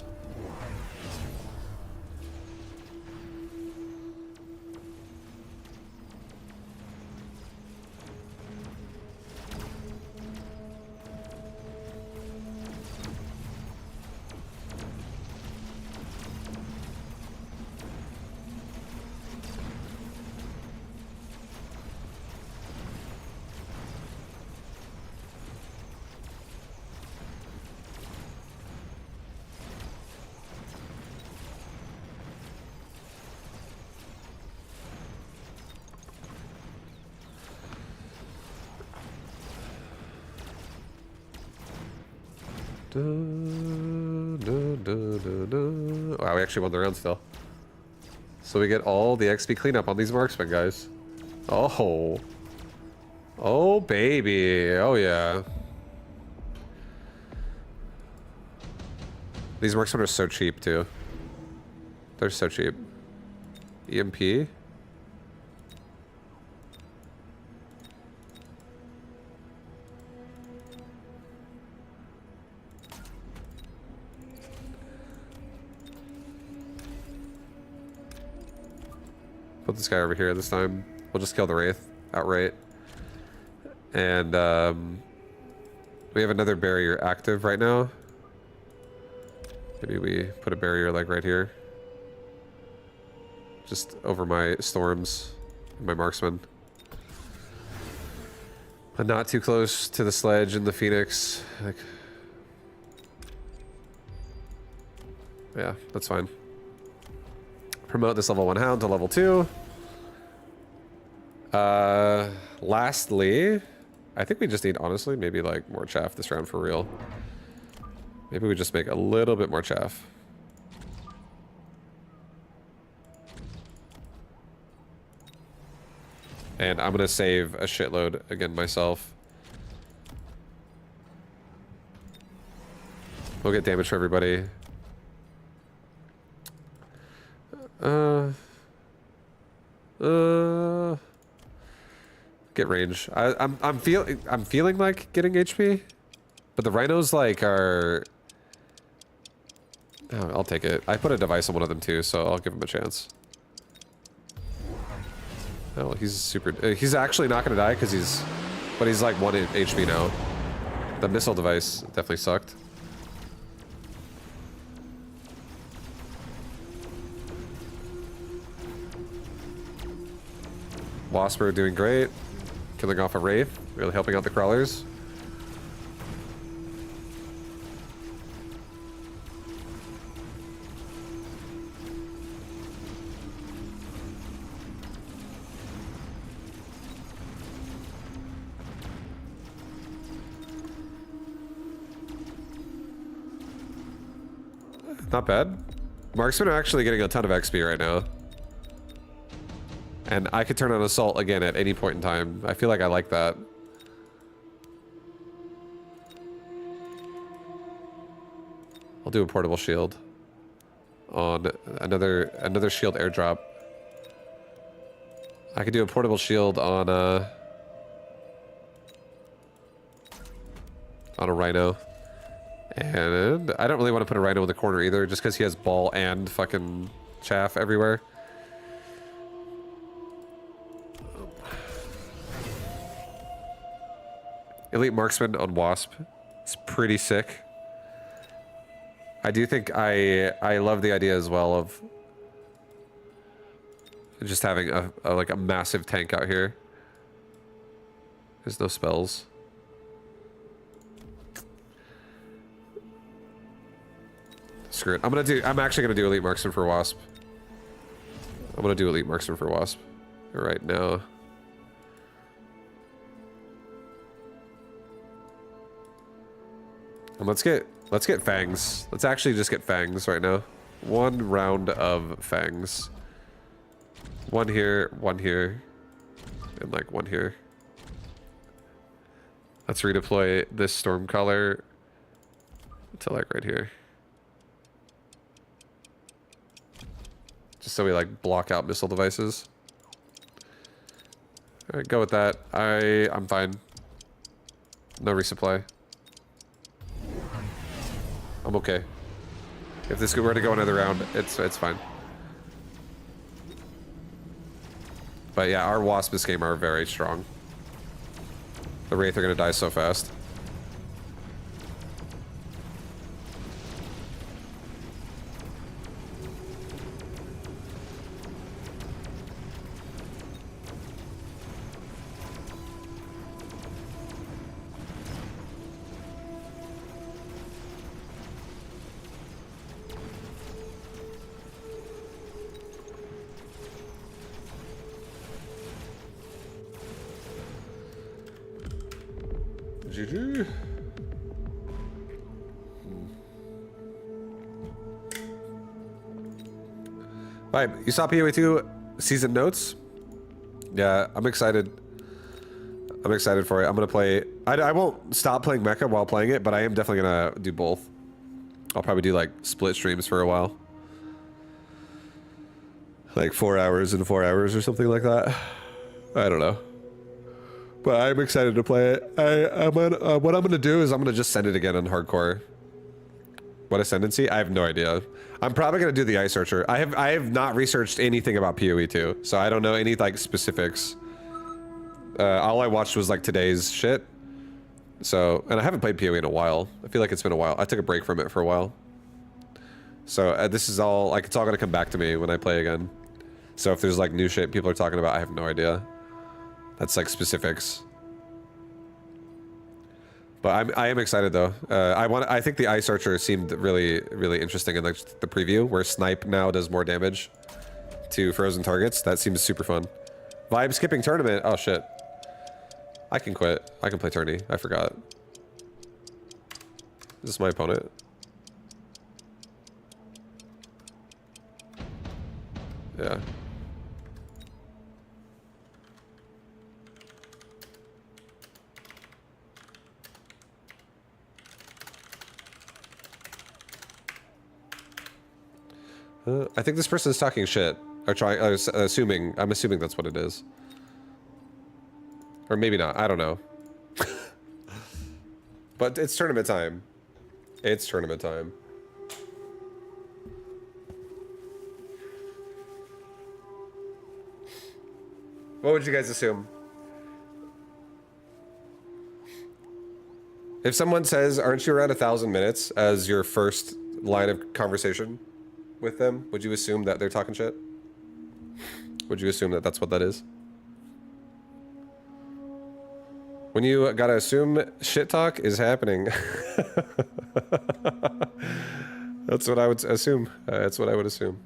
[SPEAKER 1] Wow, we actually won the round still. So we get all the XP cleanup on these marksmen, guys. Oh. Oh, baby. Oh, yeah. These marksmen are so cheap, too. They're so cheap. EMP. Put this guy over here this time. We'll just kill the Wraith outright. And we have another barrier active right now. Maybe we put a barrier like right here. Just over my storms and my marksman. I'm not too close to the sledge and the Phoenix. Like, yeah, that's fine. Promote this level 1 hound to level 2. Lastly, I think we just need, honestly, maybe like more chaff this round for real. Maybe we just make a little bit more chaff. And I'm gonna save a shitload again myself. We'll get damage for everybody. Get range. I'm feeling like getting HP, but the rhinos like are. Oh, I'll take it. I put a device on one of them too, so I'll give him a chance. Oh, he's super. He's actually not gonna die because but he's like 1 HP now. The missile device definitely sucked. Wasp are doing great. Killing off a Wraith. Really helping out the crawlers. Not bad. Marksmen are actually getting a ton of XP right now. And I could turn on Assault again at any point in time. I feel like I like that. I'll do a portable shield on another shield airdrop. I could do a portable shield on a rhino. And I don't really want to put a rhino in the corner either, just because he has ball and fucking chaff everywhere. Elite Marksman on Wasp. It's pretty sick. I do think I love the idea as well of just having a like a massive tank out here. There's no spells. Screw it. I'm actually gonna do Elite Marksman for Wasp. I'm gonna do Elite Marksman for Wasp right now. And let's get fangs. Let's actually just get fangs right now. 1 round of fangs. 1 here, and like 1 here. Let's redeploy this storm color to like right here. Just so we like block out missile devices. All right, go with that. I'm fine. No resupply. I'm okay. If this were to go another round, it's fine. But yeah, our Wasp this game are very strong. The Wraith are gonna die so fast. GG. Vibe, you saw PoE 2 season notes? Yeah, I'm excited. I'm excited for it. I'm gonna play. I won't stop playing mecha while playing it, but I am definitely gonna do both. I'll probably do like split streams for a while. Like 4 hours and 4 hours or something like that. I don't know. But I'm excited to play it. What I'm gonna do is I'm gonna just send it again on hardcore. What ascendancy? I have no idea. I'm probably gonna do the Ice Archer. I have not researched anything about PoE 2, so I don't know any like specifics. All I watched was like today's shit. So, and I haven't played PoE in a while. I feel like it's been a while. I took a break from it for a while. So this is all like, it's all gonna come back to me when I play again. So if there's like new shit people are talking about, I have no idea. That's like specifics. But I am excited though. I think the Ice Archer seemed really, really interesting in like the preview, where Snipe now does more damage to frozen targets. That seems super fun. Vibe skipping tournament. Oh shit. I can quit. I can play tourney. I forgot. This is my opponent. Yeah. I think this person is talking shit. Or trying. I'm assuming that's what it is. Or maybe not. I don't know. But it's tournament time. It's tournament time. What would you guys assume? If someone says, aren't you around 1,000 minutes as your first line of conversation with them, would you assume that they're talking shit? Would you assume that that's what that is? When you gotta assume shit talk is happening. That's what I would assume. That's what I would assume.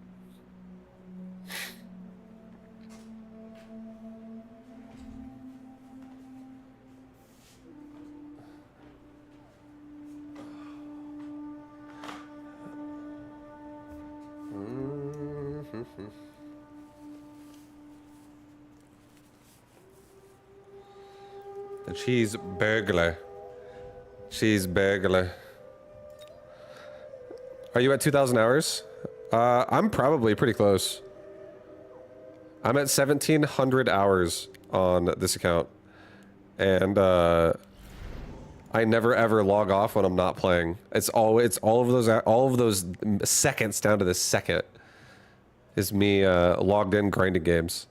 [SPEAKER 1] The cheese burglar. Cheese burglar. Are you at 2,000 hours? I'm probably pretty close. I'm at 1,700 hours on this account. And I never ever log off when I'm not playing. It's all of those seconds down to the second is me logged in grinding games.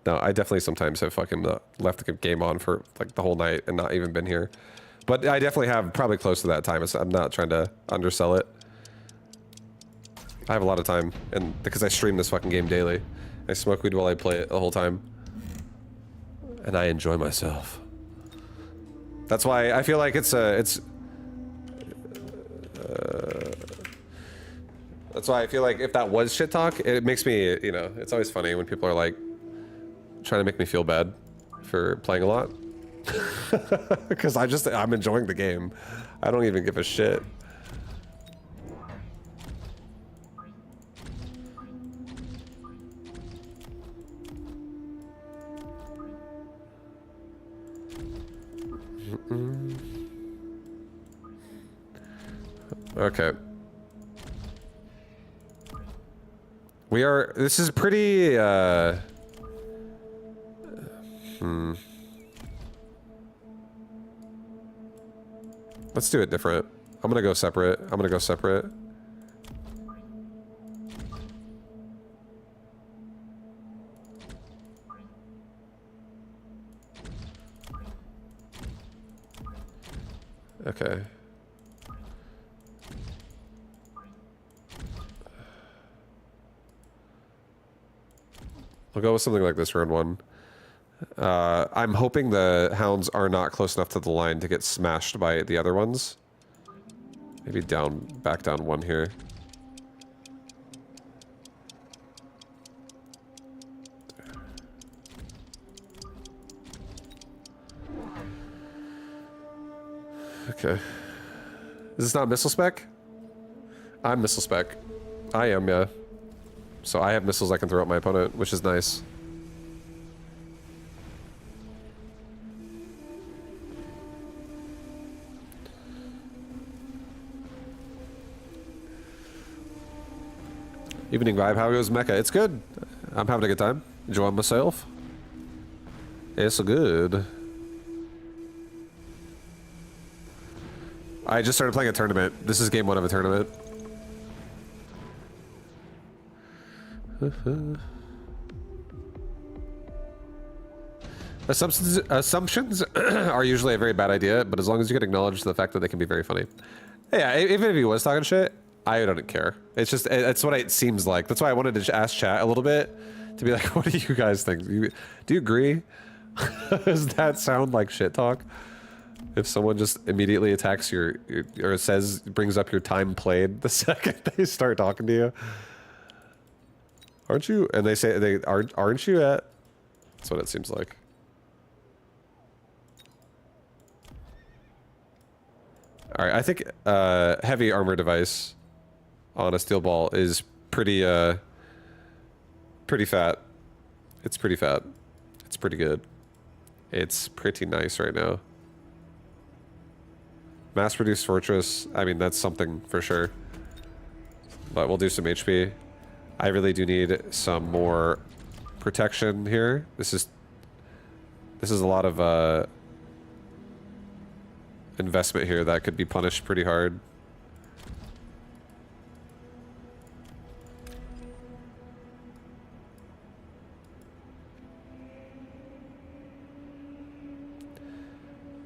[SPEAKER 1] No, I definitely sometimes have fucking left the game on for like the whole night and not even been here. But I definitely have probably close to that time. I'm not trying to undersell it. I have a lot of time, and because I stream this fucking game daily. I smoke weed while I play it the whole time. And I enjoy myself. That's why I feel like that's why I feel like if that was shit talk, it makes me, you know, it's always funny when people are like, trying to make me feel bad for playing a lot. Because I'm enjoying the game. I don't even give a shit. Okay. This is pretty, Let's do it different. I'm gonna go separate. Okay. We'll go with something like this round one. I'm hoping the hounds are not close enough to the line to get smashed by the other ones. Maybe back down one here. Okay. Is this not missile spec? I'm missile spec. I am, yeah. So I have missiles I can throw at my opponent, which is nice. Evening vibe, how goes Mecha? It's good. I'm having a good time. Enjoying myself. It's good. I just started playing a tournament. This is game 1 of a tournament. Assumptions are usually a very bad idea, but as long as you can acknowledge the fact that they can be very funny. Yeah, even if he was talking shit, I don't care. It's just, it's what it seems like. That's why I wanted to ask chat a little bit to be like, what do you guys think? Do you agree? Does that sound like shit talk? If someone just immediately attacks your or brings up your time played the second they start talking to you. Aren't you? And they say they aren't you at? That's what it seems like. All right, I think heavy armor device on a steel ball is pretty pretty fat. It's pretty fat. It's pretty good. It's pretty nice right now. Mass-produced fortress. I mean, that's something for sure. But we'll do some HP. I really do need some more protection here. This is a lot of investment here that could be punished pretty hard.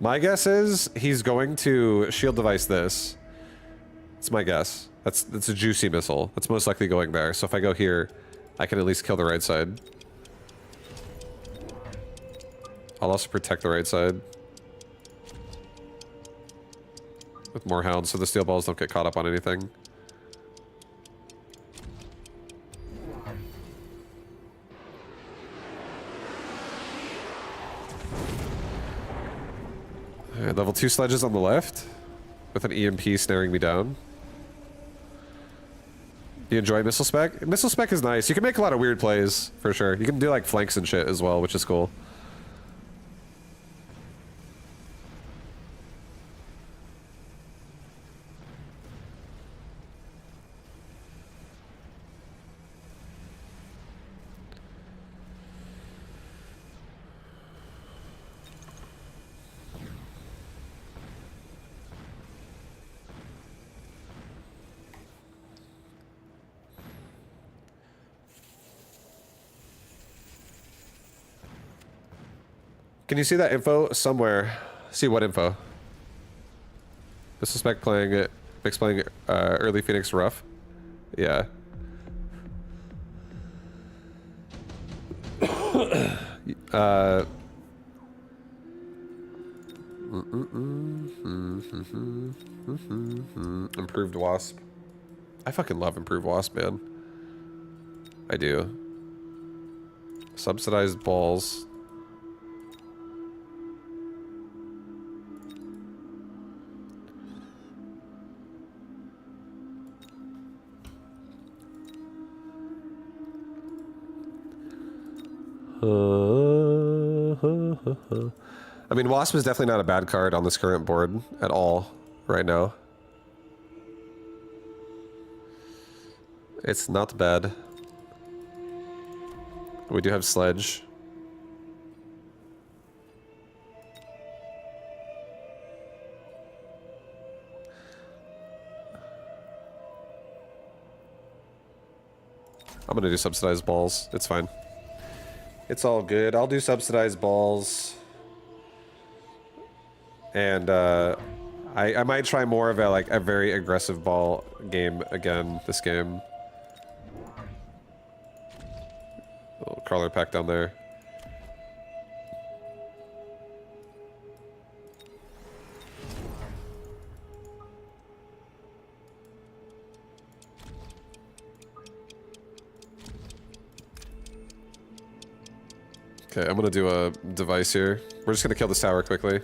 [SPEAKER 1] My guess is he's going to shield device this. It's my guess. That's a juicy missile. That's most likely going there. So if I go here, I can at least kill the right side. I'll also protect the right side with more hounds so the steel balls don't get caught up on anything. Alright, level 2 sledges on the left with an EMP snaring me down. You enjoy missile spec? Missile spec is nice. You can make a lot of weird plays, for sure. You can do like flanks and shit as well, which is cool. Can you see that info somewhere? See what info? The suspect playing it, explaining early Phoenix rough. Yeah. Improved Wasp. I fucking love Improved Wasp, man. I do. Subsidized balls. I mean, Wasp is definitely not a bad card on this current board at all right now. It's not bad. We do have Sledge. I'm gonna do subsidized balls. It's fine. It's all good. I'll do subsidized balls. And I might try more of a very aggressive ball game again this game. Little crawler pack down there. Okay, I'm gonna do a device here. We're just gonna kill this tower quickly.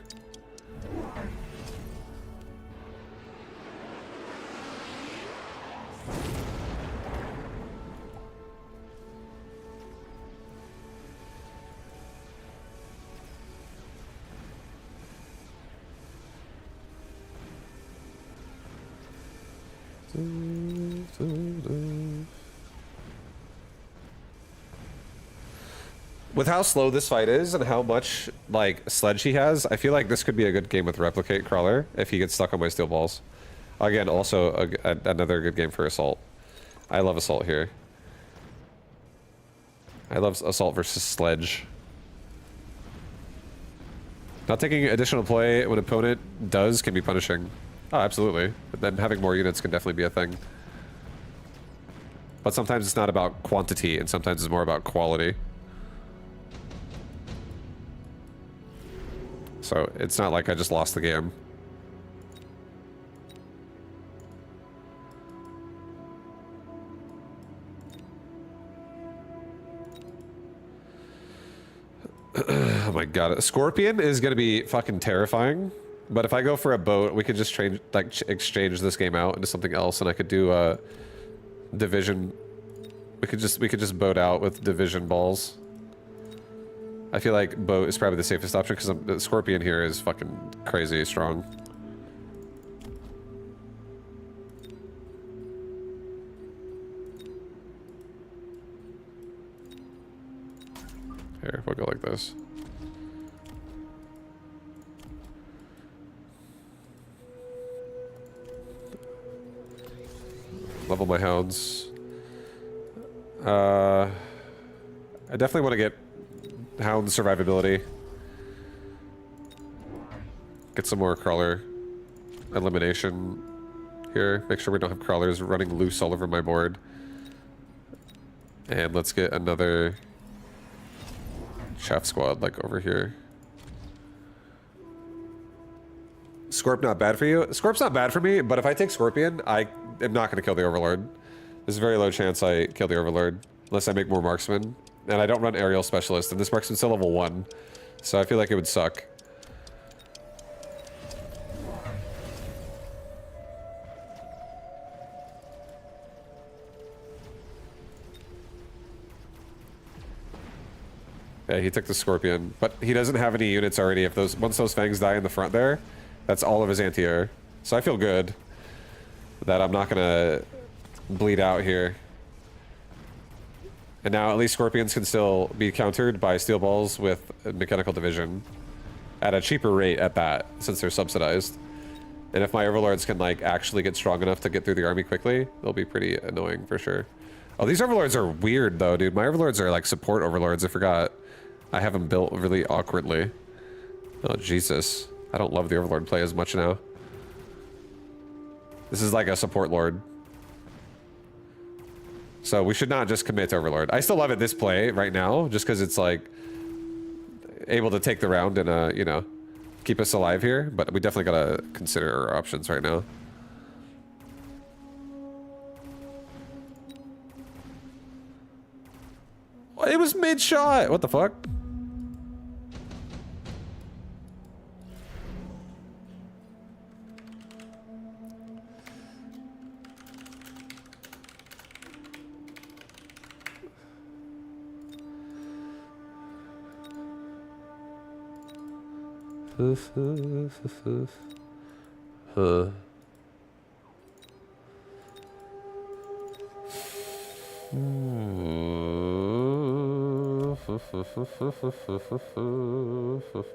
[SPEAKER 1] With how slow this fight is and how much like sledge he has, I feel like this could be a good game with Replicate Crawler if he gets stuck on my steel balls. Again, also another good game for Assault. I love Assault here. I love Assault versus Sledge. Not taking additional play when an opponent does can be punishing. Oh, absolutely. But then having more units can definitely be a thing. But sometimes it's not about quantity, and sometimes it's more about quality. So it's not like I just lost the game. Oh my god, Scorpion is gonna be fucking terrifying. But if I go for a boat, we could just exchange this game out into something else, and I could do a division. We could just boat out with division balls. I feel like boat is probably the safest option because the Scorpion here is fucking crazy strong. Here, we'll go like this. Level my hounds. I definitely want to get hound survivability. Get some more crawler elimination here. Make sure we don't have crawlers running loose all over my board. And let's get another Chaff Squad like over here. Scorp not bad for you? Scorp's not bad for me, but if I take Scorpion, I am not going to kill the Overlord. There's a very low chance I kill the Overlord, unless I make more Marksman. And I don't run Aerial Specialist, and this Marksman's still level 1. So I feel like it would suck. Yeah, he took the Scorpion, but he doesn't have any units already. If once those Fangs die in the front there, that's all of his anti-air. So I feel good that I'm not gonna bleed out here. And now at least Scorpions can still be countered by Steel Balls with Mechanical Division at a cheaper rate at that, since they're subsidized. And if my Overlords can like actually get strong enough to get through the army quickly, they'll be pretty annoying for sure. Oh, these Overlords are weird though, dude. My Overlords are like support Overlords. I forgot. I have them built really awkwardly. Oh, Jesus. I don't love the Overlord play as much now. This is like a support Lord. So we should not just commit to Overlord. I still love it this play right now, just because it's like able to take the round and, you know, keep us alive here. But we definitely gotta consider our options right now. It was mid-shot! What the fuck?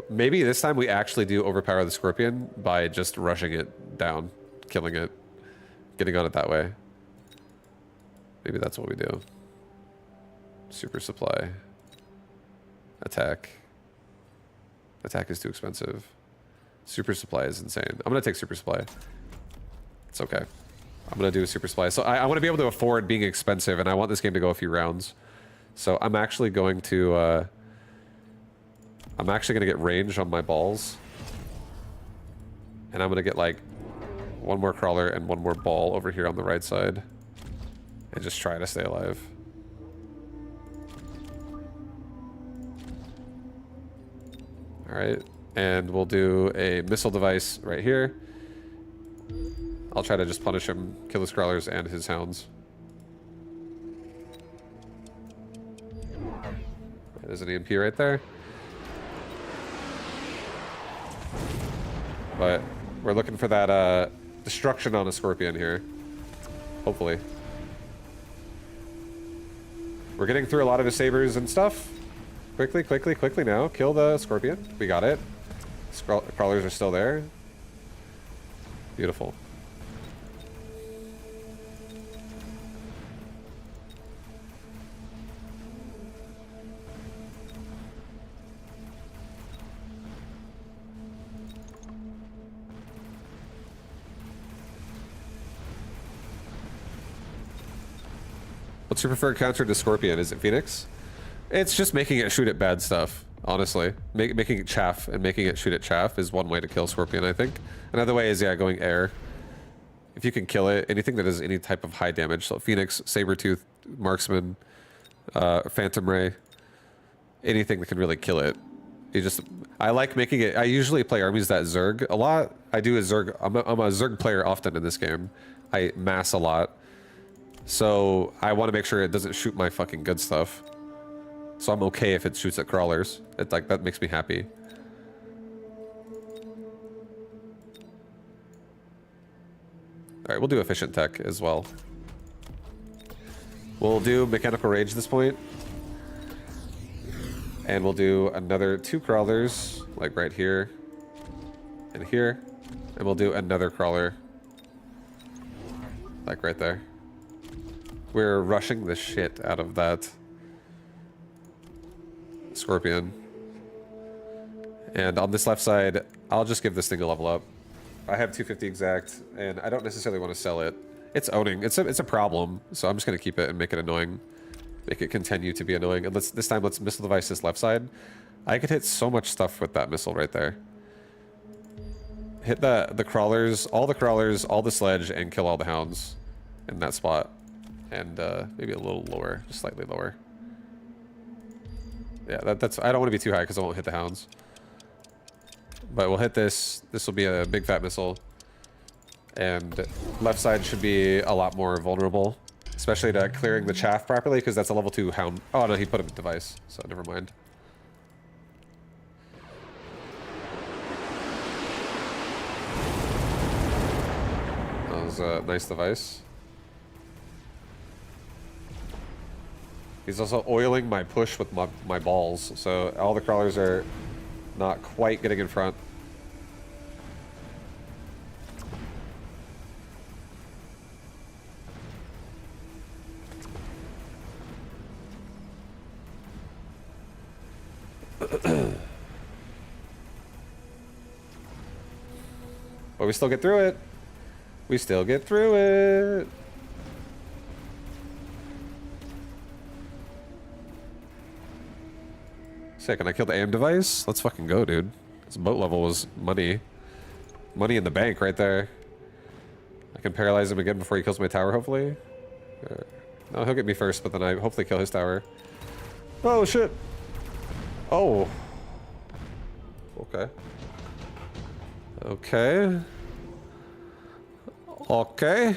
[SPEAKER 1] Maybe this time we actually do overpower the Scorpion by just rushing it down, killing it, getting on it that way. Maybe that's what we do. Super supply. Attack. Attack is too expensive. Super supply is insane. I'm gonna take super supply. It's okay. I'm gonna do a super supply. So I want to be able to afford being expensive, and I want this game to go a few rounds. So I'm actually going to get range on my balls, and I'm gonna get like one more crawler and one more ball over here on the right side, and just try to stay alive. All right, and we'll do a missile device right here. I'll try to just punish him, kill his crawlers and his hounds. There's an EMP right there. But we're looking for that destruction on a Scorpion here. Hopefully. We're getting through a lot of his sabers and stuff. Quickly, quickly, quickly now. Kill the scorpion. We got it. Crawlers are still there. Beautiful. What's your preferred counter to Scorpion? Is it Phoenix? It's just making it shoot at bad stuff, honestly. Making it chaff and making it shoot at chaff is one way to kill Scorpion, I think. Another way is, yeah, going air. If you can kill it, anything that is any type of high damage, so Phoenix, Sabretooth, Marksman, Phantom Ray, anything that can really kill it. I like making it, I usually play armies that Zerg a lot. I do a Zerg, I'm a Zerg player often in this game. I mass a lot. So I want to make sure it doesn't shoot my fucking good stuff. So I'm okay if it shoots at crawlers. It's like, that makes me happy. Alright, we'll do efficient tech as well. We'll do mechanical rage this point. And we'll do another 2 crawlers, like right here and here. And we'll do another crawler, like right there. We're rushing the shit out of that Scorpion. And on this left side, I'll just give this thing a level up. I have 250 exact, and I don't necessarily want to sell it. It's owning. It's a problem, so I'm just going to keep it and make it annoying. Make it continue to be annoying. And this time, let's missile device this left side. I could hit so much stuff with that missile right there. Hit the crawlers, all the sledge, and kill all the hounds in that spot. And maybe a little lower, just slightly lower. Yeah, that's. I don't want to be too high because I won't hit the hounds. But we'll hit this. This will be a big fat missile. And left side should be a lot more vulnerable, especially to clearing the chaff properly, because that's a level 2 hound. Oh no, he put a device, so never mind. That was a nice device. He's also oiling my push with my balls, so all the crawlers are not quite getting in front. But we still get through it. We still get through it. Sick, and I killed the aim device? Let's fucking go, dude. This boat level was money. Money in the bank right there. I can paralyze him again before he kills my tower, hopefully. No, he'll get me first, but then I hopefully kill his tower. Oh, shit. Oh. Okay. Okay. Okay.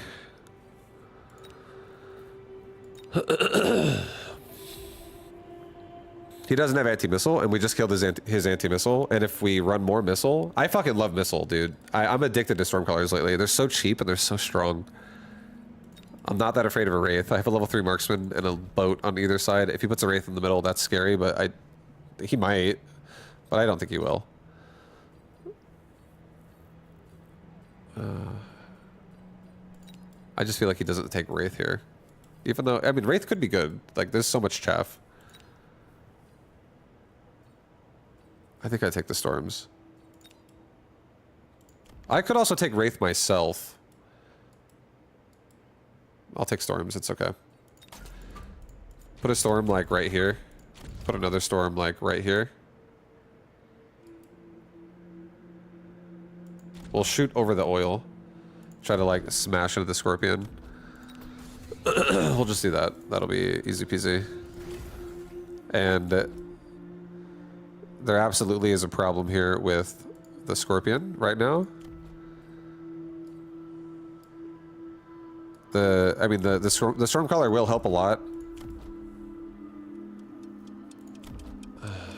[SPEAKER 1] He doesn't have anti-missile, and we just killed his anti-missile. And if we run more missile... I fucking love missile, dude. I'm addicted to Stormcrawlers lately. They're so cheap, and they're so strong. I'm not that afraid of a Wraith. I have a level 3 marksman and a boat on either side. If he puts a Wraith in the middle, that's scary, but he might. But I don't think he will. I just feel like he doesn't take Wraith here. Even though... I mean, Wraith could be good. Like, there's so much chaff. I think I take the storms. I could also take Wraith myself. I'll take storms, it's okay. Put a storm like right here. Put another storm like right here. We'll shoot over the oil. Try to like smash into the scorpion. We'll just do that. That'll be easy peasy. And there absolutely is a problem here with the scorpion right now. The Stormcaller will help a lot.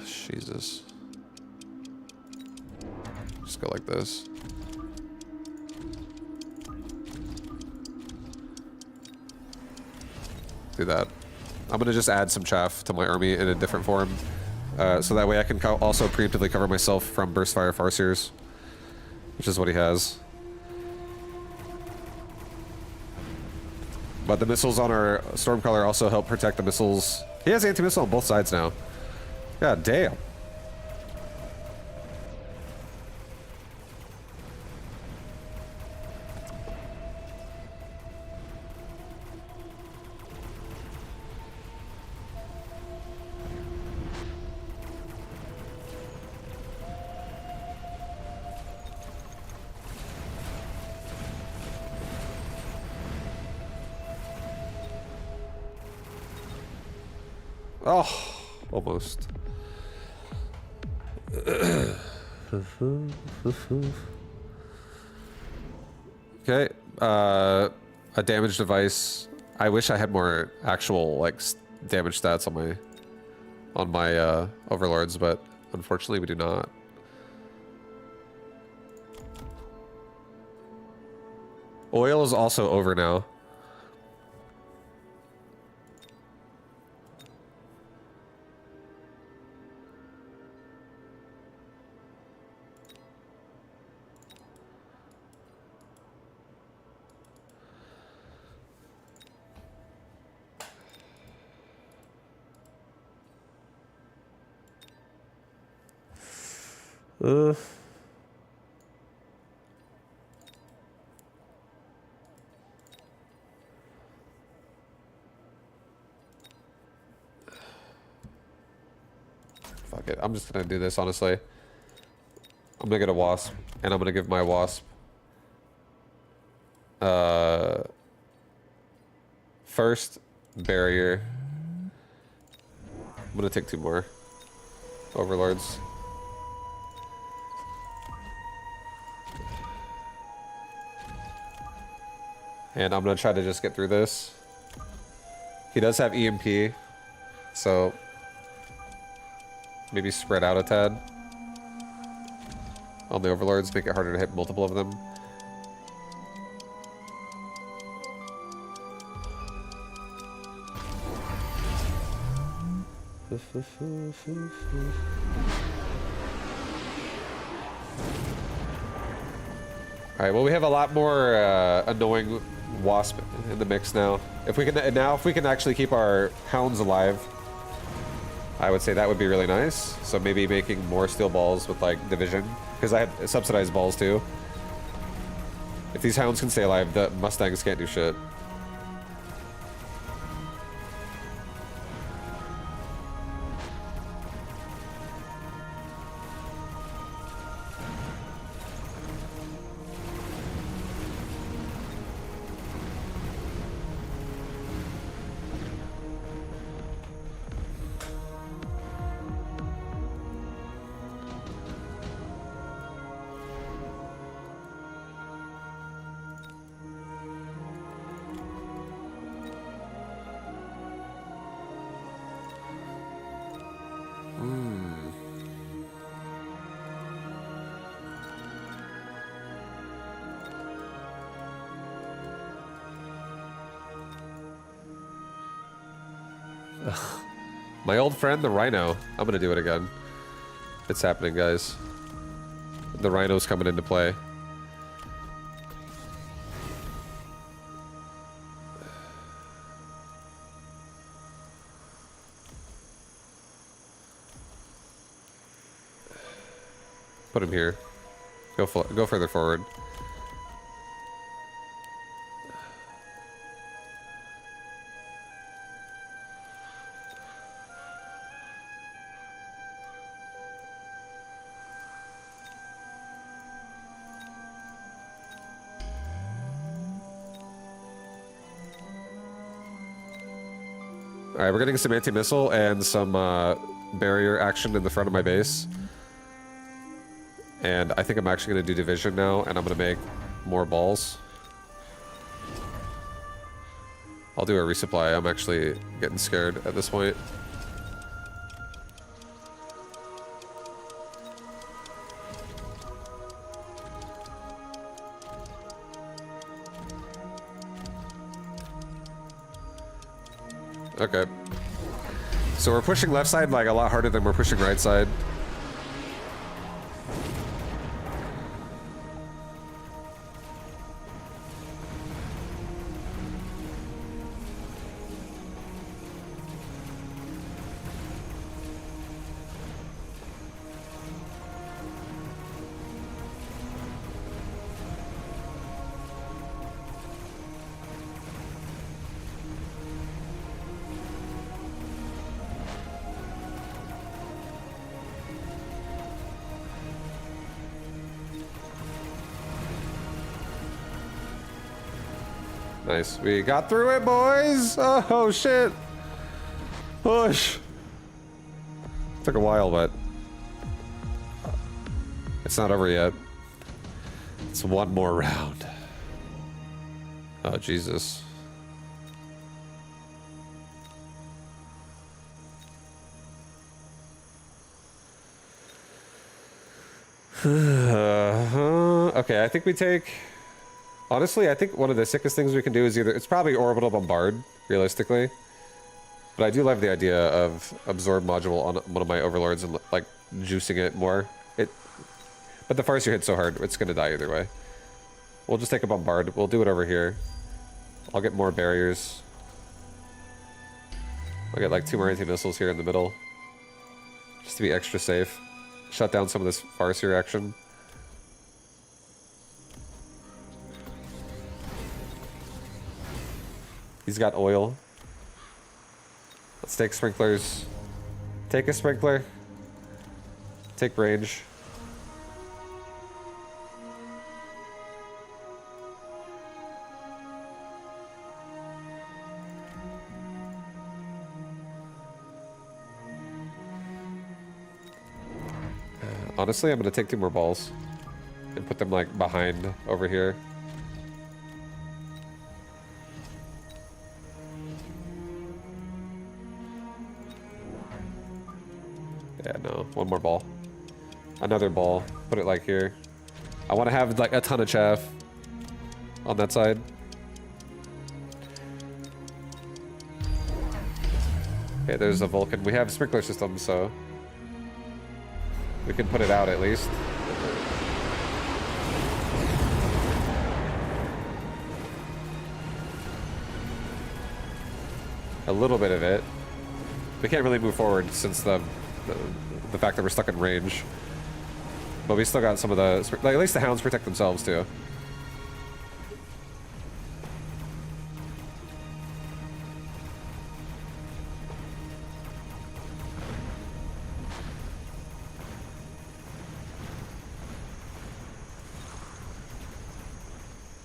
[SPEAKER 1] Jesus. Just go like this. do that. I'm gonna just add some chaff to my army in a different form, so that way I can also preemptively cover myself from burst fire farseers, which is what he has. But the missiles on our Stormcaller also help protect the missiles. He has anti-missile on both sides now. God damn. Oh, almost. Okay, a damage device. I wish I had more actual like damage stats on my overlords, but unfortunately we do not. Oil is also over now. Fuck it. I'm just gonna do this, honestly. I'm gonna get a wasp, and I'm gonna give my wasp first barrier. I'm gonna take 2 more overlords. And I'm gonna try to just get through this. He does have EMP, so maybe spread out a tad on the overlords, make it harder to hit multiple of them. All right, well, we have a lot more annoying wasp in the mix now. If we can actually keep our hounds alive, I would say that would be really nice. So maybe making more steel balls with like division, because I have subsidized balls too. If these hounds can stay alive, the Mustangs can't do shit. My old friend, the Rhino. I'm gonna do it again. It's happening, guys. The Rhino's coming into play. Put him here. Go further forward. Alright, we're getting some anti-missile and some barrier action in the front of my base. And I think I'm actually going to do division now, and I'm going to make more balls. I'll do a resupply. I'm actually getting scared at this point. Okay. So we're pushing left side like a lot harder than we're pushing right side. Nice. We got through it, boys! Oh, shit! Push! Took a while, but... it's not over yet. It's one more round. Oh, Jesus. Okay, I think we take... honestly, I think one of the sickest things we can do is either... it's probably Orbital Bombard, realistically. But I do love the idea of Absorb Module on one of my Overlords and, like, juicing it more. But the farce you hit so hard, it's gonna die either way. We'll just take a Bombard. We'll do it over here. I'll get more barriers. I'll get, like, 2 more anti-missiles here in the middle. Just to be extra safe. Shut down some of this Farseer action. He's got oil. Let's take sprinklers. Take a sprinkler. Take range. Honestly, I'm gonna take 2 more balls and put them like behind over here. Yeah, no, 1 more ball. Another ball. Put it like here. I want to have like a ton of chaff on that side. Okay, there's a Vulcan. We have sprinkler systems, so we can put it out at least. A little bit of it. We can't really move forward since the fact that we're stuck in range. But we still got some of the... like, at least the hounds protect themselves, too.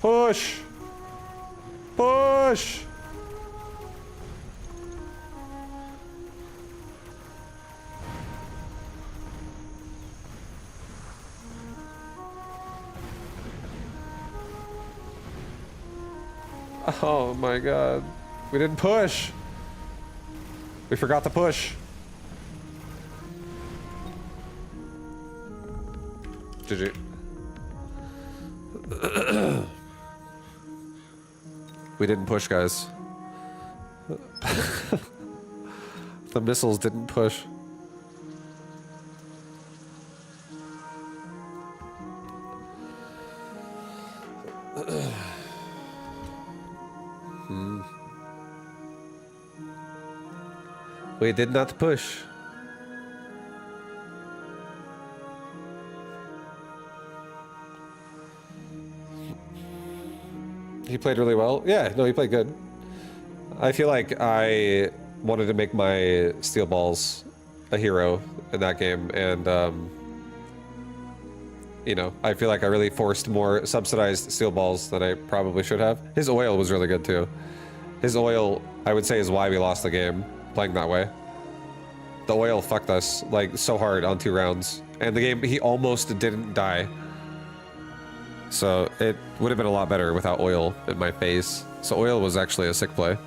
[SPEAKER 1] Push! Push! Oh my god. We didn't push! We forgot to push. GG. We didn't push, guys. The missiles didn't push. We did not push. He played really well. Yeah, no, he played good. I feel like I wanted to make my steel balls a hero in that game, and you know, I feel like I really forced more subsidized steel balls than I probably should have. His oil was really good too. His oil, I would say, is why we lost the game playing that way. The oil fucked us like so hard on 2 rounds, and the game he almost didn't die. So it would have been a lot better without oil in my face. So oil was actually a sick play.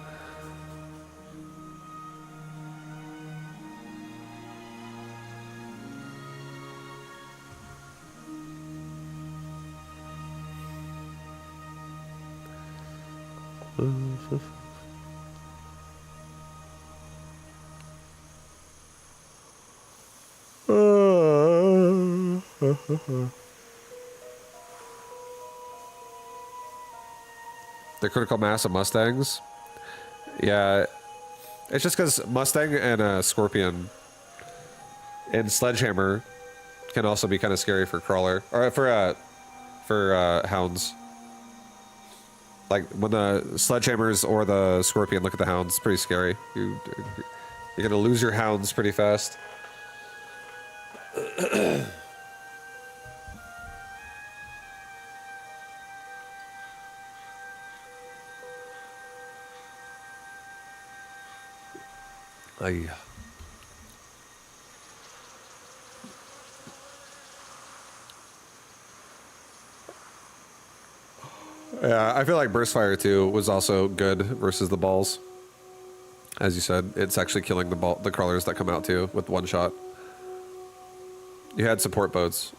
[SPEAKER 1] The critical mass of Mustangs. Yeah, it's just because Mustang and Scorpion and Sledgehammer can also be kind of scary for crawler or for hounds. Like when the Sledgehammers or the Scorpion look at the hounds, it's pretty scary. You're gonna lose your hounds pretty fast. Aye. Yeah, I feel like Burst Fire 2 was also good versus the balls. As you said, it's actually killing the crawlers that come out too with one shot. You had support boats.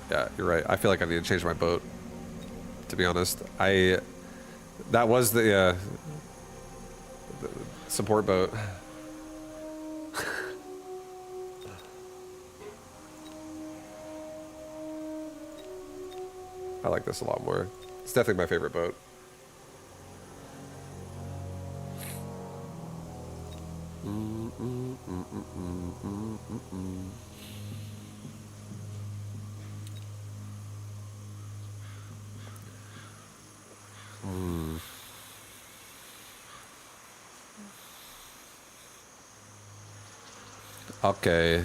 [SPEAKER 1] Yeah, you're right. I feel like I need to change my boat. To be honest, that was the support boat. I like this a lot more. It's definitely my favorite boat. Okay.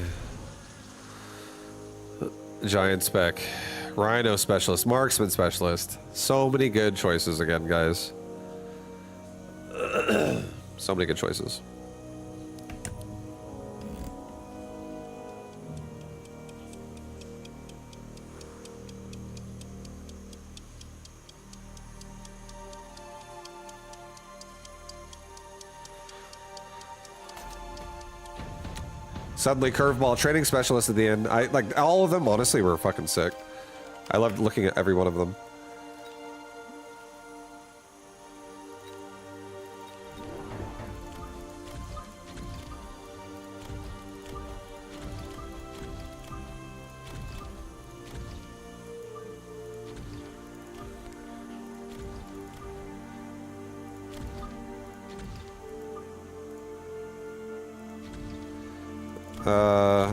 [SPEAKER 1] Giant spec. Rhino specialist. Marksman specialist. So many good choices again, guys. So many good choices. Suddenly curveball training specialist at the end. I like all of them honestly were fucking sick. I loved looking at every one of them.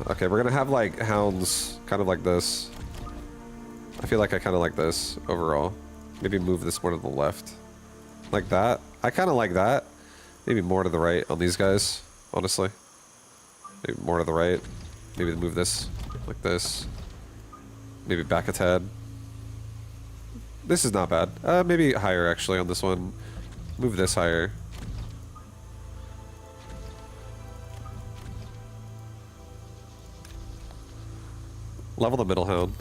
[SPEAKER 1] Okay, we're gonna have like hounds kind of like this. I feel like I kind of like this overall. Maybe move this more to the left. Like that. I kind of like that. Maybe more to the right on these guys, honestly. Maybe more to the right. Maybe move this like this. Maybe back a tad. This is not bad. Maybe higher actually on this one. Move this higher. Level the middle hound.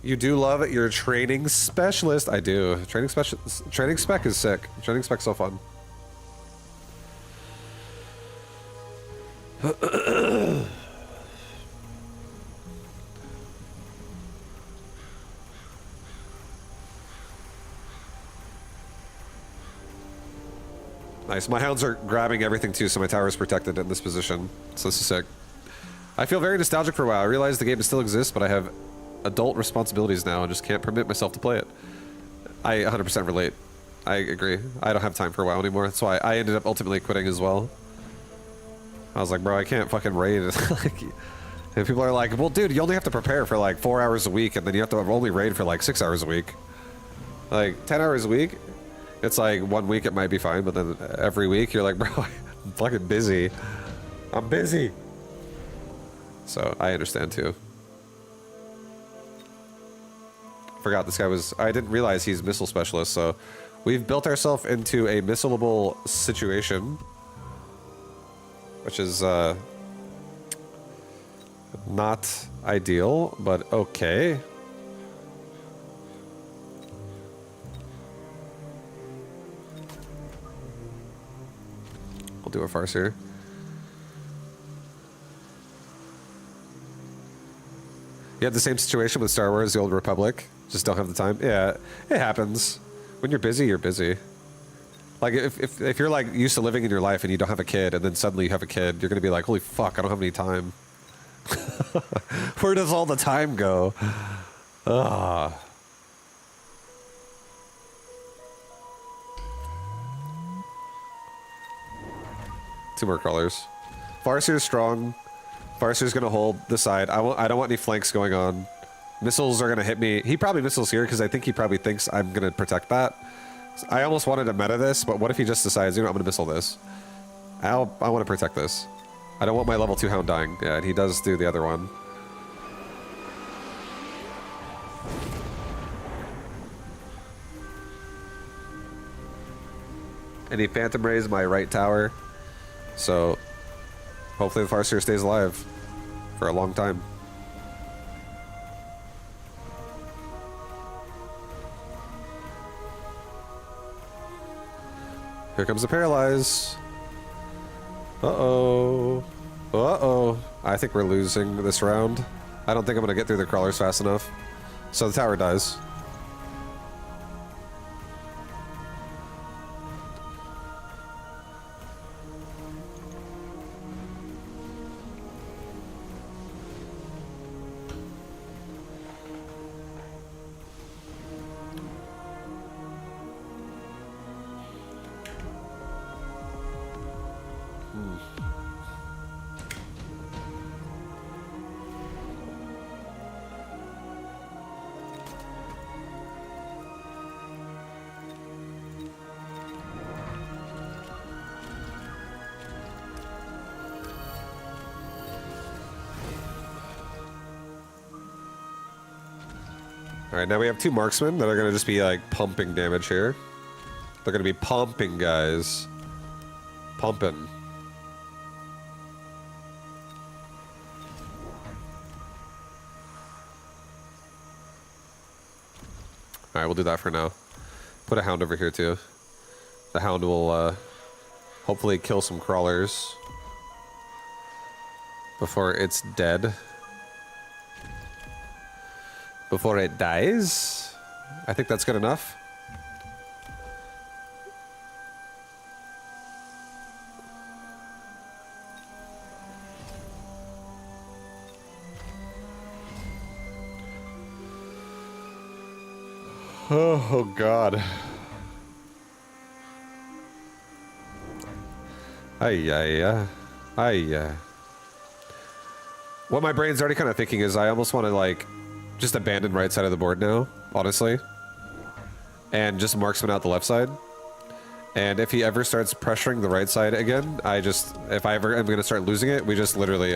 [SPEAKER 1] You do love it. You're a training specialist. I do. Training spec is sick. Training spec's so fun. Nice. My hounds are grabbing everything too, so my tower is protected in this position. So this is sick. I feel very nostalgic for WoW. I realize the game still exists, but I have adult responsibilities now and just can't permit myself to play it. I 100% relate. I agree. I don't have time for WoW anymore. That's why I ended up ultimately quitting as well. I was like, bro, I can't fucking raid. Like, and people are like, well, dude, you only have to prepare for like 4 hours a week, and then you have to only raid for like 6 hours a week. Like 10 hours a week. It's like 1 week it might be fine, but then every week you're like, bro, I'm fucking busy. I'm busy. So I understand too. Forgot this guy was, I didn't realize he's missile specialist, so we've built ourselves into a missileable situation, which is not ideal, but okay. We'll do a farce here. You had the same situation with Star Wars: The Old Republic. Just don't have the time. Yeah, it happens. When you're busy, you're busy. Like if you're like used to living in your life and you don't have a kid, and then suddenly you have a kid, you're gonna be like, holy fuck, I don't have any time. Where does all the time go? Ah. Two more crawlers. Farseer's strong. Farseer's gonna hold the side. I don't want any flanks going on. Missiles are gonna hit me. He probably missiles here because I think he probably thinks I'm gonna protect that. I almost wanted to meta this, but what if he just decides, you know, I'm gonna missile this? I want to protect this. I don't want my level 2 hound dying. Yeah, and he does do the other one. And he phantom raised my right tower. So hopefully the Farseer stays alive for a long time. Here comes the paralyze. Uh-oh. Uh-oh. I think we're losing this round. I don't think I'm going to get through the crawlers fast enough. So the tower dies. Alright, now we have two marksmen that are gonna just be like pumping damage here. They're gonna be pumping, guys. Pumping. Alright, we'll do that for now. Put a hound over here too. The hound will hopefully kill some crawlers before it's dead. Before it dies. I think that's good enough. Oh God. What my brain's already kind of thinking is I almost want to like just abandon right side of the board now, honestly. And just marksman out the left side. And if he ever starts pressuring the right side again, if I ever am going to start losing it, we just literally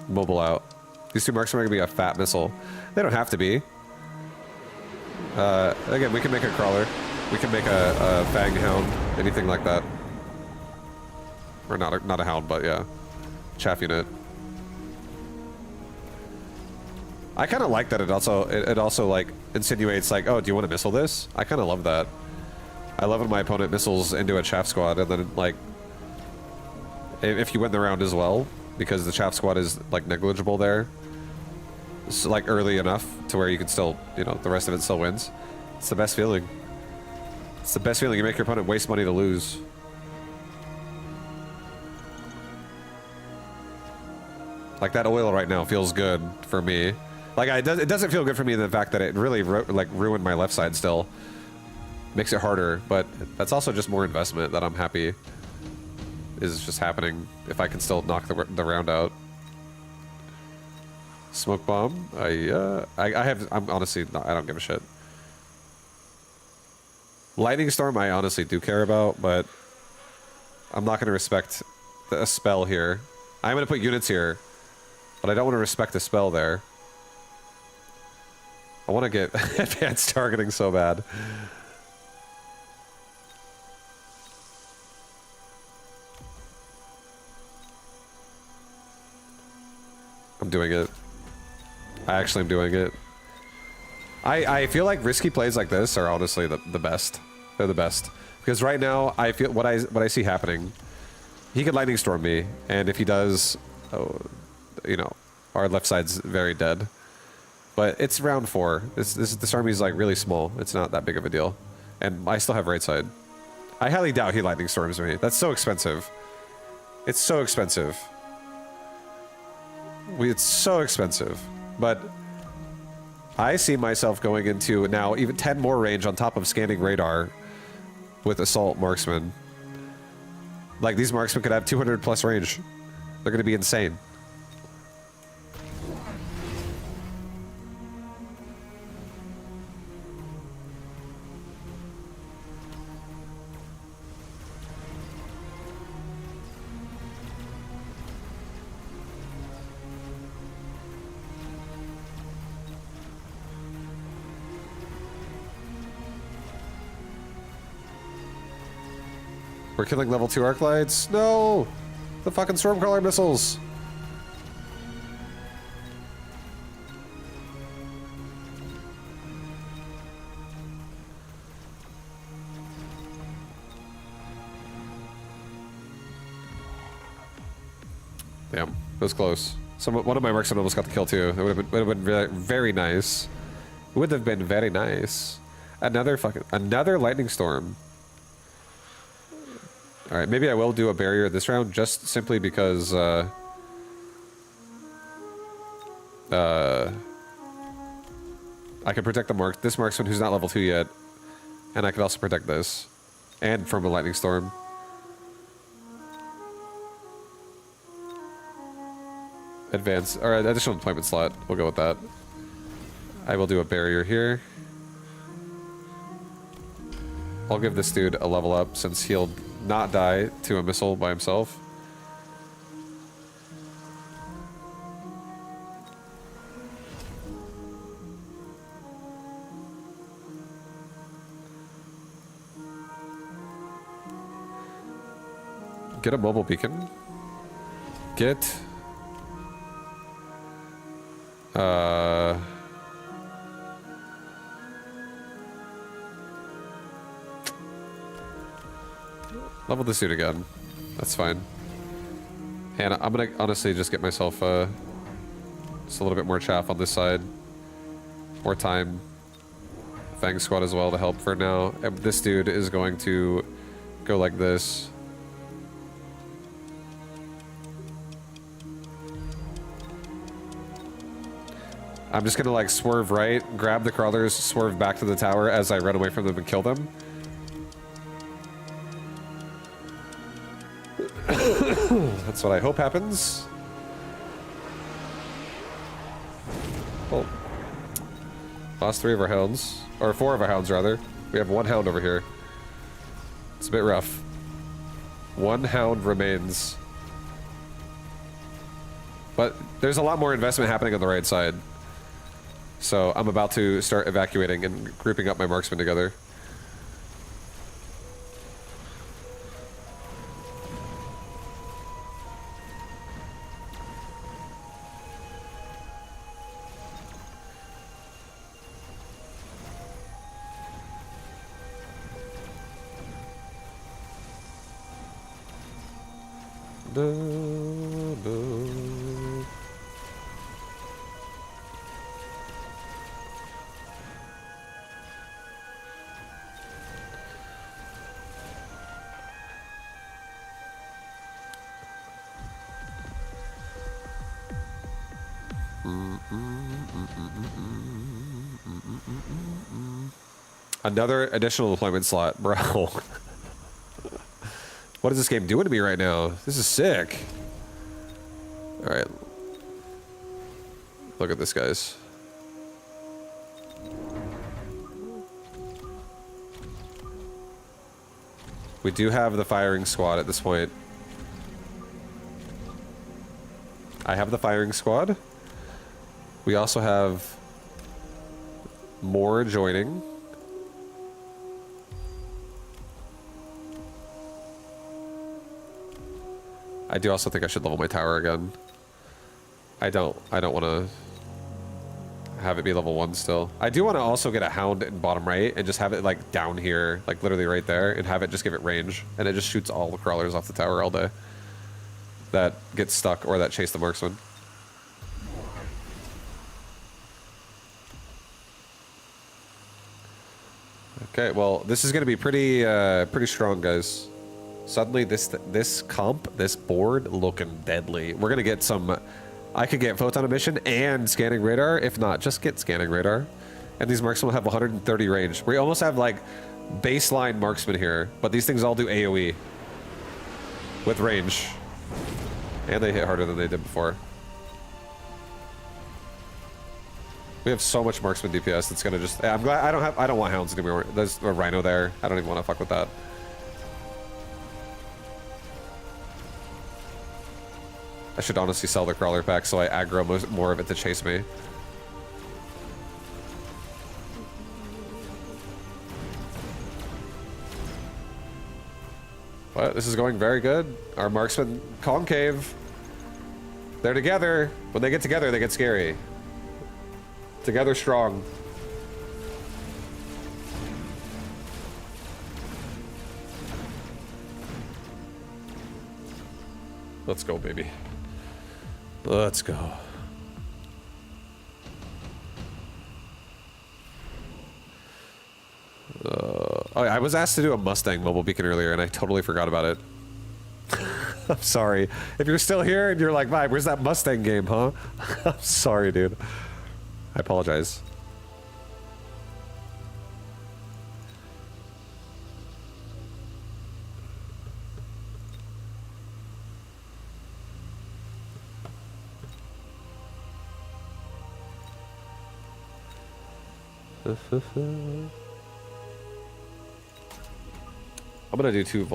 [SPEAKER 1] mobile out. These two marksmen are going to be a fat missile. They don't have to be. Again, we can make a crawler. We can make a fang hound, anything like that. Or not a hound, but yeah. Chaff unit. I kind of like that it also like insinuates like, oh, do you want to missile this? I kind of love that. I love when my opponent missiles into a chaff squad and then like if you win the round as well, because the chaff squad is like negligible there. It's like early enough to where you can still, you know, the rest of it still wins. It's the best feeling. It's the best feeling. You make your opponent waste money to lose. Like that oil right now feels good for me. Like it doesn't feel good for me in the fact that it really ruined my left side still. Makes it harder, but that's also just more investment that I'm happy is just happening if I can still knock the round out. Smoke bomb. I'm honestly I don't give a shit. Lightning storm I honestly do care about, but I'm not going to respect a spell here. I'm going to put units here, but I don't want to respect the spell there. I want to get advanced targeting so bad. I'm doing it. I actually am doing it. I feel like risky plays like this are honestly the best. They're the best. Because right now, I feel what I see happening, he could lightning storm me, and if he does, oh, you know, our left side's very dead. But it's round 4. This army's like really small. It's not that big of a deal. And I still have right side. I highly doubt he lightning storms me. That's so expensive. It's so expensive. It's so expensive, but I see myself going into now even 10 more range on top of scanning radar with assault marksman. Like, these marksmen could have 200 plus range. They're going to be insane. We're killing level 2 arc lights? No! The fucking Stormcrawler missiles! Damn, it was close. One of my marksmen almost got the kill too. It would have been very, very nice. It would have been very nice. Another lightning storm. All right, maybe I will do a barrier this round, just simply because I can protect this marksman who's not level 2 yet, and I can also protect this, and from a lightning storm. Advance or additional deployment slot. We'll go with that. I will do a barrier here. I'll give this dude a level up since he'll not die to a missile by himself. Get a mobile beacon. Get level this dude again. That's fine. And I'm gonna honestly just get myself just a little bit more chaff on this side. More time. Fang squad as well to help for now. And this dude is going to go like this. I'm just gonna like swerve right, grab the crawlers, swerve back to the tower as I run away from them and kill them. That's what I hope happens. Oh. Lost 3 of our hounds. Or 4 of our hounds, rather. We have 1 hound over here. It's a bit rough. 1 hound remains. But there's a lot more investment happening on the right side. So I'm about to start evacuating and grouping up my marksmen together. Another additional deployment slot, bro. What is this game doing to me right now? This is sick. All right. Look at this, guys. We do have the firing squad at this point. I have the firing squad. We also have more joining. I do also think I should level my tower again. I don't want to have it be level 1 still. I do want to also get a hound in bottom right and just have it like down here, like literally right there, and have it just give it range, and it just shoots all the crawlers off the tower all day that get stuck or that chase the marksman. Okay, well, this is going to be pretty strong, guys. Suddenly, this board looking deadly. We're gonna get some I could get photon emission and scanning radar. If not, just get scanning radar. And these marksmen will have 130 range. We almost have like baseline marksman here, but these things all do AoE with range. And they hit harder than they did before. We have so much marksman DPS. It's gonna just. I'm glad I don't want hounds anymore. There's a rhino there. I don't even want to fuck with that. I should honestly sell the crawler pack so I aggro more of it to chase me. But this is going very good. Our marksman concave. They're together. When they get together, they get scary. Together strong. Let's go, baby. Let's go. Oh, I was asked to do a Mustang mobile beacon earlier, and I totally forgot about it. I'm sorry. If you're still here and you're like, Vibe, where's that Mustang game, huh? I'm sorry, dude. I apologize. I'm gonna do two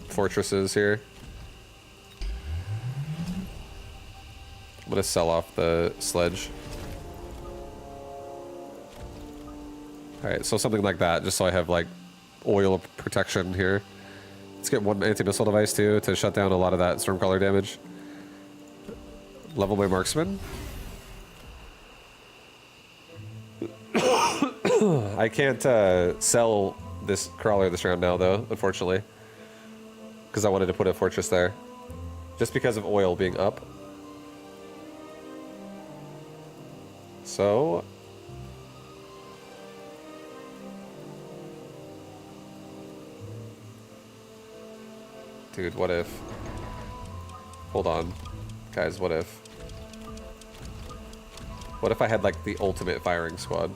[SPEAKER 1] fortresses here. I'm gonna sell off the sledge. Alright, so something like that, just so I have like oil protection here. Let's get one anti-missile device too to shut down a lot of that Stormcaller damage. Level my marksman. I can't sell this crawler this round now though, unfortunately. Because I wanted to put a fortress there. Just because of oil being up. So... Dude, what if... Hold on. Guys, what if... What if I had like the ultimate firing squad?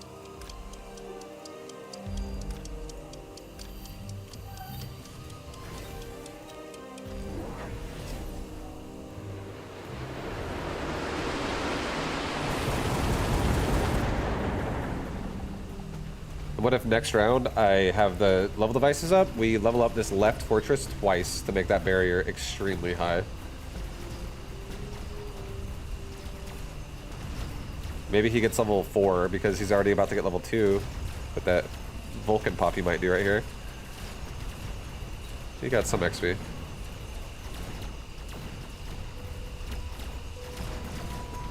[SPEAKER 1] What if next round I have the level devices up, we level up this left fortress twice to make that barrier extremely high. Maybe he gets level 4 because he's already about to get level 2 with that Vulcan pop he might do right here. He got some XP.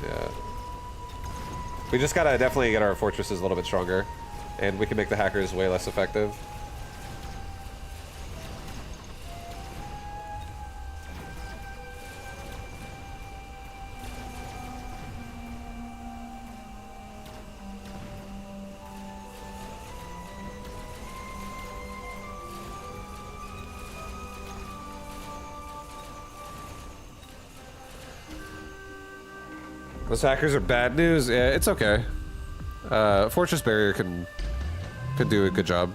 [SPEAKER 1] Yeah. We just gotta definitely get our fortresses a little bit stronger. And we can make the hackers way less effective. Those hackers are bad news. Yeah, it's okay. Fortress barrier could do a good job.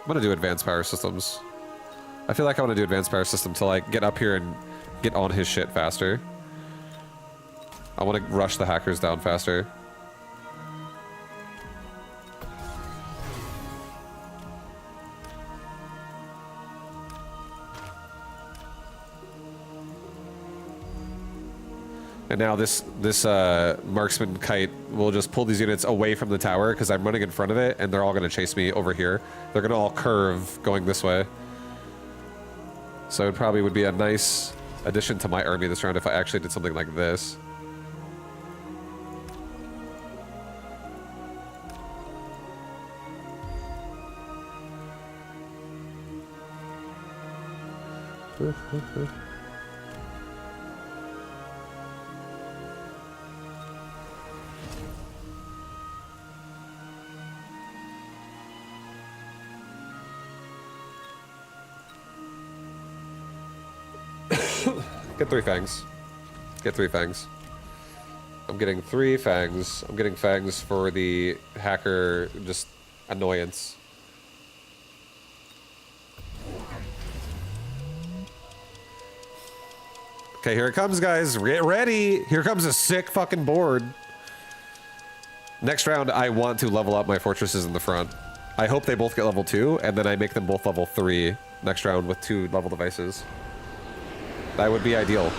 [SPEAKER 1] I'm gonna do advanced power systems. I feel like I want to do advanced power system to like get up here and get on his shit faster. I want to rush the hackers down faster. And now this marksman kite will just pull these units away from the tower because I'm running in front of it and they're all going to chase me over here. They're going to all curve going this way. So it probably would be a nice addition to my army this round if I actually did something like this. Get 3 fangs. Get 3 fangs. I'm getting 3 fangs. I'm getting fangs for the hacker just annoyance. Okay, here it comes, guys. Get ready. Here comes a sick fucking board. Next round, I want to level up my fortresses in the front. I hope they both get level 2, and then I make them both level 3 next round with 2 level devices. That would be ideal.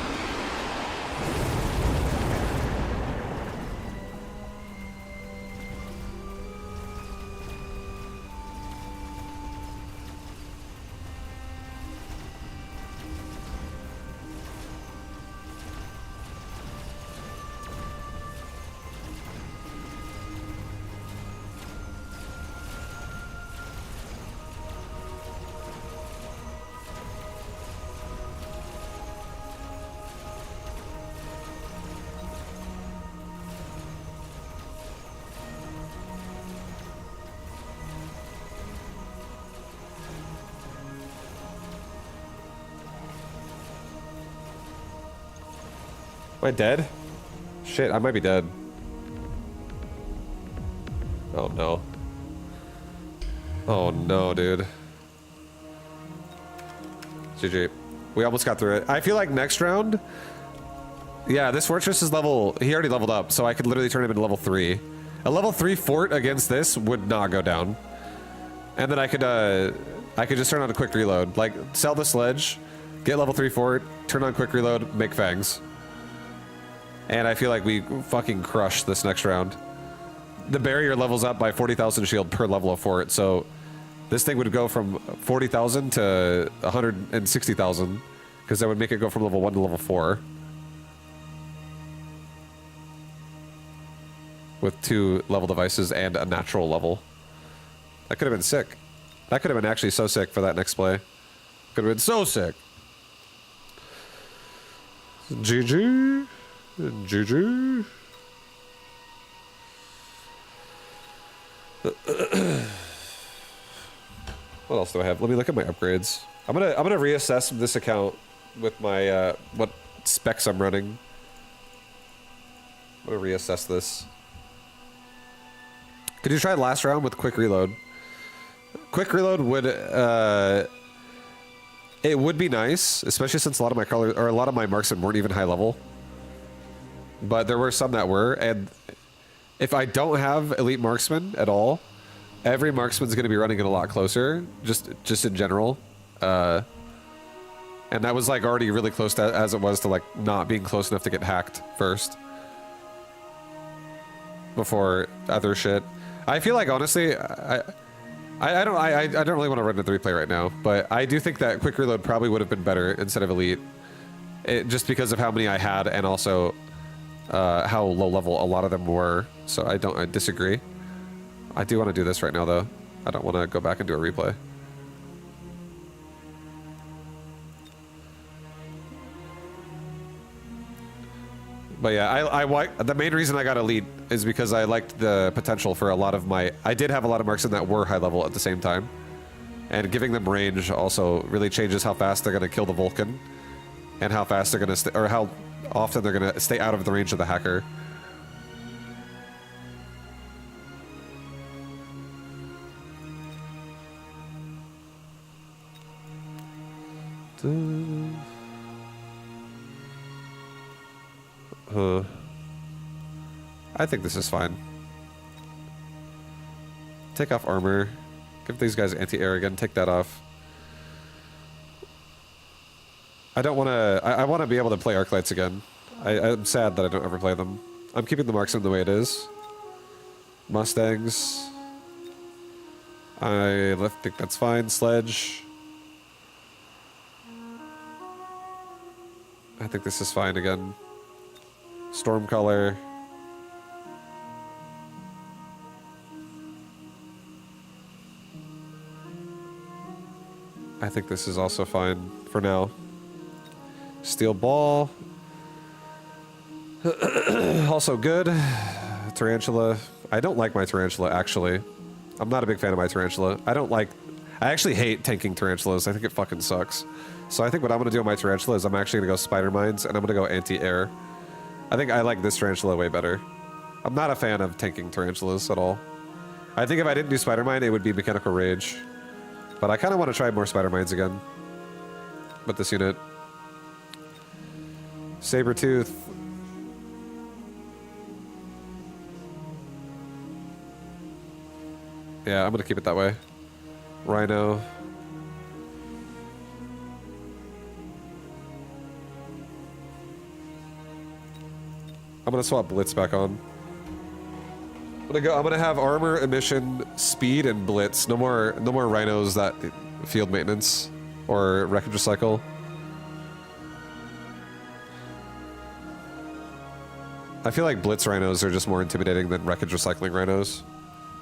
[SPEAKER 1] Am I dead? Shit, I might be dead. Oh no. Oh no, dude. GG. We almost got through it. I feel like next round... Yeah, this fortress is level... He already leveled up, so I could literally turn him into level 3. A level 3 fort against this would not go down. And then I could just turn on a quick reload. Like, sell the sledge, get level 3 fort, turn on quick reload, make fangs. And I feel like we fucking crushed this next round. The barrier levels up by 40,000 shield per level of fort, so this thing would go from 40,000 to 160,000, because that would make it go from level 1 to level 4. With 2 level devices and a natural level. That could have been sick. That could have been actually so sick for that next play. Could have been so sick. GG. GG. What else do I have? Let me look at my upgrades. I'm gonna reassess this account with my what specs I'm running. I'm gonna reassess this. Could you try last round with quick reload? Quick reload would it would be nice, especially since a lot of my colors or a lot of my marksmen weren't even high level. But there were some that were, and if I don't have elite marksman at all, every marksman's going to be running it a lot closer, just in general. And that was like already really close to, as it was to like not being close enough to get hacked first. Before other shit. I feel like honestly, I don't really want to run a 3-play right now, but I do think that quick reload probably would have been better instead of elite. Just because of how many I had and also how low level a lot of them were. So I disagree. I do want to do this right now though. I don't want to go back and do a replay. But yeah, the main reason I got elite is because I liked the potential for a lot of my... I did have a lot of marksmen that were high level at the same time. And giving them range also really changes how fast they're going to kill the Vulcan. And how fast they're going to... or how often they're going to stay out of the range of the hacker. I think this is fine. Take off armor. Give these guys anti-air again. Take that off. I don't want to... I want to be able to play arc lights again. I'm sad that I don't ever play them. I'm keeping the marksman the way it is. Mustangs. I think that's fine. Sledge. I think this is fine again. Storm color. I think this is also fine for now. Steel ball. Also good. Tarantula. I don't like my tarantula, actually. I'm not a big fan of my tarantula. I don't like... I actually hate tanking tarantulas. I think it fucking sucks. So I think what I'm gonna do on my tarantula is I'm actually gonna go spider mines and I'm gonna go anti-air. I think I like this tarantula way better. I'm not a fan of tanking tarantulas at all. I think if I didn't do spider mine, it would be mechanical rage. But I kind of want to try more spider mines again with this unit. Sabertooth. Yeah, I'm gonna keep it that way. Rhino. I'm gonna swap Blitz back on. I'm gonna have armor, emission, speed, and Blitz. No more Rhinos that field maintenance or wreckage recycle. I feel like Blitz Rhinos are just more intimidating than wreckage recycling Rhinos.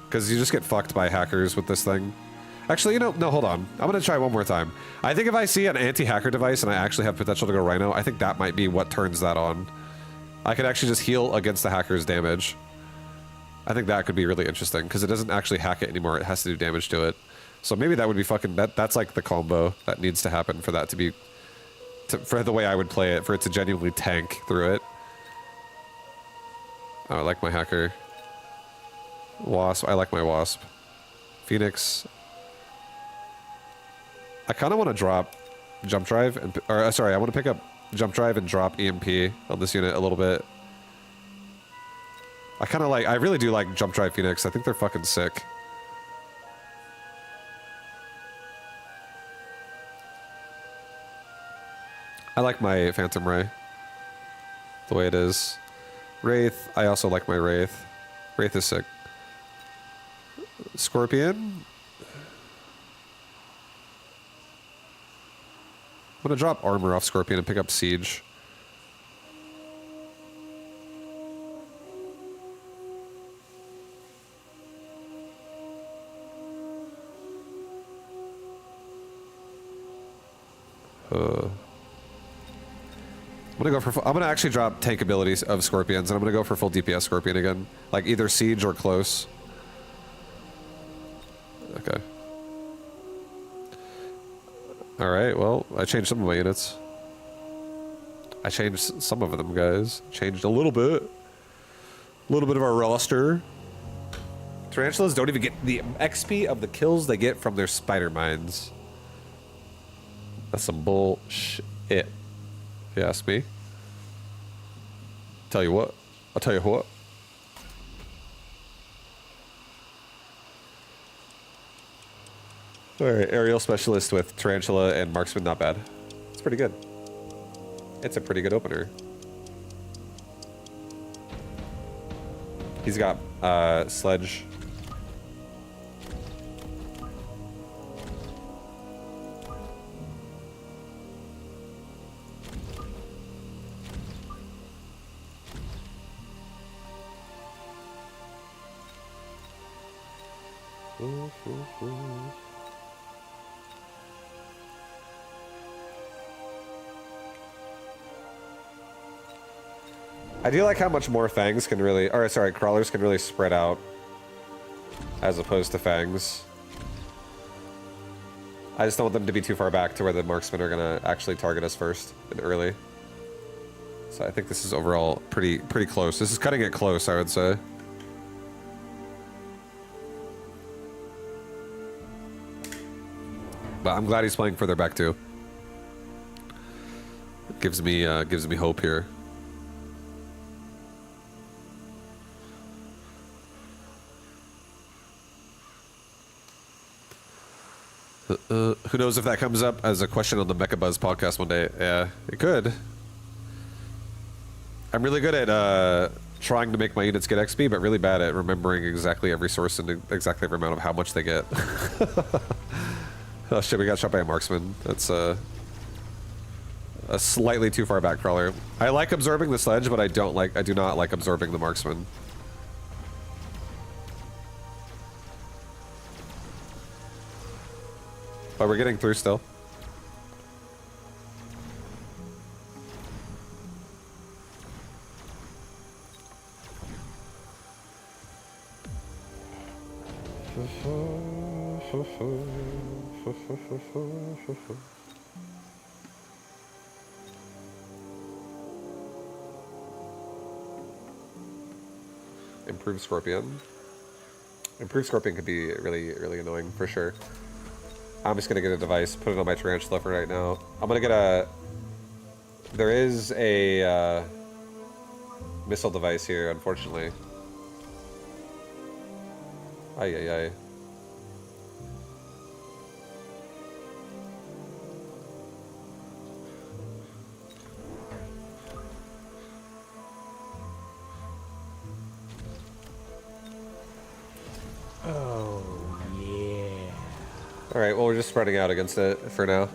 [SPEAKER 1] Because you just get fucked by hackers with this thing. Actually, you know, no, hold on. I'm gonna try one more time. I think if I see an anti-hacker device and I actually have potential to go Rhino, I think that might be what turns that on. I could actually just heal against the hacker's damage. I think that could be really interesting, because it doesn't actually hack it anymore, it has to do damage to it. So maybe that would be fucking, that's like the combo that needs to happen for that to be, for the way I would play it, for it to genuinely tank through it. Oh, I like my hacker. Wasp, I like my Wasp. Phoenix. I kind of want to drop Jump Drive, and, or sorry, I want to pick up Jump Drive and drop EMP on this unit a little bit. I kind of like, I really do like Jump Drive Phoenix. I think they're fucking sick. I like my Phantom Ray. The way it is. Wraith, I also like my Wraith. Wraith is sick. Scorpion. I'm gonna drop armor off Scorpion and pick up Siege. I'm gonna go for I'm gonna actually drop tank abilities of Scorpions, and I'm gonna go for full DPS Scorpion again. Like either Siege or Close. Okay. Alright, well, I changed some of my units. I changed some of them, guys. Changed a little bit. A little bit of our roster. Tarantulas don't even get the XP of the kills they get from their spider mines. That's some bullshit, if you ask me. Tell you what. I'll tell you what. Alright, aerial specialist with tarantula and marksman, not bad. It's pretty good. It's a pretty good opener. He's got sledge. I do like how much more fangs can really, or sorry, crawlers can really spread out as opposed to fangs. I just don't want them to be too far back to where the marksmen are gonna actually target us first and early. So I think this is overall pretty close. This is cutting it close, I would say. But I'm glad he's playing further back too. It gives me hope here. Who knows if that comes up as a question on the Mecha Buzz podcast one day? Yeah, it could. I'm really good at trying to make my units get XP, but really bad at remembering exactly every source and exactly every amount of how much they get. Oh shit, we got shot by a marksman. That's a slightly too far back crawler. I like absorbing the sledge, but I do not like absorbing the marksman. But we're getting through still. Improved Scorpion. Improved Scorpion could be really, really annoying for sure. I'm just gonna get a device, put it on my tarantula for right now. I'm gonna get a... There is a missile device here, unfortunately. Ay, ay, ay.
[SPEAKER 4] Oh, yeah.
[SPEAKER 1] Alright, well, we're just spreading out against it for now.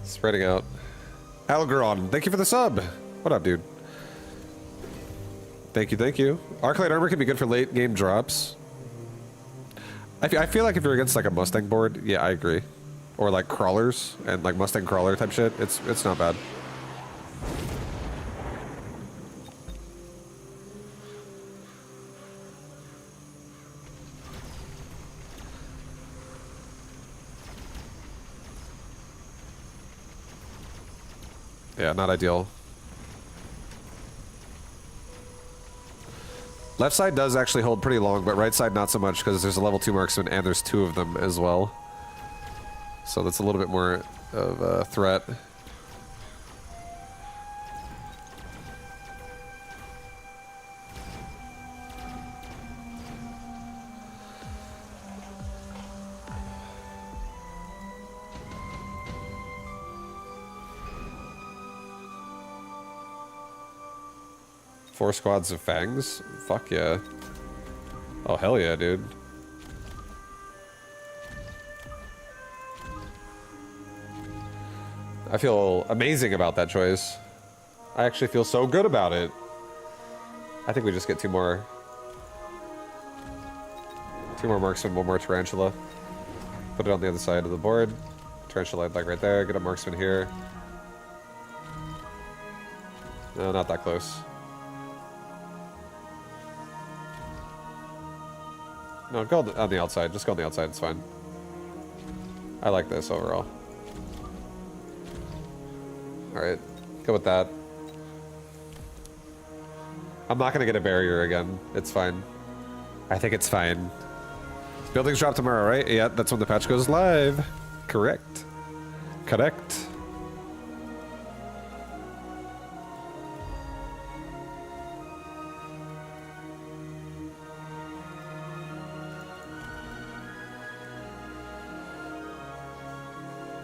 [SPEAKER 1] Spreading out. Algeron, thank you for the sub. What up, dude? Thank you, thank you. Arclight armor can be good for late game drops. I feel like if you're against like a Mustang board, yeah, I agree. Or like crawlers and like Mustang crawler type shit, it's not bad. Yeah, not ideal. Left side does actually hold pretty long, but right side not so much because there's a level 2 marksman and there's 2 of them as well. So that's a little bit more of a threat. Four squads of fangs? Fuck yeah. Oh, hell yeah, dude. I feel amazing about that choice. I actually feel so good about it. I think we just get two more marksmen, one more tarantula. Put it on the other side of the board. Tarantula like right there. Get a marksman here. No, not that close. No, go on the outside. Just go on the outside. It's fine. I like this overall. Alright. Go with that. I'm not going to get a barrier again. It's fine. I think it's fine. Buildings drop tomorrow, right? Yeah, that's when the patch goes live. Correct. Correct.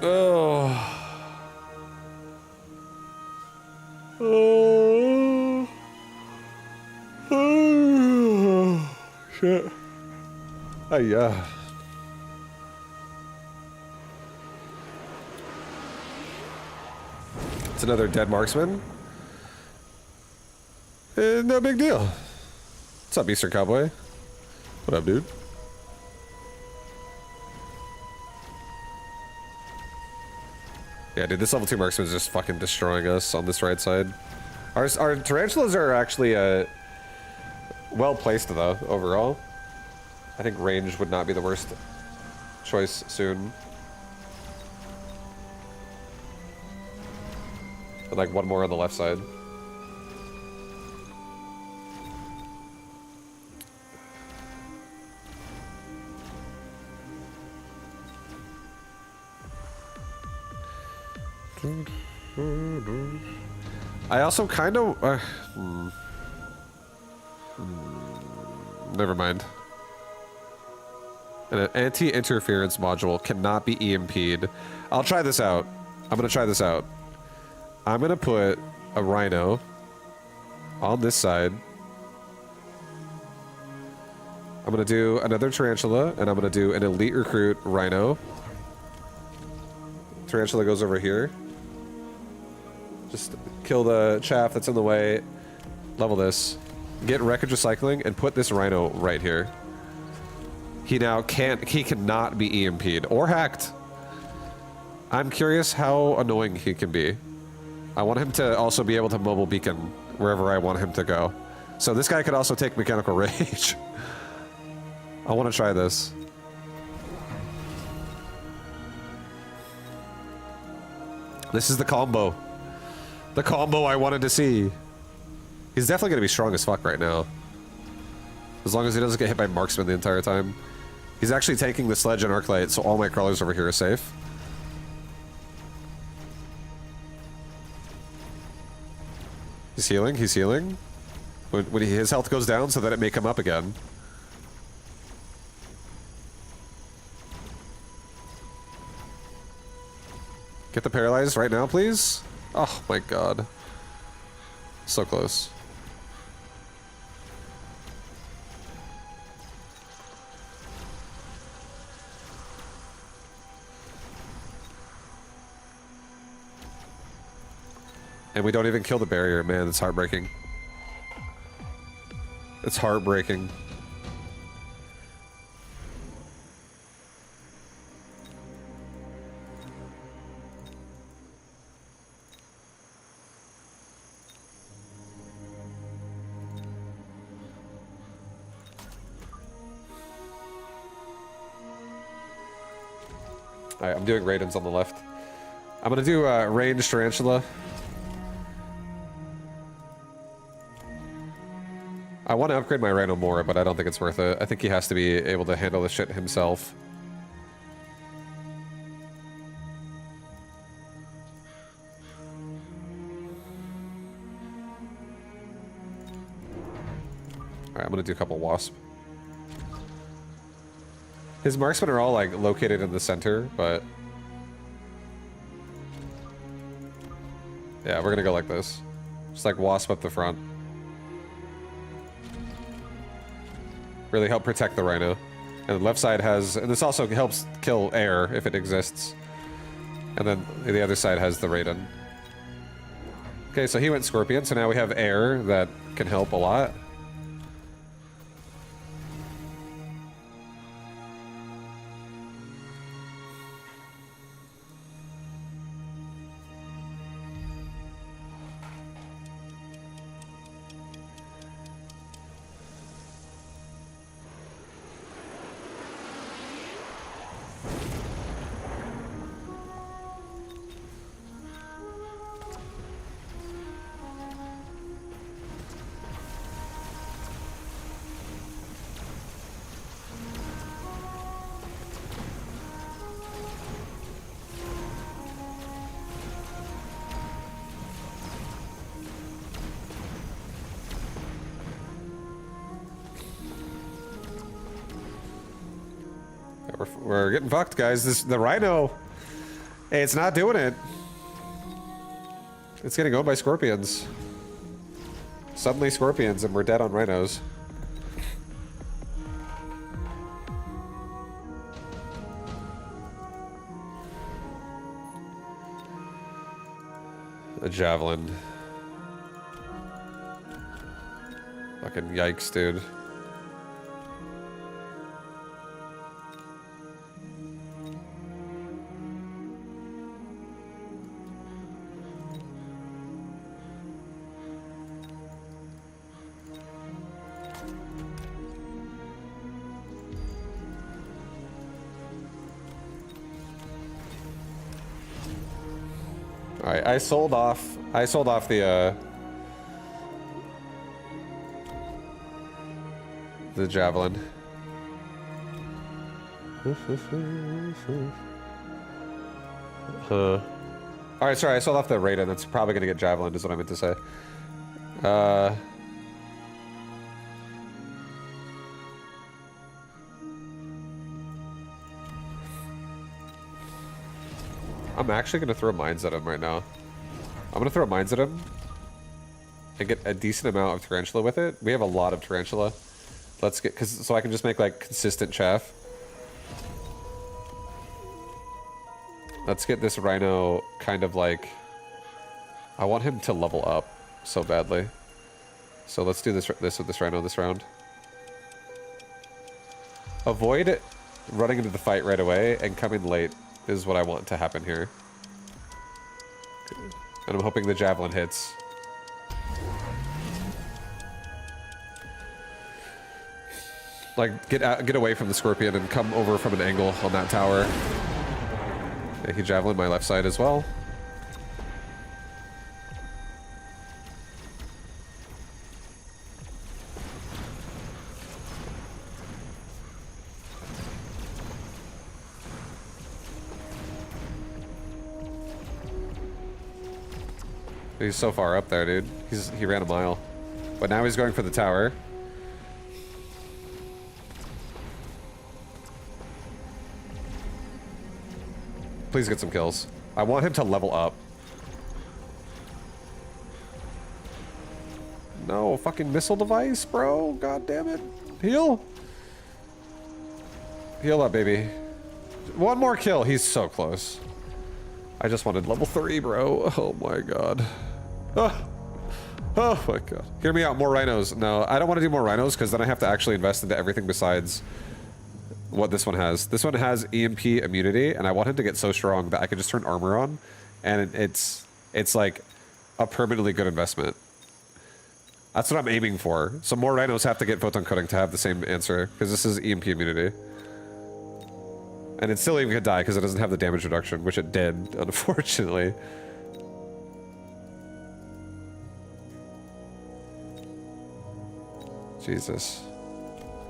[SPEAKER 1] Oh. Oh. Oh. Shit. Oh, yeah. It's another dead marksman. No big deal. What's up, Eastern Cowboy? What up, dude? Yeah, dude, this level 2 marksman is just fucking destroying us on this right side. Our tarantulas are actually well placed though, overall. I think range would not be the worst choice soon. But like one more on the left side. I also kind of... never mind. An anti-interference module cannot be EMP'd. I'll try this out. I'm going to try this out. I'm going to put a rhino on this side. I'm going to do another tarantula, and I'm going to do an elite recruit rhino. Tarantula goes over here. Just kill the chaff that's in the way. Level this. Get wreckage recycling and put this rhino right here. He cannot be EMP'd or hacked. I'm curious how annoying he can be. I want him to also be able to mobile beacon wherever I want him to go. So this guy could also take mechanical rage. I want to try this. This is the combo. The combo I wanted to see. He's definitely gonna be strong as fuck right now. As long as he doesn't get hit by marksman the entire time. He's actually taking the sledge and arclight, so all my crawlers over here are safe. He's healing, he's healing. When his health goes down so that it may come up again. Get the paralyzed right now, please. Oh my god. So close. And we don't even kill the barrier. Man, it's heartbreaking. It's heartbreaking. Alright, I'm doing Raidens on the left. I'm gonna do ranged tarantula. I want to upgrade my Rhino more, but I don't think it's worth it. I think he has to be able to handle this shit himself. Alright, I'm gonna do a couple Wasp. His marksmen are all, like, located in the center, but... yeah, we're gonna go like this. Just, like, Wasp up the front. Really help protect the Rhino. And the left side has... and this also helps kill air, if it exists. And then the other side has the Raiden. Okay, so he went Scorpion, so now we have air that can help a lot. We're getting fucked, guys. The Rhino, hey, it's not doing it. It's getting owned by Scorpions. Suddenly Scorpions, and we're dead on Rhinos. A Javelin. Fucking yikes, dude. Alright, I sold off the Javelin. Alright, sorry, I sold off the Raiden. That's probably gonna get Javelin, is what I meant to say. I'm actually gonna throw mines at him right now. I'm gonna throw mines at him and get a decent amount of tarantula with it. We have a lot of tarantula. Let's get, so I can just make like consistent chaff. Let's get this Rhino kind of like, I want him to level up so badly. So let's do this with this Rhino this round. Avoid running into the fight right away and coming late is what I want to happen here. And I'm hoping the Javelin hits. Like, get away from the Scorpion and come over from an angle on that tower. Yeah, he Javelin my left side as well. He's so far up there, dude. He ran a mile. But now he's going for the tower. Please get some kills. I want him to level up. No, fucking missile device, bro. God damn it. Heal. Heal up, baby. One more kill. He's so close. I just wanted level 3, bro. Oh my god. Oh my god. Hear me out. More rhinos. No, I don't want to do more rhinos because then I have to actually invest into everything besides what this one has. This one has EMP immunity, and I want him to get so strong that I can just turn armor on, and it's like a permanently good investment. That's what I'm aiming for. So more rhinos have to get photon coating to have the same answer, because this is EMP immunity. And it still even could die because it doesn't have the damage reduction, which it did, unfortunately. Jesus.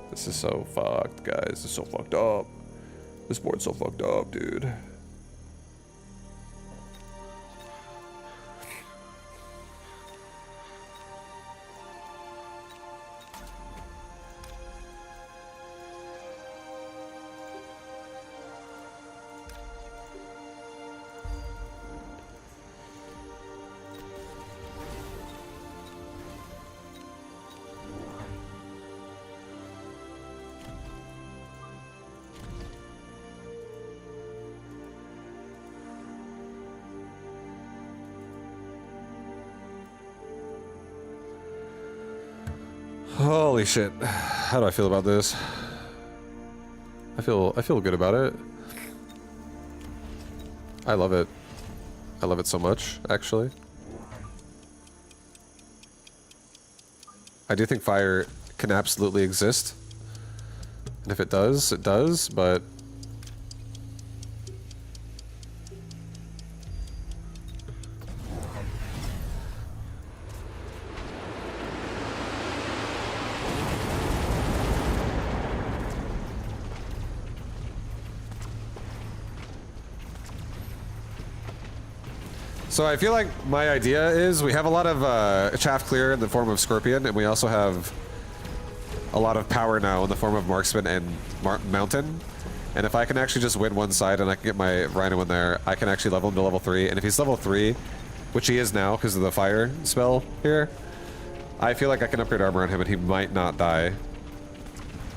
[SPEAKER 1] This is so fucked, guys. This is so fucked up. This board's so fucked up, dude. Holy shit. How do I feel about this? I feel good about it. I love it. I love it so much, actually. I do think fire can absolutely exist. And if it does, it does, but so I feel like my idea is we have a lot of chaff clear in the form of Scorpion, and we also have a lot of power now in the form of Marksman and Mountain. And if I can actually just win one side and I can get my Rhino in there, I can actually level him to level 3. And if he's level 3, which he is now because of the fire spell here, I feel like I can upgrade armor on him and he might not die.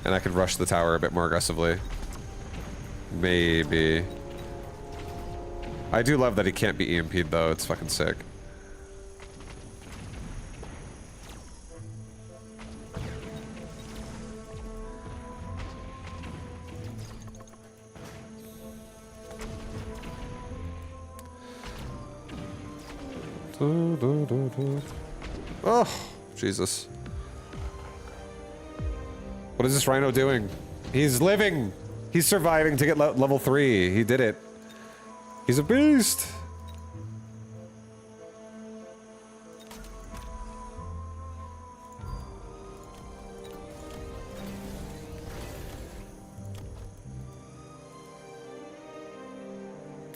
[SPEAKER 1] And I can rush the tower a bit more aggressively. Maybe. I do love that he can't be EMP'd though, it's fucking sick. Oh, Jesus. What is this Rhino doing? He's living! He's surviving to get level 3. He did it. He's a beast!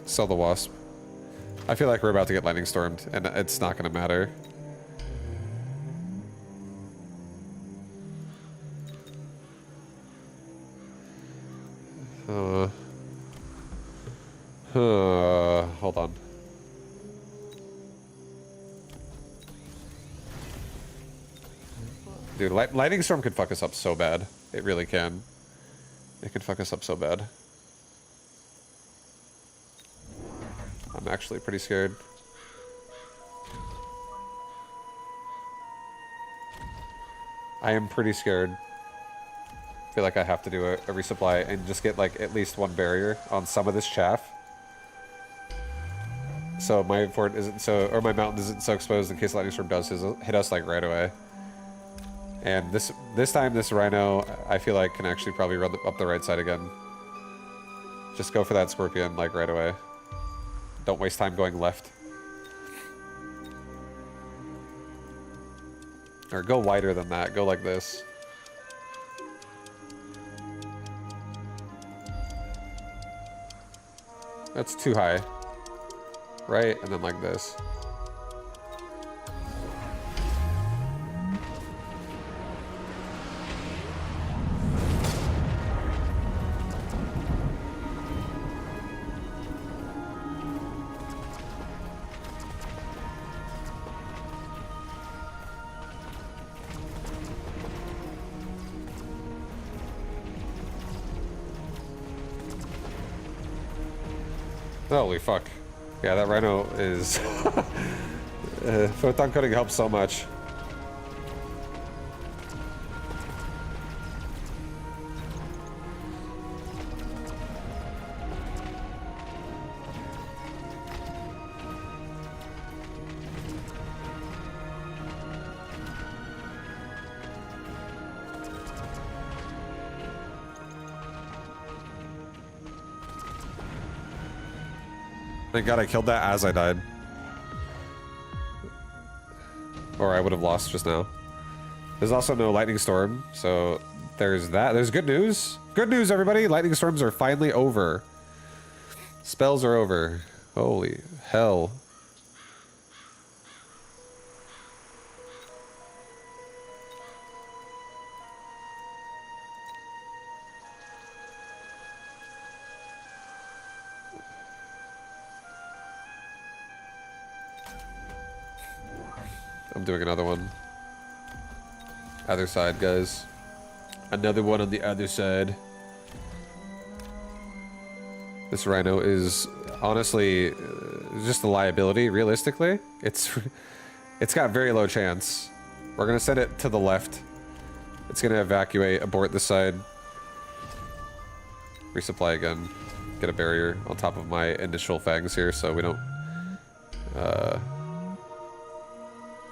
[SPEAKER 1] Sell the Wasp. I feel like we're about to get lightning stormed, and it's not gonna matter. Hold on. Dude, lightning storm could fuck us up so bad. It really can. It could fuck us up so bad. I'm actually pretty scared. I am pretty scared. I feel like I have to do a resupply and just get like at least one barrier on some of this chaff. So my fort isn't so, or my mountain isn't so exposed in case lightning storm does hit us like right away. And this time this Rhino, I feel like can actually probably run up the right side again. Just go for that Scorpion like right away. Don't waste time going left. Or go wider than that. Go like this. That's too high. Right? And then like this. Holy fuck. Yeah, that rhino is... photon coating helps so much. Thank God I killed that as I died. Or I would have lost just now. There's also no lightning storm, so there's that. There's good news. Good news, everybody! Lightning storms are finally over. Spells are over. Holy hell. I'm doing another one. Other side, guys. Another one on the other side. This rhino is honestly just a liability, realistically. It's got very low chance. We're gonna send it to the left. It's gonna evacuate, abort this side. Resupply again. Get a barrier on top of my initial fangs here so we don't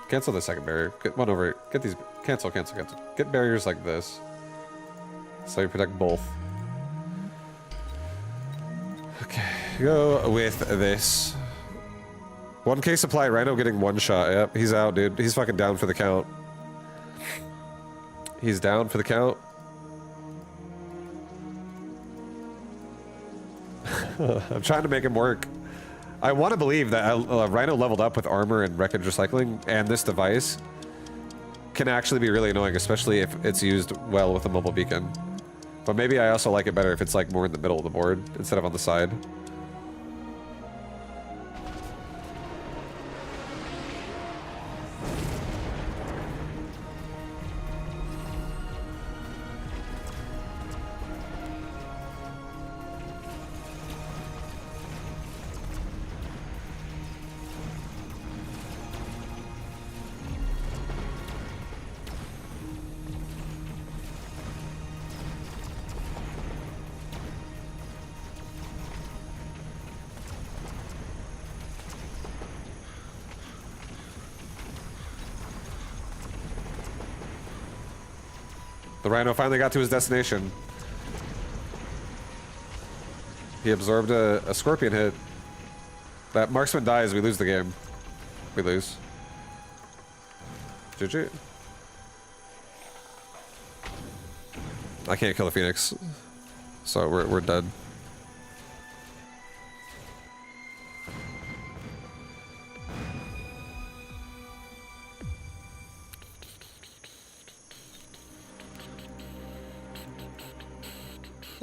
[SPEAKER 1] cancel the second barrier. Get one over. Get these. Cancel. Get barriers like this. So you protect both. Okay. Go with this. 1k supply rhino getting one shot. Yep. He's out, dude. He's fucking down for the count. He's down for the count. I'm trying to make him work. I want to believe that Rhino leveled up with armor and wreckage recycling, and this device can actually be really annoying, especially if it's used well with a mobile beacon. But maybe I also like it better if it's like more in the middle of the board instead of on the side. The rhino finally got to his destination. He absorbed a scorpion hit. That marksman dies, we lose the game. We lose. GG. I can't kill a phoenix, so we're dead.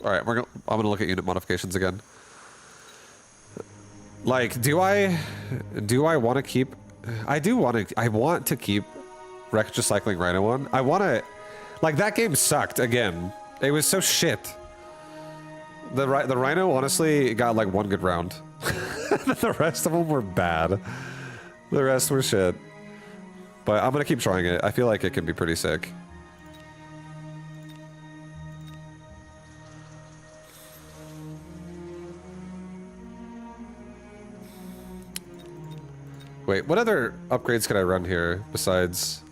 [SPEAKER 1] All right, I'm gonna look at unit modifications again. Like, do I want to keep? I want to keep wreckage recycling Rhino one. I want to, like, that game sucked again. It was so shit. The Rhino honestly got like one good round. The rest of them were bad. The rest were shit. But I'm gonna keep trying it. I feel like it can be pretty sick. Wait, what other upgrades could I run here besides...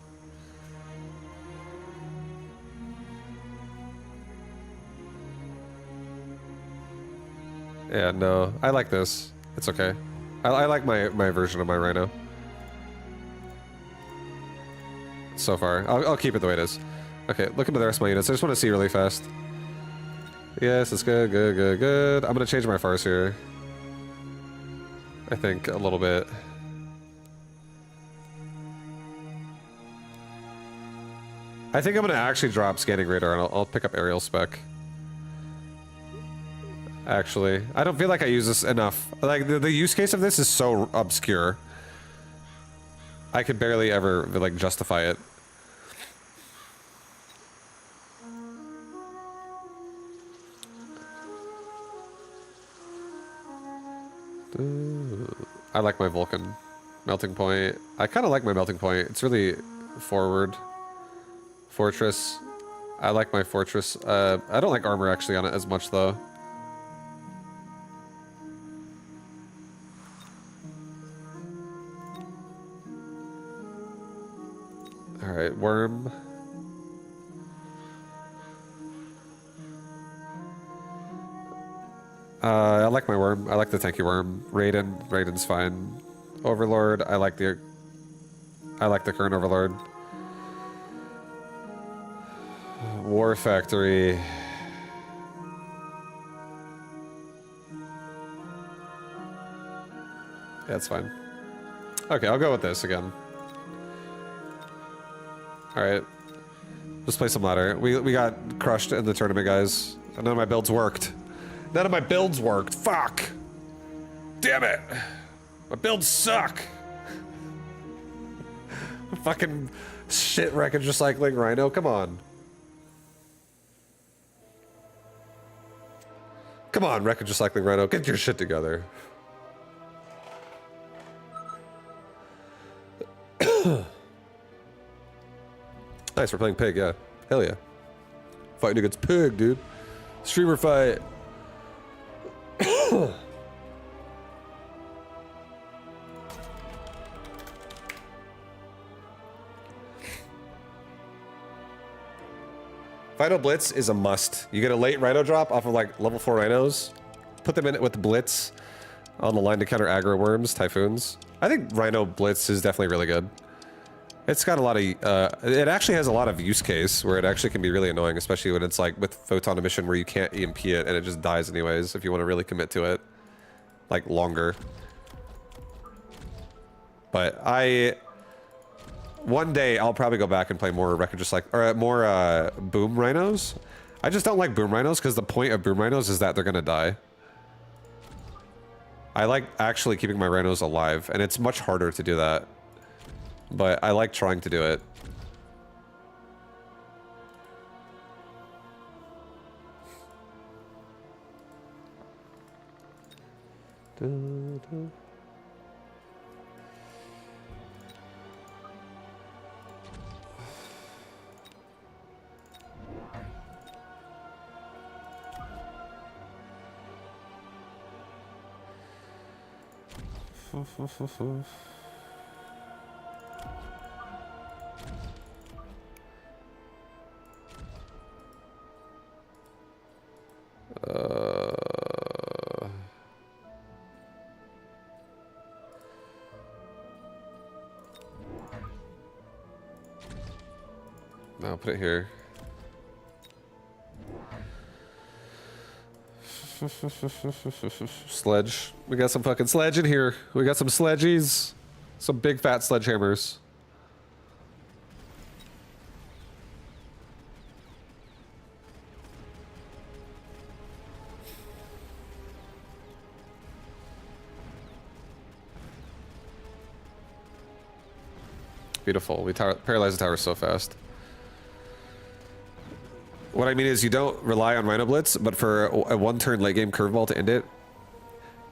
[SPEAKER 1] Yeah, no. I like this. It's okay. I like my version of my Rhino. So far. I'll keep it the way it is. Okay, look into the rest of my units. I just want to see really fast. Yes, it's good, good, good, good. I'm going to change my farce here. I think a little bit. I think I'm going to actually drop Scanning Radar and I'll pick up Aerial Spec. Actually, I don't feel like I use this enough. Like, the use case of this is so obscure. I could barely ever, like, justify it. I like my Vulcan melting point. I kind of like my melting point. It's really forward. Fortress. I like my fortress. I don't like armor actually on it as much though. All right, worm. I like my worm. I like the tanky worm. Raiden's fine. Overlord. I like the current Overlord. War Factory. Yeah, it's fine. Okay, I'll go with this again. Alright. Let's play some ladder. We got crushed in the tournament, guys. None of my builds worked. None of my builds worked. Fuck! Damn it! My builds suck! Fucking shit wreckage recycling Rhino, come on. Come on, wreckage recycling Rhino, get your shit together. Nice, we're playing Pig, yeah. Hell yeah. Fighting against Pig, dude. Streamer fight. Final Blitz is a must. You get a late Rhino drop off of like level 4 Rhinos. Put them in it with the Blitz on the line to counter aggro worms, Typhoons. I think Rhino Blitz is definitely really good. It's got a lot of, it actually has a lot of use case where it actually can be really annoying, especially when it's like with photon emission where you can't EMP it and it just dies anyways if you want to really commit to it. Like longer. But one day I'll probably go back and play more wreckage or more boom rhinos. I just don't like boom rhinos because the point of boom rhinos is that they're gonna die. I like actually keeping my rhinos alive, and it's much harder to do that. But I like trying to do it. No, put it here. Sledge. We got some fucking sledge in here. We got some sledgies. Some big fat sledgehammers. Beautiful. We paralyze the tower so fast. What I mean is you don't rely on Rhino Blitz, but for a one-turn late-game curveball to end it.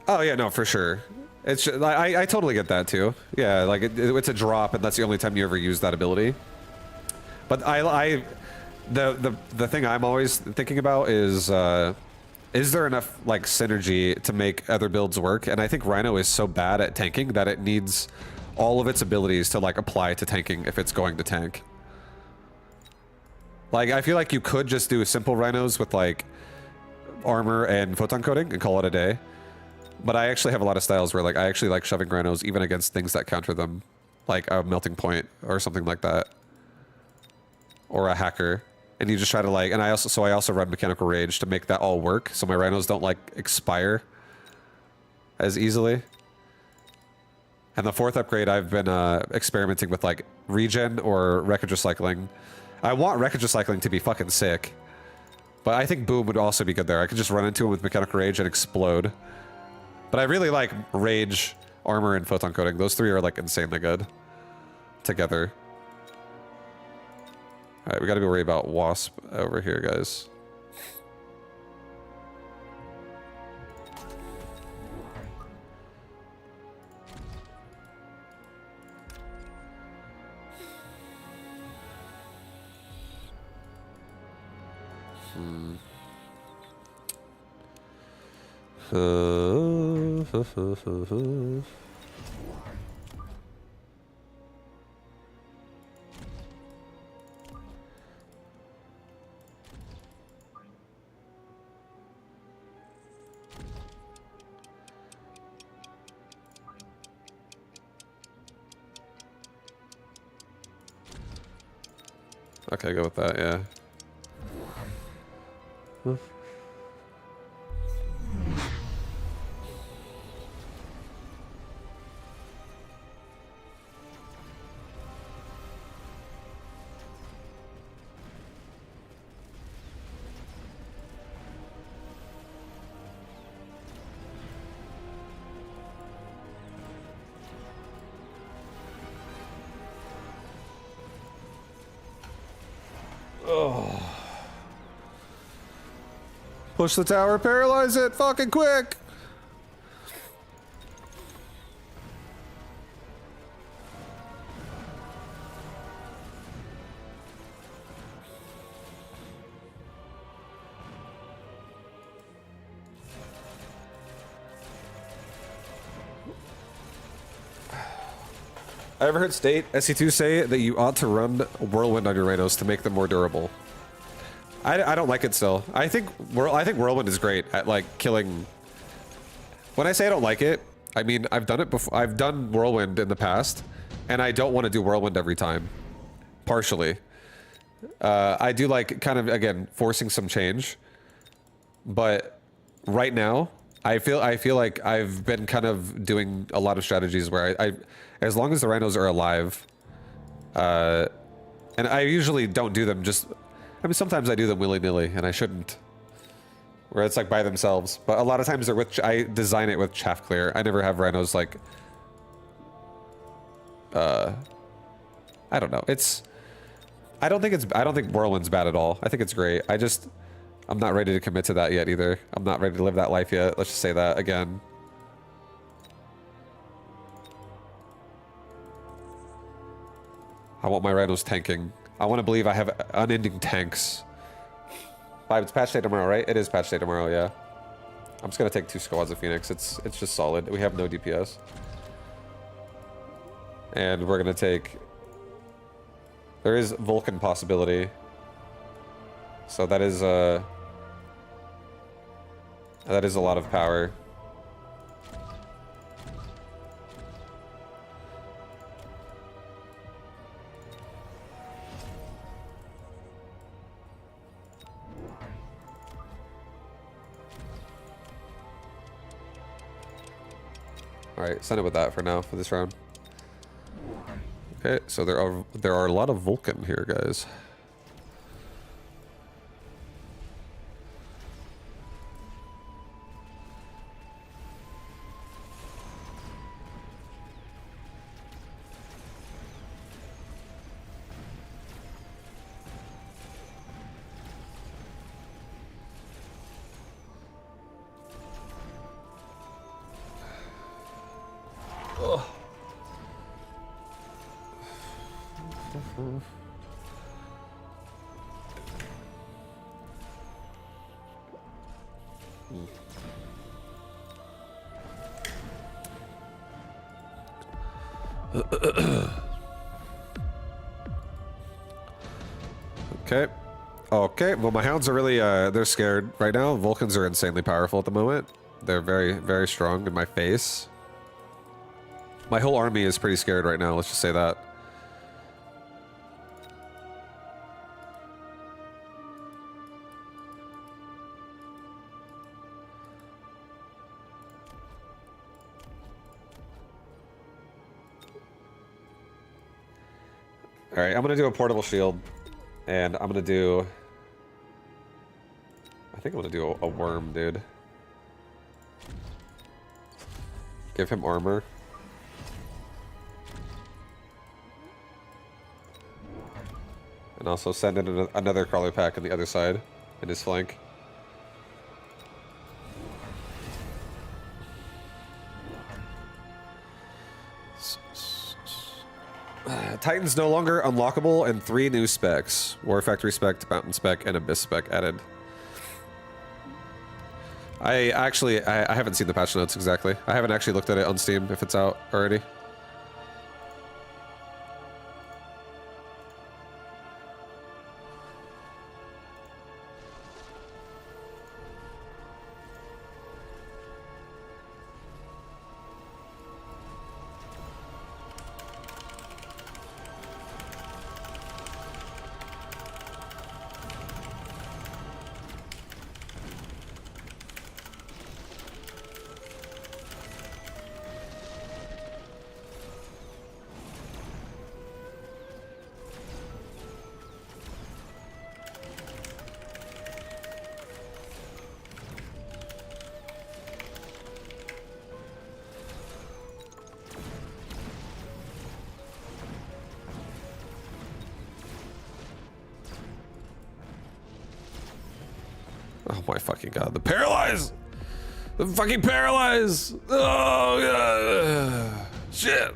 [SPEAKER 1] Oh yeah, no, for sure. It's just, I totally get that too. Yeah, like it's a drop, and that's the only time you ever use that ability. But the thing I'm always thinking about is there enough like synergy to make other builds work? And I think Rhino is so bad at tanking that it needs all of its abilities to like apply to tanking if it's going to tank. Like, I feel like you could just do simple rhinos with, like, armor and photon coating and call it a day. But I actually have a lot of styles where, like, I actually like shoving rhinos even against things that counter them. Like a melting point or something like that. Or a hacker. And you just try to, like, and I also run mechanical rage to make that all work. So my rhinos don't, like, expire as easily. And the 4th upgrade, I've been experimenting with, like, regen or wreckage recycling. I want wreckage recycling to be fucking sick. But I think boom would also be good there. I could just run into him with mechanical rage and explode. But I really like rage, armor, and photon coating. Those three are like insanely good together. Alright, we gotta be worried about Wasp over here, guys. Okay, go with that, yeah. Push the tower, paralyze it, fucking quick! I ever heard State SC2 say that you ought to run Whirlwind on your Rhinos to make them more durable. I don't like it still. I think Whirlwind is great at like killing. When I say I don't like it, I mean I've done it before. I've done Whirlwind in the past, and I don't want to do Whirlwind every time. Partially, I do like kind of again forcing some change, but right now I feel like I've been kind of doing a lot of strategies where I as long as the Rhinos are alive, and I usually don't do them just. I mean, sometimes I do them willy-nilly, and I shouldn't. Where it's like by themselves, but a lot of times they're with. I design it with chaff clear. I never have Rhinos like. I don't know. I don't think Whirlwind's bad at all. I think it's great. I'm not ready to commit to that yet either. I'm not ready to live that life yet. Let's just say that again. I want my Rhinos tanking. I want to believe I have unending tanks. It's patch day tomorrow, right? It is patch day tomorrow, yeah. I'm just gonna take 2 squads of Phoenix. It's just solid. We have no DPS. And we're gonna take... There is Vulcan possibility. So that is a lot of power. Alright, send it with that for now, for this round. Okay, so there are a lot of Vulcan here, guys. Okay. Okay, well my hounds are really, they're scared right now. Vulcans are insanely powerful at the moment. They're very, very strong in my face. My whole army is pretty scared right now, let's just say that. Alright, I'm gonna do a portable shield. And I'm gonna do... I think I'm gonna do a worm, dude. Give him armor. And also send in another crawler pack on the other side, in his flank. Titan's no longer unlockable, and 3 new specs. War Factory spec, Mountain spec, and Abyss spec added. I haven't seen the patch notes exactly. I haven't actually looked at it on Steam if it's out already. Oh my fucking god, the paralyze! The fucking paralyze! Oh god! Shit!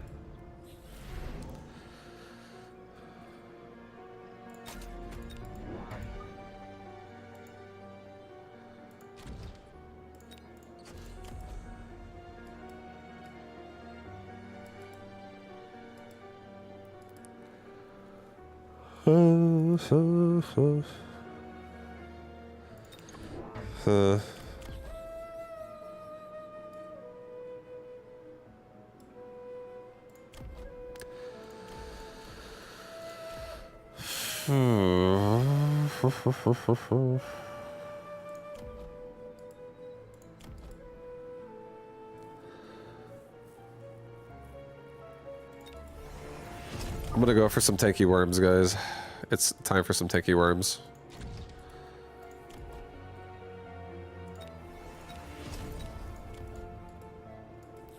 [SPEAKER 1] I'm gonna go for some tanky worms, guys. It's time for some tanky worms.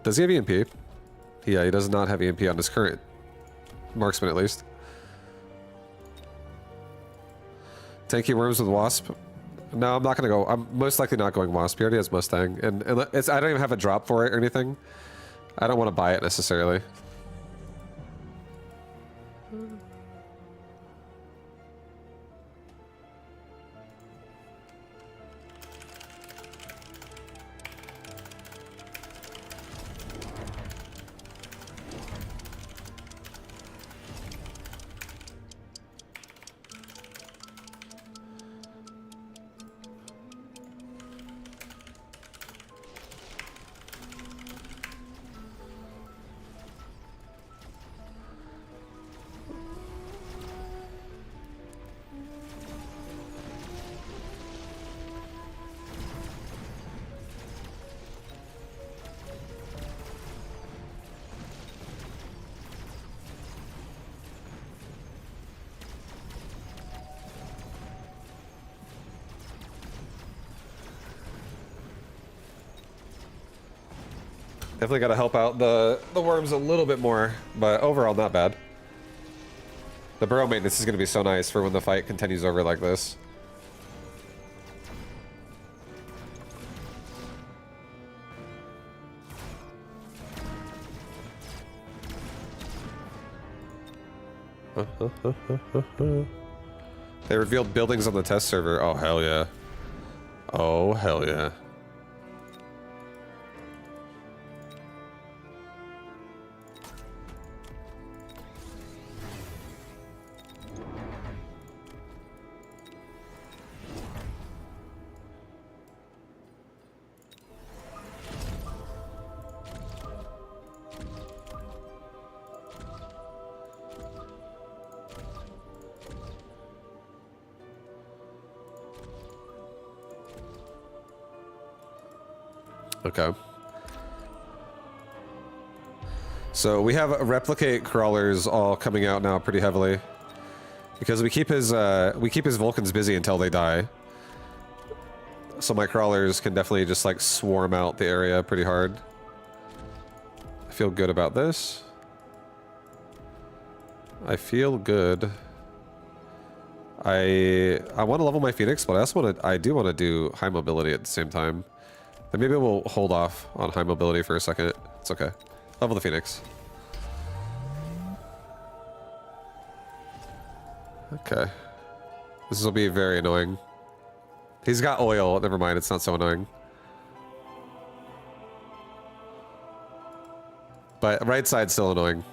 [SPEAKER 1] Does he have EMP? Yeah, he does not have EMP on his current marksman, at least. Tanky worms with Wasp? No, I'm not gonna go. I'm most likely not going Wasp. He already has Mustang, and it's, I don't even have a drop for it or anything. I don't want to buy it necessarily. Definitely got to help out the worms a little bit more, but overall not bad. The burrow maintenance is going to be so nice for when the fight continues over like this. They revealed buildings on the test server. Oh, hell yeah. Oh, hell yeah. Okay. So we have replicate crawlers all coming out now pretty heavily because we keep his Vulcans busy until they die. So my crawlers can definitely just like swarm out the area pretty hard. I feel good about this. I feel good. I want to level my Phoenix, but I do want to do high mobility at the same time. And maybe we'll hold off on high mobility for a second. It's okay. Level the Phoenix. Okay. This will be very annoying. He's got oil. Never mind, it's not so annoying. but right side's still annoying.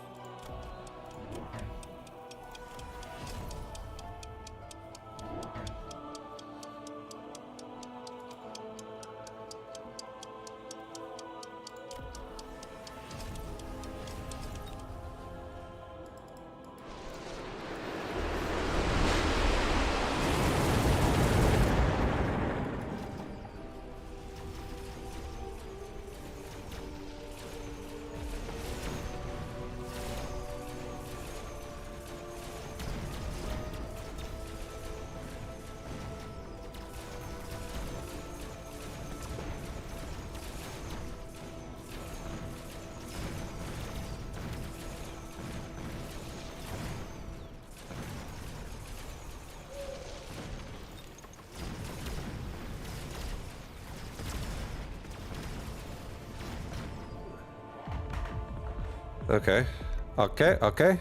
[SPEAKER 1] Okay. Okay, okay.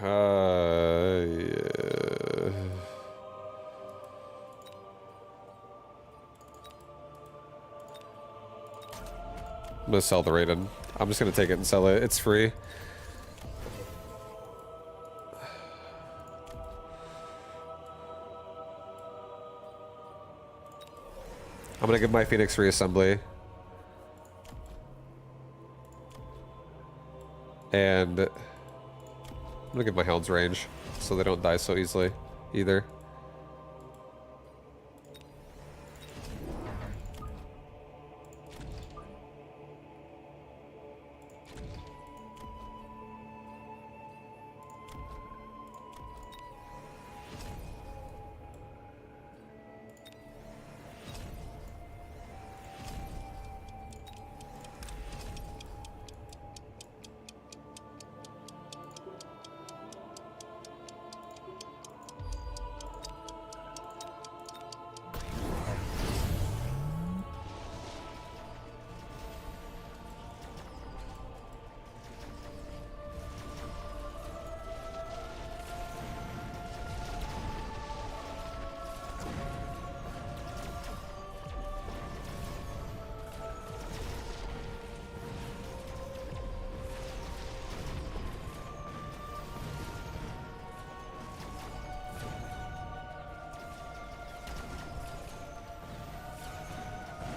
[SPEAKER 1] Yeah. I'm gonna sell the Raiden. I'm just gonna take it and sell it. It's free. I'm gonna give my Phoenix reassembly. And I'm gonna give my Hounds range so they don't die so easily either.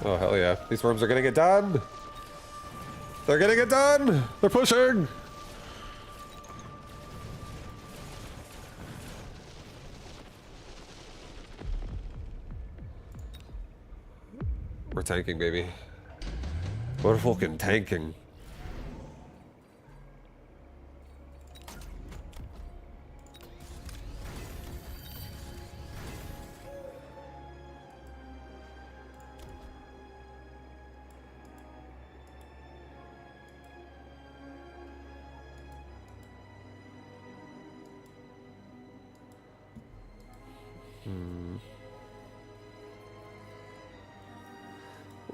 [SPEAKER 1] Oh, hell yeah. These worms are gonna get done! They're gonna get done! They're pushing! We're tanking, baby. We're fucking tanking.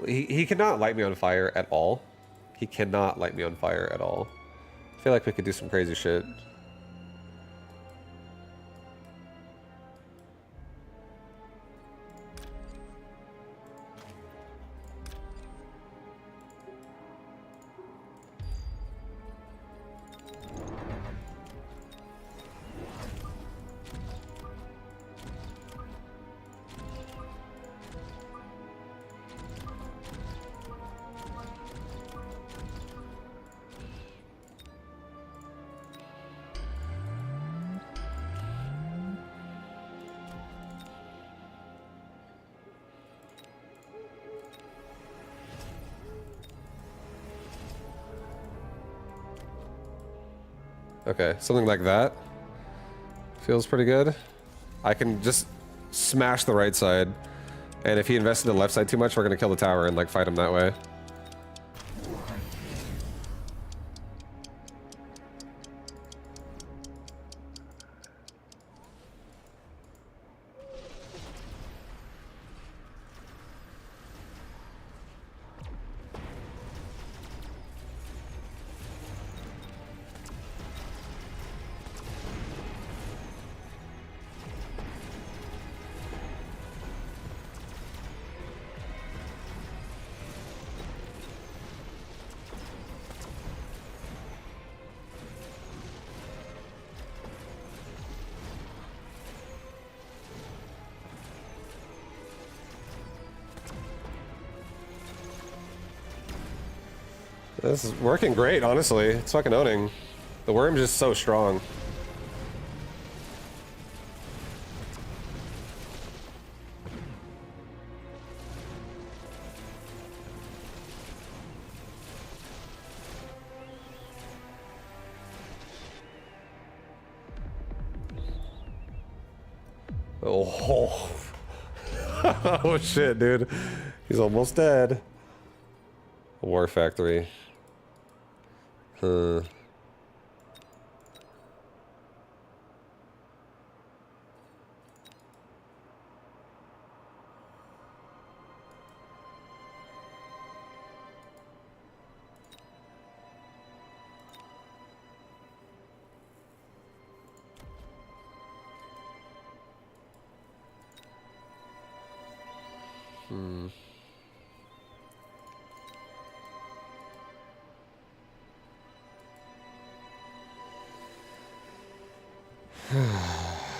[SPEAKER 1] He cannot light me on fire at all. He cannot light me on fire at all. I feel like we could do some crazy shit. Okay, something like that. Feels pretty good. I can just smash the right side. And if he invests in the left side too much, we're gonna kill the tower and like fight him that way. This is working great, honestly. It's fucking owning. The worm's just so strong. Oh. Oh shit, dude. He's almost dead. War factory. Huh.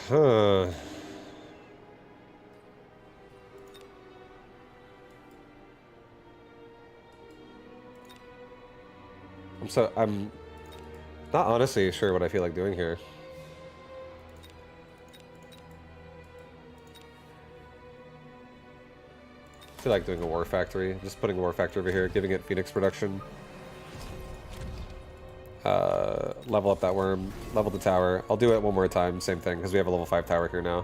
[SPEAKER 1] Huh. I'm not honestly sure what I feel like doing here. I feel like doing a war factory. Just putting a war factory over here, giving it Phoenix production. Level up that worm, level the tower. I'll do it one more time, same thing, because we have a level 5 tower here now.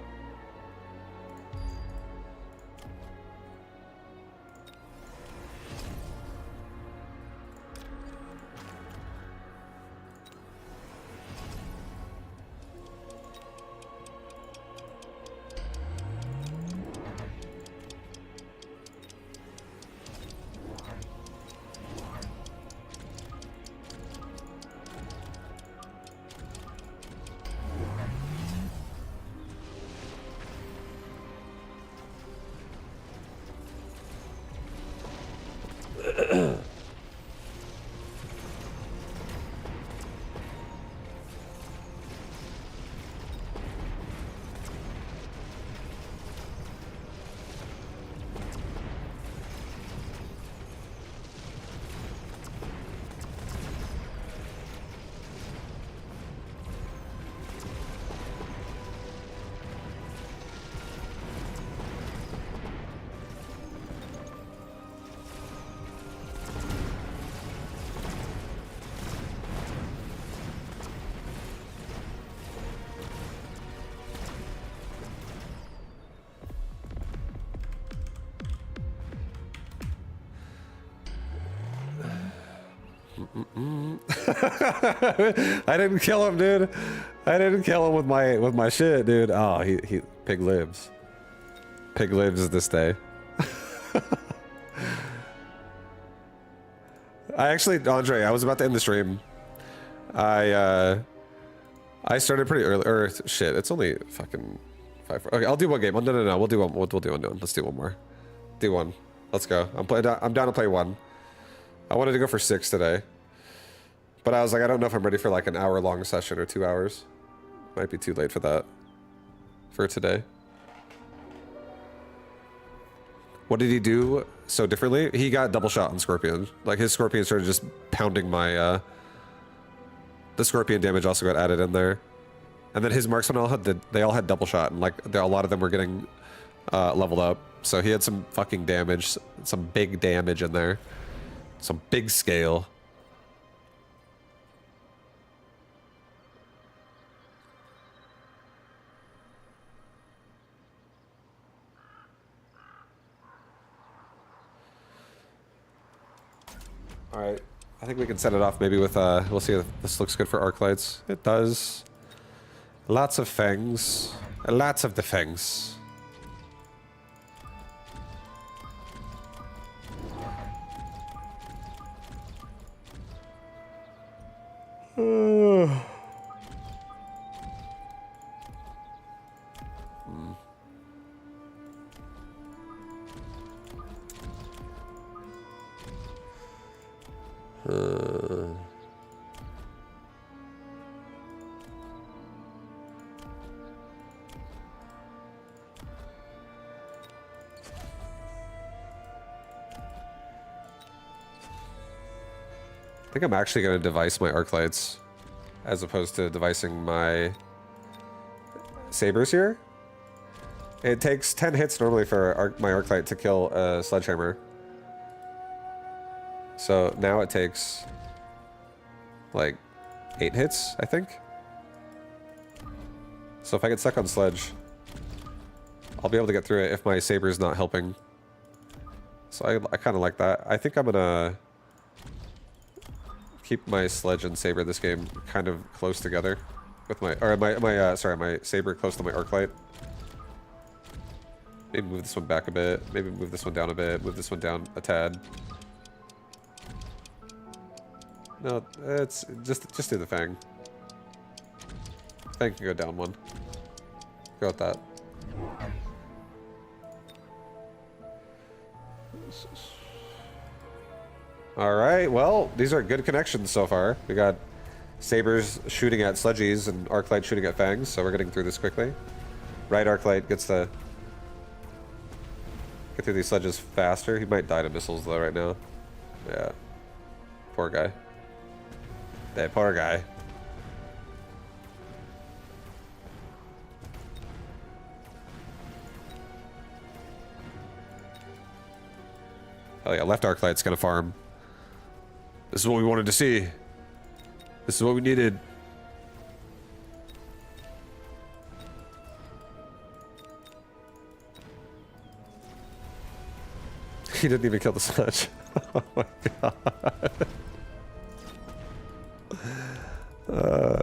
[SPEAKER 1] I didn't kill him, dude. I didn't kill him with my shit, dude. Oh, he pig lives. Pig lives this day. I actually, Andre, I was about to end the stream. I started pretty early. Or shit, it's only fucking 5. Okay, I'll do one game. Oh, no. We'll do one. We'll do one. Let's do one more. Do one. Let's go. I'm down to play one. I wanted to go for 6 today. But I was like, I don't know if I'm ready for like an hour-long session or 2 hours. Might be too late for that. For today. What did he do so differently? He got double shot on Scorpion. Like his Scorpion started just pounding my, the Scorpion damage also got added in there. And then his marksmen they all had double shot, and like a lot of them were getting leveled up. So he had some fucking damage, some big damage in there. Some big scale. Alright, I think we can set it off maybe with, we'll see if this looks good for arc lights. It does. Lots of fangs. Lots of the fangs. think I'm actually going to device my arc lights as opposed to devising my sabers here. It takes 10 hits normally for my arc light to kill a sledgehammer. So now it takes like 8 hits, I think. So if I get stuck on sledge, I'll be able to get through it if my saber is not helping. So I kind of like that. I think I'm gonna keep my sledge and saber this game kind of close together with my my saber close to my arc light. Maybe move this one back a bit. Maybe move this one down a bit. Move this one down a tad. No, it's just do the fang. Fang can go down one. Go with that. Alright, well, these are good connections so far. We got sabers shooting at sledgies and arclight shooting at fangs, so we're getting through this quickly. Right arclight gets to get through these sledges faster. He might die to missiles though right now. Yeah. Poor guy. That poor guy. Oh yeah, left arclight's gonna farm. This is what we wanted to see. This is what we needed. He didn't even kill the sledge. Oh my god.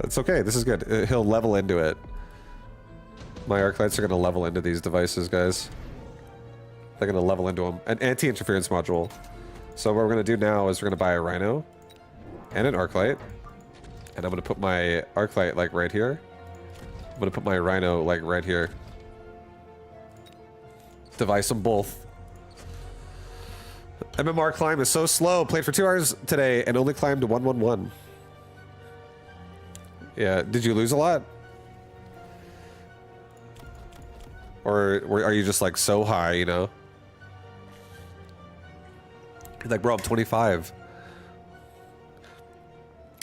[SPEAKER 1] It's okay, this is good. He'll level into it. My arclights are gonna level into these devices, guys. They're gonna level into them. An anti-interference module. So what we're gonna do now is we're gonna buy a rhino and an arclight, and I'm gonna put my arclight like right here. I'm gonna put my rhino like right here. Device them both. MMR climb is so slow. Played for 2 hours today and only climbed to 111. Yeah, did you lose a lot? Or are you just like so high, you know? Like, bro, I'm 25.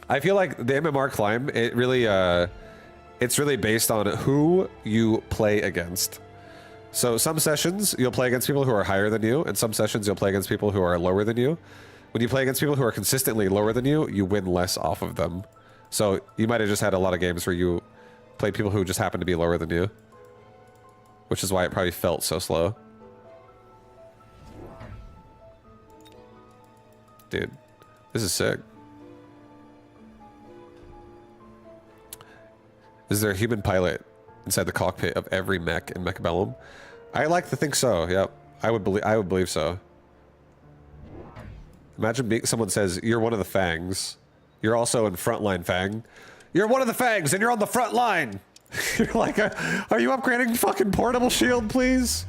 [SPEAKER 1] I feel like the MMR climb, it really, it's really based on who you play against. So some sessions you'll play against people who are higher than you, and some sessions you'll play against people who are lower than you. When you play against people who are consistently lower than you, you win less off of them. So you might have just had a lot of games where you played people who just happen to be lower than you, which is why it probably felt so slow. Dude, this is sick. Is there a human pilot inside the cockpit of every mech in Mechabellum? I like to think so. Yep, I would believe so. Imagine someone says you're one of the fangs. You're also in frontline fang. You're one of the fangs, and you're on the front line. You're like, are you upgrading fucking portable shield, please?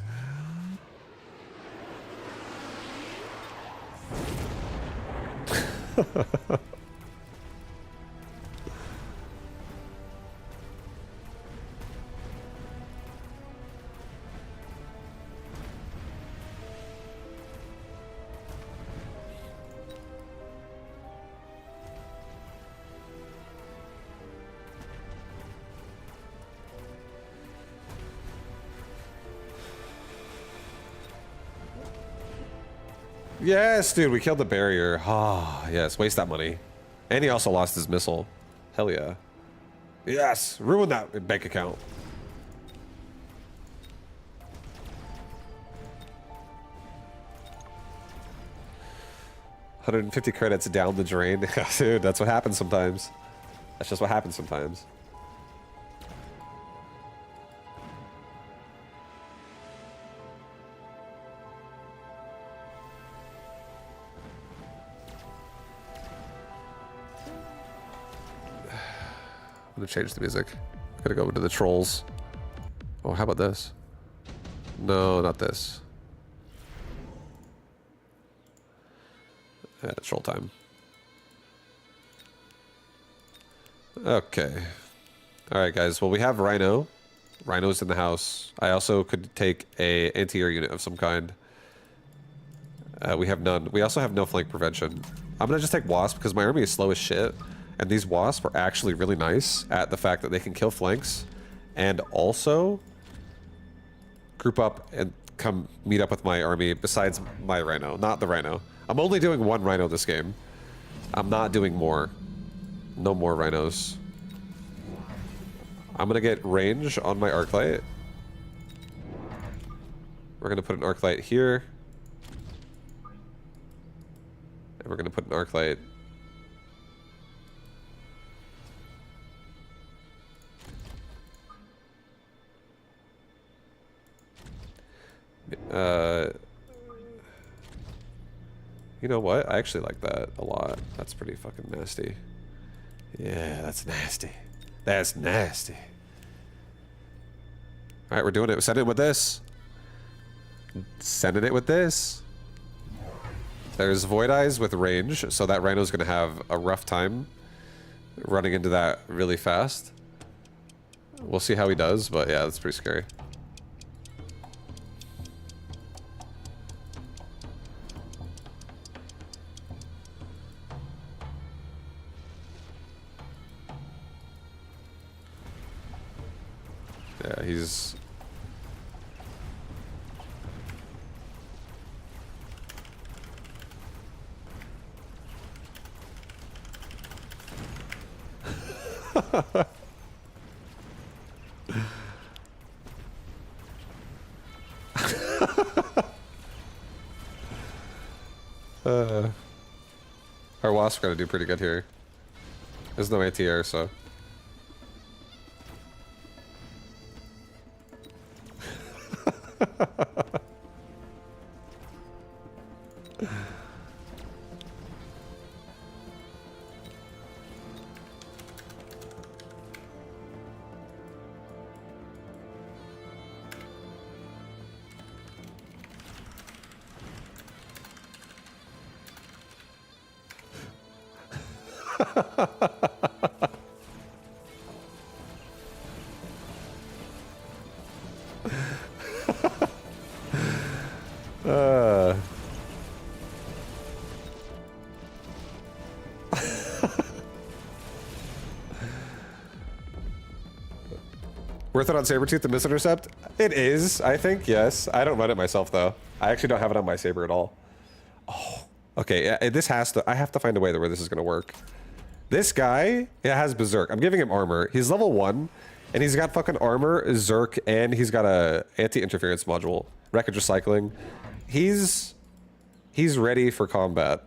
[SPEAKER 1] Yes, dude, we killed the barrier. Ah, oh, yes, waste that money. And he also lost his missile. Hell yeah. Yes, ruin that bank account. $150 credits down the drain. Dude, that's what happens sometimes. That's just what happens sometimes. I'm gonna change the music. I'm gonna go into the trolls. Oh, how about this? No, not this. Yeah, troll time. Okay. Alright, guys. Well, we have Rhino. Rhino's in the house. I also could take a anti-air unit of some kind. We have none. We also have no flank prevention. I'm gonna just take wasp because my army is slow as shit, and these wasp are actually really nice at the fact that they can kill flanks, and also group up and come meet up with my army besides my rhino, not the rhino. I'm only doing one rhino this game. I'm not doing more. No more rhinos. I'm gonna get range on my arc light. We're gonna put an arc light here. And we're gonna put an arc light. You know what? I actually like that a lot. That's pretty fucking nasty. Yeah, that's nasty. That's nasty. Alright, we're doing it. Send it with this. Sending it with this. There's Void Eyes with range, so that Rhino's gonna have a rough time running into that really fast. We'll see how he does, but yeah, that's pretty scary. Yeah, he's... Our wasp gonna do pretty good here. There's no anti-air, so... Worth it on Sabertooth, the misintercept? It is, I think, yes. I don't run it myself, though. I actually don't have it on my Saber at all. Oh, okay, this has to... I have to find a way where this is going to work. This guy, it has Berserk. I'm giving him armor. He's level 1, and he's got fucking armor, Zerk, and he's got a anti-interference module. Wreckage recycling. He's ready for combat.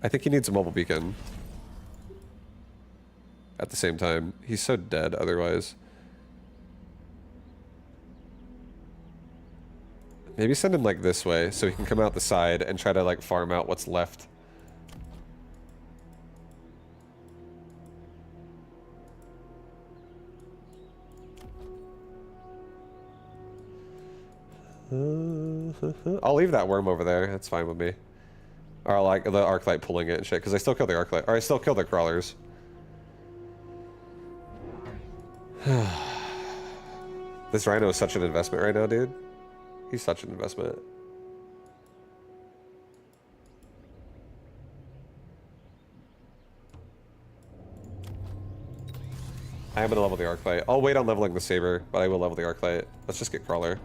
[SPEAKER 1] I think he needs a mobile beacon. At the same time, he's so dead otherwise. Maybe send him like this way so he can come out the side and try to like farm out what's left. I'll leave that worm over there. That's fine with me. Or like the Arclight pulling it and shit, because I still kill the Arclight. Or I still kill the crawlers. This Rhino is such an investment right now, dude. He's such an investment. I am gonna level the Arclight. I'll wait on leveling the Saber, but I will level the Arclight. Let's just get Crawler.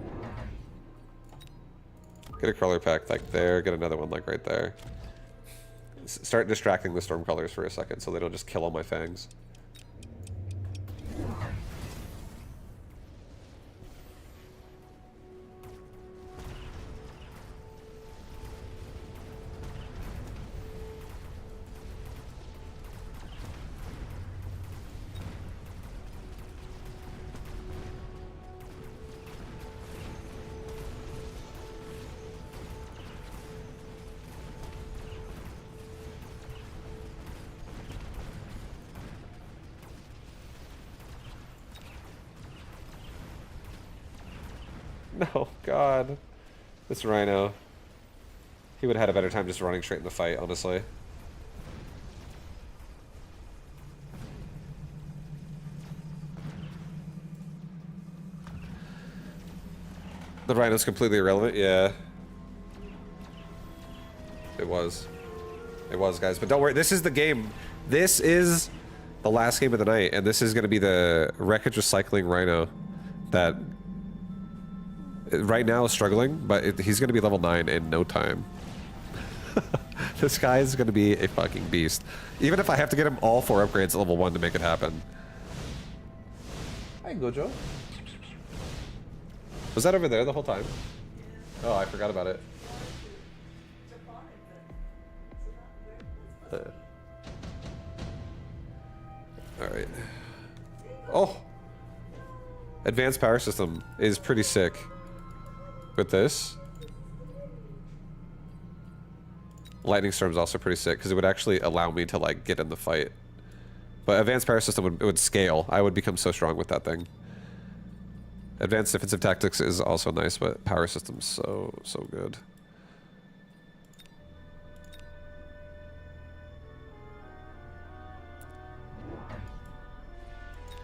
[SPEAKER 1] Get a Crawler pack like there, get another one like right there. Start distracting the Stormcrawlers for a second so they don't just kill all my fangs. No, God. This Rhino. He would have had a better time just running straight in the fight, honestly. The Rhino's completely irrelevant, yeah. It was. It was, guys. But don't worry. This is the game. This is the last game of the night, and this is going to be the wreckage recycling rhino that right now is struggling, but he's going to be level 9 in no time. This guy is going to be a fucking beast. Even if I have to get him all 4 upgrades at level 1 to make it happen. Hi, Gojo. Was that over there the whole time? Oh, I forgot about it. Alright. Oh! Advanced power system is pretty sick. With this. Lightning Storm is also pretty sick, because it would actually allow me to, like, get in the fight. But Advanced Power System would scale. I would become so strong with that thing. Advanced Defensive Tactics is also nice, but Power System's so good.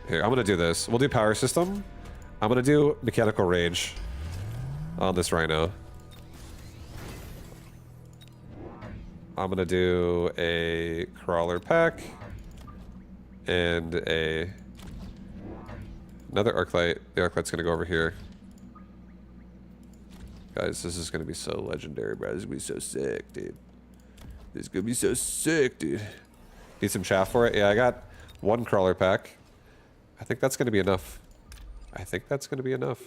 [SPEAKER 1] Here, I'm gonna do this. We'll do Power System. I'm gonna do Mechanical Rage on this Rhino. I'm gonna do a Crawler Pack and another Arclight. The Arclight's gonna go over here. Guys, this is gonna be so legendary, bro. This is gonna be so sick, dude. This is gonna be so sick, dude. Need some chaff for it? Yeah, I got 1 Crawler Pack. I think that's gonna be enough. I think that's gonna be enough.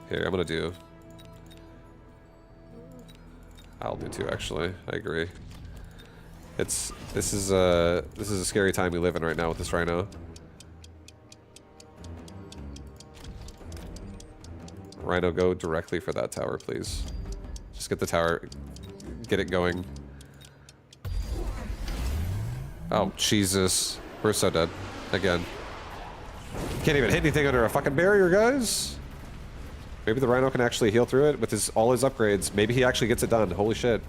[SPEAKER 1] Here, I'm gonna do... I'll do 2, actually. I agree. This is a scary time we live in right now with this Rhino. Rhino, go directly for that tower, please. Just get the tower, get it going. Oh, Jesus. We're so dead. Again. Can't even hit anything under a fucking barrier, guys. Maybe the Rhino can actually heal through it with all his upgrades. Maybe he actually gets it done. Holy shit.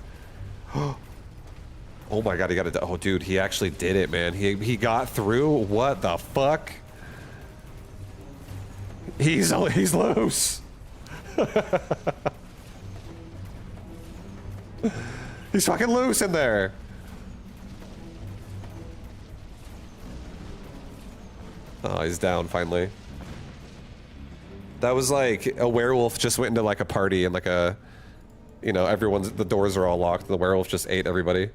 [SPEAKER 1] Oh my god, he got it done. Oh, dude, he actually did it, man. He got through? What the fuck? He's loose. He's fucking loose in there. Oh, he's down finally. That was like a werewolf just went into like a party and like a, you know, the doors are all locked. The werewolf just ate everybody.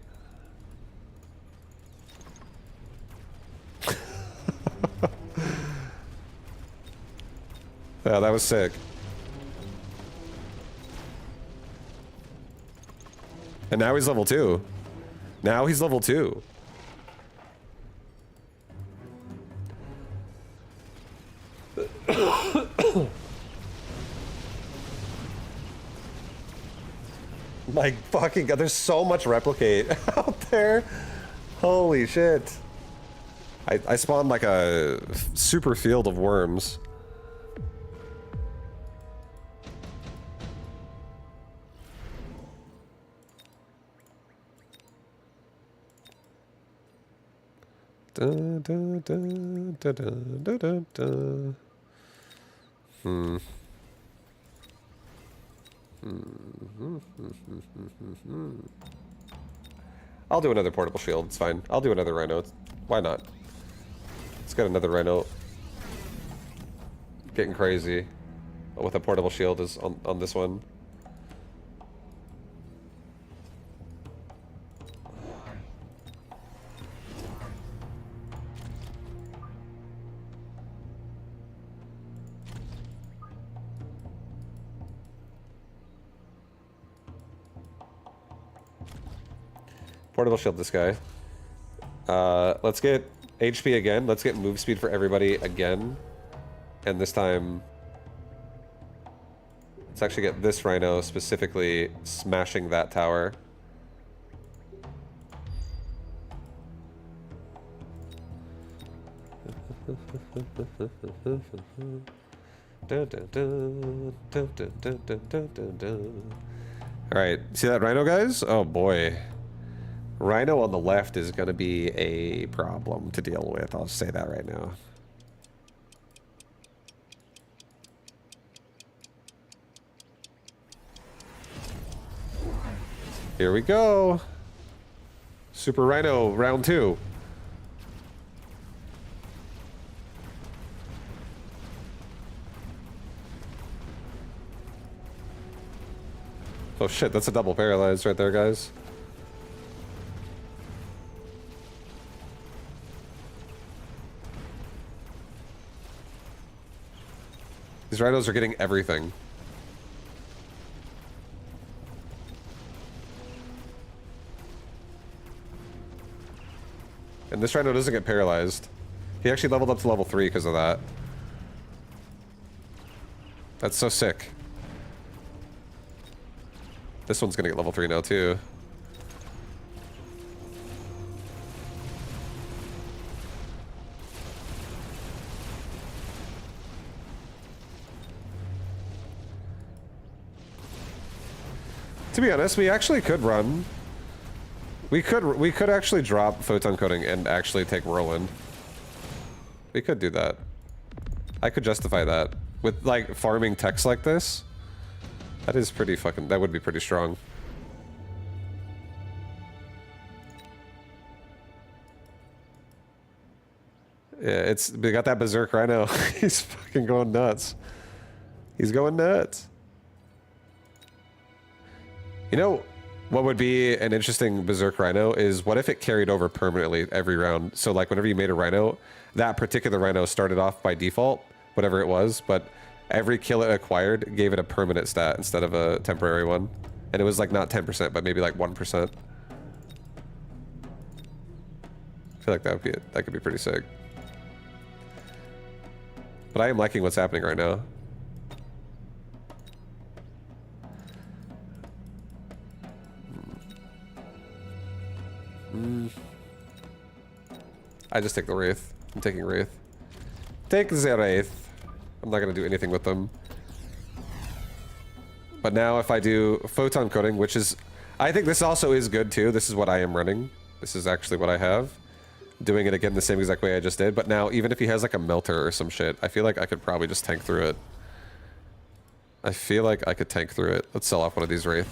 [SPEAKER 1] Yeah, that was sick. And now he's level 2. Now he's level 2. My fucking god, there's so much replicate out there. Holy shit. I spawned like a super field of worms. Da, da, da, da, da, da, da. I'll do another portable shield, it's fine. I'll do another Rhino. Why not? Let's get another Rhino. Getting crazy with a portable shield is on this one. Portable shield this guy. Let's get HP again. Let's get move speed for everybody again. And this time, let's actually get this Rhino specifically smashing that tower. Alright, see that Rhino, guys? Oh boy. Rhino on the left is going to be a problem to deal with. I'll say that right now. Here we go. Super Rhino round 2. Oh shit, that's a double paralyzed right there, guys. These rhinos are getting everything. And this rhino doesn't get paralyzed. He actually leveled up to level 3 because of that. That's so sick. This one's gonna get level 3 now too. To be honest, we actually could run. We could actually drop photon coating and actually take whirlwind. We could do that. I could justify that with like farming techs like this. That is pretty fucking. That would be pretty strong. Yeah, we got that berserk rhino. He's fucking going nuts. He's going nuts. You know, what would be an interesting berserk rhino is what if it carried over permanently every round? So like whenever you made a rhino, that particular rhino started off by default, whatever it was, but every kill it acquired gave it a permanent stat instead of a temporary one. And it was like not 10%, but maybe like 1%. I feel like that could be pretty sick. But I am liking what's happening right now. I just take the Wraith. I'm taking Wraith. Take the Wraith. I'm not going to do anything with them. But now if I do photon coating, which is... I think this also is good too. This is what I am running. This is actually what I have. Doing it again the same exact way I just did. But now even if he has like a melter or some shit, I feel like I could probably just tank through it. I feel like I could tank through it. Let's sell off one of these Wraith.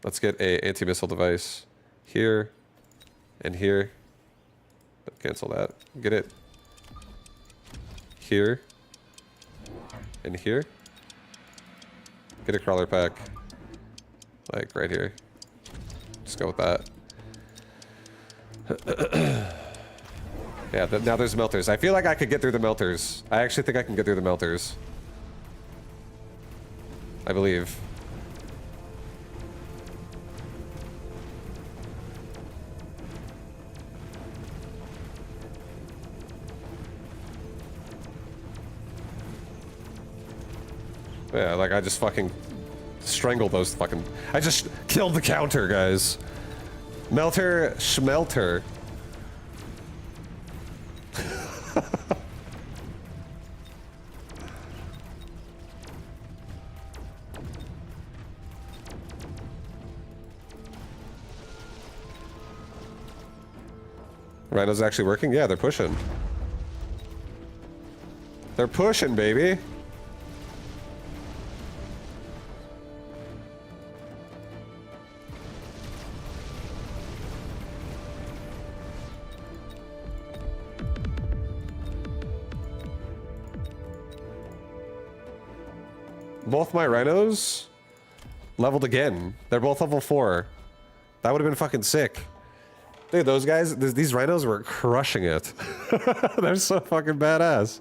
[SPEAKER 1] Let's get a anti-missile device here and here. Cancel that. Get it here and here. Get a crawler pack like right here. Just go with that. Yeah, now there's melters. I feel like I could get through the melters. I actually think I can get through the melters. I believe. Yeah, like I just fucking strangled those fucking... I just killed the counter, guys. Melter, schmelter. Rhino's actually working? Yeah, they're pushing. They're pushing, baby. Both my rhinos leveled again. They're both level 4. That would have been fucking sick. Dude, those guys, these rhinos were crushing it. They're so fucking badass.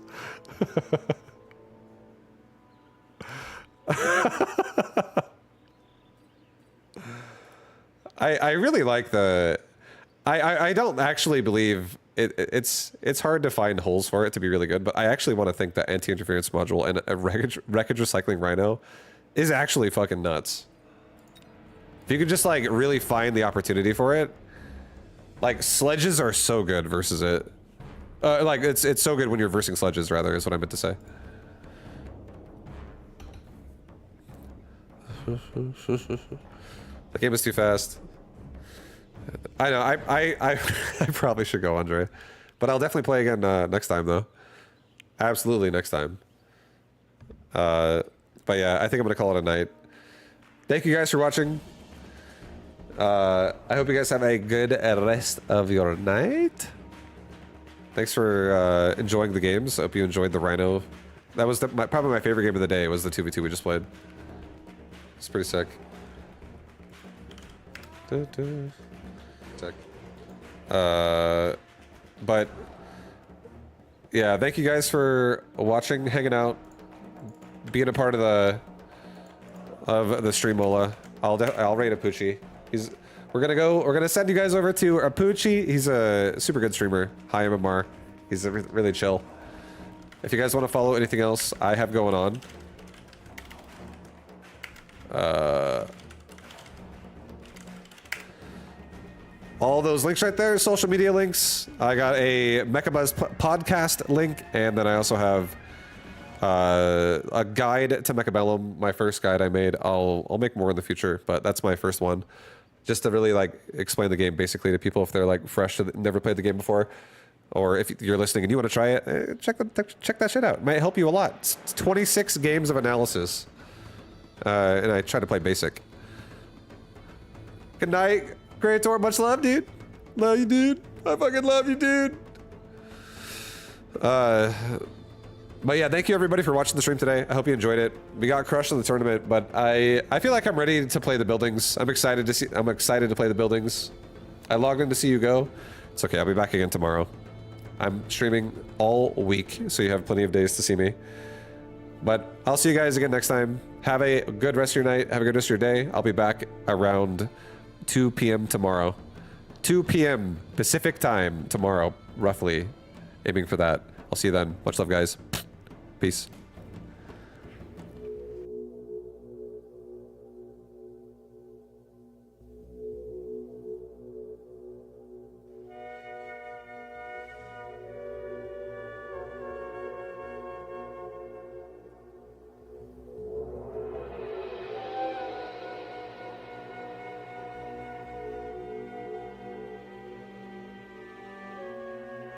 [SPEAKER 1] I really like the... I don't actually believe... It's hard to find holes for it to be really good, but I actually want to think that anti-interference module and a wreckage recycling rhino is actually fucking nuts. If you could just like really find the opportunity for it, like sledges are so good versus it. Like it's so good when you're versing sledges, rather, is what I meant to say. The game is too fast. I know. I probably should go, Andre, but I'll definitely play again next time, though. Absolutely next time. But yeah, I think I'm gonna call it a night. Thank you guys for watching. I hope you guys have a good rest of your night. Thanks for enjoying the games. I hope you enjoyed the Rhino. That was probably my favorite game of the day. Was the 2v2 we just played. It's pretty sick. Sick. But yeah, thank you guys for watching, hanging out, being a part of the Streamola. I'll rate Apucci. We're gonna send you guys over to Apucci. He's a super good streamer. High MMR. He's really chill. If you guys want to follow anything else I have going on, all those links right there, social media links. I got a Mechabuzz podcast link, and then I also have a guide to Mechabellum, my first guide I made. I'll make more in the future, but that's my first one, just to really like explain the game basically to people if they're like fresh and never played the game before, or if you're listening and you want to try it, check that shit out. It might help you a lot. It's 26 games of analysis, and I try to play basic. Good night, Creator. Much love, dude. Love you, dude. I fucking love you, dude. But yeah, thank you everybody for watching the stream today. I hope you enjoyed it. We got crushed in the tournament, but I feel like I'm ready to play the buildings. I'm excited to play the buildings. I logged in to see you go. It's okay. I'll be back again tomorrow. I'm streaming all week, so you have plenty of days to see me. But I'll see you guys again next time. Have a good rest of your night. Have a good rest of your day. I'll be back around 2 p.m. tomorrow. 2 p.m. Pacific time tomorrow, roughly. Aiming for that. I'll see you then. Much love, guys. Peace.